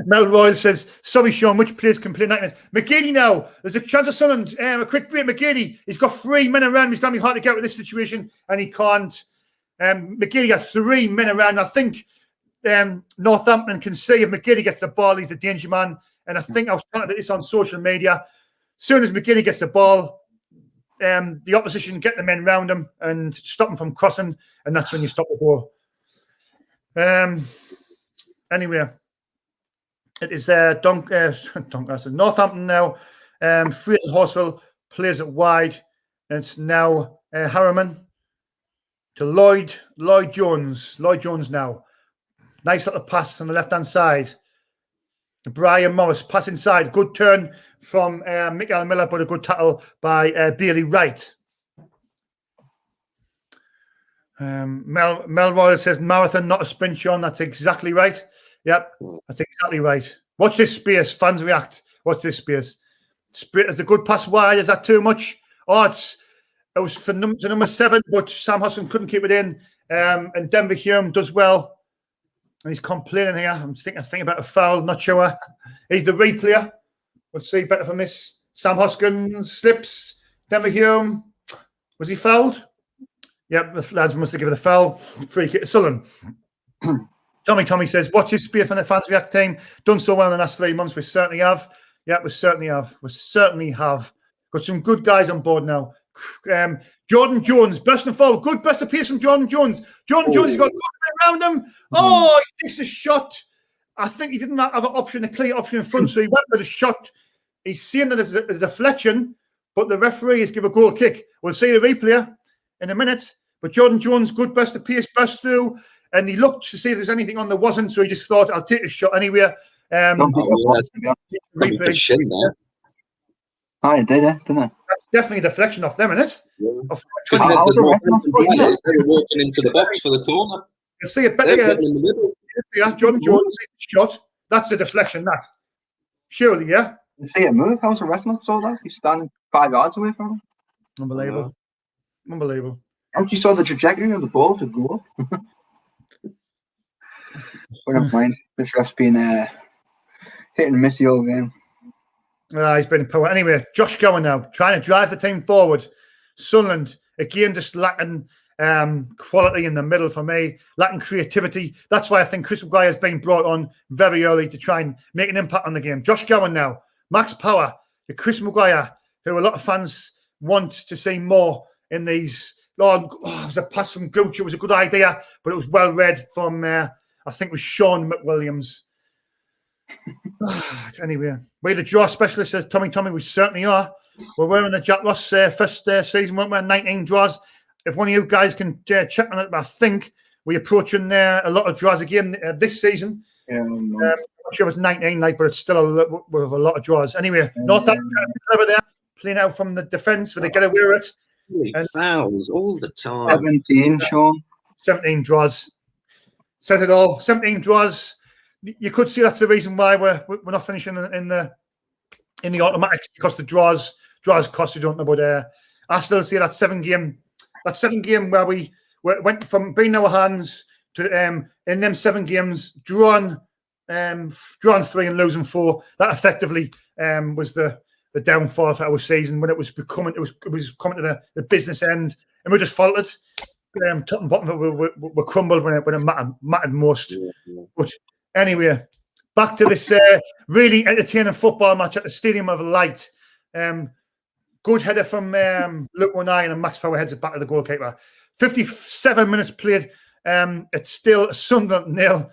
Mel Royal says, sorry, Sean, which players can play nightmares? McGeady now. There's a chance of Sunderland. A quick break. McGeady. He's got 3 men around him. It's going to be hard to get with this situation, and he can't. McGeady has 3 men around. I think Northampton can see if McGeady gets the ball, he's the danger man. And I think I was talking about this on social media. As soon as McGeady gets the ball, the opposition get the men round him and stop him from crossing, and that's when you stop the ball. Anyway, it is Northampton now. Fraser Horsfall plays it wide, and it's now Harriman to Lloyd Jones. Lloyd Jones now. Nice little pass on the left-hand side. Brian Morris pass inside. Good turn from Mikael Miller, but a good tackle by Bailey Wright. Mel Royal says marathon, not a sprint, Sean. That's exactly right. Yep, that's exactly right. Watch this space. Fans react. Watch this space. It's a good pass wide. Is that too much? Oh, it was for number 7, but Sam Hoskin couldn't keep it in. And Denver Hume does well. And he's complaining here. I'm thinking about a foul. Not sure. He's the replayer. We'll see better from this. Sam Hoskins slips. Denver Hume. Was he fouled? Yep, the lads must have given the foul. Free kick to Sunderland. Tommy says, watch this space from the fans react team. Done so well in the last 3 months. We certainly have. Yeah, we certainly have. We certainly have. Got some good guys on board now. Jordan Jones, bursting forward. Good burst of pace from Jordan Jones. Jordan Jones has got around him. Oh, he takes a shot. I think he didn't have an option, a clear option in front, so he went with a shot. He's seeing that there's a deflection, but the referee has given a goal kick. We'll see the replay in a minute. But Jordan Jones, good burst of pace, burst through, and he looked to see if there's anything on. There wasn't, so he just thought, I'll take a shot anyway. Replay. Shin there. Oh, it did, didn't it? That's definitely a deflection off them, isn't it? Yeah. They were walking into the box for the corner. You see it better. Yeah, Jordan Jones shot. That's a deflection, that. Surely, yeah. You see it move? How's the ref not saw that? He's standing 5 yards away from him. Unbelievable. Unbelievable. How you saw the trajectory of the ball to go? Never mind. This ref's been hit and miss the whole game. He's been poor. Anyway, Josh Gowan now, trying to drive the team forward. Sunderland, again, just lacking quality in the middle for me, lacking creativity. That's why I think Chris Maguire has been brought on very early to try and make an impact on the game. Josh Gowan now, Max Power, the Chris Maguire, who a lot of fans want to see more in these. It was a pass from Gooch. It was a good idea, but it was well read from, I think it was Sean McWilliams. Anyway, we're the draw specialist, says Tommy. We certainly are. We're wearing the Jack Ross first season, weren't we? 19 draws. If one of you guys can check on it, I think we're approaching a lot of draws again this season. Yeah, I'm not sure if it's 19, but it's still with a lot of draws. Anyway, Northampton over there playing out from the defence, where they get away with it. Fouls all the time. 17, Sean. 17 draws. Says it all. 17 draws. You could see that's the reason why we're not finishing in the automatics, because the draws cost, you don't know. But I still see that 7 game where we went from being in our hands to in them 7 games drawn 3 and losing 4. That effectively was the downfall of our season, when it was coming to the business end, and we just faltered. Top and bottom of it were crumbled when it mattered most. Yeah. But anyway, back to this really entertaining football match at the Stadium of Light. Good header from Luke Wanai, and Max Power heads it back to the goalkeeper. 57 minutes played. It's still Sunderland 0,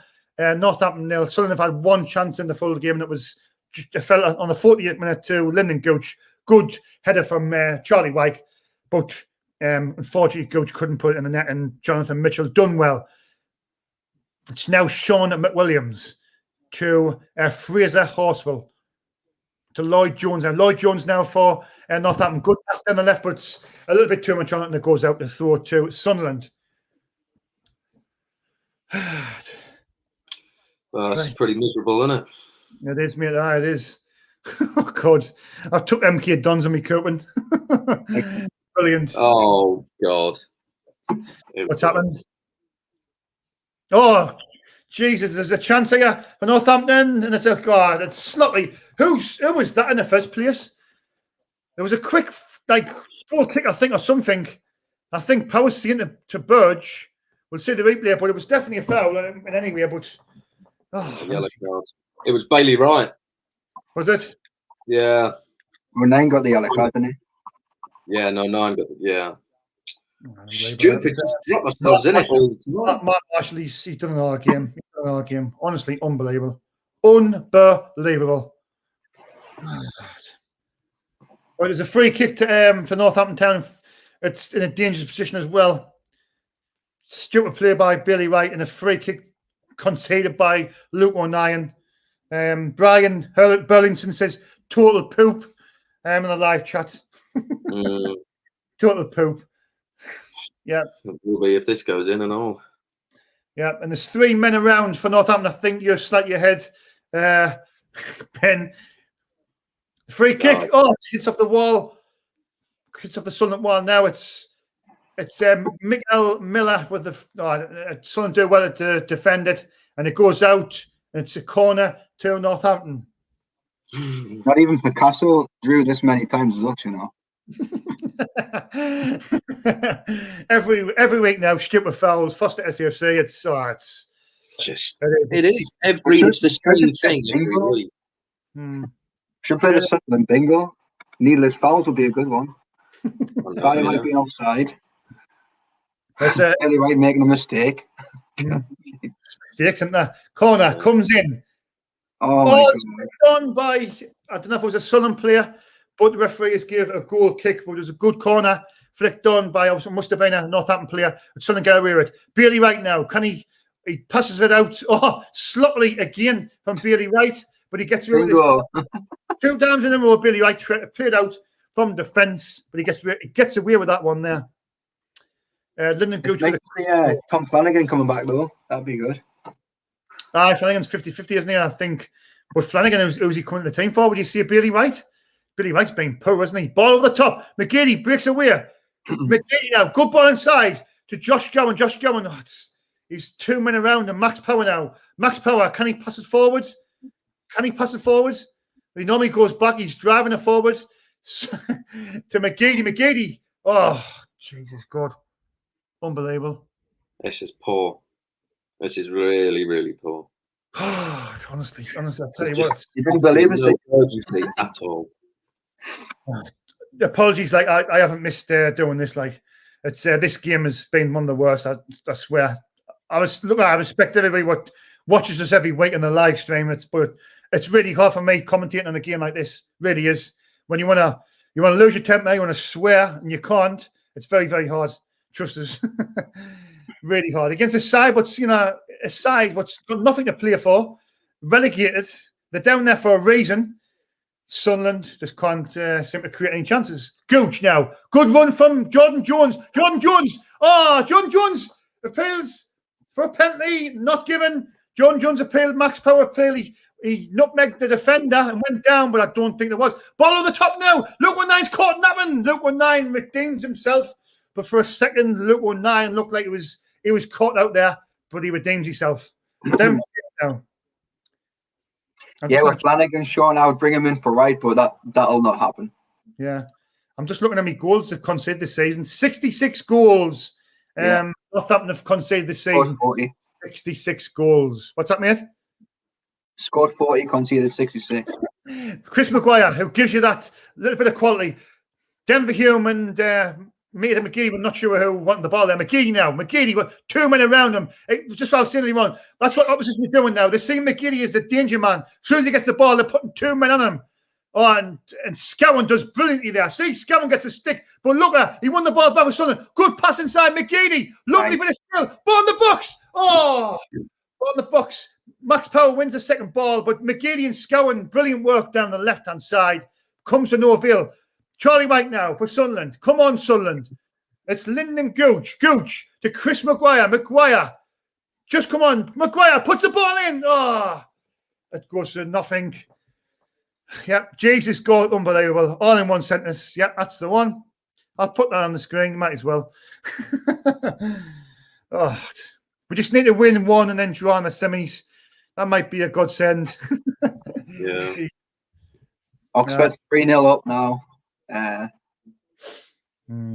Northampton 0. Sunderland have had 1 chance in the full game, and it was just a fella on the 48th minute to Lyndon Gooch. Good header from Charlie Wyke, but unfortunately Gooch couldn't put it in the net, and Jonathan Mitchell done well. It's now Sean McWilliams to Fraser Horsfall to Lloyd Jones. Now Lloyd Jones now for Northampton. Good pass down the left, but it's a little bit too much on it, and it goes out to throw to Sunderland. Well, that's pretty miserable, isn't it? It is, mate. It is. Oh, God. I took MK Dons on me coupon. Brilliant. Oh, God. What's happened? Oh, Jesus, there's a chance here for Northampton. And it's God, it's sloppy. Who was that in the first place? There was a quick, goal kick, I think, or something. I think power seeing to Burge. We'll see the replay, but it was definitely a foul in any way. But Yellow card. It was Bailey Wright. Was it? Yeah. Well, 9 got the yellow card, didn't he? Yeah, no, 9 got Stupid. Just drop ourselves in it all the time. Mark Marshall, he's done an all game. Honestly, unbelievable. Unbelievable. Well, there's a free kick for Northampton Town. It's in a dangerous position as well. Stupid play by Bailey Wright and a free kick conceded by Luke O'Neill. Brian Burlington says total poop in the live chat. Total poop. Yeah. It will be if this goes in and all. Yeah, and there's 3 men around for Northampton. I think you're slightly ahead. Ben. Free kick. Hits off the wall. Hits off the Sunderland wall. Now it's Miguel Miller with the Sunderland do well to defend it, and it goes out. And it's a corner to Northampton. Not even Picasso drew this many times as us, you know. every week now, stupid fouls. Foster SCFC. It's the same thing every week. Should play the Sunderland bingo. Needless fouls will be a good one. Guy might be offside. Bailey Wright making a mistake. Mistakes, isn't there? Corner comes in. It's done by, I don't know if it was a Sunderland player, but the referees gave a goal kick, but it was a good corner flicked on by, must have been a Northampton player, but Sunderland get away with it. Bailey Wright now, can he passes it out, sloppily again from Bailey Wright, but he gets away with it. 2 times in a row, Bailey Wright played out from defence, but he gets away with that one there. Lyndon Gooch. Tom Flanagan coming back though. That'd be good. Flanagan's 50-50, isn't he? I think. But Flanagan, who's he coming to the team for? Would you see a Bailey Wright? Bailey Wright's been poor, isn't he? Ball over the top. McGeady breaks away. McGeady now. Good ball inside to Josh Gowan. Josh Gowan. He's 2 men around and Max Power now. Max Power, can he pass it forwards? He normally goes back. He's driving it forward to McGeady. McGeady. Oh, Jesus God. Unbelievable. This is poor. This is really, really poor. honestly, I'll tell you what. You didn't believe it at all. Apologies, I haven't missed doing this. It's this game has been one of the worst. I swear. I respect everybody what watches us every week in the live stream. But it's really hard for me commentating on a game like this. Really is. When you wanna lose your temper, you wanna swear, and you can't. It's very, very hard. Trust us. Really hard against a side, what's got nothing to play for, relegated. They're down there for a reason. Sunderland just can't seem to create any chances. Gooch now, good run from Jordan Jones. Jordan Jones appeals for a penalty, not given. Jordan Jones appealed. Max Power appealed. He nutmegged the defender and went down, but I don't think there was. Ball over the top now. Luke O'Nine's caught napping. Luke O'Neill redeems himself, but for a second, Luke O'Neill looked like he was caught out there, but he redeems himself. Down now. With Flanagan showing, I would bring him in for right, but that'll not happen. Yeah. I'm just looking at my goals they've conceded this season. 66 goals. Northampton have conceded this season. 66 goals. What's that, mate? Scored 40, conceded 66. Chris Maguire, who gives you that little bit of quality. Denver Hume and Mate and McGee, we're not sure who wanted the ball there. McGee with 2 men around him. It was just what I was saying anyone. That's what opposition are doing now. They're seeing McGee as the danger man. As soon as he gets the ball, they're putting 2 men on him. And Scowen does brilliantly there. See, Scowen gets a stick. But look at he won the ball back with Sunderland. Good pass inside McGee. Lovely bit of skill. Ball in the box. Ball in the box. Max Power wins the second ball, but McGeady and Scowen, brilliant work down the left-hand side. Comes to no avail. Charlie White now for Sunderland. Come on, Sunderland. It's Lyndon Gooch. Gooch to Chris Maguire. Maguire. Just come on. Maguire puts the ball in. It goes to nothing. Yep, Jesus God, unbelievable. All in one sentence. Yep, that's the one. I'll put that on the screen. Might as well. Oh, we just need to win one and then draw in the semis. That might be a godsend. Yeah. Oxford's 3-0 up now.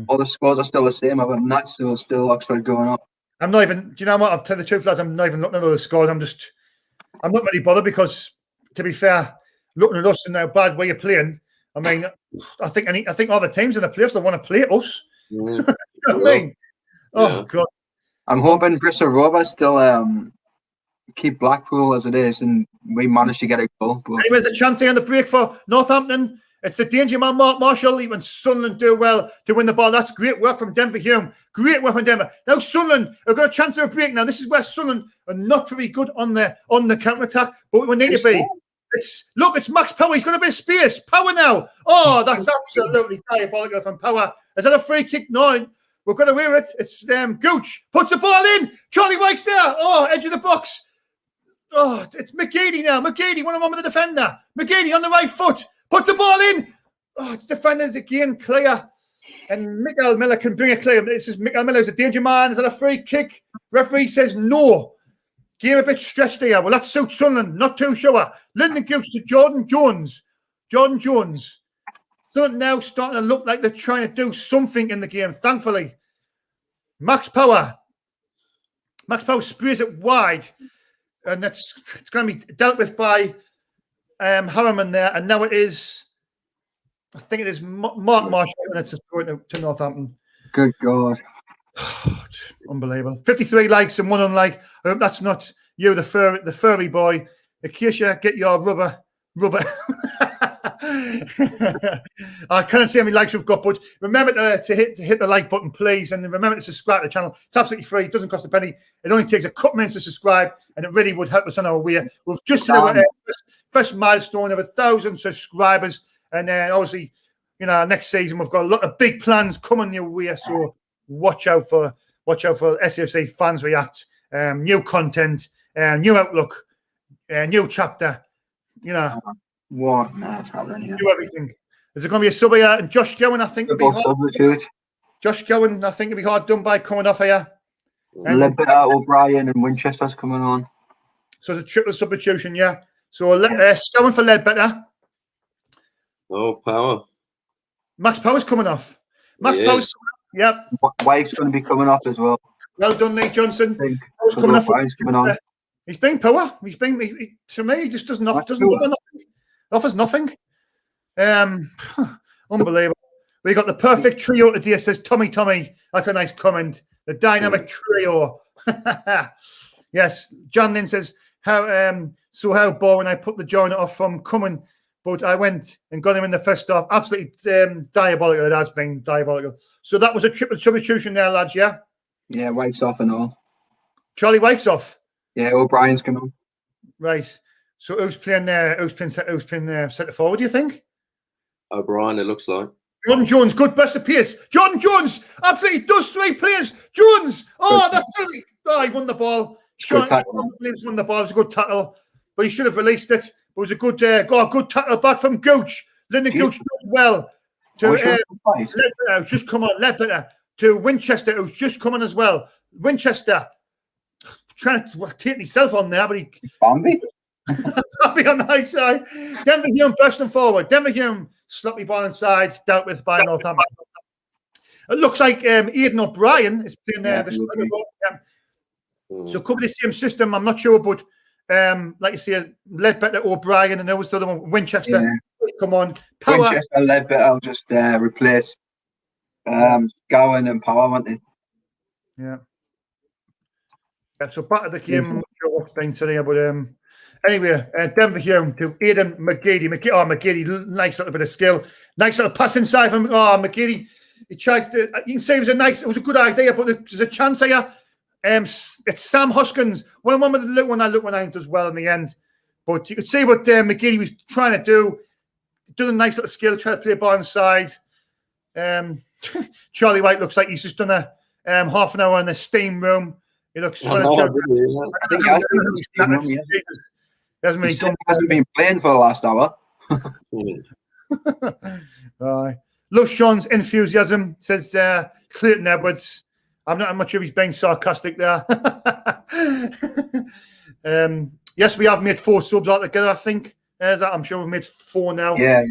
All the scores are still the same other than that, so still Oxford going up. I'm not even, do you know what? I'll tell you the truth, lads, I'm not even looking at those scores. I'm not really bothered because, to be fair, looking at us and how bad way you're playing, I mean, I think all the teams in the playoffs that want to play us. You know what I mean? Oh, God. I'm hoping Bristol Rovers still keep Blackpool as it is and we manage to get a goal. But anyways, a chance here on the break for Northampton. It's the danger man, Mark Marshall. Even Sunderland do well to win the ball. That's great work from Denver Hume. Great work from Denver. Now Sunderland have got a chance of a break. Now this is where Sunderland are not very good on the counter attack, but we need to be. It's Max Power. He's got a bit of space. Power now. Oh, that's absolutely diabolical from Power. Is that a free kick? No, we've got away with it. It's Gooch puts the ball in. Charlie White's there. Oh, edge of the box. Oh, it's McGeady now. McGeady, one on one with the defender. McGeady on the right foot. Puts the ball in. Oh, it's defenders again, clear. And Mikael Miller can bring it clear. This is Mikael Miller. Is a danger man. Is that a free kick? Referee says no. Game a bit stretched there. Well, that suits Sunderland. Not too sure. Lyndon Gooch to Jordan Jones. Jordan Jones. Sunderland now starting to look like they're trying to do something in the game, thankfully. Max Power. Max Power sprays it wide. And it's going to be dealt with by Harriman there, and now it is. I think it is Mark Marshall, and it's going to Northampton. Good God, unbelievable! 53 likes and 1 unlike. I hope that's not you, the furry boy. Acacia, get your rubber. I can't see how many likes we've got, but remember to hit the like button, please, and remember to subscribe to the channel. It's absolutely free. It doesn't cost a penny. It only takes a couple minutes to subscribe, and it really would help us on our way. We've just hit our first milestone of 1,000 subscribers, and then obviously, next season we've got a lot of big plans coming your way. So watch out for SFC Fans React, new content, new outlook, new chapter. What not happening here? Do everything. Is there going to be a sub here? And Josh Gowan, I think, will be hard. Substitute. Josh Gowan, I think, will be hard done by coming off here. Ledbetter, O'Brien, and Winchester's coming on. So it's a triple substitution, yeah. So Gowan for Ledbetter. Oh, Power. Max Power's coming off. Max Power's coming off. Yep. White's going to be coming off as well. Well done, Lee Johnson. Power's coming off. Coming on. He's been Power. To me, he just doesn't offer nothing. Offers nothing. Unbelievable. We got the perfect trio today, says Tommy. That's a nice comment. The dynamic trio. Yes. John Lynn says, how boring I put the joiner off from coming, but I went and got him in the first half. Absolutely diabolical. It has been diabolical. So that was a triple substitution there, lads, yeah? Yeah, White's off and all. Charlie White's off. Yeah, O'Brien's coming on. Right. So who's playing centre forward, do you think? O'Brien, it looks like. Jordan Jones, good burst of pace. Jordan Jones absolutely does 3 players. Jones, that's good. Oh, he won the ball. Sean Williams won the ball. It was a good tackle, but he should have released it. It was a good tackle back from Gooch. Lyndon Gooch did well. To Ledbetter, who's just come on. Ledbetter to Winchester, who's just come on as well. Winchester trying to take himself on there, but he. Bambi? Bambi on the high side. Denver Hume bursting forward. Denver Hume sloppy ball inside, dealt with by Northampton. It looks like Aidan O'Brien is playing there. So could be the same system. I'm not sure, but like you say, Ledbetter, O'Brien, and there was the other one, Winchester. Yeah. Come on, Power. Winchester, Ledbetter just replace Gowan and Power, weren't they? Yeah. So back to the game. I'm not sure what's been today, but anyway, Denver Hume to Aidan McGeady. McGeady, nice little bit of skill, nice little pass inside from McGeady. He tries to. You can say it was a good idea, but there's a chance here. It's Sam Hoskins. One with the look when I does well in the end, but you could see what McGeady was trying to do. Doing a nice little skill, trying to play a ball inside. Charlie White looks like he's just done a half an hour in the steam room. He looks. He hasn't been playing for the last hour. Love Sean's enthusiasm, says Clayton Edwards. I'm not sure if he's being sarcastic there. Yes, we have made 4 subs altogether, I think. I'm sure we've made 4 now. Yeah.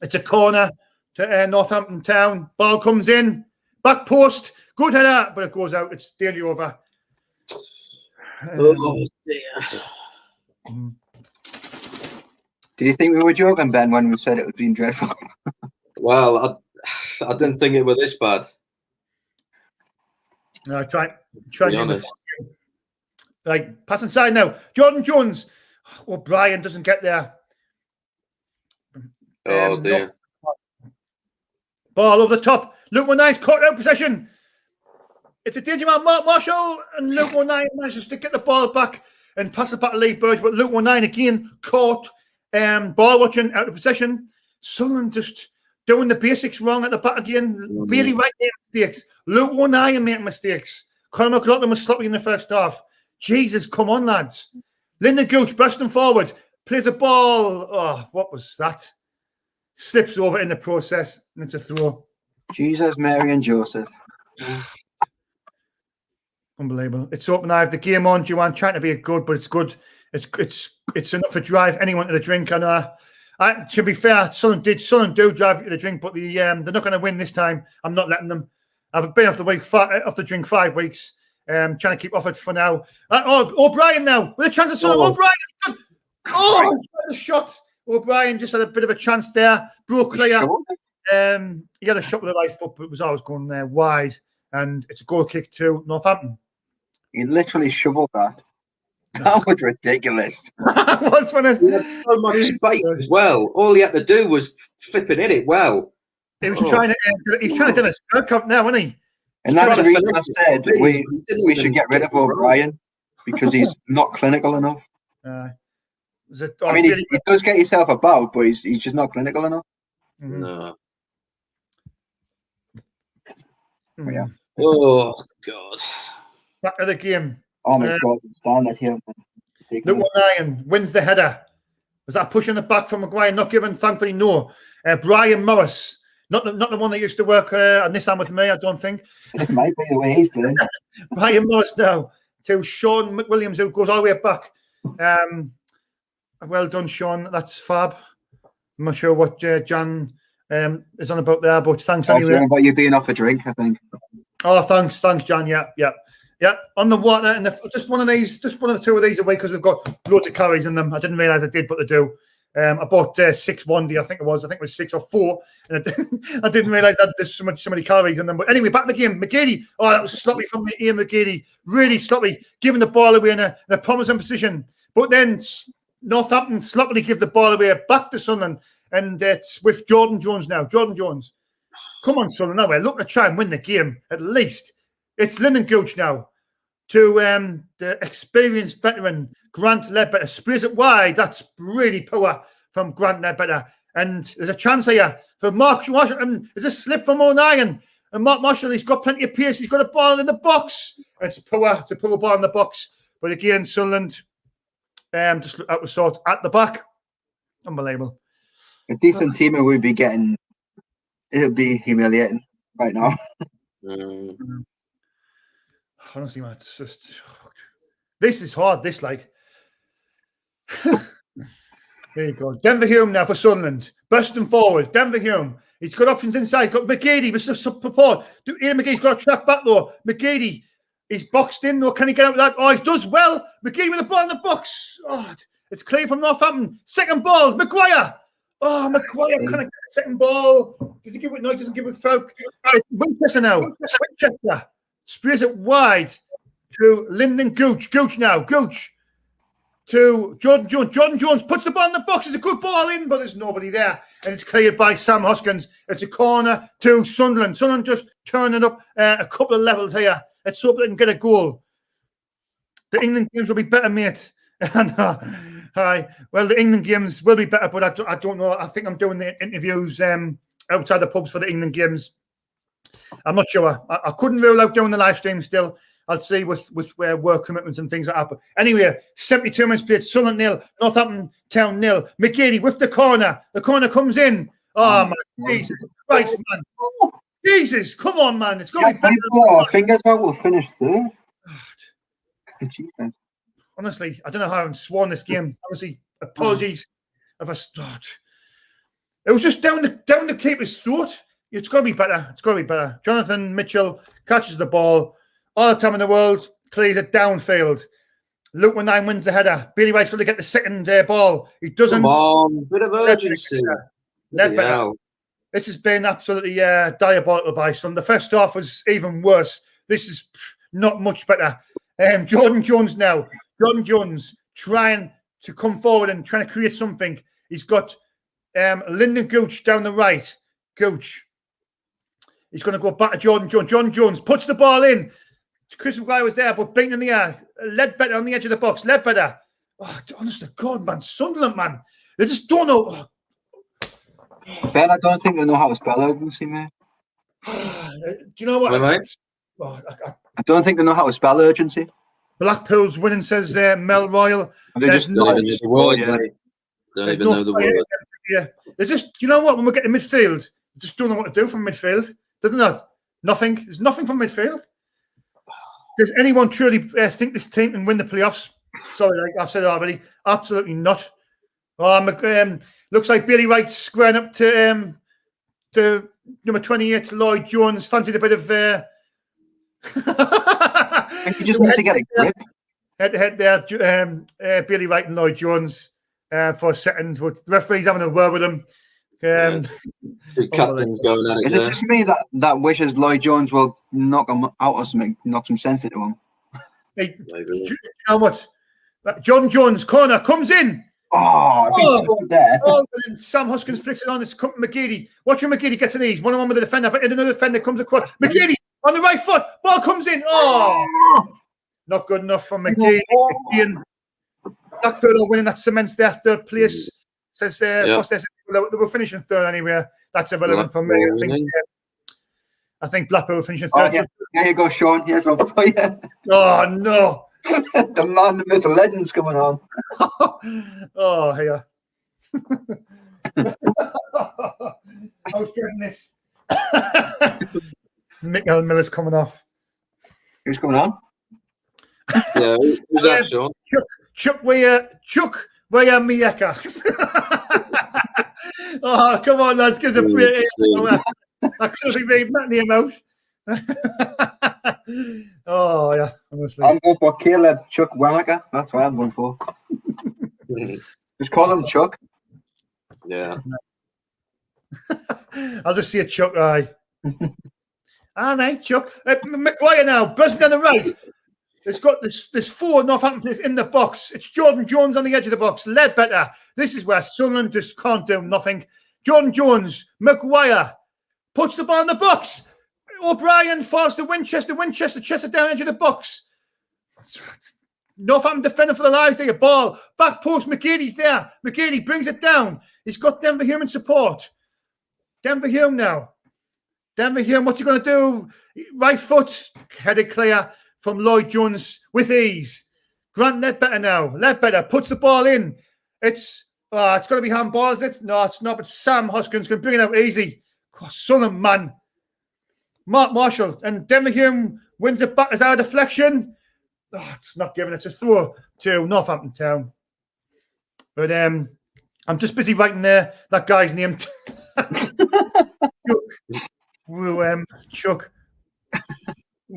It's a corner to Northampton Town. Ball comes in. Back post. Good header, but it goes out. It's nearly over. Oh, dear. Did you think we were joking, Ben, when we said it was been dreadful? Well, I didn't think it was this bad. No, try To be honest. Like, pass inside now. Jordan Jones. O'Brien doesn't get there. Oh, dear. Ball over the top. Luke O'Nine's caught out possession. It's a danger man, Mark Marshall, and Luke O'Nine manages to get the ball back and pass it back to Lee Burge, but Luke O'Nine again caught. Ball watching out of possession. Sunderland just doing the basics wrong at the back again. Really right there mistakes. Luke O'Nine making mistakes. Conor McLaughlin was sloppy in the first half. Jesus, come on, lads. Lyndon Gooch bursting forward. Plays a ball. Oh, what was that? Slips over in the process, and it's a throw. Jesus, Mary, and Joseph. Unbelievable. It's open. I have the game on. Joanne trying to be good, but it's good. It's enough to drive anyone to the drink. And to be fair, Sunderland do drive to the drink, but they're not going to win this time. I'm not letting them. I've been off the drink 5 weeks. Trying to keep off it for now. O'Brien now with a chance of Sunderland. O'Brien. Oh, the shot. O'Brien just had a bit of a chance there. Broke clear. He had a shot with the right foot, but it was always going wide. And it's a goal kick to Northampton. He literally shoveled that. That was ridiculous. It was funny. He had so much space as well. All he had to do was flipping in it well. He was trying to do a Spur Cup now, wasn't he? And that's the reason I said we should get rid of O'Brien because he's not clinical enough. He does get himself about, but he's just not clinical enough. No. Yeah. Oh, God. Back to the game. Oh, my God. Stand it here. Luke O'Nien wins the header. Was that pushing it back from Maguire? Not given, thankfully, no. Brian Morris. Not the one that used to work on this time with me, I don't think. It might be the way he's doing. Brian Morris now to Sean McWilliams, who goes all the way back. Well done, Sean. That's fab. I'm not sure what Jan is on about there, but thanks anyway. About you being off a drink, I think. Oh, thanks, Jan. Yeah. On the water, and just one of the 2 of these away because they've got loads of calories in them. I didn't realise I did, but they do. I bought 6 one day, I think it was 6 or 4, and I didn't realise that there's so many calories in them. But anyway, back to the game. McGeady, that was sloppy from Ian McGeady, really sloppy, giving the ball away in a promising position. But then Northampton sloppily give the ball away back to Sunderland, and it's with Jordan Jones now. Jordan Jones, come on, Sunderland, now look to try and win the game at least. It's Lyndon Gooch now to the experienced veteran Grant Ledbetter. Sprays it wide. That's really power from Grant Ledbetter. And there's a chance here for Mark Marshall. And there's a slip from O'Nien. And Mark Marshall, he's got plenty of pace. He's got a ball in the box. And it's power to pull a ball in the box. But again, Sunderland just out of sort at the back. Unbelievable. A decent team we would be getting. It'll be humiliating right now. Honestly, man, it's just this is hard. This there you go. Denver Hume now for Sunderland, bursting forward. Denver Hume, he's got options inside. He's got McGeady with support. Ian McGeady's got a track back though. McGeady, he's boxed in though. Can he get out with that? Oh, he does well. McGeady with the ball in the box. Oh, it's clear from Northampton. Second ball, Maguire. Oh, Maguire kind of second ball. Does he give it? No, he doesn't give it. Winchester now. Winchester sprays it wide to Lyndon Gooch. Gooch to Jordan Jones. Jordan Jones puts the ball in the box. It's a good ball in, but there's nobody there. And it's cleared by Sam Hoskins. It's a corner to Sunderland. Sunderland just turning up a couple of levels here. Let's hope they can get a goal. The England games will be better, mate. Well, the England games will be better, but I don't know. I think I'm doing the interviews outside the pubs for the England games. I'm not sure. I couldn't rule out doing the live stream still. I'll see with work commitments and things like that. But anyway, 72 minutes played. Sunderland 0, Northampton Town 0. McGeady with the corner. The corner comes in. Oh my Jesus Christ, man! Jesus, come on, man! It's going to be better. I think that's how we'll finish third. Jesus. Honestly, I don't know how I've sworn this game. Honestly, apologies if I start. It was just down the keeper's throat. It's got to be better. It's got to be better. Jonathan Mitchell catches the ball all the time in the world, clears it downfield. Luke Nine wins the header. Bailey White's going to get the second ball. He doesn't. Come on, bit of urgency. Better. This has been absolutely diabolical by some. The first half was even worse. This is not much better. Jordan Jones now. Jordan Jones trying to come forward and trying to create something. He's got Lyndon Gooch down the right. Gooch. He's going to go back to Jordan Jones. Jordan Jones puts the ball in. Chris McGuire was there, but beaten in the air. Ledbetter on the edge of the box. Ledbetter. Oh, honest to God, man. Sunderland, man. They just don't know. Ben, I don't think they know how to spell urgency, mate. Do you know what? I don't think they know how to spell urgency. Blackpool's winning, says Mel Royal. They just don't even know the word, mate. Don't even know the word. Yeah. There's just, you know what? When we get to midfield, just don't know what to do from midfield. Doesn't that? Nothing. There's nothing from midfield. Does anyone truly think this team can win the playoffs? Sorry, like I've said it already. Absolutely not. Looks like Bailey Wright's squaring up to number 28, Lloyd Jones. Fancied a bit of. I think you just need to get a grip. Head there, Bailey Wright and Lloyd Jones for a second. But the referee's having a word with him. Two captains going at it. Is it just me that wishes Lloyd Jones will knock him out or something, knock some sense into him? Hey, you know what? John Jones corner comes in. Oh, he's scored there. Oh, and Sam Hoskins flicks it on. It's McGeady. Watch when McGeady gets an ease. 1-on-1 with the defender, but another defender comes across. McGeady on the right foot. Ball comes in. Oh, not good enough from McGeady. Blackpool are winning. That cements their third place. Says they were finishing third anyway. That's irrelevant for me. I think Blackpool were finishing third. Yeah. There you go, Sean. Here's one for you. Oh no. The man, the myth, the legend's coming on. Oh, here. I was dreading this. Mick Miller's coming off. Who's coming on? Yeah, who's that, Sean? Chuck Mieka. Oh, come on, lads. Give us a break. I could have made that name out. Oh, yeah, honestly. I'm going for Caleb Chuck Wamaker. That's what I'm going for. Just call him Chuck. Yeah. I'll just see a Chuck eye. Night, Chuck. McGuire now, buzzing down the right. There's four Northampton players in the box. It's Jordan Jones on the edge of the box. Ledbetter. This is where Sunderland just can't do nothing. Jordan Jones, McGuire puts the ball in the box. O'Brien falls to Winchester. Chester down edge of the box. Northampton defending for the lives. There, ball back post. McGeady's there. McGeady brings it down. He's got Denver Hume in support. Denver Hume now. Denver Hume, what's he going to do? Right foot headed clear from Lloyd Jones with ease. Grant Ledbetter now. Ledbetter puts the ball in. It's going to be handball, is it? No, it's not. But Sam Hoskins can bring it out easy. Sunderland, man. Mark Marshall and Denver Hume wins it back as our deflection. Oh, it's not giving it a throw to Northampton Town. But I'm just busy writing there that guy's name. Chuck.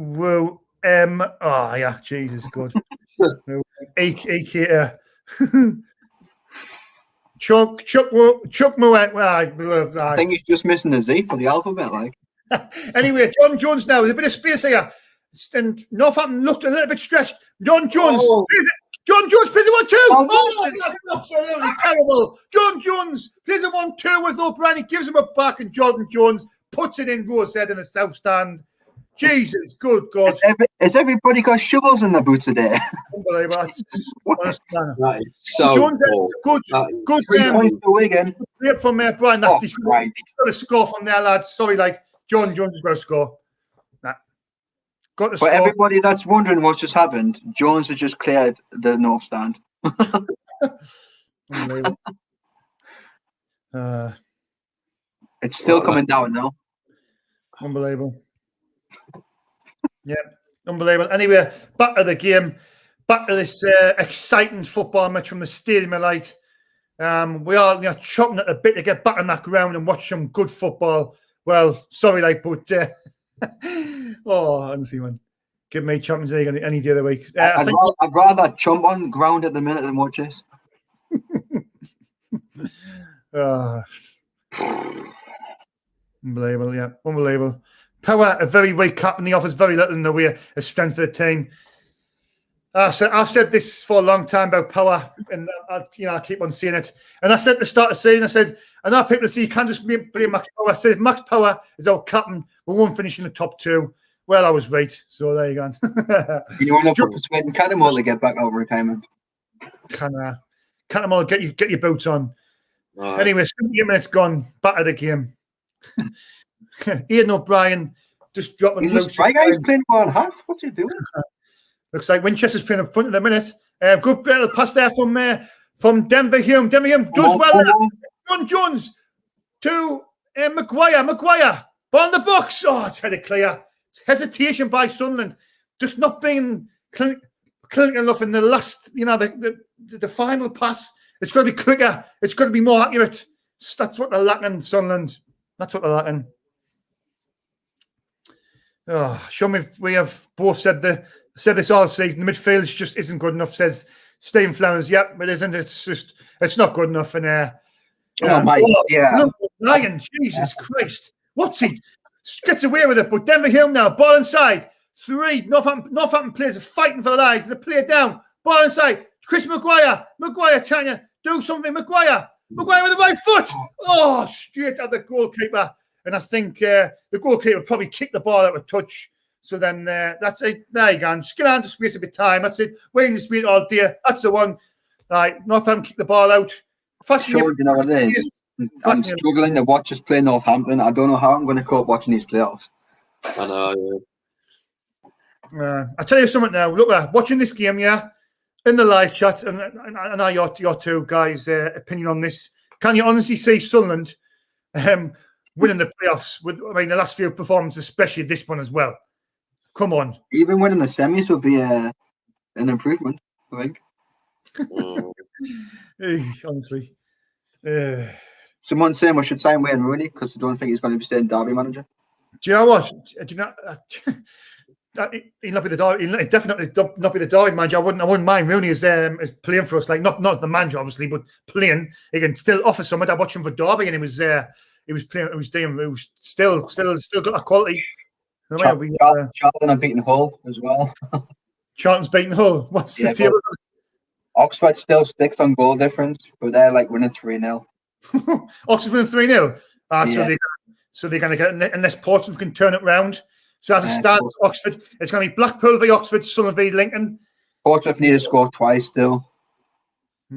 Oh yeah, Jesus, good. Chuck Moet. I think he's just missing a Z for the alphabet, like. Anyway, John Jones now. There's a bit of space here. And Northampton looked a little bit stretched. John Jones. Oh. John Jones plays a 1-2. Oh, that's absolutely terrible. John Jones plays a 1-2 with O'Brien. He gives him a back, and Jordan Jones puts it in Rose Head in the south stand. Jesus, good God. Has everybody got shovels in their boots today? Unbelievable. That is so Jones, good. 3 points to Wigan. Great from Brian. He's got to score from there, lads. Sorry, John Jones has got to score. Nah. got to For score. everybody that's wondering what's just happened, Jones has just cleared the north stand. Unbelievable. It's still coming down now. Unbelievable. Yeah, unbelievable. Anyway, back to the game. Back to this exciting football match from the Stadium of Light. We are chopping at a bit to get back on that ground and watch some good football. Well, sorry, but honestly, man, give me Champions League any day of the week. I'd rather jump on ground at the minute than watch this. Unbelievable, yeah, unbelievable. Power, a very weak captain. He offers very little in the way of strength to the team. I've said this for a long time about Power, and I keep on saying it. And I said at the start of the season, I said, I know people say you can't just blame Max Power. I said Max Power is our captain. We won't finish in the top 2. Well, I was right. So there you go. You want to persuade Cantermall to get back out of retirement? Cantermall, get your boots on. Anyway, 78 minutes gone. Back of the game. Ian O'Brien just dropping. He's playing 1.5. What's he doing? Looks like Winchester's playing up front at the minute. Good little pass there from Denver Hume. Denver Hume does well. John Jones to Maguire. Maguire. Ball in the box. Oh, it's headed clear. Hesitation by Sunderland. Just not being clinical enough in the last, the final pass. It's got to be quicker. It's got to be more accurate. That's what they're lacking, Sunderland. That's what they're lacking. Oh, show me if we have both said this all season. The midfield just isn't good enough, says Stephen Flowers. Yep, it isn't. It's not good enough. And Lion, Jesus Christ. What's he? Gets away with it, but Denver Hume now, ball inside. 3, Northampton players are fighting for their lives. The player down, ball inside. Chris Maguire, Tanya, do something. Maguire with the right foot. Oh, straight at the goalkeeper. And I think the goalkeeper probably kicked the ball out of touch. So then that's it. There you go. Just get on to space a bit of time. That's it. Waiting to speed all day. That's the one. Right, Northampton kicked the ball out. Sure, you know what it is. I'm struggling to watch us play Northampton. I don't know how I'm going to cope watching these playoffs. I know, yeah. I'll tell you something now. Look, watching this game, yeah, in the live chat, and I know your two guys' opinion on this. Can you honestly see Sunderland winning the playoffs with, the last few performances, especially this one as well? Come on. Even winning the semis would be an improvement, I think. Honestly. Someone's saying we should sign Wayne Rooney because I don't think he's going to be staying Derby manager. Do you know what? He'll not be the Derby. He'll definitely not be the Derby manager. I wouldn't mind Rooney as playing for us. Like not as the manager, obviously, but playing. He can still offer something. I watched him for Derby, and he was playing. He was still got that quality. Charlton are beating Hull as well. Charlton's beating Hull. What's the deal? Oxford still sticks on goal difference, but they're like winning 3-0. Oxford winning 3-0. So they're going to get, unless Portsmouth can turn it round. So as it stands, Oxford, it's going to be Blackpool v Oxford, Sunderland v Lincoln. Portsmouth need to score twice still. I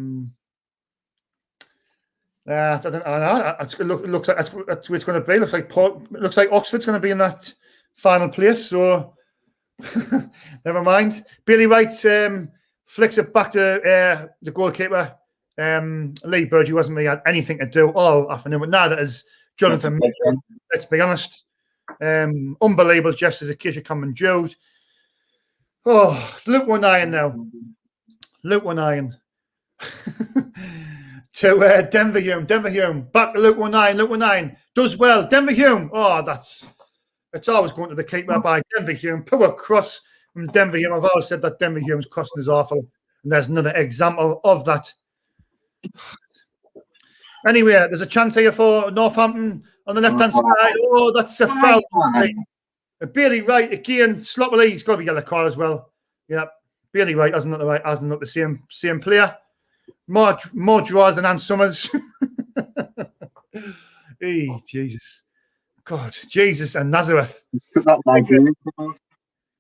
don't know. It looks like that's what it's going to be. Looks like Oxford's going to be in that final place. So never mind. Bailey Wright flicks it back to the goalkeeper, Lee Bird, who hasn't really had anything to do all afternoon, but neither is Jonathan. Let's be honest. Unbelievable, just as a case of common Jude. Oh, Luke 1 iron now. Luke 1 iron. To Denver Hume. Denver Hume. Back to Luke 1 iron. Luke 1 iron. Does well. Denver Hume. Oh, it's always going to the keeper by Denver Hume. Poor cross from Denver Hume. I've always said that Denver Hume's crossing is awful. And there's another example of that. Anyway, there's a chance here for Northampton on the left-hand side. Oh, that's a foul. Bailey Wright again, sloppily. He's got to be yellow card as well. Yeah, Bailey Wright hasn't looked the same player. More draws than Ann Summers. Hey, Jesus. God, Jesus and Nazareth. You took that Nigerian kid out.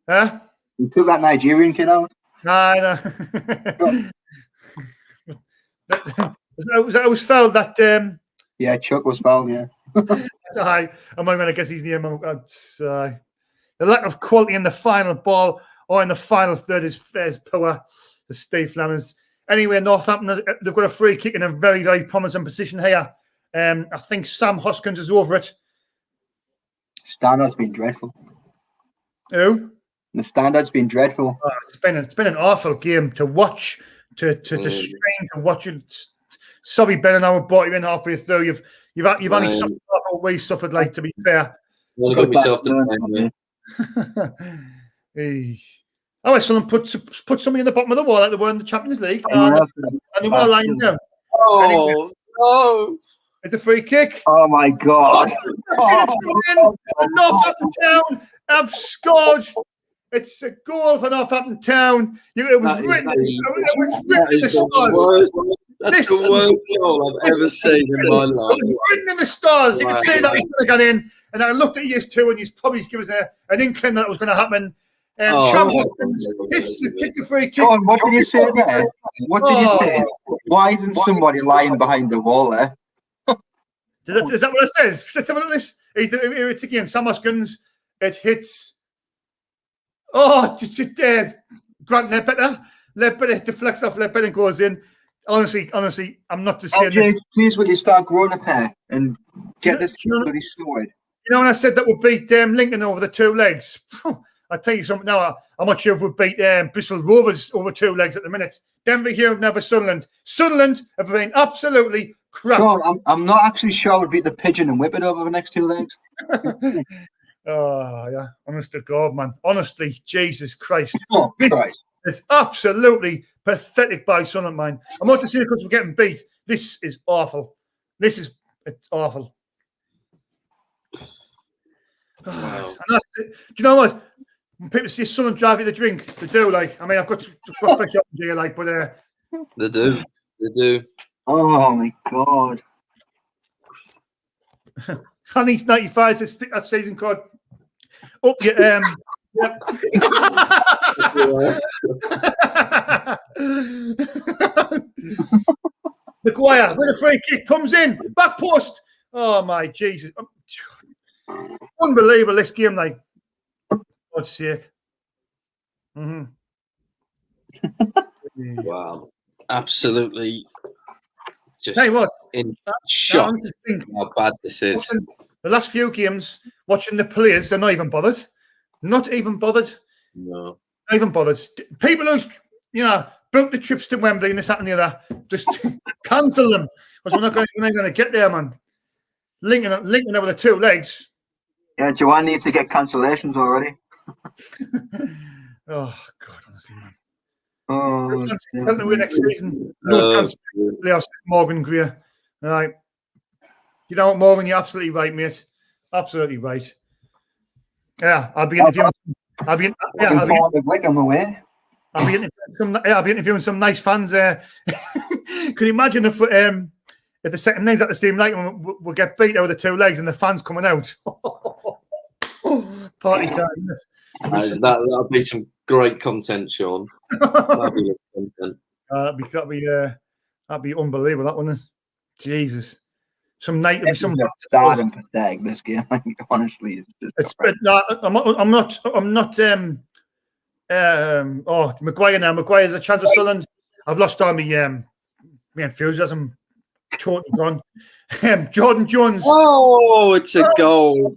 Huh? You took that Nigerian kid out. No. That was fouled. That yeah, Chuck was fouled. Yeah. I'm not going to guess his name. The lack of quality in the final ball or in the final third is poor. The Steve Flemings. Anyway, Northampton, they've got a free kick in a very, very promising position here. I think Sam Hoskins is over it. Standard's been dreadful. Who? The standard's been dreadful. Oh, it's been an awful game to watch, to strain to watch it. Sorry, Ben, and I brought you in halfway through. You've only suffered what we suffered. Like, to be fair. I got myself to blame. Oh, someone put somebody in the bottom of the wall like they were in the Champions League. And they were lying down. Oh, no. It's a free kick. Oh, my God. Northampton Town have scored. It's a goal for Northampton Town. It was written in the stars. That's the worst goal I've ever seen in my life. It was written in the stars. You can see that he's going to get in. And I looked at you two, and you probably give us an inkling that it was going to happen. It's the free kick. John, what did you say there? What did you say? Why isn't somebody lying behind the wall there? Is that what it says? Let's have a look at this. It's again Sam Hoskins. It hits. Oh, Grant Ledbetter deflects off Ledbetter and goes in. Honestly, I'm not just saying this. Please, will you start growing a pair and get this bloody sorted? You know, when I said that we'll beat Lincoln over the 2 legs, I'll tell you something now. I'm not sure if we'll beat Bristol Rovers over 2 legs at the minute. Denver here, never Sunderland. Sunderland have been absolutely crap. John, I'm not actually sure we'll beat the Pigeon and whip it over the next 2 legs. Oh, yeah. Honest to God, man. Honestly, Jesus Christ. Oh, this Christ. is absolutely pathetic by Sunderland, man. I'm not just saying because we're getting beat. This is awful. It's awful. Wow. And do you know what? When people see Sunderland drive you the drink, they do. Like, I mean, I've got fresh up here, like, but They do. Oh my God. I think 95 is that season card. Up your yep. Maguire with a free kick comes in, back post. Oh my Jesus. Unbelievable this game, like. God's sake. Wow. Absolutely just Hey, what? in shock how bad this is. The last few games, watching the players, they're not even bothered. Not even bothered. No. Not even bothered. People who, book the trips to Wembley and this, that, and the other, just cancel them. Because we're not going to get there, man. Lincoln over the 2 legs. Yeah, Joanne needs to get cancellations already. Oh, God, honestly, man. Oh, Next season. No chance to play off Morgan Greer. All right. You know what, Morgan? You're absolutely right, mate. Absolutely right. Yeah, I'll be interviewing. I'll be interviewing some nice fans there. Can you imagine if the second legs at the same night we'll get beat over the 2 legs and the fans coming out? Party time. That'll be some great content, Sean. That'll be good content. That'd be unbelievable. That one is. Jesus. Some night to be some sad and pathetic. This game, honestly, I'm not. Maguire now. Maguire's a chance of Sunderland. I've lost all my enthusiasm. Totally gone. Jordan Jones. Oh, it's a goal.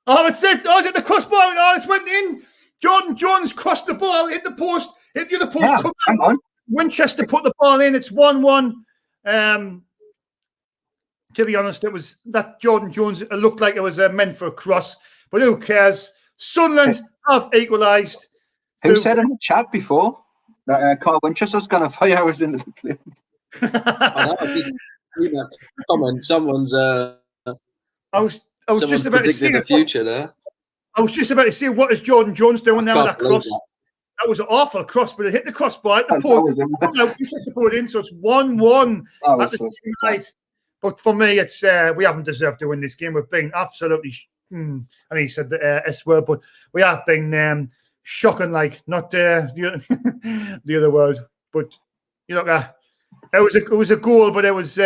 Oh, it's it. Oh, is it the crossbar? Oh, it's went in. Jordan Jones crossed the ball, hit the post, hit the other post. Yeah, hang on. Winchester put the ball in. It's 1-1. To be honest, it was that Jordan Jones. It looked like it was meant for a cross, but who cares? Sunderland have equalised. Who said in the chat before that Carl Winchester's going to fire us into the place? I know, I did see that comment. Someone's I was just about to see the future there. I was just about to see what is Jordan Jones doing now with that cross. That was an awful cross, but it hit the crossbar at the post. Winchester put it in, so it's 1-1 at the same night. But for me, it's we haven't deserved to win this game. We've been absolutely, and he said the S word, but we have been shocking, like not the other word. But it was a goal, but it was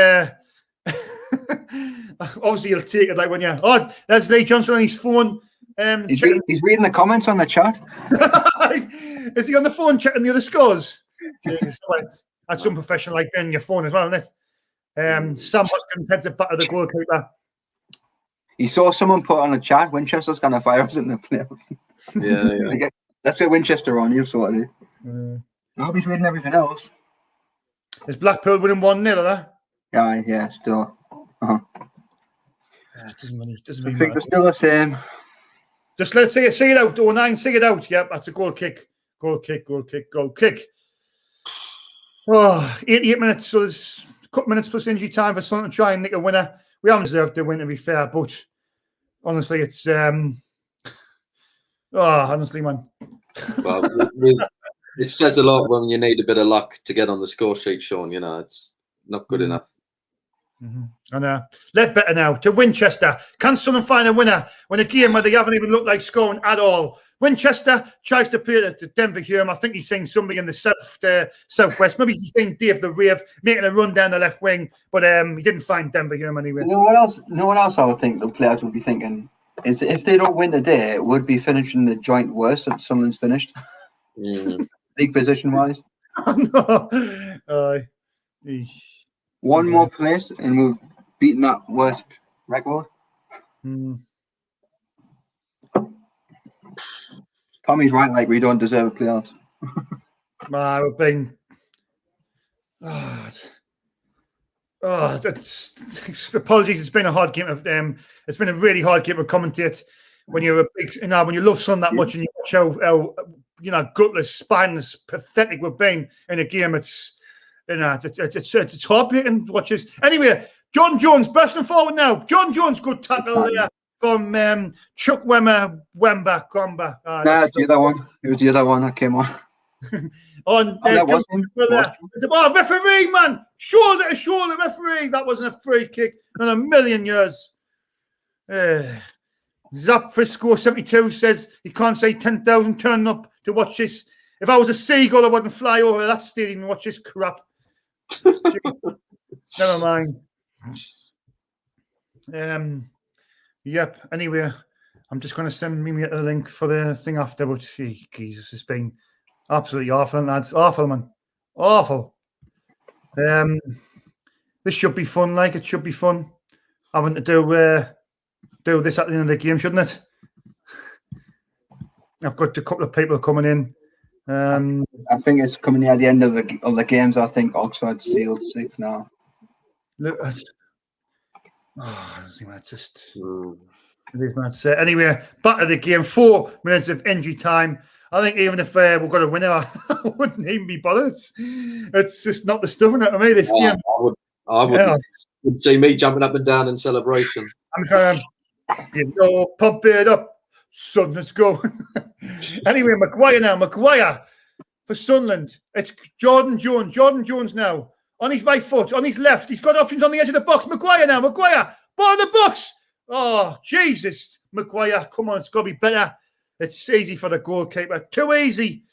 obviously you'll take it like when there's Lee Johnson on his phone. He's reading the comments on the chat. Is he on the phone checking the other scores? Jeez, that's unprofessional, like being on your phone as well, isn't it? Sam Hoskins heads it back to the goalkeeper. He saw someone put on the chat, Winchester's going to fire us in the playoffs. Yeah. Let's get Winchester on, you'll sort it. I hope he's reading everything else. Is Blackpool winning 1-0, Yeah, still. Doesn't I really think matter. they're still the same. Just let's see it out. 09, see it out. Yep, that's a goal kick. Goal kick. Oh, 88 minutes. So there's a couple minutes plus injury time for Sunderland to try and nick a winner. We haven't deserved the win, to be fair, but honestly, it's honestly, man. Well, it says a lot when you need a bit of luck to get on the score sheet, Sean. You know, it's not good enough. And Ledbetter now to Winchester. Can Sunderland find a winner when a game where they haven't even looked like scoring at all? Winchester tries to play to Denver Hume. I think he's saying somebody in the southwest. Maybe he's saying Dave the Rave making a run down the left wing, but he didn't find Denver Hume anyway. No one else I would think the players would be thinking is if they don't win today, it would be finishing the joint worse that Sunderland's finished. League position wise. No. One more place and we've beaten that worst record. Tommy's right, like we don't deserve playoffs. We've been. Apologies. It's been a hard game. It's been a really hard game to commentate when you're when you love Sun that much and you watch how gutless, spineless, pathetic we've been in a game. It's heartbreaking to watch this. Anyway, Jordan Jones bursting forward now. Jordan Jones, good tackle there from Chuck Wemba. It's the other one. It was the other one that came on. That was him. Referee, man! Shoulder to shoulder, referee. That wasn't a free kick in a million years. Zap Frisco 72 says he can't say 10,000 turning up to watch this. If I was a seagull, I wouldn't fly over that stadium and watch this crap. Never mind. Yep. Anyway, I'm just going to send me the link for the thing after. But Jesus, it's been absolutely awful, lads. Awful, man. Awful. This should be fun. Like it should be fun. Having to do this at the end of the game, shouldn't it? I've got a couple of people coming in. I think it's coming near the end of the games. I think Oxford's sealed safe now. Look, it's just it is mad. Anyway, back to the game. 4 minutes of injury time. I think even if we've got a winner, I wouldn't even be bothered. It's just not the stuff in it for me. This game. I would see me jumping up and down in celebration. I'm trying to pump it up. Son, let's go. Anyway, Maguire for Sunderland. It's Jordan Jones. Jordan Jones now on his right foot, on his left. He's got options on the edge of the box. Maguire, ball in the box. Oh, Jesus. Maguire, come on, it's got to be better. It's easy for the goalkeeper. Too easy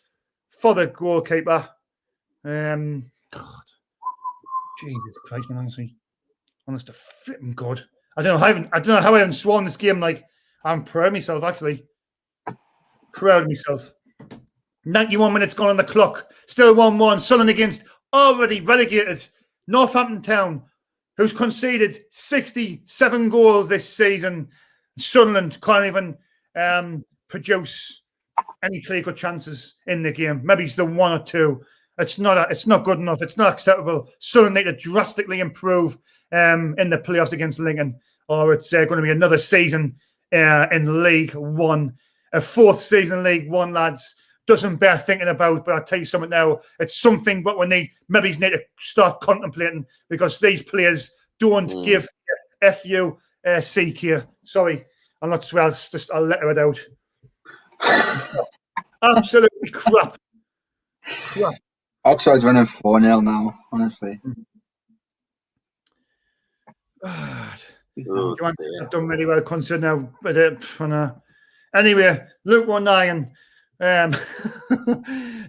for the goalkeeper. God. Jesus Christ, man, honestly. Honest to flipping God. I don't know how I haven't sworn this game. Like, I'm proud of myself, actually. Proud of myself. 91 minutes gone on the clock. Still 1-1. Sunderland against already relegated Northampton Town, who's conceded 67 goals this season. Sunderland can't even produce any clear-cut chances in the game. Maybe it's the one or two. It's not good enough. It's not acceptable. Sunderland need to drastically improve in the playoffs against Lincoln, or it's going to be another season in League One. A 4th season in League One, lads. Doesn't bear thinking about, but I'll tell you something now. It's something what we need. Maybe need to start contemplating, because these players don't give FU CK. Sorry, I'm not swear. I'll letter it out. Absolutely crap. Oxford's winning 4-0 now, honestly. I've done really well considering now. But anyway, Luke 19. I've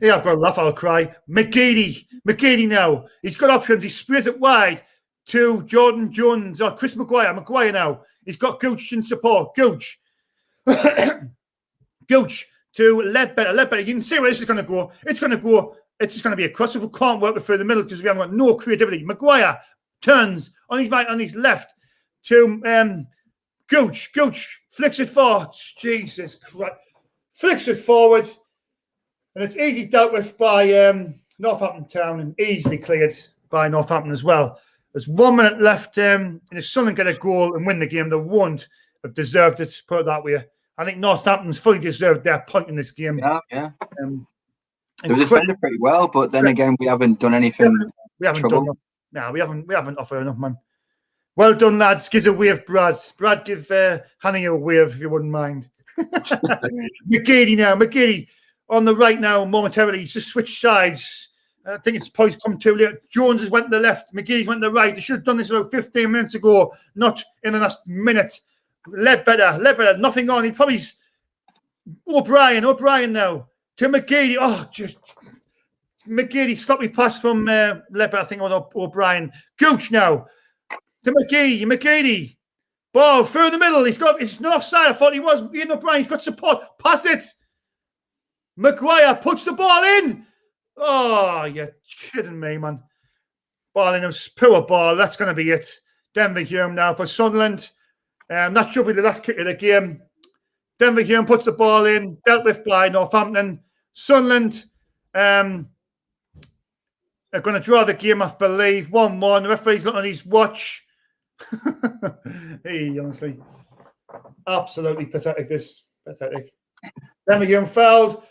got to laugh, I'll cry. McGeady now. He's got options. He sprays it wide to Jordan Jones or Chris Maguire. Maguire now. He's got Gooch in support. Gooch. Gooch to Ledbetter. Ledbetter, you can see where this is going to go. It's going to go. It's just going to be a crossover. We can't work it through the middle because we haven't got no creativity. Maguire turns on his right, on his left to Gooch. Gooch flicks it forward. Jesus Christ. Flicks it forward. And it's easy dealt with by Northampton Town and easily cleared by Northampton as well. There's 1 minute left. And if Sunderland get a goal and win the game, they won't have deserved it, put it that way. I think Northampton's fully deserved their point in this game. Yeah. They were defended pretty well, but then again, we haven't done anything. We haven't done enough. No, we haven't offered enough, man. Well done, lads. Give a wave, Brad. Brad, give Hanny a wave if you wouldn't mind. McGeady now. McGeady on the right now momentarily. He's just switched sides. I think it's probably come too late. Jones has went to the left. McGeady's went to the right. They should have done this about 15 minutes ago, not in the last minute. Ledbetter, nothing on. He probably O'Brien now to McGeady. Oh, just McGeady, sloppy pass from Ledbetter. I think it was O'Brien. Gooch now to McGeady. Ball through the middle. It's not offside. I thought he was. Ian O'Brien, he's got support. Pass it. Maguire puts the ball in. Oh, you're kidding me, man. Ball in. It was poor ball. That's going to be it. Denver Hume now for Sunderland. That should be the last kick of the game. Denver Hume puts the ball in. Dealt with by Northampton. Sunderland are going to draw the game, I believe. 1-1. The referee's looking at his watch. Hey, honestly. Absolutely pathetic, this. Pathetic. Denver Hume fouled.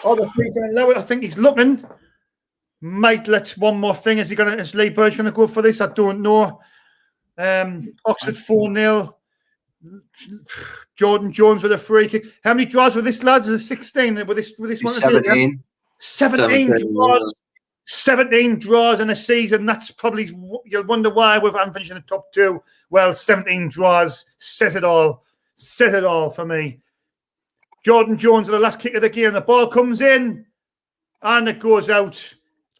Oh, the free's going to allow it. I think he's looking. Might let one more thing. Is Lee Birch going to go for this? I don't know. Oxford 4-0. Jordan Jones with a free kick. How many draws with this, lads? Is it 16 with this one? 17. 17 draws. 17 draws in a season. That's probably, you'll wonder why we haven't finished in the top two. Well, 17 draws says it all. Says it all for me. Jordan Jones with the last kick of the game. The ball comes in and it goes out.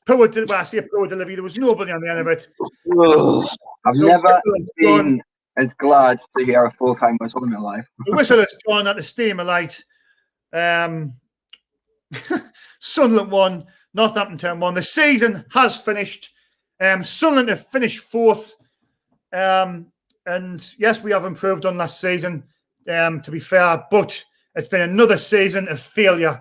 Poor delivery. There was nobody on the end of it. I've never been as glad to hear a full-time whistle in my life. The whistle has gone at the steamer light. Sunderland won. Northampton Town won. The season has finished. Sunderland have finished fourth. And yes, we have improved on last season, to be fair, but it's been another season of failure,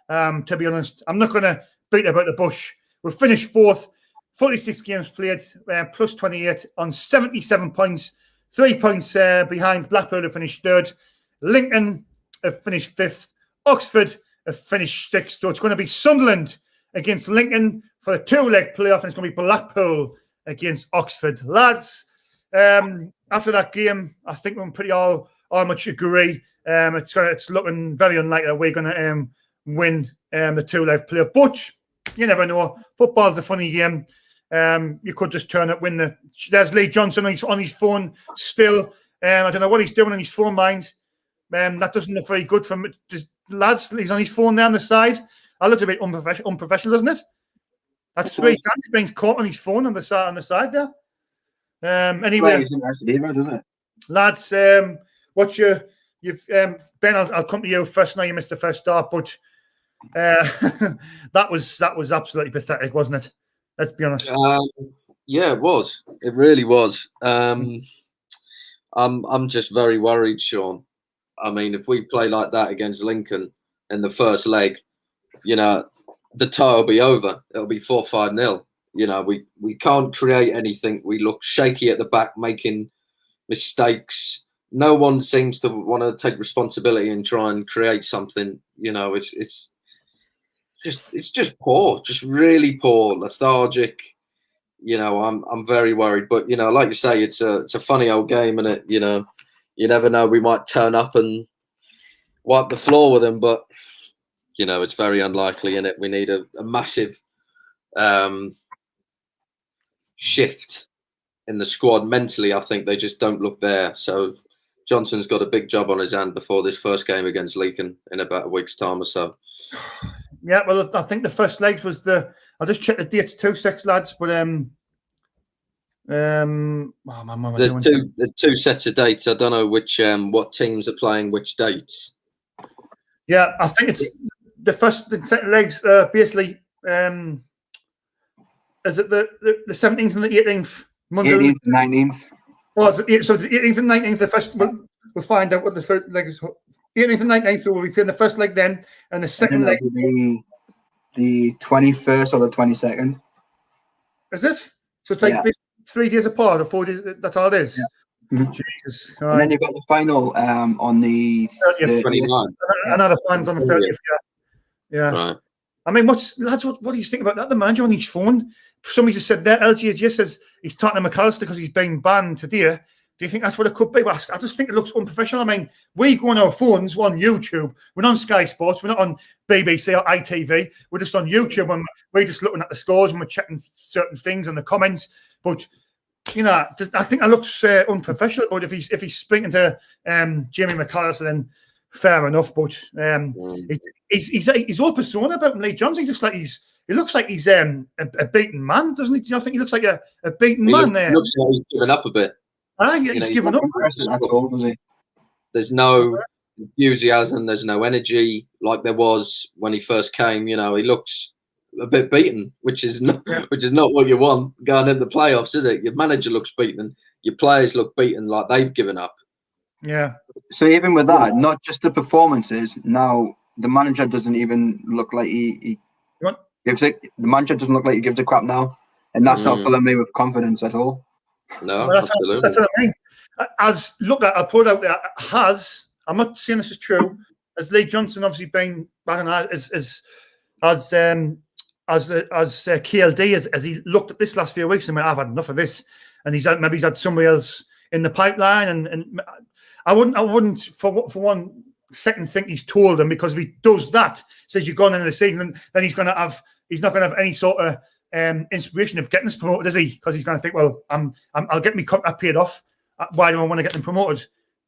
to be honest. I'm not going to beat about the bush. We've finished fourth, 46 games played, plus 28 on 77 points, 3 points behind Blackpool, who finished third. Lincoln have finished fifth. Oxford have finished sixth. So it's going to be Sunderland against Lincoln for the two-leg playoff, and it's going to be Blackpool against Oxford. Lads, after that game, I think we're pretty all much agree. It's looking very unlikely that we're going to win the two-leg playoff. But you never know. Football's a funny game. You could just turn it, win there's Lee Johnson on his phone still. I don't know what he's doing on his phone, mind. That doesn't look very good for him. Lads, he's on his phone there on the side. That looks a bit unprofessional, doesn't it? That's 3 times being caught on his phone on the side there. Anyway, lads, what's you've Ben? I'll come to you first. Now you missed the first start, but that was absolutely pathetic, wasn't it? Let's be honest. Yeah, it was. It really was. I'm just very worried, Sean. I mean, if we play like that against Lincoln in the first leg, you know, the tie will be over. It'll be 4-5-0. You know, we can't create anything. We look shaky at the back, making mistakes. No one seems to want to take responsibility and try and create something. You know, it's just poor, just really poor, lethargic. You know, I'm very worried. But you know, like you say, it's a funny old game, and it. You know, you never know. We might turn up and wipe the floor with them, but you know, it's very unlikely. In it, we need a massive shift in the squad mentally. I think they just don't look there. So Johnson's got a big job on his hand before this first game against Lincoln in about a week's time or so. Yeah, well, I think the first leg was I'll just check the dates 2 seconds, lads. But there's two sets of dates. I don't know which what teams are playing which dates. Yeah, I think it's the first and second legs. Basically, is it the 17th and the 18th? Monday, 18th and 19th. Oh, so it's the 18th and 19th. The first we'll find out what the first leg is. 18th and 19th, so we'll be playing the first leg then, and the second leg. The 21st or the 22nd. Is it? So it's like 3 days apart or 4 days. That's all it is. Yeah. Jesus. And then you've got the final on the 29th. Another finals on the 30th. Yeah. Right. I mean, what do you think about that? The manager on his phone. Somebody just said that LGA says he's talking to McAllister because he's being banned today. Do you think that's what it could be? Well, I just think it looks unprofessional. I mean, we go on our phones, we're on YouTube, we're not on Sky Sports, we're not on BBC or ITV. We're just on YouTube and we're just looking at the scores and we're checking certain things in the comments. But you know, I think that looks unprofessional. But if he's speaking to Jamie McAllister, then fair enough. But he's all persona about Lee Johnson. He looks like he's a beaten man, doesn't he? Do you think he looks like a beaten man there? Looks like he's given up a bit. He's given up. There's no enthusiasm. There's no energy like there was when he first came. You know, he looks a bit beaten, which is not what you want going in the playoffs, is it? Your manager looks beaten. Your players look beaten, like they've given up. Yeah. So even with that, not just the performances. Now the manager doesn't even look like he gives it. The manager doesn't look like he gives a crap now, and that's not filling me with confidence at all. No, well, absolutely. That's what I mean. I put out there. I'm not saying this is true. Has Lee Johnson obviously been as KLD as he looked at this last few weeks and went, I've had enough of this, and he's had somebody else in the pipeline, and I wouldn't for one second think he's told him, because if he does that, says you're going into the season, then he's not going to have any sort of inspiration of getting us promoted, is he? Because he's going to think, well, I'll get my contract paid off. Why do I want to get them promoted?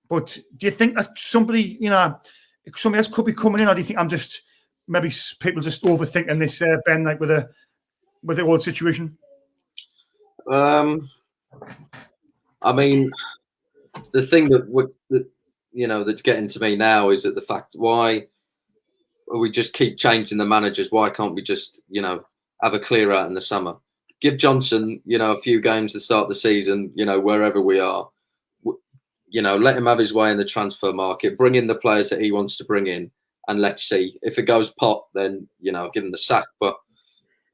But do you think that somebody else could be coming in, or do you think maybe people just overthinking this, Ben, like with the whole situation? I mean, the thing that's getting to me now is that the fact why we just keep changing the managers. Why can't we just have a clear out in the summer? Give Johnson a few games to start the season. Wherever we are, let him have his way in the transfer market. Bring in the players that he wants to bring in. And let's see if it goes pot, then give him the sack. But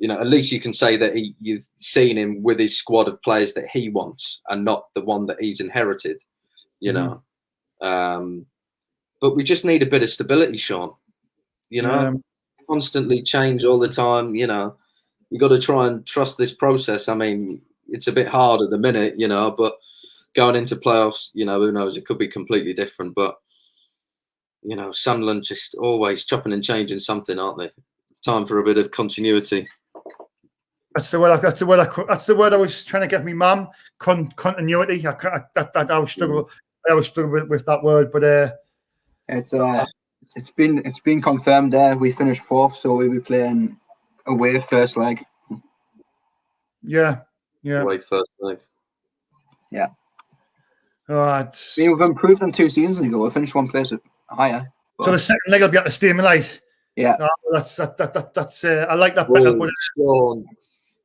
at least you can say that you've seen him with his squad of players that he wants, and not the one that he's inherited. But we just need a bit of stability, Sean. Constantly change all the time. You got to try and trust this process. I mean, it's a bit hard at the minute, but going into playoffs, who knows? It could be completely different, but. Sunderland just always chopping and changing something, aren't they? It's time for a bit of continuity. That's the word I was trying to get me mum. Continuity. I always struggle with that word, but it's been confirmed there. We finished 4th, so we'll be playing away first leg. Yeah. Away first leg. Yeah. We've improved them 2 seasons ago. We finished 1 place higher. But... So the second leg will be at the stimulate. Yeah. That's I like that better. Sean,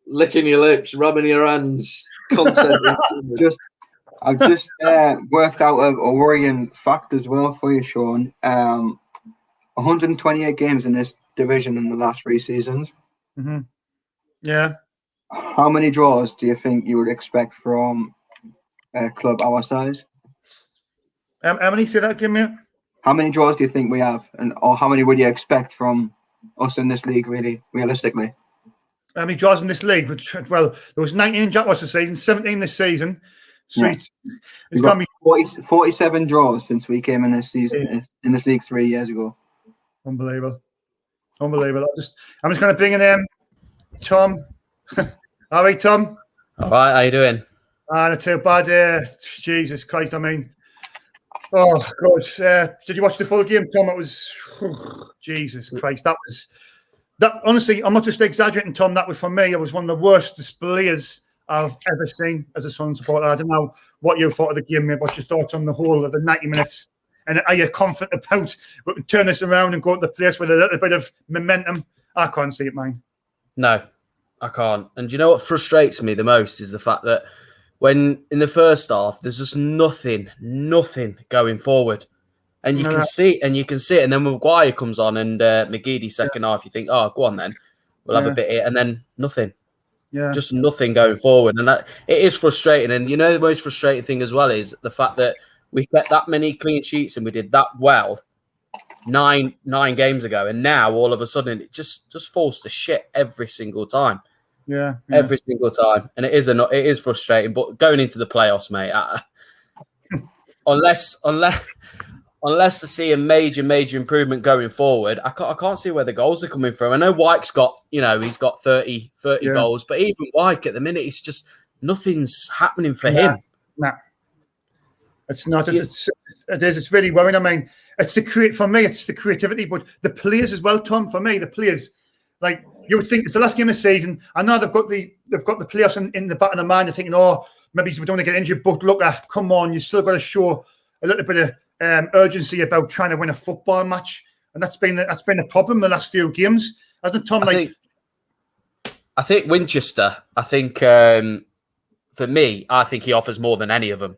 licking your lips, rubbing your hands, constantly. I've just worked out a worrying fact as well for you, Sean. 128 games in this division in the last 3 seasons. Mm-hmm. Yeah. How many draws do you think you would expect from a club our size? How many? Say that again, mate. How many draws do you think we have, or how many would you expect from us in this league, really, realistically? How many draws in this league? Well, there was 19 in Jack last season, 17 this season. So it's going to be 47 draws since we came in this season, in this league 3 years ago. Unbelievable. I'm just going to bring in Tom. All right, Tom. All right, how you doing? Not too bad. Jesus Christ, I mean. Oh God! Did you watch the full game, Tom? It was Jesus Christ. That. Honestly, I'm not just exaggerating, Tom. That was for me. It was one of the worst displays I've ever seen as a Sun supporter. I don't know what you thought of the game, mate. What's your thoughts on the whole of the 90 minutes? And are you confident about we can turn this around and go to the place with a little bit of momentum? I can't see it, mine. No, I can't. And do you know what frustrates me the most is the fact that when in the first half, there's just nothing going forward. And you can see it. And then when Maguire comes on and McGeady second half, you think, oh, go on then. We'll have a bit here. And then nothing. Yeah. Just nothing going forward. And that, it is frustrating. And you know, the most frustrating thing as well is the fact that we get that many clean sheets and we did that well nine games ago. And now all of a sudden it just falls to shit every single time. Yeah. Every single time. And it is frustrating. But going into the playoffs, mate, unless I see a major improvement going forward, I can't see where the goals are coming from. I know Wyke's got, he's got 30 goals, but even Wyke at the minute, it's just nothing's happening for him. Nah. It's not. It's really worrying. I mean, for me, it's the creativity, but the players as well, Tom. For me, the players, like you would think, it's the last game of the season. I know they've got the playoffs in the back of the mind. They're thinking, oh, maybe we don't want to get injured, but look, come on, you still got to show a little bit of urgency about trying to win a football match, and that's been a problem the last few games, hasn't it, Tom? I think Winchester. I think for me, I think he offers more than any of them.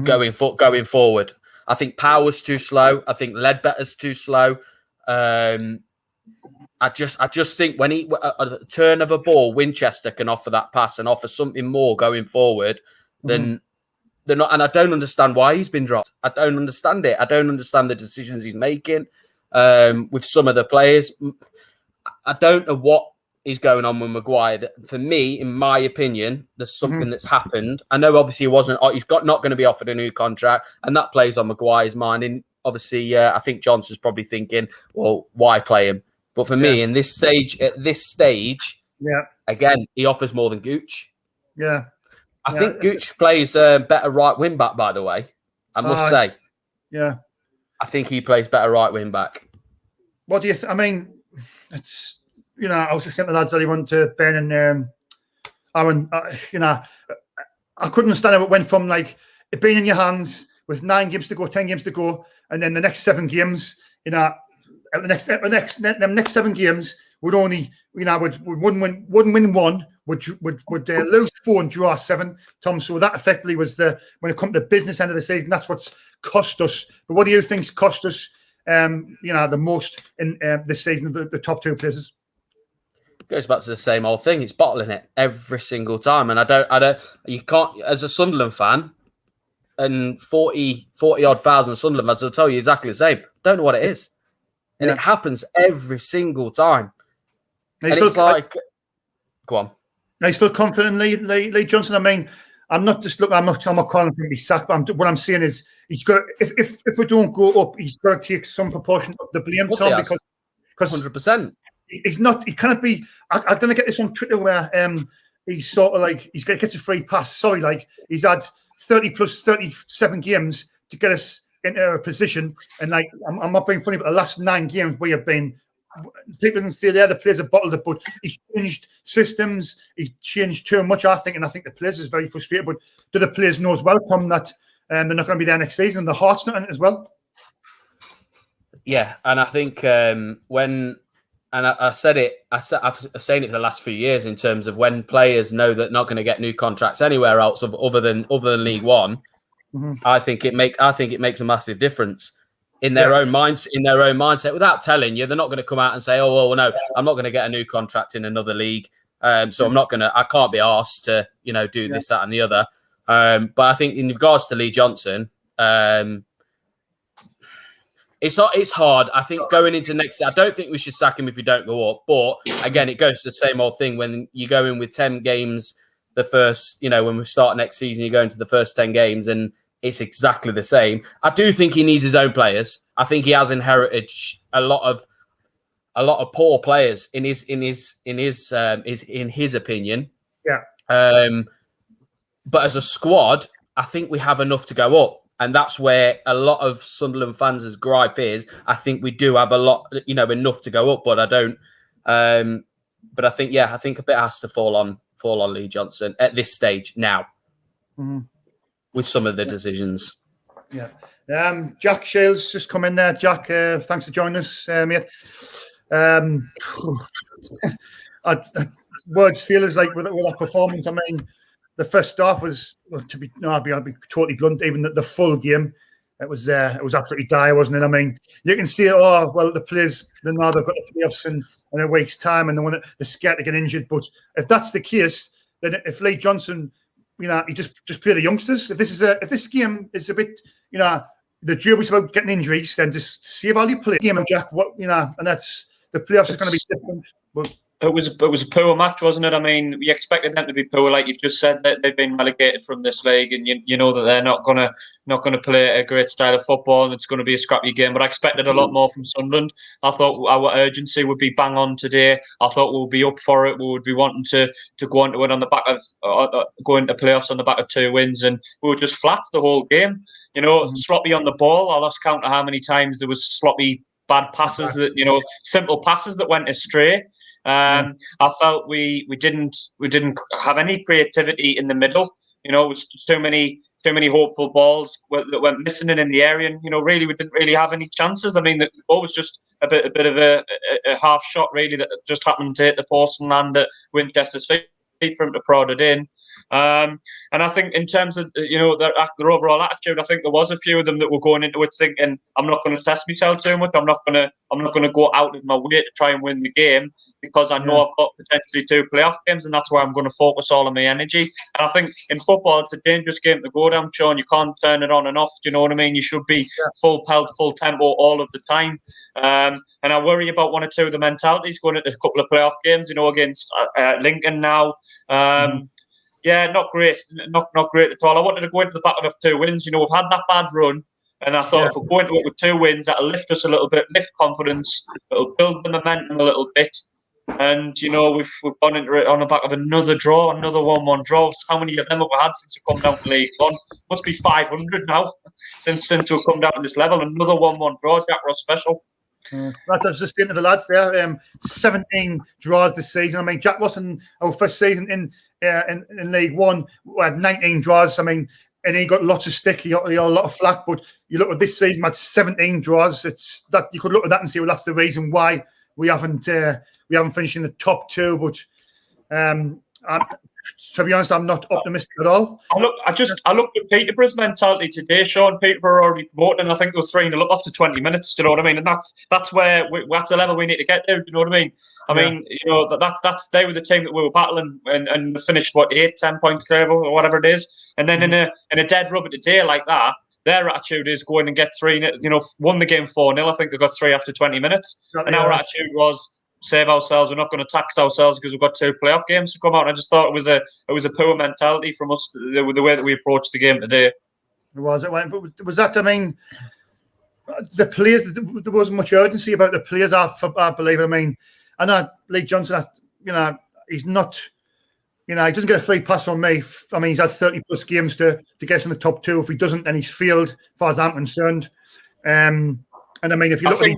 Going forward, I think Power's too slow. I think Ledbetter's too slow. I just think when a turn of a ball, Winchester can offer that pass and offer something more going forward than they're not. And I don't understand why he's been dropped. I don't understand it. I don't understand the decisions he's making with some of the players. I don't know what is going on with Maguire. For me, in my opinion, there's something that's happened. I know obviously he's not going to be offered a new contract, and that plays on Maguire's mind. And obviously, I think Johnson's probably thinking, well, why play him? But for me, at this stage, again, he offers more than Gooch. Yeah. I think Gooch plays better right wing back, by the way. I must say. Yeah. I think he plays better right wing back. What do you I mean, it's, I was just saying to the lads that he went to Ben and Aaron, I couldn't understand how it went from like it being in your hands with 9 games to go, 10 games to go, and then the next 7 games, the next 7 games would only, would win 1, would lose 4 and draw 7, Tom. So that effectively was when it comes to the business end of the season, that's what's cost us. But what do you think's cost us, the most in this season, the top 2 places? Goes back to the same old thing. It's bottling it every single time. And you can't, as a Sunderland fan, and 40 odd thousand Sunderland fans will tell you exactly the same. Don't know what it is. And it happens every single time. And it's like, go on. Are you still confident in Lee Johnson? I mean, I'm not calling for him to be sacked, but what I'm saying is he's got, if we don't go up, he's got to take some proportion of the blame, Tom, because 100%. He's not. He cannot be. I don't get this on Twitter where he's sort of like he gets a free pass. Sorry, like he's had 30 plus 37 games to get us into a position, and like I'm not being funny, but the last 9 games we have been. People can say the players have bottled it, but he's changed systems. He's changed too much, I think, and I think the players is very frustrated. But do the players know as well, Tom, that they're not going to be there next season? The heart's not in it as well. Yeah, and I think I said it. I've saying it for the last few years in terms of when players know that they're not going to get new contracts anywhere else other than League One. I think it makes a massive difference in their own minds, in their own mindset. Without telling you, they're not going to come out and say, "Oh well, no, I'm not going to get a new contract in another league, so I can't be asked to do this, that, and the other." But I think in regards to Lee Johnson. It's hard. I think going into next, I don't think we should sack him if we don't go up. But again, it goes to the same old thing when you go in with 10 games. The first, when we start next season, you go into the first 10 games, and it's exactly the same. I do think he needs his own players. I think he has inherited a lot of poor players in his opinion. Yeah. But as a squad, I think we have enough to go up. And that's where a lot of Sunderland fans' gripe is. I think we do have a lot, enough to go up, but I don't. But I think a bit has to fall on Lee Johnson at this stage now, with some of the decisions. Yeah. Jack Shields just come in there. Jack, thanks for joining us, mate. Words feel as like with that performance. I mean, the first half was, well, I'll be totally blunt. Even the full game, it was absolutely dire, wasn't it? I mean, you can see it. Oh well, the players they've got the playoffs in a week's time, and they're scared to get injured. But if that's the case, then if Lee Johnson, he just play the youngsters. If this game is a bit, the jury's about getting injuries, then just save all your play. Game of Jack, and that's the playoffs is going to be different. But it was a poor match, wasn't it? I mean, we expected them to be poor, like you've just said, that they've been relegated from this league, and you know that they're not gonna play a great style of football, and it's going to be a scrappy game. But I expected a lot more from Sunderland. I thought our urgency would be bang on today. I thought we'll be up for it. We would be wanting to go into it on the back of going to playoffs on the back of 2 wins, and we were just flat the whole game. Sloppy on the ball. I lost count of how many times there was sloppy, bad passes that simple passes that went astray. I felt we didn't have any creativity in the middle. It was too many hopeful balls that went missing in the area, and really we didn't really have any chances. I mean, the ball was just a bit of a half shot really that just happened to hit the post and land at Winchester's feet for him to prod it in. And I think in terms of their overall attitude, I think there was a few of them that were going into it thinking, I'm not going to test myself too much. I'm not going to go out of my way to try and win the game because I know I've got potentially 2 playoff games, and that's where I'm going to focus all of my energy. And I think in football, it's a dangerous game to go down, Sean. You can't turn it on and off. Do you know what I mean? You should be full pelt, full tempo all of the time. And I worry about 1 or 2 of the mentalities going into a couple of playoff games. Against Lincoln now. Yeah, not great. Not great at all. I wanted to go into the battle of 2 wins. We've had that bad run, and I thought if we're going to it with 2 wins, that'll lift us a little bit, lift confidence, it'll build the momentum a little bit. And we've gone into it on the back of another draw, another 1-1 draw. How many of them have we had since we've come down to League One? Must be 500 now since we've come down to this level. Another 1-1 draw, Jack Ross special. That's what I was just saying to the lads there. 17 draws this season. I mean, Jack Ross in our first season in League One had 19 draws. I mean, and he got lots of stick. He got a lot of flack. But you look at this season, had 17 draws. It's that you could look at that and say, well, that's the reason why we haven't finished in the top 2. But to be honest, I'm not optimistic at all. I looked at Peterborough's mentality today, Sean. Peterborough already promoted, and I think it was 3-0 up after 20 minutes. Do you know what I mean? And that's where that's the level we need to get to. Do you know what I mean? I mean, that's they were the team that we were battling and finished 8-10 points clear or whatever it is. And then in a dead rubber today like that, their attitude is go in and get 3. Won the game 4-0. I think they got 3 after 20 minutes. And our attitude was save ourselves. We're not going to tax ourselves because we've got 2 playoff games to come out. And I just thought it was a poor mentality from us, the way that we approached the game today. It was. It went. But was that? I mean, the players. There wasn't much urgency about the players. I believe. I mean, I know Lee Johnson. He's not. He doesn't get a free pass from me. I mean, he's had 30 plus games to get us in the top 2. If he doesn't, then he's failed, as far as I'm concerned. And I mean, if you look at.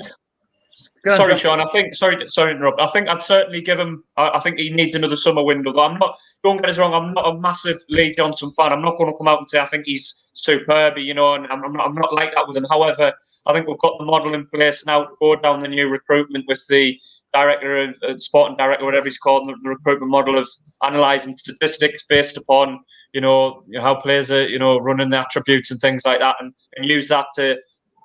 Sorry, Sean. Sorry to interrupt. I think I'd certainly give him. I think he needs another summer window. Though don't get us wrong. I'm not a massive Lee Johnson fan. I'm not going to come out and say I think he's superb. And I'm not like that with him. However, I think we've got the model in place now to go down the new recruitment with the director, sporting director, whatever he's called, the recruitment model of analysing statistics based upon how players are running the attributes and things like that, and use that to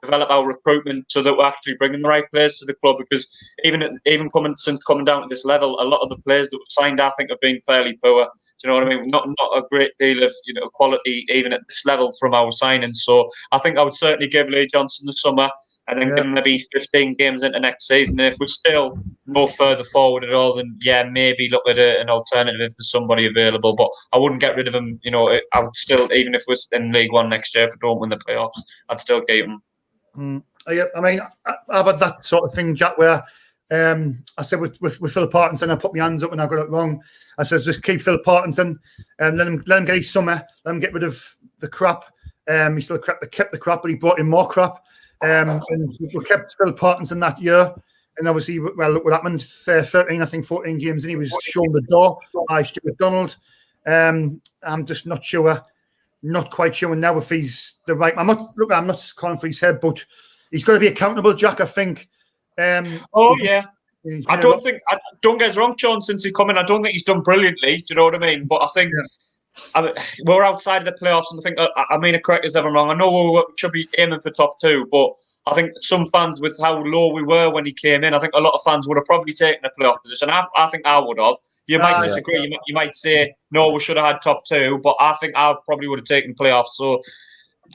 develop our recruitment so that we're actually bringing the right players to the club. Because even coming down to this level, a lot of the players that were signed, I think, have been fairly poor. Do you know what I mean? Not a great deal of quality even at this level from our signings. So I think I would certainly give Lee Johnson the summer and then give him maybe 15 games into next season. And if we're still no further forward at all, then maybe look at an alternative if there's somebody available. But I wouldn't get rid of him. I would still, even if we're in League One next year, if we don't win the playoffs, I'd still keep him. I mean, I've had that sort of thing, Jack, where I said with Phil Parkinson, I put my hands up and I got it wrong. I said, just keep Phil Parkinson and let him get his summer, let him get rid of the crap. He still kept the crap, but he brought in more crap. And we kept Phil Parkinson that year. And obviously, well, look what happened. 13, I think 14 games and he was shown the door by Stuart Donald. I'm just not sure not quite sure now if he's the right. I'm not calling for his head, but he's got to be accountable, Jack. I think. Oh yeah. Don't get us wrong, Sean. Since he come in, I don't think he's done brilliantly. Do you know what I mean? But I think we're outside of the playoffs, and I think I mean, correct us if I'm wrong. I know we should be aiming for top 2, but I think some fans, with how low we were when he came in, I think a lot of fans would have probably taken a playoff position. I think I would have. You might disagree. Yeah. You might say no, we should have had top 2, but I think I probably would have taken playoffs. So,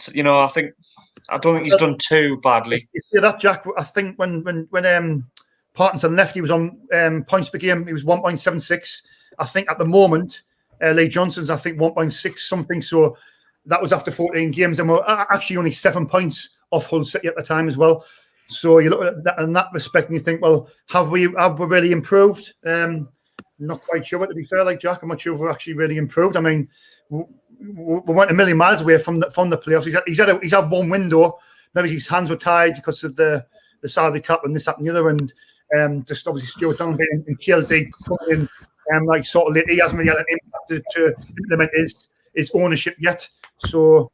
I don't think he's done too badly. Yeah, that Jack. I think when Parkinson left, he was on points per game. He was 1.76. I think at the moment, Lee Johnson's, I think 1.6 something. So that was after 14 games, and we're actually only 7 points off Hull City at the time as well. So you look at that in that respect, and you think, well, have we really improved? Not quite sure. But to be fair, like Jack, I'm not sure if we're actually really improved. I mean, we weren't a million miles away from the playoffs. He's had one window. Maybe his hands were tied because of the salary cap and this, that, and the other, and just obviously Stuart Donovan and KLD coming in like sort of late. He hasn't really had an impact to implement his ownership yet. So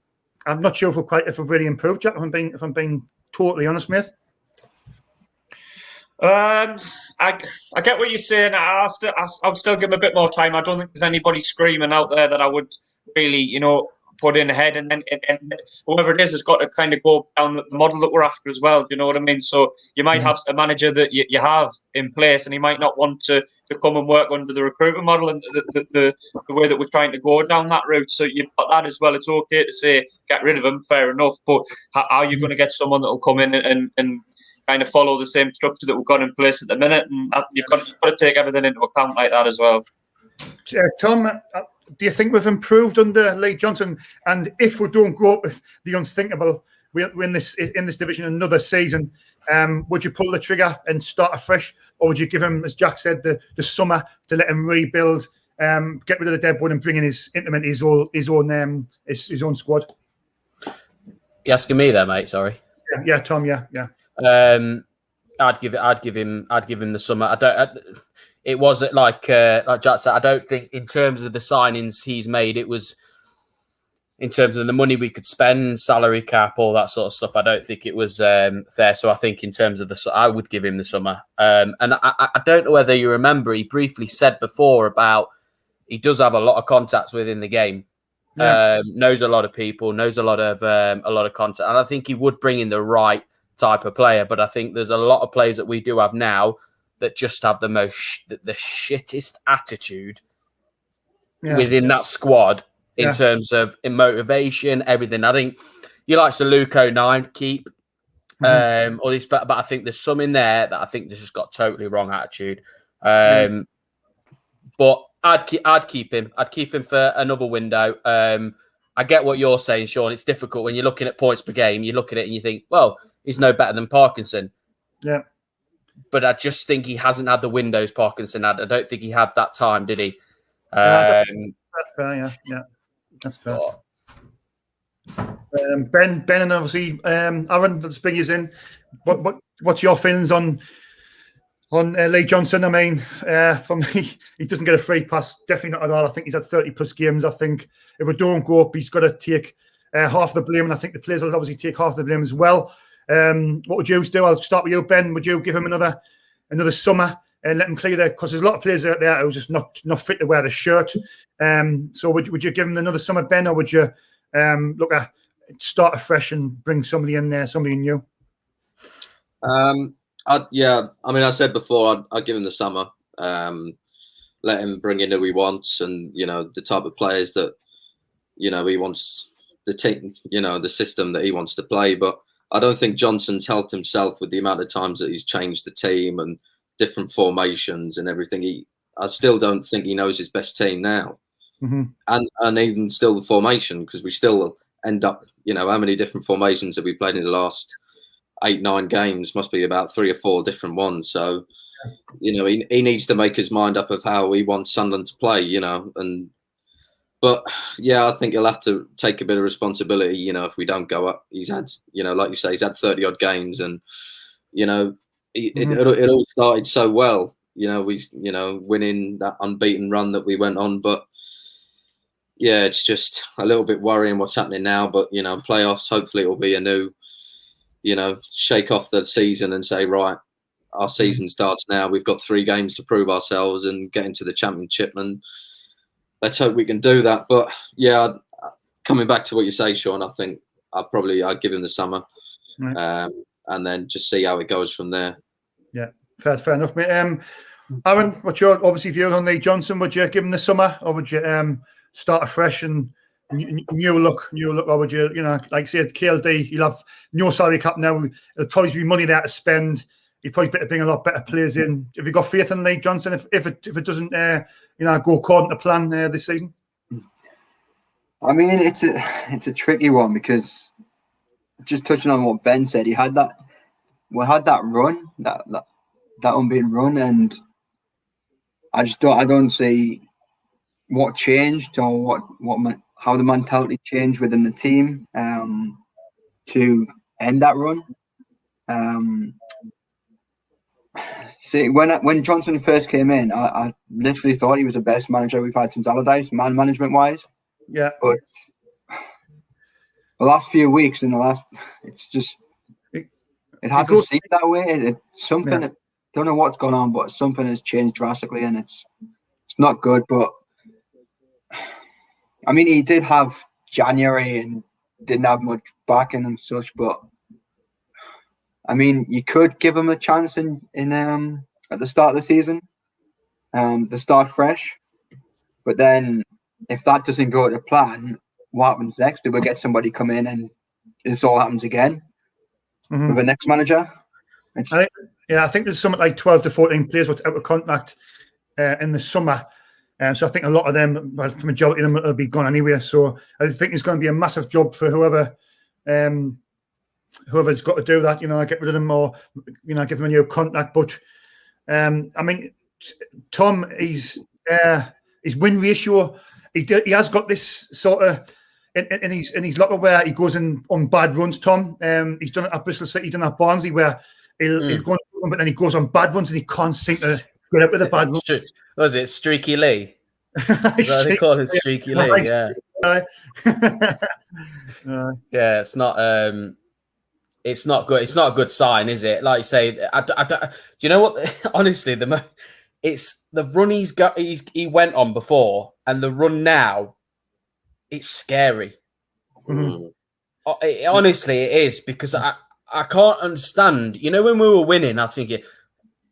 I'm not sure if we've really improved, Jack. If I'm being totally honest, mate. I get what you're saying. I'll still give him a bit more time. I don't think there's anybody screaming out there that I would really, put in ahead, and then whoever it is has got to kind of go down the model that we're after as well. Do you know what I mean? So you might have a manager that you have in place, and he might not want to come and work under the recruitment model and the way that we're trying to go down that route. So you've got that as well. It's okay to say get rid of him, fair enough, but how are you going to get someone that will come in and kind of follow the same structure that we've got in place at the minute? And you've got to take everything into account like that as well. Tom, do you think we've improved under Lee Johnson? And if we don't go up with the unthinkable, we're in this division another season, would you pull the trigger and start afresh, or would you give him, as Jack said, the summer to let him rebuild, get rid of the deadwood and bring in implement his own squad? You asking me there, mate? Sorry. Yeah, Tom. Yeah. I'd give him the summer. It was like Jack said. I don't think in terms of the signings he's made, it was in terms of the money we could spend, salary cap, all that sort of stuff. I don't think it was fair. So I think in terms of I would give him the summer. And I don't know whether you remember, he briefly said before about he does have a lot of contacts within the game. Yeah. Knows a lot of people, knows a lot of contact, and I think he would bring in the right type of player. But I think there's a lot of players that we do have now that just have the shittest attitude within that squad in terms of motivation, everything. I think you like Luke 09, keep all these, but I think there's some in there that I think there's just got totally wrong attitude. But I'd keep him. I'd keep him for another window. I get what you're saying, Sean. It's difficult when you're looking at points per game. You look at it and you think, well, he's no better than Parkinson. Yeah. But I just think he hasn't had the windows Parkinson had. I don't think he had that time, did he? That's fair, yeah. That's fair. Ben, and obviously Aaron, let's bring you in. What's your feelings on Lee Johnson? I mean, for me, he doesn't get a free pass. Definitely not at all. I think he's had 30+ games. I think if we don't go up, he's got to take half the blame, and I think the players will obviously take half the blame as well. What would you do? I'll start with you, Ben. Would you give him another summer and let him clear there? Because there's a lot of players out there who are just not fit to wear the shirt. So would you give him another summer, Ben, or would you look at start afresh and bring somebody in there, somebody new? I mean, I said before, I'd give him the summer. Let him bring in who he wants, and the type of players that he wants, the team, the system that he wants to play. But I don't think Johnson's helped himself with the amount of times that he's changed the team and different formations and everything. I still don't think he knows his best team now, and even still the formation, because we still end up, how many different formations have we played in the last 8-9 games? Must be about 3 or 4 different ones. So, he needs to make his mind up of how he wants Sunderland to play, But I think he'll have to take a bit of responsibility, if we don't go up. He's had, like you say, he's had 30-odd games, and it all started so well. Winning that unbeaten run that we went on, but yeah, it's just a little bit worrying what's happening now. But playoffs. Hopefully, it will be a new, shake off the season and say, right, our season starts now. We've got 3 games to prove ourselves and get into the championship, and let's hope we can do that. But yeah, coming back to what you say, Sean, I think I'd give him the summer, Right. and then just see how it goes from there. Yeah, fair enough, mate. Aaron, what's your obviously view on Lee Johnson? Would you give him the summer, or would you start afresh and new look, or would you, like say at KLD, he'll have no salary cap now. It'll probably be money there to spend. He'd probably better bring a lot better players in. Have you got faith in Lee Johnson if it doesn't go according to plan this season? I mean, it's a tricky one because just touching on what Ben said, we had that run, that unbeaten run, and I don't see what changed or how the mentality changed within the team to end that run. See, when Johnson first came in, I literally thought he was the best manager we've had since Allardyce, man management wise. Yeah, but the last few weeks it's just it hasn't seemed that way. It's something that, don't know what's gone on, but something has changed drastically, and it's not good. But I mean, he did have January and didn't have much backing and such, but I mean, you could give him a chance in at the start of the season, to start fresh. But then, if that doesn't go to plan, what happens next? Do we get somebody come in and this all happens again with the next manager? I think there's something like 12 to 14 players what's out of contract in the summer. So I think a lot of them, well, the majority of them will be gone anyway. So I think it's going to be a massive job for whoever's got to do that, get rid of them or, give them a new contract. But, I mean, Tom, his win ratio, he has got this sort of, in his locker where he goes in on bad runs, Tom. He's done it at Bristol City, he's done it at Barnsley where he'll go on, but then he goes on bad runs and he can't seem to get up with a bad run. What was it, Streaky Lee? They call him Streaky Lee, yeah. Yeah, it's not good. It's not a good sign, is it? Like you say, do you know what? Honestly, it's the run he went on before, and the run now. It's scary. Honestly, it is, because I can't understand. When we were winning, I was thinking,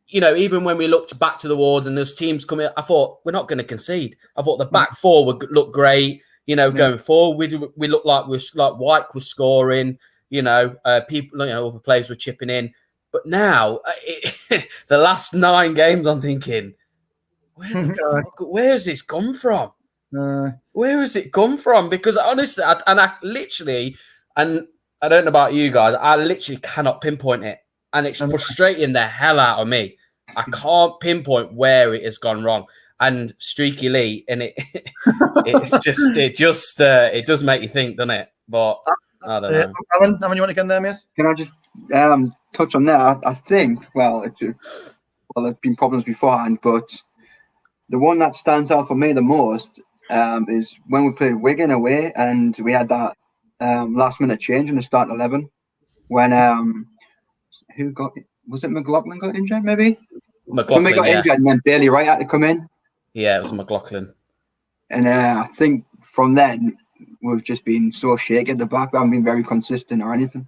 even when we looked back to the wards and there's teams coming, I thought we're not going to concede. I thought the back four would look great. Going forward, we looked like White was scoring. People, other players were chipping in. But now, the last 9 games, I'm thinking, where has this come from? Where has it come from? Because honestly, I don't know about you guys, I literally cannot pinpoint it, and it's frustrating the hell out of me. I can't pinpoint where it has gone wrong. And Streaky Lee, and it does make you think, doesn't it? But I don't know. Alan, you want to get in there, mate? Can I just touch on that? I think, there's been problems beforehand, but the one that stands out for me the most is when we played Wigan away and we had that last minute change in the starting 11 when was it McLaughlin got injured, maybe? McLaughlin got injured and then Bailey Wright had to come in. Yeah, it was McLaughlin. And I think from then we've just been so shaky at the back. We haven't been very consistent or anything.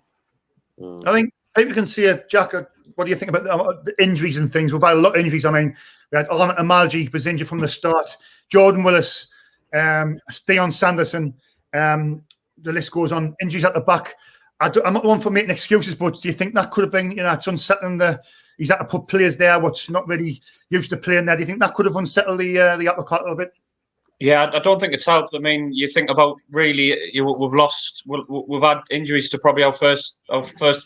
I think people can see it. Jack, what do you think about the injuries and things? We've had a lot of injuries. I mean, we had Arnold Amalji was injured from the start. Jordan Willis, Dion Sanderson, the list goes on. Injuries at the back. I'm not one for making excuses, but do you think that could have been, it's unsettling he's had to put players there what's not really used to playing there. Do you think that could have unsettled the apple cart a little bit? Yeah, I don't think it's helped. I mean, you think about we've had injuries to probably our first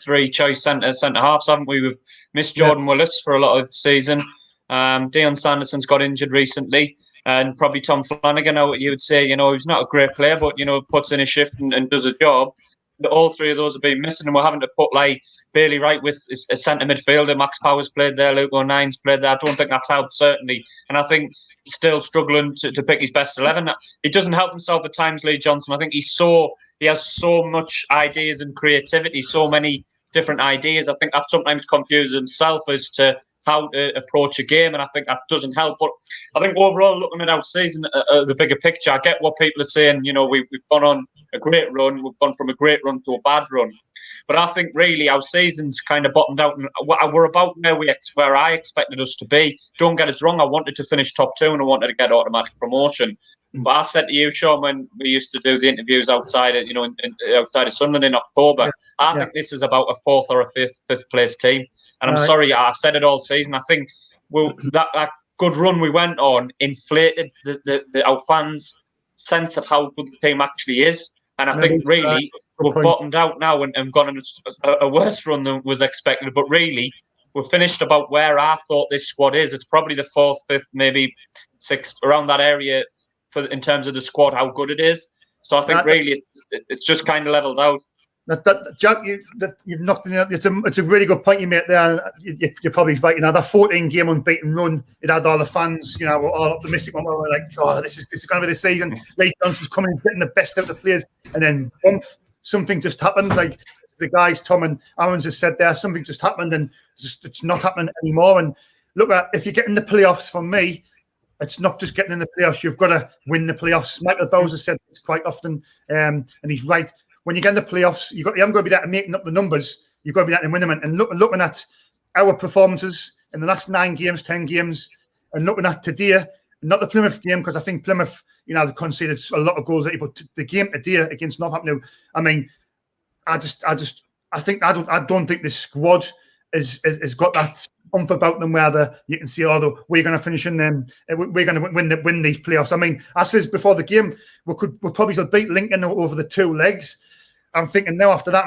3 choice centre halves, haven't we? We've missed Jordan Willis for a lot of the season. Dion Sanderson's got injured recently, and probably Tom Flanagan. You would say, he's not a great player, but puts in a shift and does a job. all three of those have been missing, and we're having to put like Bailey Wright with a centre midfielder. Max Powers played there, Luke O'Nine's played there. I don't think that's helped, certainly. And I think he's still struggling to pick his best 11. He doesn't help himself at times, Lee Johnson. I think he has so much ideas and creativity, so many different ideas. I think that sometimes confuses himself as to how to approach a game, and I think that doesn't help. But I think overall, looking at our season, the bigger picture, I get what people are saying. You know, we've gone on a great run. We've gone from a great run to a bad run. But I think really our season's kind of bottomed out, and we're about where I expected us to be. Don't get us wrong. I wanted to finish top 2, and I wanted to get automatic promotion. But I said to you, Sean, when we used to do the interviews outside of, outside of Sunderland in October, I think this is about a 4th or a 5th place team. And I'm sorry, I've said it all season. I think that good run we went on inflated our fans' sense of how good the team actually is. And I think really we've bottomed out now and gone on a worse run than was expected. But really, we've finished about where I thought this squad is. It's probably the 4th, 5th, maybe 6th, around that area in terms of the squad, how good it is. So I think really it's just kind of leveled out. Jack, you've knocked it out. It's a really good point you made there. You're probably right. That 14-game unbeaten run, it had all the fans, all optimistic. We were like, oh, this is going to be the season. Lee Johnson's coming and getting the best out of the players, and then bump, something just happened. Like the guys, Tom and Aaron's just said there, something just happened, and it's not happening anymore. And look, if you're getting the playoffs, for me, it's not just getting in the playoffs. You've got to win the playoffs. Michael Bowser said this quite often, and he's right. When you get in the playoffs, you haven't got to be there to making up the numbers. You've got to be there to win them. And looking at our performances in the last 9 games, 10 games, and looking at today, not the Plymouth game, because I think Plymouth, they've conceded a lot of goals. But the game today against Northampton, I mean, I don't think this squad has got that oomph about them where you can see, although we're going to finish in them, we're going to win these playoffs. I mean, I says before the game, we'll probably still beat Lincoln over the 2 legs. I'm thinking now after that,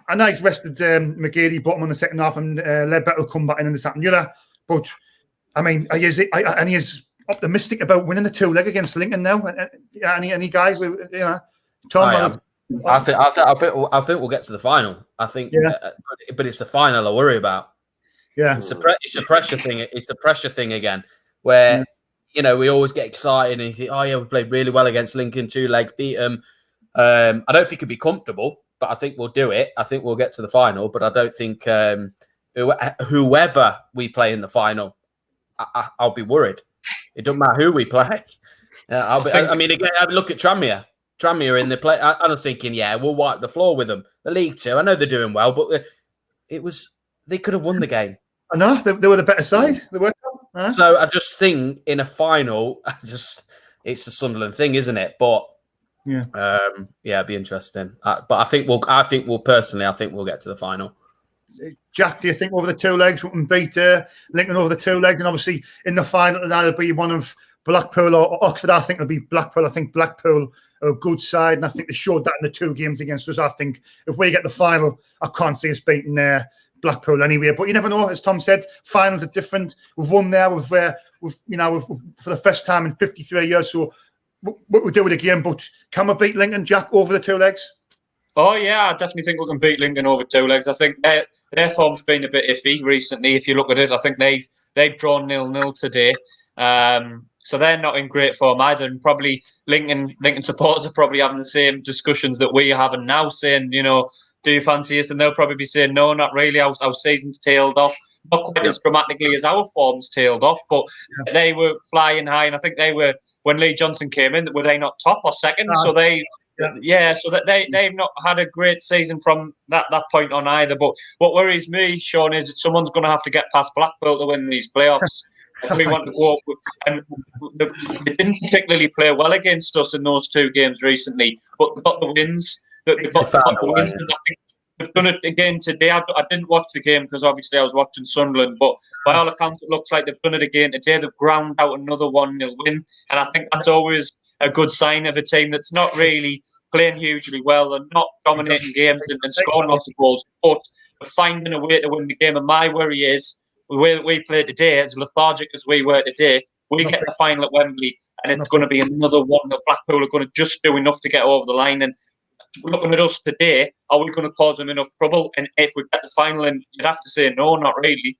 I know he's rested McGeady, bottom on the second half, and Ledbetter will come back in this, that, and the other. But I mean, he is optimistic about winning the 2 leg against Lincoln now. Any guys, Tom? I think we'll get to the final. I think, but it's the final I worry about. Yeah, it's a pressure thing. It's the pressure thing again, where we always get excited and you think, oh yeah, we played really well against Lincoln, 2 leg, beat them. I don't think it'd be comfortable, but I think we'll do it. I think we'll get to the final, but I don't think whoever we play in the final, I'll be worried. It doesn't matter who we play. I mean, again, look at Tranmere. Tranmere in the play. I was thinking, we'll wipe the floor with them. The League 2, I know they're doing well, but they could have won the game. I know they were the better side. They were. So I just think in a final, it's a Sunderland thing, isn't it? But it'd be interesting. But I think we'll get to the final. Jack, do you think over the 2 legs we can beat Lincoln over the 2 legs? And obviously in the final, that'll be one of Blackpool or Oxford. I think it'll be Blackpool. I think Blackpool are a good side, and I think they showed that in the 2 games against us. I think if we get the final, I can't see us beating Blackpool anyway. But you never know. As Tom said, finals are different. We've won there. We've for the first time in 53 years. So we'll do it again. But can we beat Lincoln, Jack, over the 2 legs? Oh yeah, I definitely think we can beat Lincoln over 2 legs. I think their form's been a bit iffy recently. If you look at it, I think they've drawn 0-0 today. So they're not in great form either. And probably Lincoln supporters are probably having the same discussions that we're having now, saying, do you fancy us? And they'll probably be saying, no, not really. Our season's tailed off. Not quite as dramatically as our form's tailed off, but they were flying high. And I think they were, when Lee Johnson came in, were they not top or second? So they've not had a great season from that point on either. But what worries me, Sean, is that someone's going to have to get past Blackpool to win these playoffs. We want to go up, and they didn't particularly play well against us in those 2 games recently, but they got the wins. And I think they've done it again today. I didn't watch the game because obviously I was watching Sunderland, but by all accounts, it looks like they've done it again today. They've ground out another 1-0 win, and I think that's always a good sign of a team that's not really playing hugely well and not dominating games and scoring lots of goals, but finding a way to win the game. And my worry is, the way that we played today, as lethargic as we were today, we get the final at Wembley, and it's going to be another one that Blackpool are going to just do enough to get over the line. And looking at us today, are we going to cause them enough trouble? And if we get the final, and you'd have to say no, not really.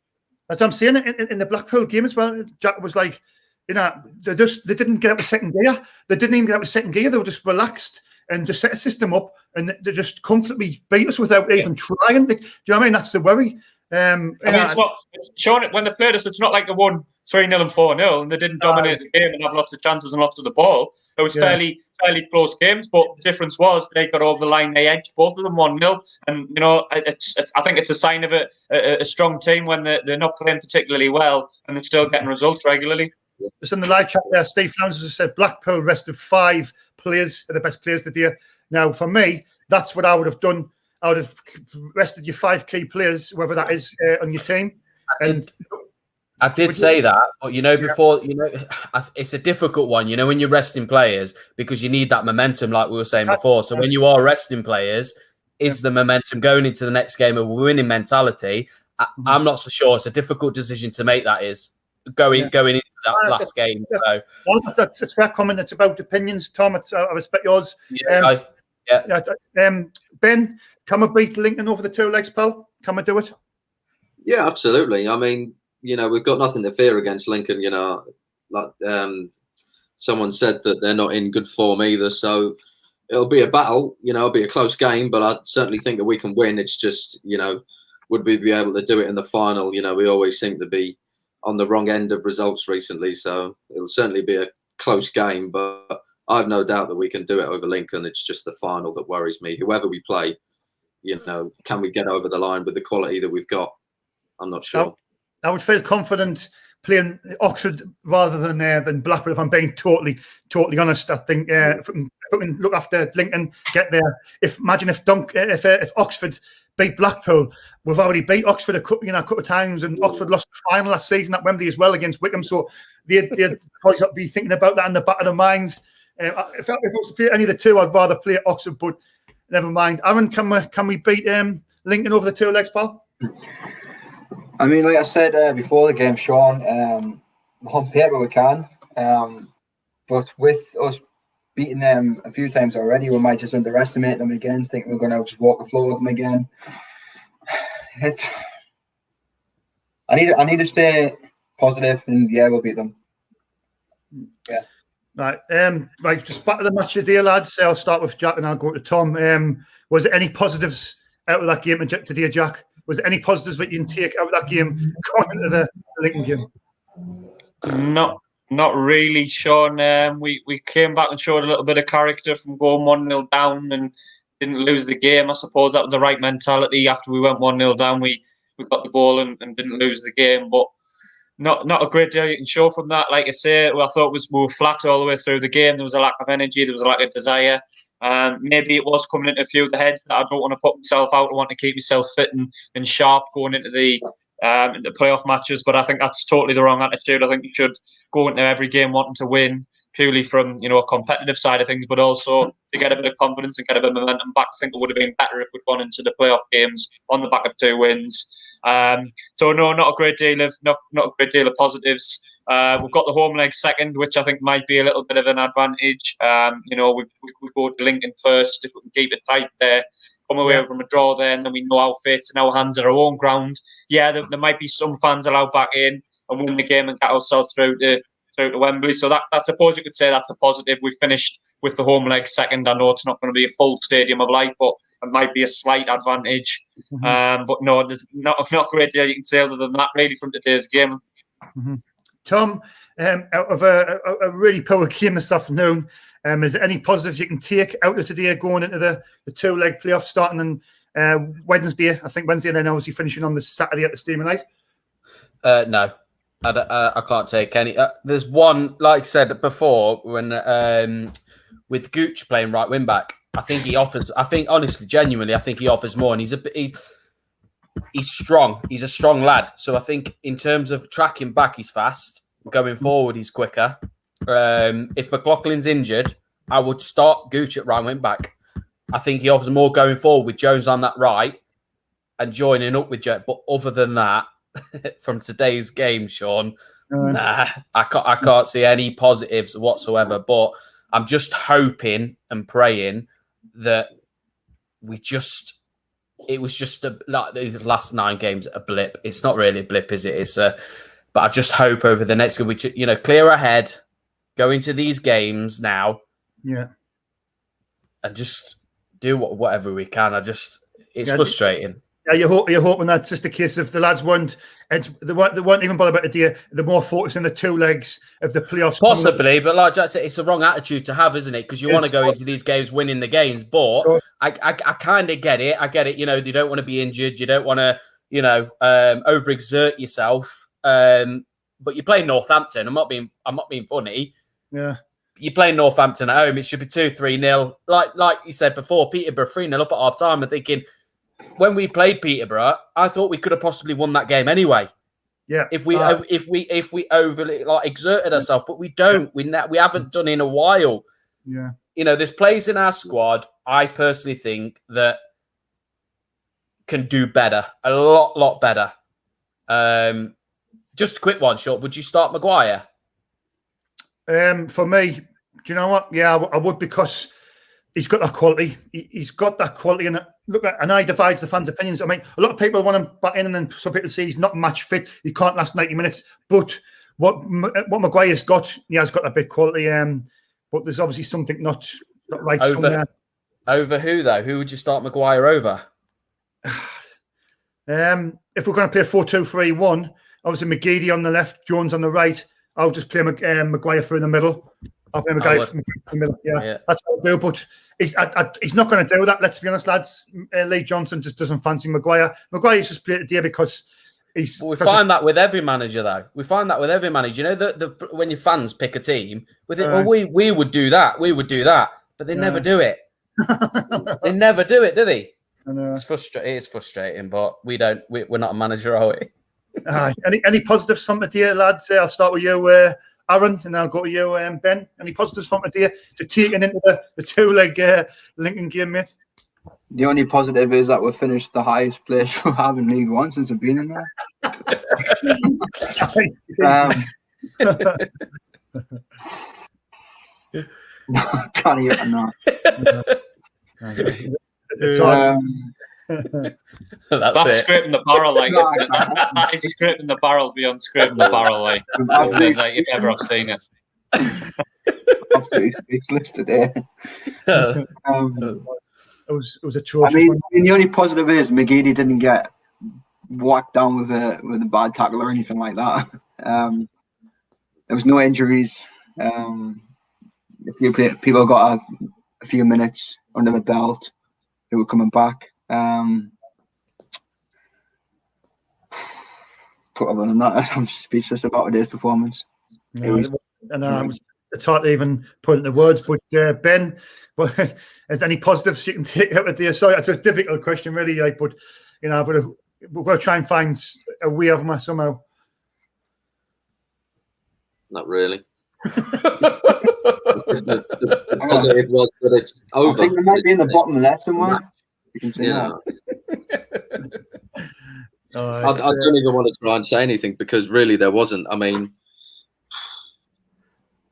As I'm saying, in the Blackpool game as well, Jack was like, you know, they didn't get out of second gear. They didn't even get out of second gear. They were just relaxed and just set a system up, and they just comfortably beat us without even trying. Do you know what I mean? That's the worry. I mean, it's not, Sean, when they played us, it's not like they won 3-0 and 4-0 and they didn't dominate the game and have lots of chances and lots of the ball. It was fairly close games, but the difference was they got over the line, they edged both of them 1-0. And, you know, I think it's a sign of a strong team when they're not playing particularly well and they're still getting results regularly. Just in the live chat there, Steve Flounces has said Blackpool rested 5 players, the best players of the year. Now, for me, that's what I would have done. I would have rested your 5 key players, whether that is on your team. I did say that, but you know, before it's a difficult one. You know, when you're resting players because you need that momentum, like we were saying before. So when you are resting players, is the momentum going into the next game a winning mentality? I'm not so sure. It's a difficult decision to make. That is going into that last game. So that's a fair comment. It's about opinions, Tom. I respect yours. Ben, can we beat Lincoln over the 2 legs, pal? Can we do it? Yeah, absolutely. I mean, you know, we've got nothing to fear against Lincoln. You know, like someone said that they're not in good form either. So it'll be a battle. You know, it'll be a close game, but I certainly think that we can win. It's just, you know, would we be able to do it in the final? You know, we always seem to be on the wrong end of results recently. So it'll certainly be a close game, but I have no doubt that we can do it over Lincoln. It's just the final that worries me. Whoever we play, you know, can we get over the line with the quality that we've got? I'm not sure. I would feel confident playing Oxford rather than Blackpool, if I'm being totally honest. I think if we can look after Lincoln, get there. Imagine if Oxford beat Blackpool, we've already beat Oxford a couple of times, and Oxford lost the final last season at Wembley as well against Wickham. So they'd probably be thinking about that in the back of their minds. If I was to play any of the 2, I'd rather play Oxford, but never mind. Aaron, can we beat Lincoln over the 2 legs, pal? I mean, like I said before the game, Sean, on paper we can, but with us beating them a few times already, we might just underestimate them again, think we're going to just walk the floor with them again. I need to stay positive, and we'll beat them. Yeah. Right, right. Just back to the match today, lads. I'll start with Jack, and I'll go to Tom. Was there any positives out of that game today, Jack? Was there any positives that you can take out of that game going into the Lincoln game? Not really, Sean. We came back and showed a little bit of character from going 1-0 down and didn't lose the game. I suppose that was the right mentality. After we went 1-0 down, we got the goal and didn't lose the game. But not a great deal you can show from that. Like I say, I thought we were flat all the way through the game. There was a lack of energy. There was a lack of desire. Maybe it was coming into a few of the heads that I don't want to put myself out. I want to keep myself fit and sharp going into the playoff matches. But I think that's totally the wrong attitude. I think you should go into every game wanting to win purely from a competitive side of things, but also to get a bit of confidence and get a bit of momentum back. I think it would have been better if we'd gone into the playoff games on the back of 2 wins. So no, not a great deal of positives. We've got the home leg second, which I think might be a little bit of an advantage. We go to Lincoln first if we can keep it tight there. Come away from a draw there, and then we know our fate's in our hands at our own ground. Yeah, there might be some fans allowed back in and win the game and get ourselves through to Wembley. So that I suppose you could say that's a positive. We finished with the home leg second. I know it's not going to be a full stadium of light, but it might be a slight advantage. But no, there's not a great deal you can say other than that really from today's game. Tom, out of a really poor game this afternoon, is there any positives you can take out of today going into the 2-leg playoff starting on Wednesday? I think Wednesday, and then obviously finishing on the Saturday at the Stadium Light. No, I can't take any. There's one, like I said before, when with Gooch playing right wing back, I think he offers. I think honestly, genuinely, I think he offers more, and he's strong. He's a strong lad. So I think in terms of tracking back, he's fast. Going forward, he's quicker. If McLaughlin's injured, I would start Gooch at right wing back. I think he offers more going forward with Jones on that right and joining up with Jones. But other than that, from today's game, Sean, I can't see any positives whatsoever. But I'm just hoping and praying that it was just like the last 9 games a blip. It's not really a blip, is it? But I just hope over the next week, clear our head, go into these games now, and just do whatever we can. It's frustrating. Yeah, you're hoping that's just a case of the lads they weren't even bothered about the day. They're more focused on the 2 legs of the playoffs. Possibly, but like Jack said, it's the wrong attitude to have, isn't it? Because you want to go into these games winning the games. But I kind of get it. I get it. You don't want to be injured. You don't want to, overexert yourself. But you're playing Northampton. I'm not being funny. Yeah. You're playing Northampton at home. It should be 2-3-0. Like you said before, Peterborough 3-0 up at half time. I'm thinking, when we played Peterborough, I thought we could have possibly won that game anyway. Yeah. If we overly exerted ourselves, but we don't. We haven't done in a while. Yeah. There's players in our squad. I personally think that can do better, a lot better. Just a quick one, short. Would you start Maguire? For me, do you know what? Yeah, I would, because he's got that quality. He's got that quality, and I divides the fans' opinions. I mean, a lot of people want him back in, and then some people say he's not match fit. He can't last 90 minutes. But what Maguire's got, he has got a bit quality. But there's obviously something not right somewhere. Over who though? Who would you start Maguire over? If we're going to play 4-2-3-1, obviously McGeady on the left, Jones on the right. I'll just play Maguire through the middle. I'll play Maguire through the middle. Yeah, that's what I'll do. But he's not going to do that. Let's be honest, lads. Lee Johnson just doesn't fancy Maguire. Maguire's just played today because he's. We find that with every manager, though. We find that with every manager. When your fans pick a team, we think, we would do that. We would do that, but they never do it. They never do it, do they? It's frustrating. It's frustrating, but we don't. We're not a manager, are we? Any positives from today, lads? I'll start with you, Aaron, and I'll go to you, Ben. Any positives from today to taking into the 2-leg Lincoln game, mate? The only positive is that we've finished the highest place we have in League One since we've been in there. Can't even know. That's scraping the barrel, like, isn't it? That is scraping the barrel beyond scraping the barrel, like, isn't it? Like, if ever I've seen it. Absolutely speechless today. It was a trophy. I mean, the only positive is McGeady didn't get whacked down with a bad tackle or anything like that. There was no injuries. A few people got a few minutes under the belt who were coming back. But other than that, I'm speechless about today's performance. It's hard to even put into words. But Ben, is there any positives you can take out of the day? Sorry, it's a difficult question, really. But we're going to try and find a way of them somehow. Not really. The positive was that it's over. I think it might be in the bottom left somewhere. You can see that. I don't even want to try and say anything because really there wasn't. I mean,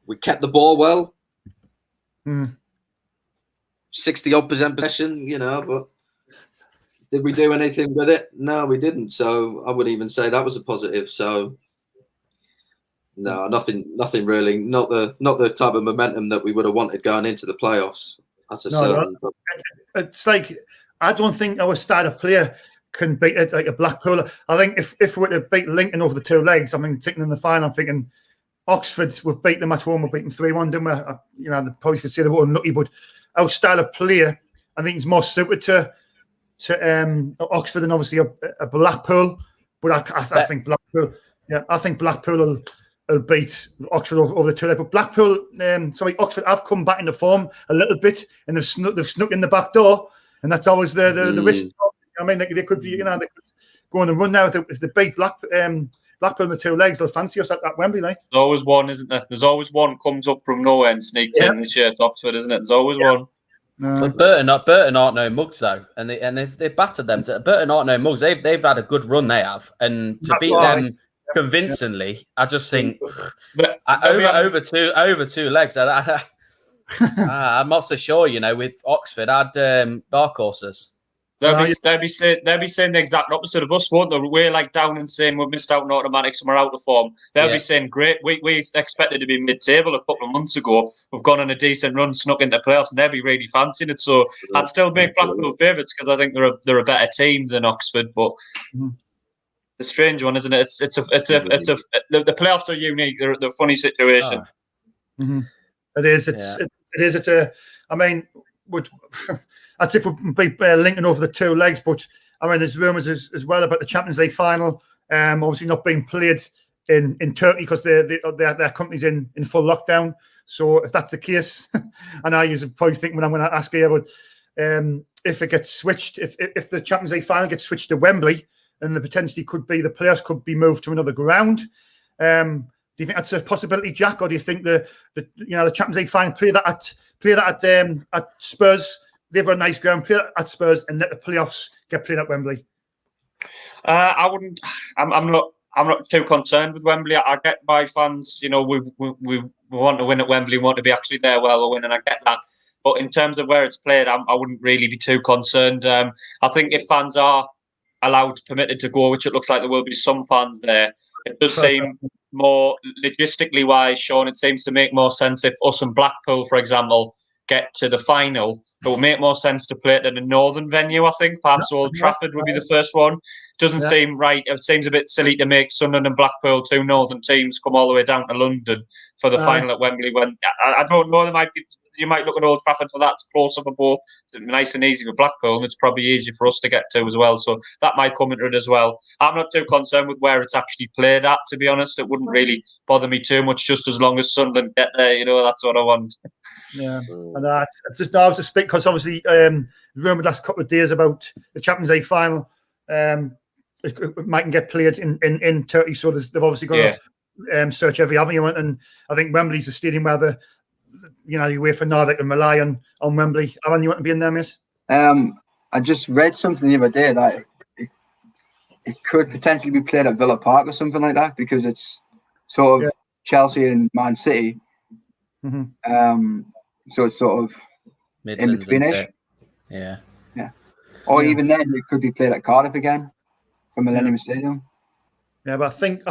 we kept the ball well. 60-odd% possession, but did we do anything with it? No, we didn't. So I wouldn't even say that was a positive. So no, nothing really. Not the type of momentum that we would have wanted going into the playoffs. That's a certain. It's like, I don't think our style of player can beat it like a Blackpool. I think if we were to beat Lincoln over the 2 legs, I mean, thinking in the final, I'm thinking Oxford, we've beat them at home, we've beaten 3-1, didn't we? They probably could say they were unlucky, but our style of player, I think, is more suited to Oxford than obviously a Blackpool. But I think Blackpool, will beat Oxford over the 2 legs. But Blackpool, Oxford have come back into form a little bit, and they've snuck in the back door, and that's always the risk. I mean, they could be, they could go on and run now. If they beat Blackpool in the 2 legs, they'll fancy us at Wembley. Like. There's always one, isn't there? There's always one comes up from nowhere and sneaks in this year at Oxford, isn't it? There's always one. But Burton aren't no mugs though, and they've battered them. Burton aren't no mugs. They've had a good run. They have, and to beat them convincingly, I just think over 2 legs. I'm not so sure. With Oxford, I'd dark horses. They'll be saying the exact opposite of us, won't they? We're like down and saying we've missed out on automatics and we're out of form. They'll be saying, great, we expected to be mid-table a couple of months ago. We've gone on a decent run, snuck into playoffs, and they'll be really fancying it. So I'd still make Blackpool favourites because I think they're a better team than Oxford. But the strange one, isn't it? The playoffs are unique. They're a funny situation. It is. That's if we're linking over the two legs, but there's rumours as well about the Champions League final, obviously not being played in Turkey because their company's in full lockdown. So if that's the case, and I use probably think when I'm going to ask you about if it gets switched, if the Champions League final gets switched to Wembley, then the potentially the players could be moved to another ground. Do you think that's a possibility, Jack, or do you think the Champions League final play that at Spurs? They've got a nice ground, play at Spurs, and let the playoffs get played at Wembley. I wouldn't. I'm not too concerned with Wembley. I get my fans. We want to win at Wembley. We want to be actually there while we're winning. I get that. But in terms of where it's played, I wouldn't really be too concerned. I think if fans are permitted to go, which it looks like there will be some fans there, it does seem more logistically wise, Sean. It seems to make more sense if us and Blackpool, for example, get to the final. It would make more sense to play it in a northern venue, I think. Perhaps Old Trafford would be the first one. Doesn't seem right. It seems a bit silly to make Sunderland and Blackpool, two northern teams, come all the way down to London for the final at Wembley. When I don't know, you might look at Old Trafford for that. It's closer for both. It's nice and easy for Blackpool, and it's probably easier for us to get to as well. So that might come into it as well. I'm not too concerned with where it's actually played at, to be honest. It wouldn't really bother me too much, just as long as Sunderland get there. That's what I want. Yeah, and I was just speak because obviously rumored last couple of days about the Champions League final. It mightn't get played in Turkey, so they've obviously got to search every avenue. And I think Wembley's a stadium where you wait for Nordic and rely on Wembley. Alan, you want to be in there, mate? I just read something the other day that it could potentially be played at Villa Park or something like that because it's sort of Chelsea and Man City. So it's sort of Midlands, in between. Yeah. Or even then, it could be played at Cardiff again from Millennium Stadium. Yeah, but I think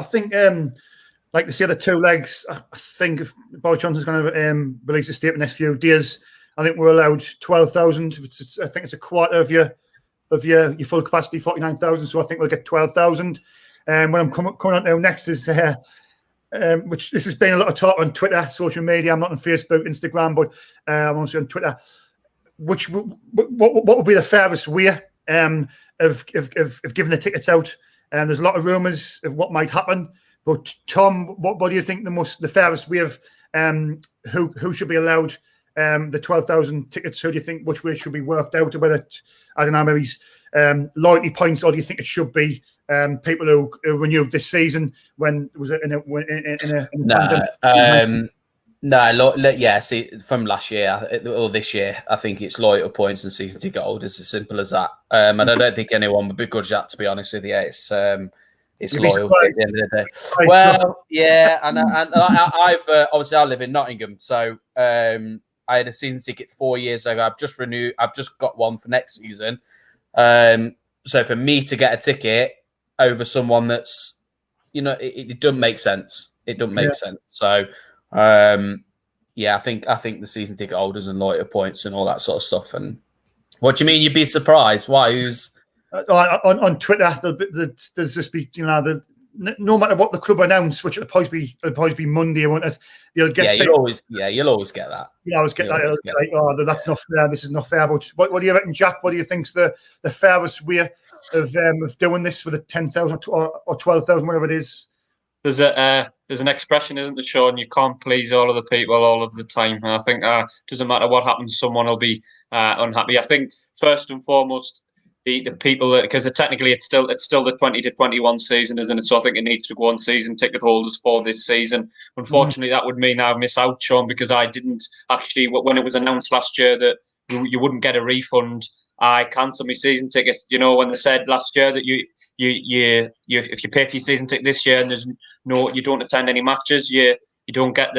like to see the two legs. I think if Boris Johnson's going to release a statement next few days, I think we're allowed 12,000. I think it's a quarter of your full capacity, 49,000. So I think we'll get 12,000. And when I'm coming on to next is which this has been a lot of talk on Twitter, social media. I'm not on Facebook, Instagram, but I'm also on Twitter. What would be the fairest way of giving the tickets out? There's a lot of rumours of what might happen. But Tom, what do you think the fairest way of who should be allowed the 12,000 tickets? Who do you think which way should be worked out? Whether I don't know, maybe loyalty points, or do you think it should be people who renewed this season when it was in a pandemic? Yeah. See, from last year or this year, I think it's loyalty points and season ticket holders. As simple as that. And I don't think anyone would begrudge that. To be honest with you, it's loyalty at the end of the day. Well, yeah, and I've obviously I live in Nottingham, so I had a season ticket 4 years ago. I've just renewed. I've just got one for next season. So for me to get a ticket over someone that's, it doesn't make sense. It doesn't make sense. So, I think the season ticket holders and loyalty points and all that sort of stuff. And what do you mean? You'd be surprised? Why? Who's on Twitter? There's just be no matter what the club announce, which it'll probably be Monday, won't it? You'll get you'll always get that. You always get that. Like, that's not fair. This is not fair. But what do you reckon, Jack? What do you think's the fairest way of doing this with a 10,000 or 12,000, whatever it is? There's an expression, isn't there, Sean? You can't please all of the people all of the time. And I think doesn't matter what happens, someone will be unhappy. I think first and foremost, the people, because technically it's still the 20 to 21 season, isn't it? So I think it needs to go on season ticket holders for this season. Unfortunately, that would mean I miss out, Sean, because I didn't actually, when it was announced last year that you wouldn't get a refund, I cancelled my season tickets. When they said last year that you if you pay for your season ticket this year and you don't attend any matches, you don't get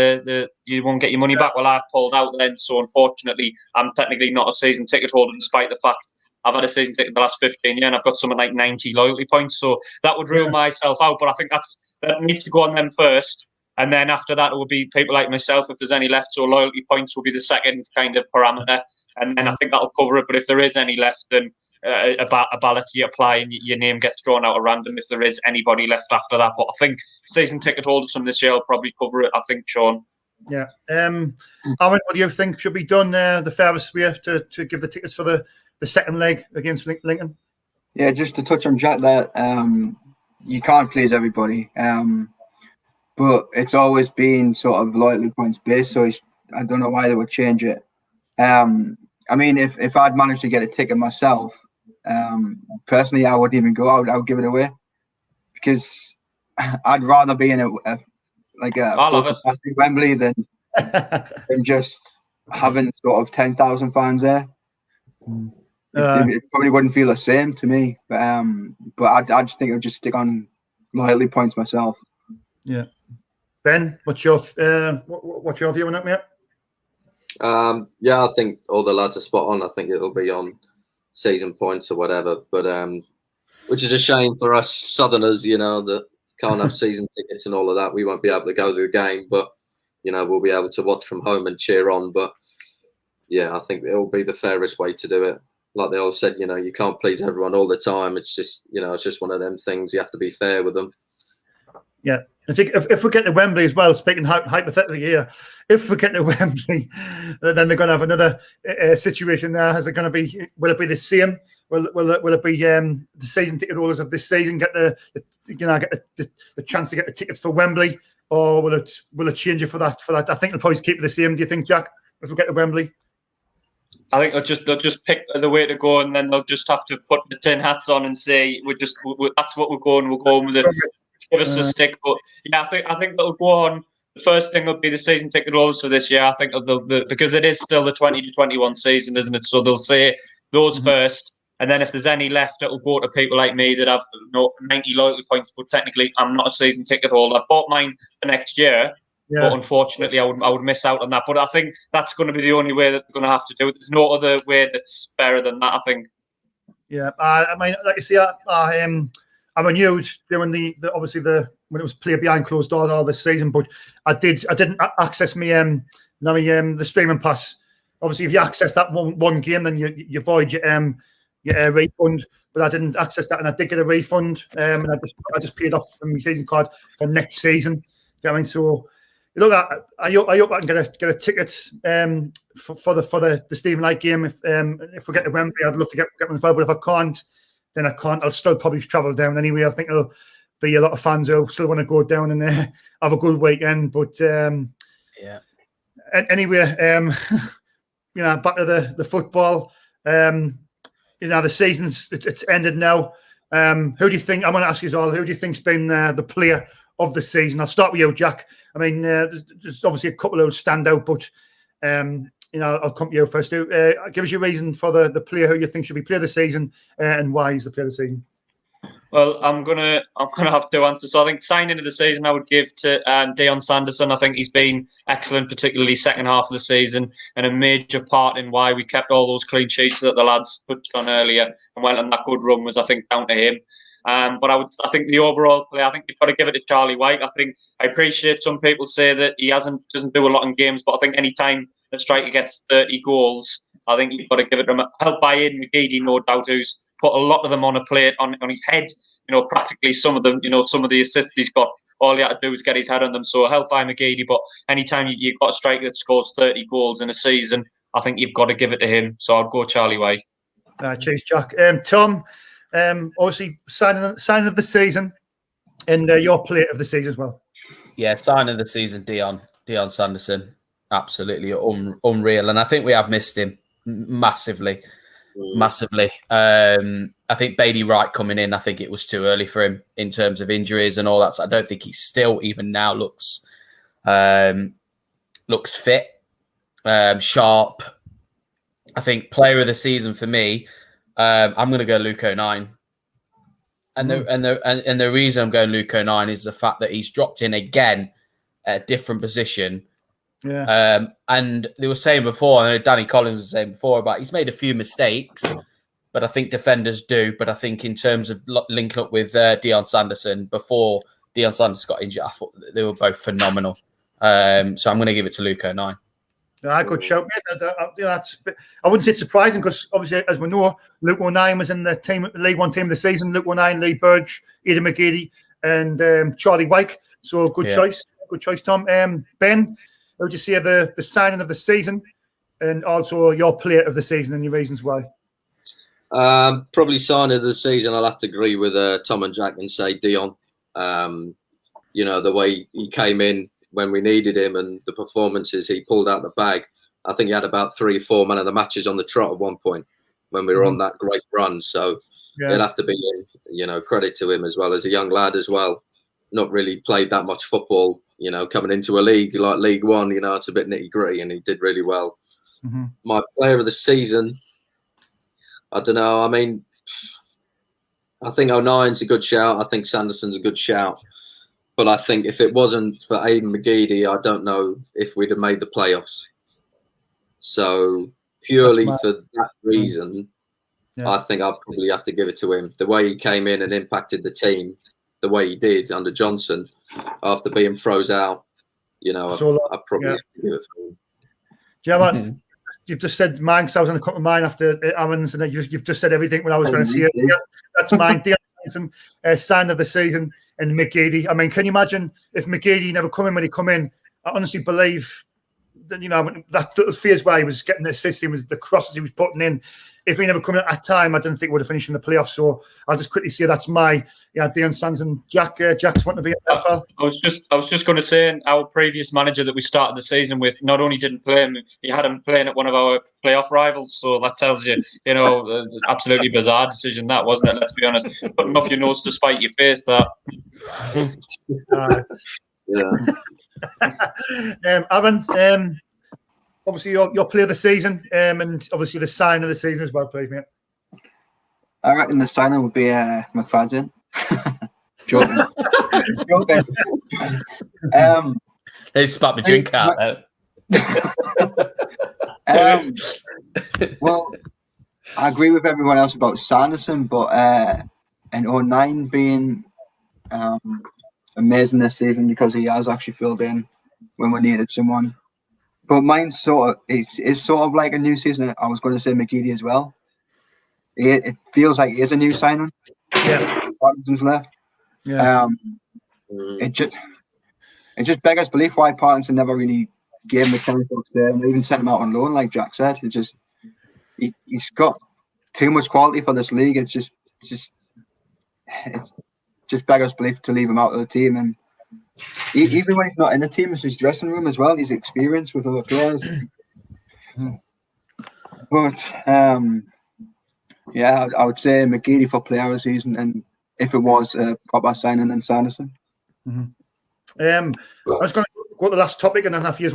you won't get your money back. Well, I pulled out then, so unfortunately, I'm technically not a season ticket holder, despite the fact I've had a season ticket the last 15 years, and I've got something like 90 loyalty points. So that would rule myself out. But I think that needs to go on them first. And then after that, it will be people like myself, if there's any left. So loyalty points will be the second kind of parameter. And then I think that'll cover it. But if there is any left, then a ballot you apply and your name gets drawn out at random if there is anybody left after that. But I think season ticket holders from this year will probably cover it, I think, Sean. Yeah. Aaron, what do you think should be done the fairest way to give the tickets for the second leg against Lincoln? Yeah, just to touch on Jack there, you can't please everybody. But it's always been sort of loyalty points based, so I don't know why they would change it. I mean, if I'd managed to get a ticket myself, personally, I wouldn't even go. I would give it away because I'd rather be in a full capacity Wembley than just having sort of 10,000 fans there. It probably wouldn't feel the same to me, but I just think I would just stick on loyalty points myself. Yeah. Ben, what's your view on that, mate? Yeah, I think all the lads are spot on. I think it'll be on season points or whatever, but which is a shame for us Southerners, that can't have season tickets and all of that. We won't be able to go to the game, but we'll be able to watch from home and cheer on. But yeah, I think it'll be the fairest way to do it. Like they all said, you can't please everyone all the time. It's just, it's just one of them things. You have to be fair with them. Yeah. I think if we get to Wembley as well, speaking hypothetically here, if we get to Wembley, then they're going to have another situation there. Is it going to be? Will it be the same? Will it be the season ticket holders of this season get the chance to get the tickets for Wembley, or will it change it for that? I think they'll probably keep it the same. Do you think, Jack? If we get to Wembley, I think they'll just pick the way to go, and then they'll just have to put the tin hats on and say that's what we're going. We're going with it. Give us a stick, but yeah, I think that'll go on. The first thing will be the season ticket holders for this year. I think because it is still the 20 to 21 season, isn't it? So they'll say those first, and then if there's any left, it'll go to people like me that have 90 loyalty points. But technically, I'm not a season ticket holder. I bought mine for next year, but unfortunately, I would miss out on that. But I think that's going to be the only way that they're going to have to do it. There's no other way that's fairer than that, I think. Yeah, I mean, like you see, I'm news during the obviously when it was played behind closed doors all this season, but I didn't access the streaming pass. Obviously, if you access that one game, then you void your refund. But I didn't access that, and I did get a refund. And I just paid off from my season card for next season. You know what I mean? So I hope I can get a ticket for the Stephen Knight game. If we get to Wembley, I'd love to get one as well. But if I can't, then I can't. I'll still probably travel down anyway. I think there'll be a lot of fans who still want to go down and have a good weekend. But anyway, back to the football. The season's it's ended now. Who do you think? I'm going to ask you all. Who do you think's been the player of the season? I'll start with you, Jack. I mean, there's obviously a couple who stand out, but I'll come to you first. Give us your reason for the player who you think should be player of the season and why he's the player of the season. Well, I'm gonna have to answer. So I think signing of the season I would give to Deion Sanderson. I think he's been excellent, particularly second half of the season, and a major part in why we kept all those clean sheets that the lads touched on earlier and went on that good run was, I think, down to him. But I think the overall play, I think you've got to give it to Charlie White. I appreciate some people say that he doesn't do a lot in games, but I think any time a striker gets 30 goals, I think you've got to give it to him. Helped by Aidan McGeady, no doubt, who's put a lot of them on a plate on his head. Practically some of them. Some of the assists he's got, all he had to do was get his head on them. So helped by McGeady, but anytime you've got a striker that scores 30 goals in a season, I think you've got to give it to him. So I'd go Charlie White. Cheers, Jack. Tom, obviously signing of the season and your player of the season as well. Yeah, sign of the season, Deion Sanderson. Absolutely unreal. And I think we have missed him massively. I think Bailey Wright coming in, I think it was too early for him in terms of injuries and all that. So I don't think he still even now looks fit, sharp. I think player of the season for me, I'm going to go Luke O'Nien. And the reason I'm going Luke O'Nien is the fact that he's dropped in again at a different position. Yeah. And they were saying before, I know Danny Collins was saying before about he's made a few mistakes, but I think defenders do. But I think in terms of linking up with Deion Sanderson before Deion Sanderson got injured, I thought they were both phenomenal. So I'm going to give it to Luke O'Nien. Yeah, good shout, mate. I wouldn't say it's surprising because obviously, as we know, Luke O'Nien was in the League One team of the season. Luke O'Nien, Lee Burge, Aidan McGeady, and Charlie Wyke. So good choice, Tom. Ben, how would you say the signing of the season and also your player of the season and your reasons why? Probably signing of the season. I'll have to agree with Tom and Jack and say Dion. The way he came in when we needed him and the performances he pulled out the bag. I think he had about 3 or 4 man of the matches on the trot at one point when we were on that great run. So it'd have to be, credit to him as well as a young lad as well. Not really played that much football, coming into a league like League One, it's a bit nitty gritty and he did really well. Mm-hmm. My player of the season, I don't know. I mean, I think O'Nien's a good shout. I think Sanderson's a good shout. But I think if it wasn't for Aidan McGeady, I don't know if we'd have made the playoffs. So purely for that reason, I think I'd probably have to give it to him. The way he came in and impacted the team, the way he did under Johnson, after being froze out, I'd probably have to give it to him. Yeah, you've just said mine because I was going to come to mine after Aaron's, and you've just said everything what I was going to say. That's mine. Sign of the season. And McGeady. I mean, can you imagine if McGeady never come in when he come in? I honestly believe that, that little phase where he was getting the assist, was the crosses he was putting in. If he never come in at that time, I didn't think we would have finished in the playoffs. So I'll just quickly say that's my Deion Sanderson. Jack's wanting to be at that. I was just going to say, our previous manager that we started the season with not only didn't play him, he had him playing at one of our playoff rivals. So that tells you, it's an absolutely bizarre decision that, wasn't it? Let's be honest. Putting off your notes to spite your face, that. Aaron, obviously your player of the season, and obviously the sign of the season as well, please, mate. I reckon the signer would be McFadden. Joking. They spat my drink out. Well, I agree with everyone else about Sanderson, but and O'Nien being amazing this season because he has actually filled in when we needed someone. But mine's it's sort of like a new season. I was going to say McGeady as well. It feels like he is a new signing. Yeah, Parkinson's left. Yeah. It just beggars belief why Parkinson never really gave him a chance to stay, and even sent him out on loan, like Jack said. It's just he's got too much quality for this league. It's just beggars belief to leave him out of the team. And even when he's not in the team, it's his dressing room as well. He's experienced with other players. But I would say McGeady for player of the season, and if it was a proper signing, then Sanderson. Mm-hmm. I was going to go to the last topic, and then if you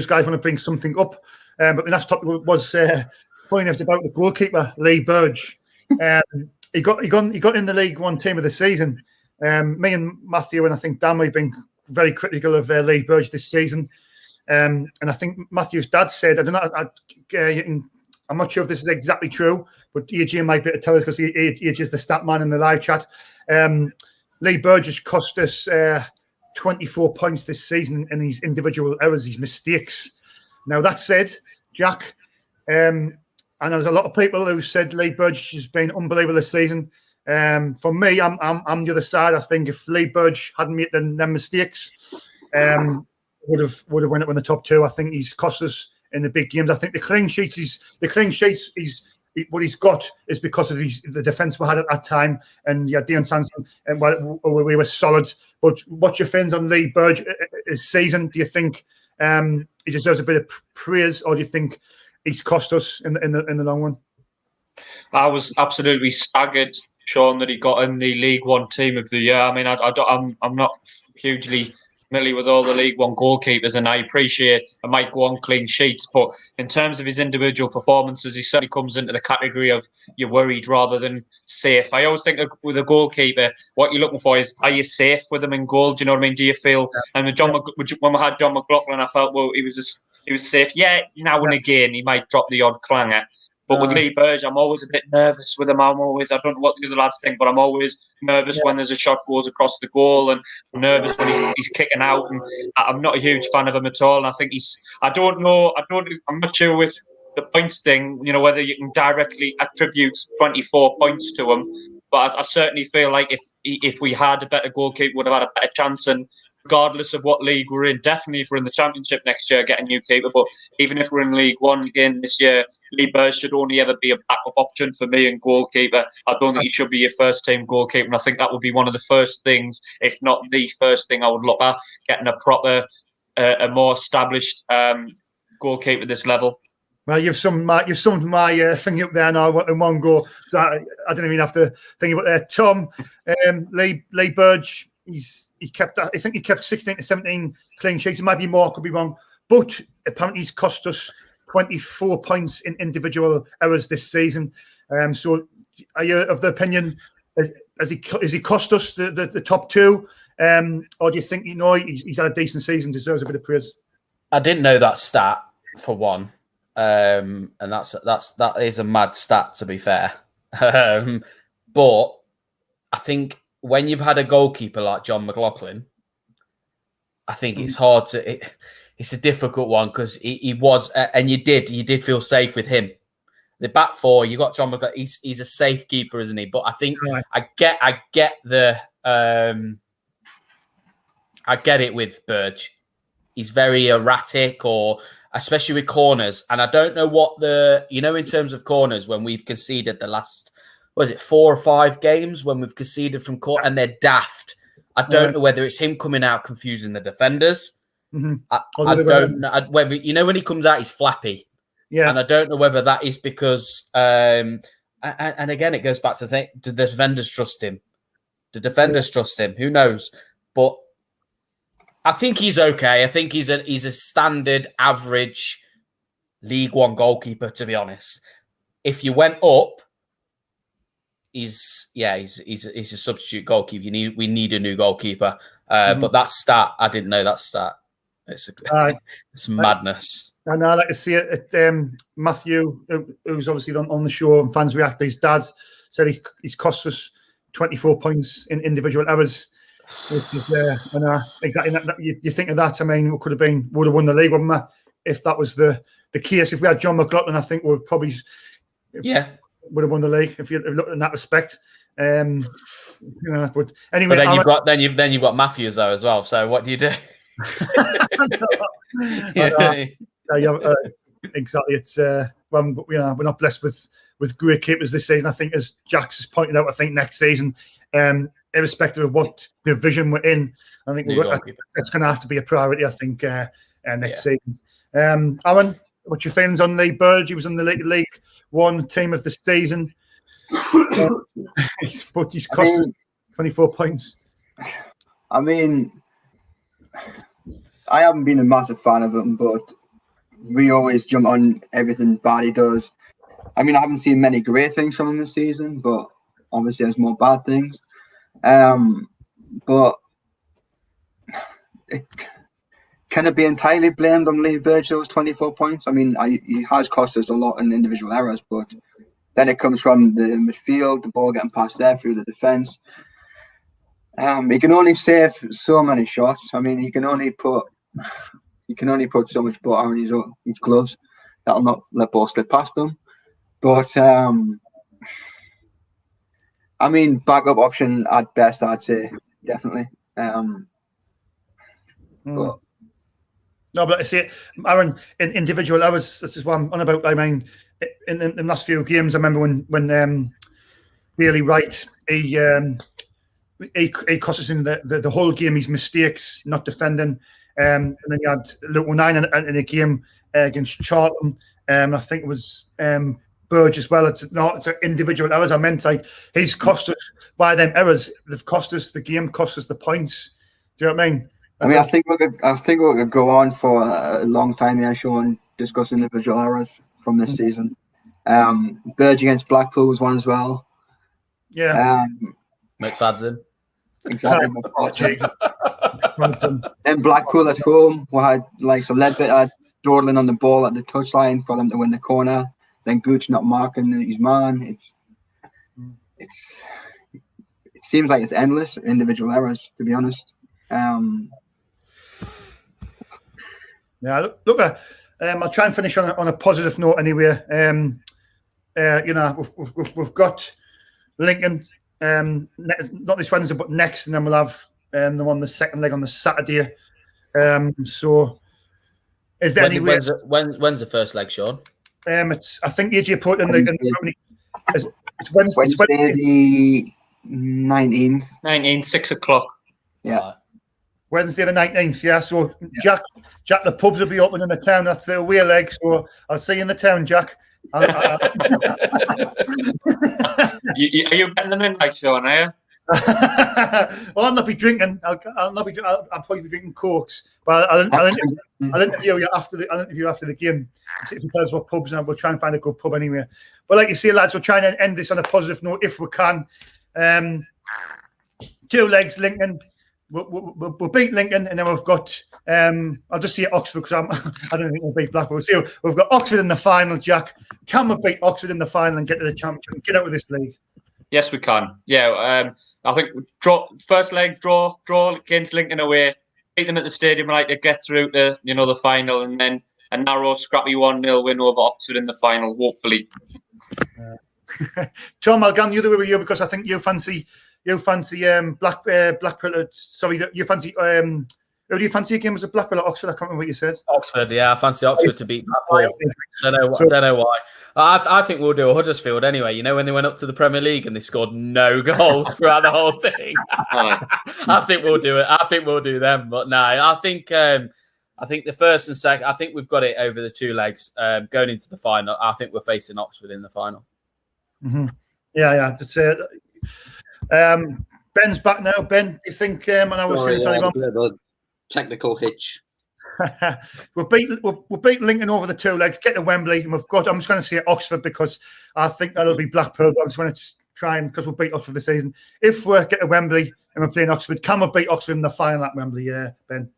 guys want to bring something up. But the last topic was pointing out about the goalkeeper Lee Burge. He got in the League One team of the season. Me and Matthew and I think Dan, we've been very critical of Lee Burge this season. And I think Matthew's dad said, I don't know, I'm not sure if this is exactly true, but AJ might be able to tell us because AJ is the stat man in the live chat. Lee Burge has cost us 24 points this season in his individual errors, his mistakes. Now, that said, Jack, and there's a lot of people who said Lee Burge has been unbelievable this season. For me, I'm the other side. I think if Lee Burge hadn't made them mistakes, would have went up in the top two. I think he's cost us in the big games. I think the clean sheets what he's got is because of the defence we had at that time, and Deion Sanderson, and we were solid. But what's your feelings on Lee Burge his season? Do you think he deserves a bit of praise, or do you think he's cost us in the long run? I was absolutely staggered, Sean, that he got in the League One team of the year. I mean, I'm not hugely ultimately with all the League One goalkeepers, and I appreciate it might go on clean sheets, but in terms of his individual performances, he certainly comes into the category of you're worried rather than safe. I always think with a goalkeeper, what you're looking for is, are you safe with him in goal? Do you know what I mean? Do you feel? And when we had John McLaughlin, I felt, well, he was safe. Yeah, now and again he might drop the odd clanger. But with Lee Burge, I'm always a bit nervous with him. I don't know what the other lads think, but I'm always nervous when there's a shot goes across the goal, and I'm nervous when he's kicking out. And I'm not a huge fan of him at all. And I think I'm not sure with the points thing, whether you can directly attribute 24 points to him. But I certainly feel like if we had a better goalkeeper, would have had a better chance. And regardless of what league we're in, definitely if we're in the Championship next year, get a new keeper. But even if we're in League One again this year, Lee Burge should only ever be a backup option for me in goalkeeper. I don't think he should be your first team goalkeeper. And I think that would be one of the first things, if not the first thing I would look at, getting a proper, a more established goalkeeper at this level. Well, you've summed my thing up there now in one go. So I don't even have to think about that. Tom, Lee Burge, he kept 16 to 17 clean sheets. It might be more, could be wrong, but apparently he's cost us 24 points in individual errors this season. So are you of the opinion has he cost us the top two, or do you think he's had a decent season, deserves a bit of praise? I didn't know that stat for one. And that is a mad stat, to be fair. But I think when you've had a goalkeeper like John McLaughlin, I think it's hard to. It's a difficult one because he was, and you did feel safe with him. The back four, you got John McLaughlin. He's a safe keeper, isn't he? But I think I get it with Burge. He's very erratic, or especially with corners. And I don't know what in terms of corners, when we've conceded the last, 4 or 5 games when we've conceded from corner, and they're daft. I don't know whether it's him coming out confusing the defenders. Mm-hmm. I don't know whether, when he comes out, he's flappy. Yeah. And I don't know whether that is because, and again, it goes back to do the defenders trust him? The defenders trust him. Who knows? But I think he's okay. I think he's a standard, average League One goalkeeper, to be honest. If you went up, he's a substitute goalkeeper. We need a new goalkeeper. But that stat, I didn't know that stat. It's madness. And I like to see it at Matthew, who's obviously on the show, and fans react. His dad said he's cost us 24 points in individual errors. Which is, exactly. You think of that. I mean, would have won the league, wouldn't we? If that was the case. If we had John McLaughlin, I think we would probably would have won the league if you looked in that respect. But anyway, but then you've got Matthews though as well. So what do you do? Exactly. It's we're not blessed with great keepers this season. I think, as Jax has pointed out, I think next season, irrespective of what division we're in, I think that's going to have to be a priority. I think next season. Aaron, what's your feelings on Lee Burge? He was on the League One team of the season, but he's cost us 24 points. I mean, I haven't been a massive fan of him, but we always jump on everything bad he does. I mean, I haven't seen many great things from him this season, but obviously there's more bad things. But can it be entirely blamed on Lee Burge, those 24 points? I mean, he has cost us a lot in individual errors, but then it comes from the midfield, the ball getting passed there through the defence. He can only save so many shots. I mean, he can only put so much butter on his gloves. That'll not let balls slip past them. But I mean, backup option at best, I'd say, definitely. But I see, Aaron, in individual hours, this is what I'm on about. I mean, in the last few games, I remember when Bailey Wright, he cost us in the whole game, his mistakes, not defending. And then you had Luke O'Neill in a game against Charlton. I think it was Burge as well. It's an individual errors. I meant like he's cost us by them errors. They've cost us the game, cost us the points. Do you know what I mean? I mean, I think we could go on for a long time here, Sean, discussing individual errors from this season. Burge against Blackpool was one as well. Yeah. McFadden. Exactly. Oh, Jesus. Then Blackpool at home, we had so Ledbetter dawdling on the ball at the touchline for them to win the corner. Then Gooch not marking his man. It seems like it's endless individual errors, to be honest. Yeah, look. I'll try and finish on a positive note anyway. We've got Lincoln not this Wednesday, but next, and then we'll have them on the second leg on the Saturday. So, is there any way? When's the first leg, Sean? It's I think AJ put in the. It's Wednesday. Wednesday the 19th. 19th, 6 o'clock. Yeah. Wednesday the 19th, yeah. So Jack, the pubs will be open in the town. That's the away leg. So I'll see you in the town, Jack. Are you getting them in, like Sean? Are you? Well, I'll not be drinking. I'll probably be drinking cokes. But I'll interview you after the game. If you tell us what pubs, and we'll try and find a good pub anyway. But like you say, lads, we'll try and end this on a positive note if we can. 2 legs, Lincoln. We'll beat Lincoln, and then we've got. I'll just say Oxford because I don't think we'll beat Blackpool. So we've got Oxford in the final, Jack. Can we beat Oxford in the final and get to the championship? Get out of this league. Yes, we can. Yeah, I think first leg draw against Lincoln away, beat them at the stadium right to get through to the final, and then a narrow, scrappy 1-0 win over Oxford in the final. Hopefully. Tom, I'll go the other way with you because I think you fancy Blackpool. Sorry, you fancy. Who do you fancy again? Was it Blackpool or Oxford? I can't remember what you said. Oxford, yeah. I fancy Oxford to beat Blackpool. Don't know why. I think we'll do a Huddersfield anyway. When they went up to the Premier League and they scored no goals throughout the whole thing. I think we'll do it. I think we'll do them. But no, I think the first and second. I think we've got it over the 2 legs going into the final. I think we're facing Oxford in the final. Mm-hmm. Yeah. That's it. Ben's back now. Ben, do you think? And I was saying, technical hitch. we'll beat Lincoln over the 2 legs, get to Wembley, and I'm just going to say Oxford because I think that'll be Blackpool. But I'm just going to try and because we'll beat Oxford this season. If we get to Wembley and we're playing Oxford, can we beat Oxford in the final at Wembley? Yeah, Ben.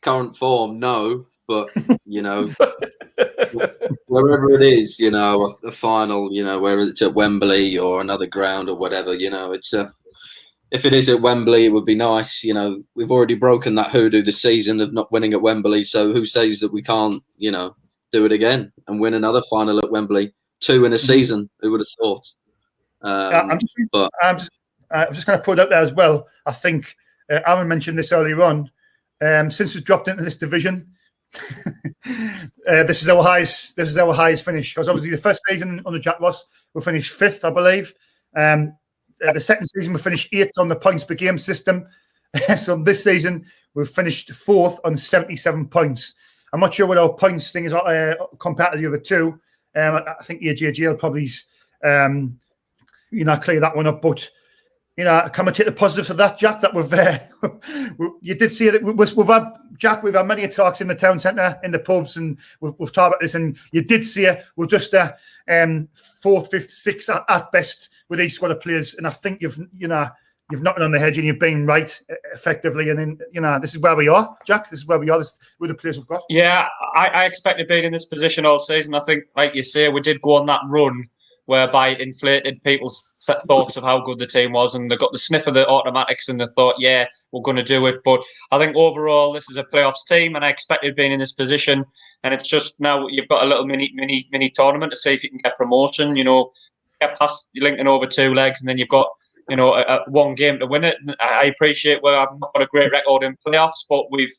Current form, no, but wherever it is, a final, whether it's at Wembley or another ground or whatever, it's if it is at Wembley, it would be nice. We've already broken that hoodoo this season of not winning at Wembley. So who says that we can't, do it again and win another final at Wembley? 2 in a season. Who would have thought? I'm just going to put it out there as well. I think Aaron mentioned this earlier on. Since we've dropped into this division, this is our highest finish because obviously the first season under Jack Ross we finished 5th, I believe. The second season we finished 8th on the points per game system. So this season we've finished 4th on 77 points. I'm not sure what our points thing is compared to the other 2. I think AJG will probably clear that one up, but. Can we take the positives of that, Jack? That you did see that we've had many talks in the town centre, in the pubs, and we've talked about this. And you did see we're just 4th, 5th, 6th at best with each squad of players. And I think you've knocked it on the head and you've been right effectively. And then this is where we are, Jack. This is where we are. This is where the players we've got. Yeah, I expected being in this position all season. I think, like you say, we did go on that run whereby it inflated people's thoughts of how good the team was, and they got the sniff of the automatics and they thought, yeah, we're going to do it. But I think overall, this is a playoffs team, and I expected being in this position. And it's just now you've got a little mini tournament to see if you can get promotion. Get past Lincoln over 2 legs, and then you've got one game to win it. And I appreciate I've not got a great record in playoffs, but we've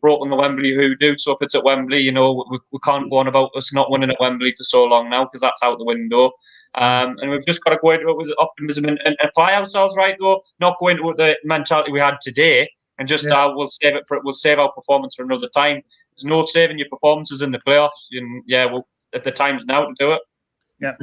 broken the Wembley hoodoo. So if it's at Wembley, we can't go on about us not winning at Wembley for so long now because that's out the window. And we've just got to go into it with optimism and apply ourselves right, though. Not go into it with the mentality we had today and just we'll save our performance for another time. There's no saving your performances in the playoffs. And at the time's now to do it. Yeah.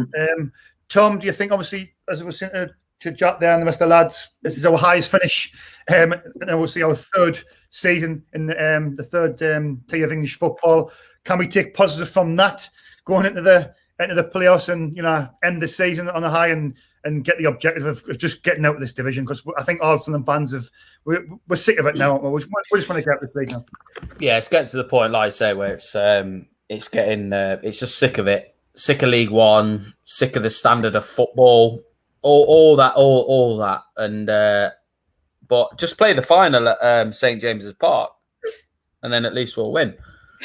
Tom, do you think, obviously, as I was saying to to Jack there and the rest of the lads. This is our highest finish, and obviously our third season in the third tier of English football. Can we take positive from that going into the playoffs and end the season on a high and get the objective of just getting out of this division? Because I think all Sunderland fans we're sick of it now. We just want to get out of this league now. Yeah, it's getting to the point, like I say, where it's getting it's just sick of it. Sick of League One, sick of the standard of football, all that, and but just play the final at St James's Park, and then at least we'll win.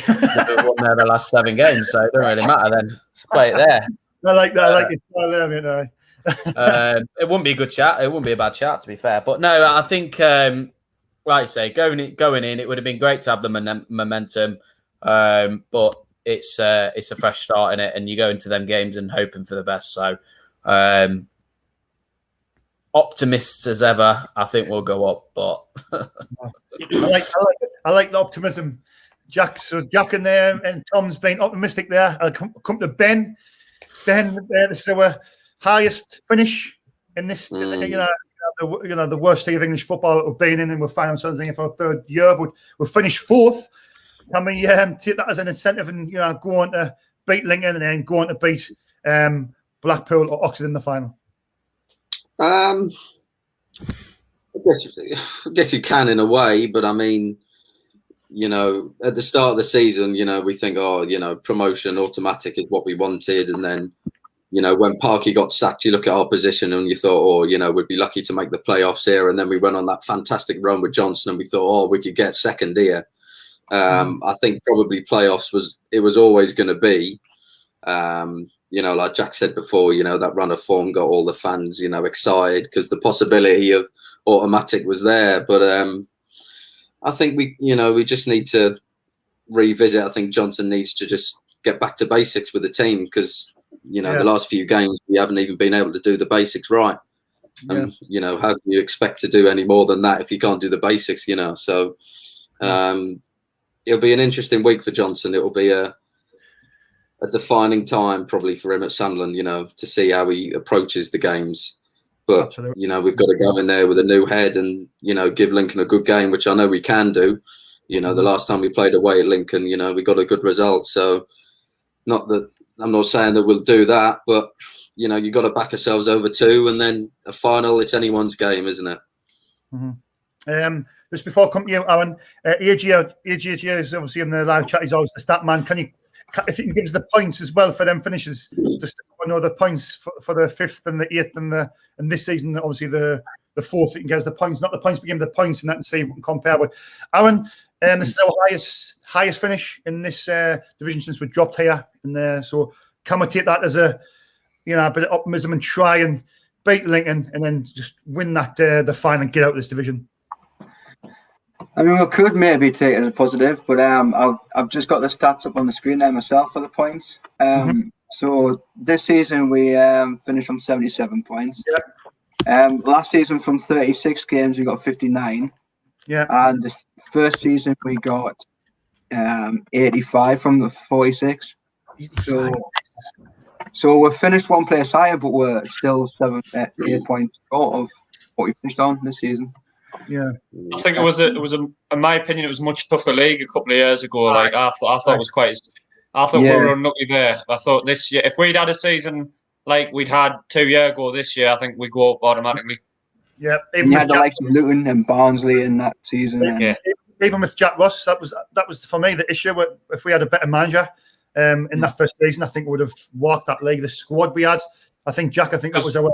We've won there the last 7 games, so it doesn't really matter then. Let's play it there. I like that. I like it. It wouldn't be a good chat. It wouldn't be a bad chat, to be fair. But no, I think, like I say, going in, it would have been great to have the momentum, but it's a fresh start in it, and you go into them games and hoping for the best. So, optimists as ever, I think we'll go up. But I like the optimism, Jack. So Jack and Tom's been optimistic there. I'll come to Ben. Ben, this is our highest finish in this. The worst league of English football that we've been in, and we're finding ourselves in for our 3rd year. But we've finished 4th. Can we take that as an incentive and go on to beat Lincoln and then go on to beat Blackpool or Oxford in the final? I guess you can in a way, but I mean, at the start of the season, we think, promotion automatic is what we wanted, and then, when Parky got sacked, you look at our position and you thought, we'd be lucky to make the playoffs here, and then we went on that fantastic run with Johnson, and we thought, we could get second here. I think probably playoffs was always going to be, like Jack said before, that run of form got all the fans, excited because the possibility of automatic was there. But I think we just need to revisit. I think Johnson needs to just get back to basics with the team because, the last few games we haven't even been able to do the basics right. And, how can you expect to do any more than that if you can't do the basics, So it'll be an interesting week for Johnson. It'll be a defining time probably for him at Sunderland, to see how he approaches the games. But, Absolutely. We've got to go in there with a new head and, give Lincoln a good game, which I know we can do. The last time we played away at Lincoln, we got a good result. So I'm not saying that we'll do that, but, you've got to back ourselves over 2 and then a final, it's anyone's game, isn't it? Mm-hmm. Just before I come to you, Aaron, AJ is obviously in the live chat. He's always the stat man. If you can give us the points as well for them finishes, just to know the points for the 5th and the 8th and this season, obviously the 4th. You can give us the points, not the points, but give them the points and that and see if we can compare with. Aaron, this is our highest finish in this division since we dropped here, and so can we take that as a bit of optimism and try and beat Lincoln and then just win that the final and get out of this division? I mean, we could maybe take it as a positive, but I've just got the stats up on the screen there myself for the points. So this season we finished on 77 points. Yeah. Last season from 36 games we got 59. Yeah. And the first season we got 85 from the 46. So we're finished one place higher, but we're still 8 points short of what we finished on this season. Yeah, I think it was in my opinion, it was a much tougher league a couple of years ago. Like I thought it was quite. I thought we were unlucky there. I thought this year, if we'd had a season like we'd had 2 years ago, this year I think we'd go up automatically. Yeah, even you had the likes of Luton and Barnsley in that season. Yeah. Even with Jack Ross, that was for me the issue. If we had a better manager in that first season, I think we would have walked that league. The squad we had, I think that was our.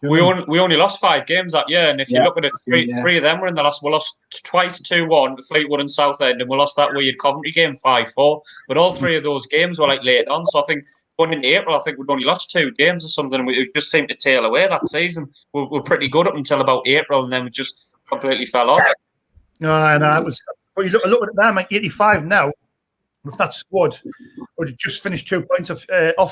We only lost 5 games that year, and if you look at it, three of them were in the last. We lost twice 2-1 to Fleetwood and Southend, and we lost that weird Coventry game 5-4. But all 3 of those games were like late on. So I think going into April, I think we'd only lost 2 games or something. And we just seemed to tail away that season. We were pretty good up until about April, and then we just completely fell off. No, it was. But you look at it now, I'm like 85 now. With that squad, would have just finished 2 points off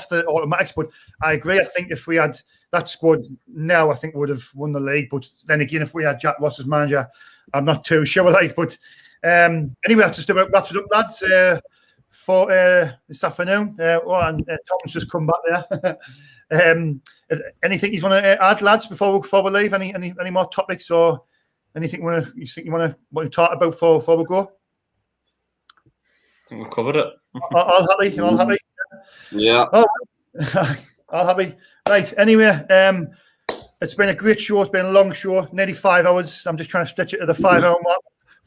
the automatics. But I agree. I think if we had that squad now, I think we would have won the league. But then again, if we had Jack Ross as manager, I'm not too sure. But anyway, that's just about wraps it up, lads, for this afternoon. And Tom's just come back Anything you want to add, lads, before we leave? Any more topics or anything you think you want to talk about before we go? I think we've covered it. All happy? All happy? Yeah. Oh, all happy. Right. Anyway, it's been a great show. It's been a long show, nearly 5 hours. I'm just trying to stretch it to the 5 hour mark.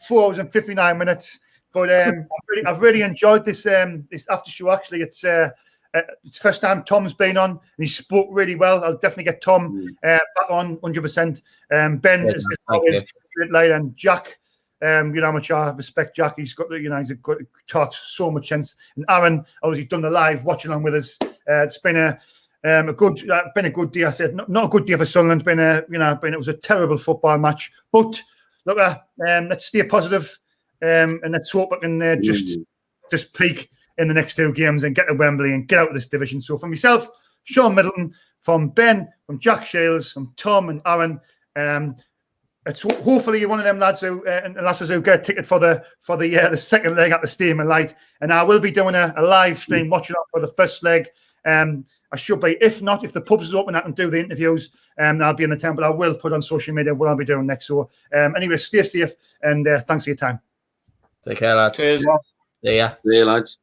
4 hours and 59 minutes. But I've really enjoyed this this after show. Actually, it's the first time Tom's been on, and he spoke really well. I'll definitely get Tom back on 100%. Ben is always a great lad, and Jack. You know how much I respect Jack. He's got talks so much sense. And Aaron, obviously done the live watching on with us. It's been a good day. I said not a good day for Sunderland. It was a terrible football match. But look, let's stay positive, and let's hope I can just peak in the next 2 games and get to Wembley and get out of this division. So from myself, Sean Middleton, from Ben, from Jack Shales, from Tom and Aaron, it's hopefully you're one of them lads and lasses who get a ticket for the second leg at the Stadium of Light. And I will be doing a live stream watching up for the first leg. I should be. If not, if the pubs is open, I can do the interviews. I'll be in the town, but I will put on social media what I'll be doing next. So anyway, stay safe and thanks for your time. Take care, lads. Cheers. See ya. See you, lads.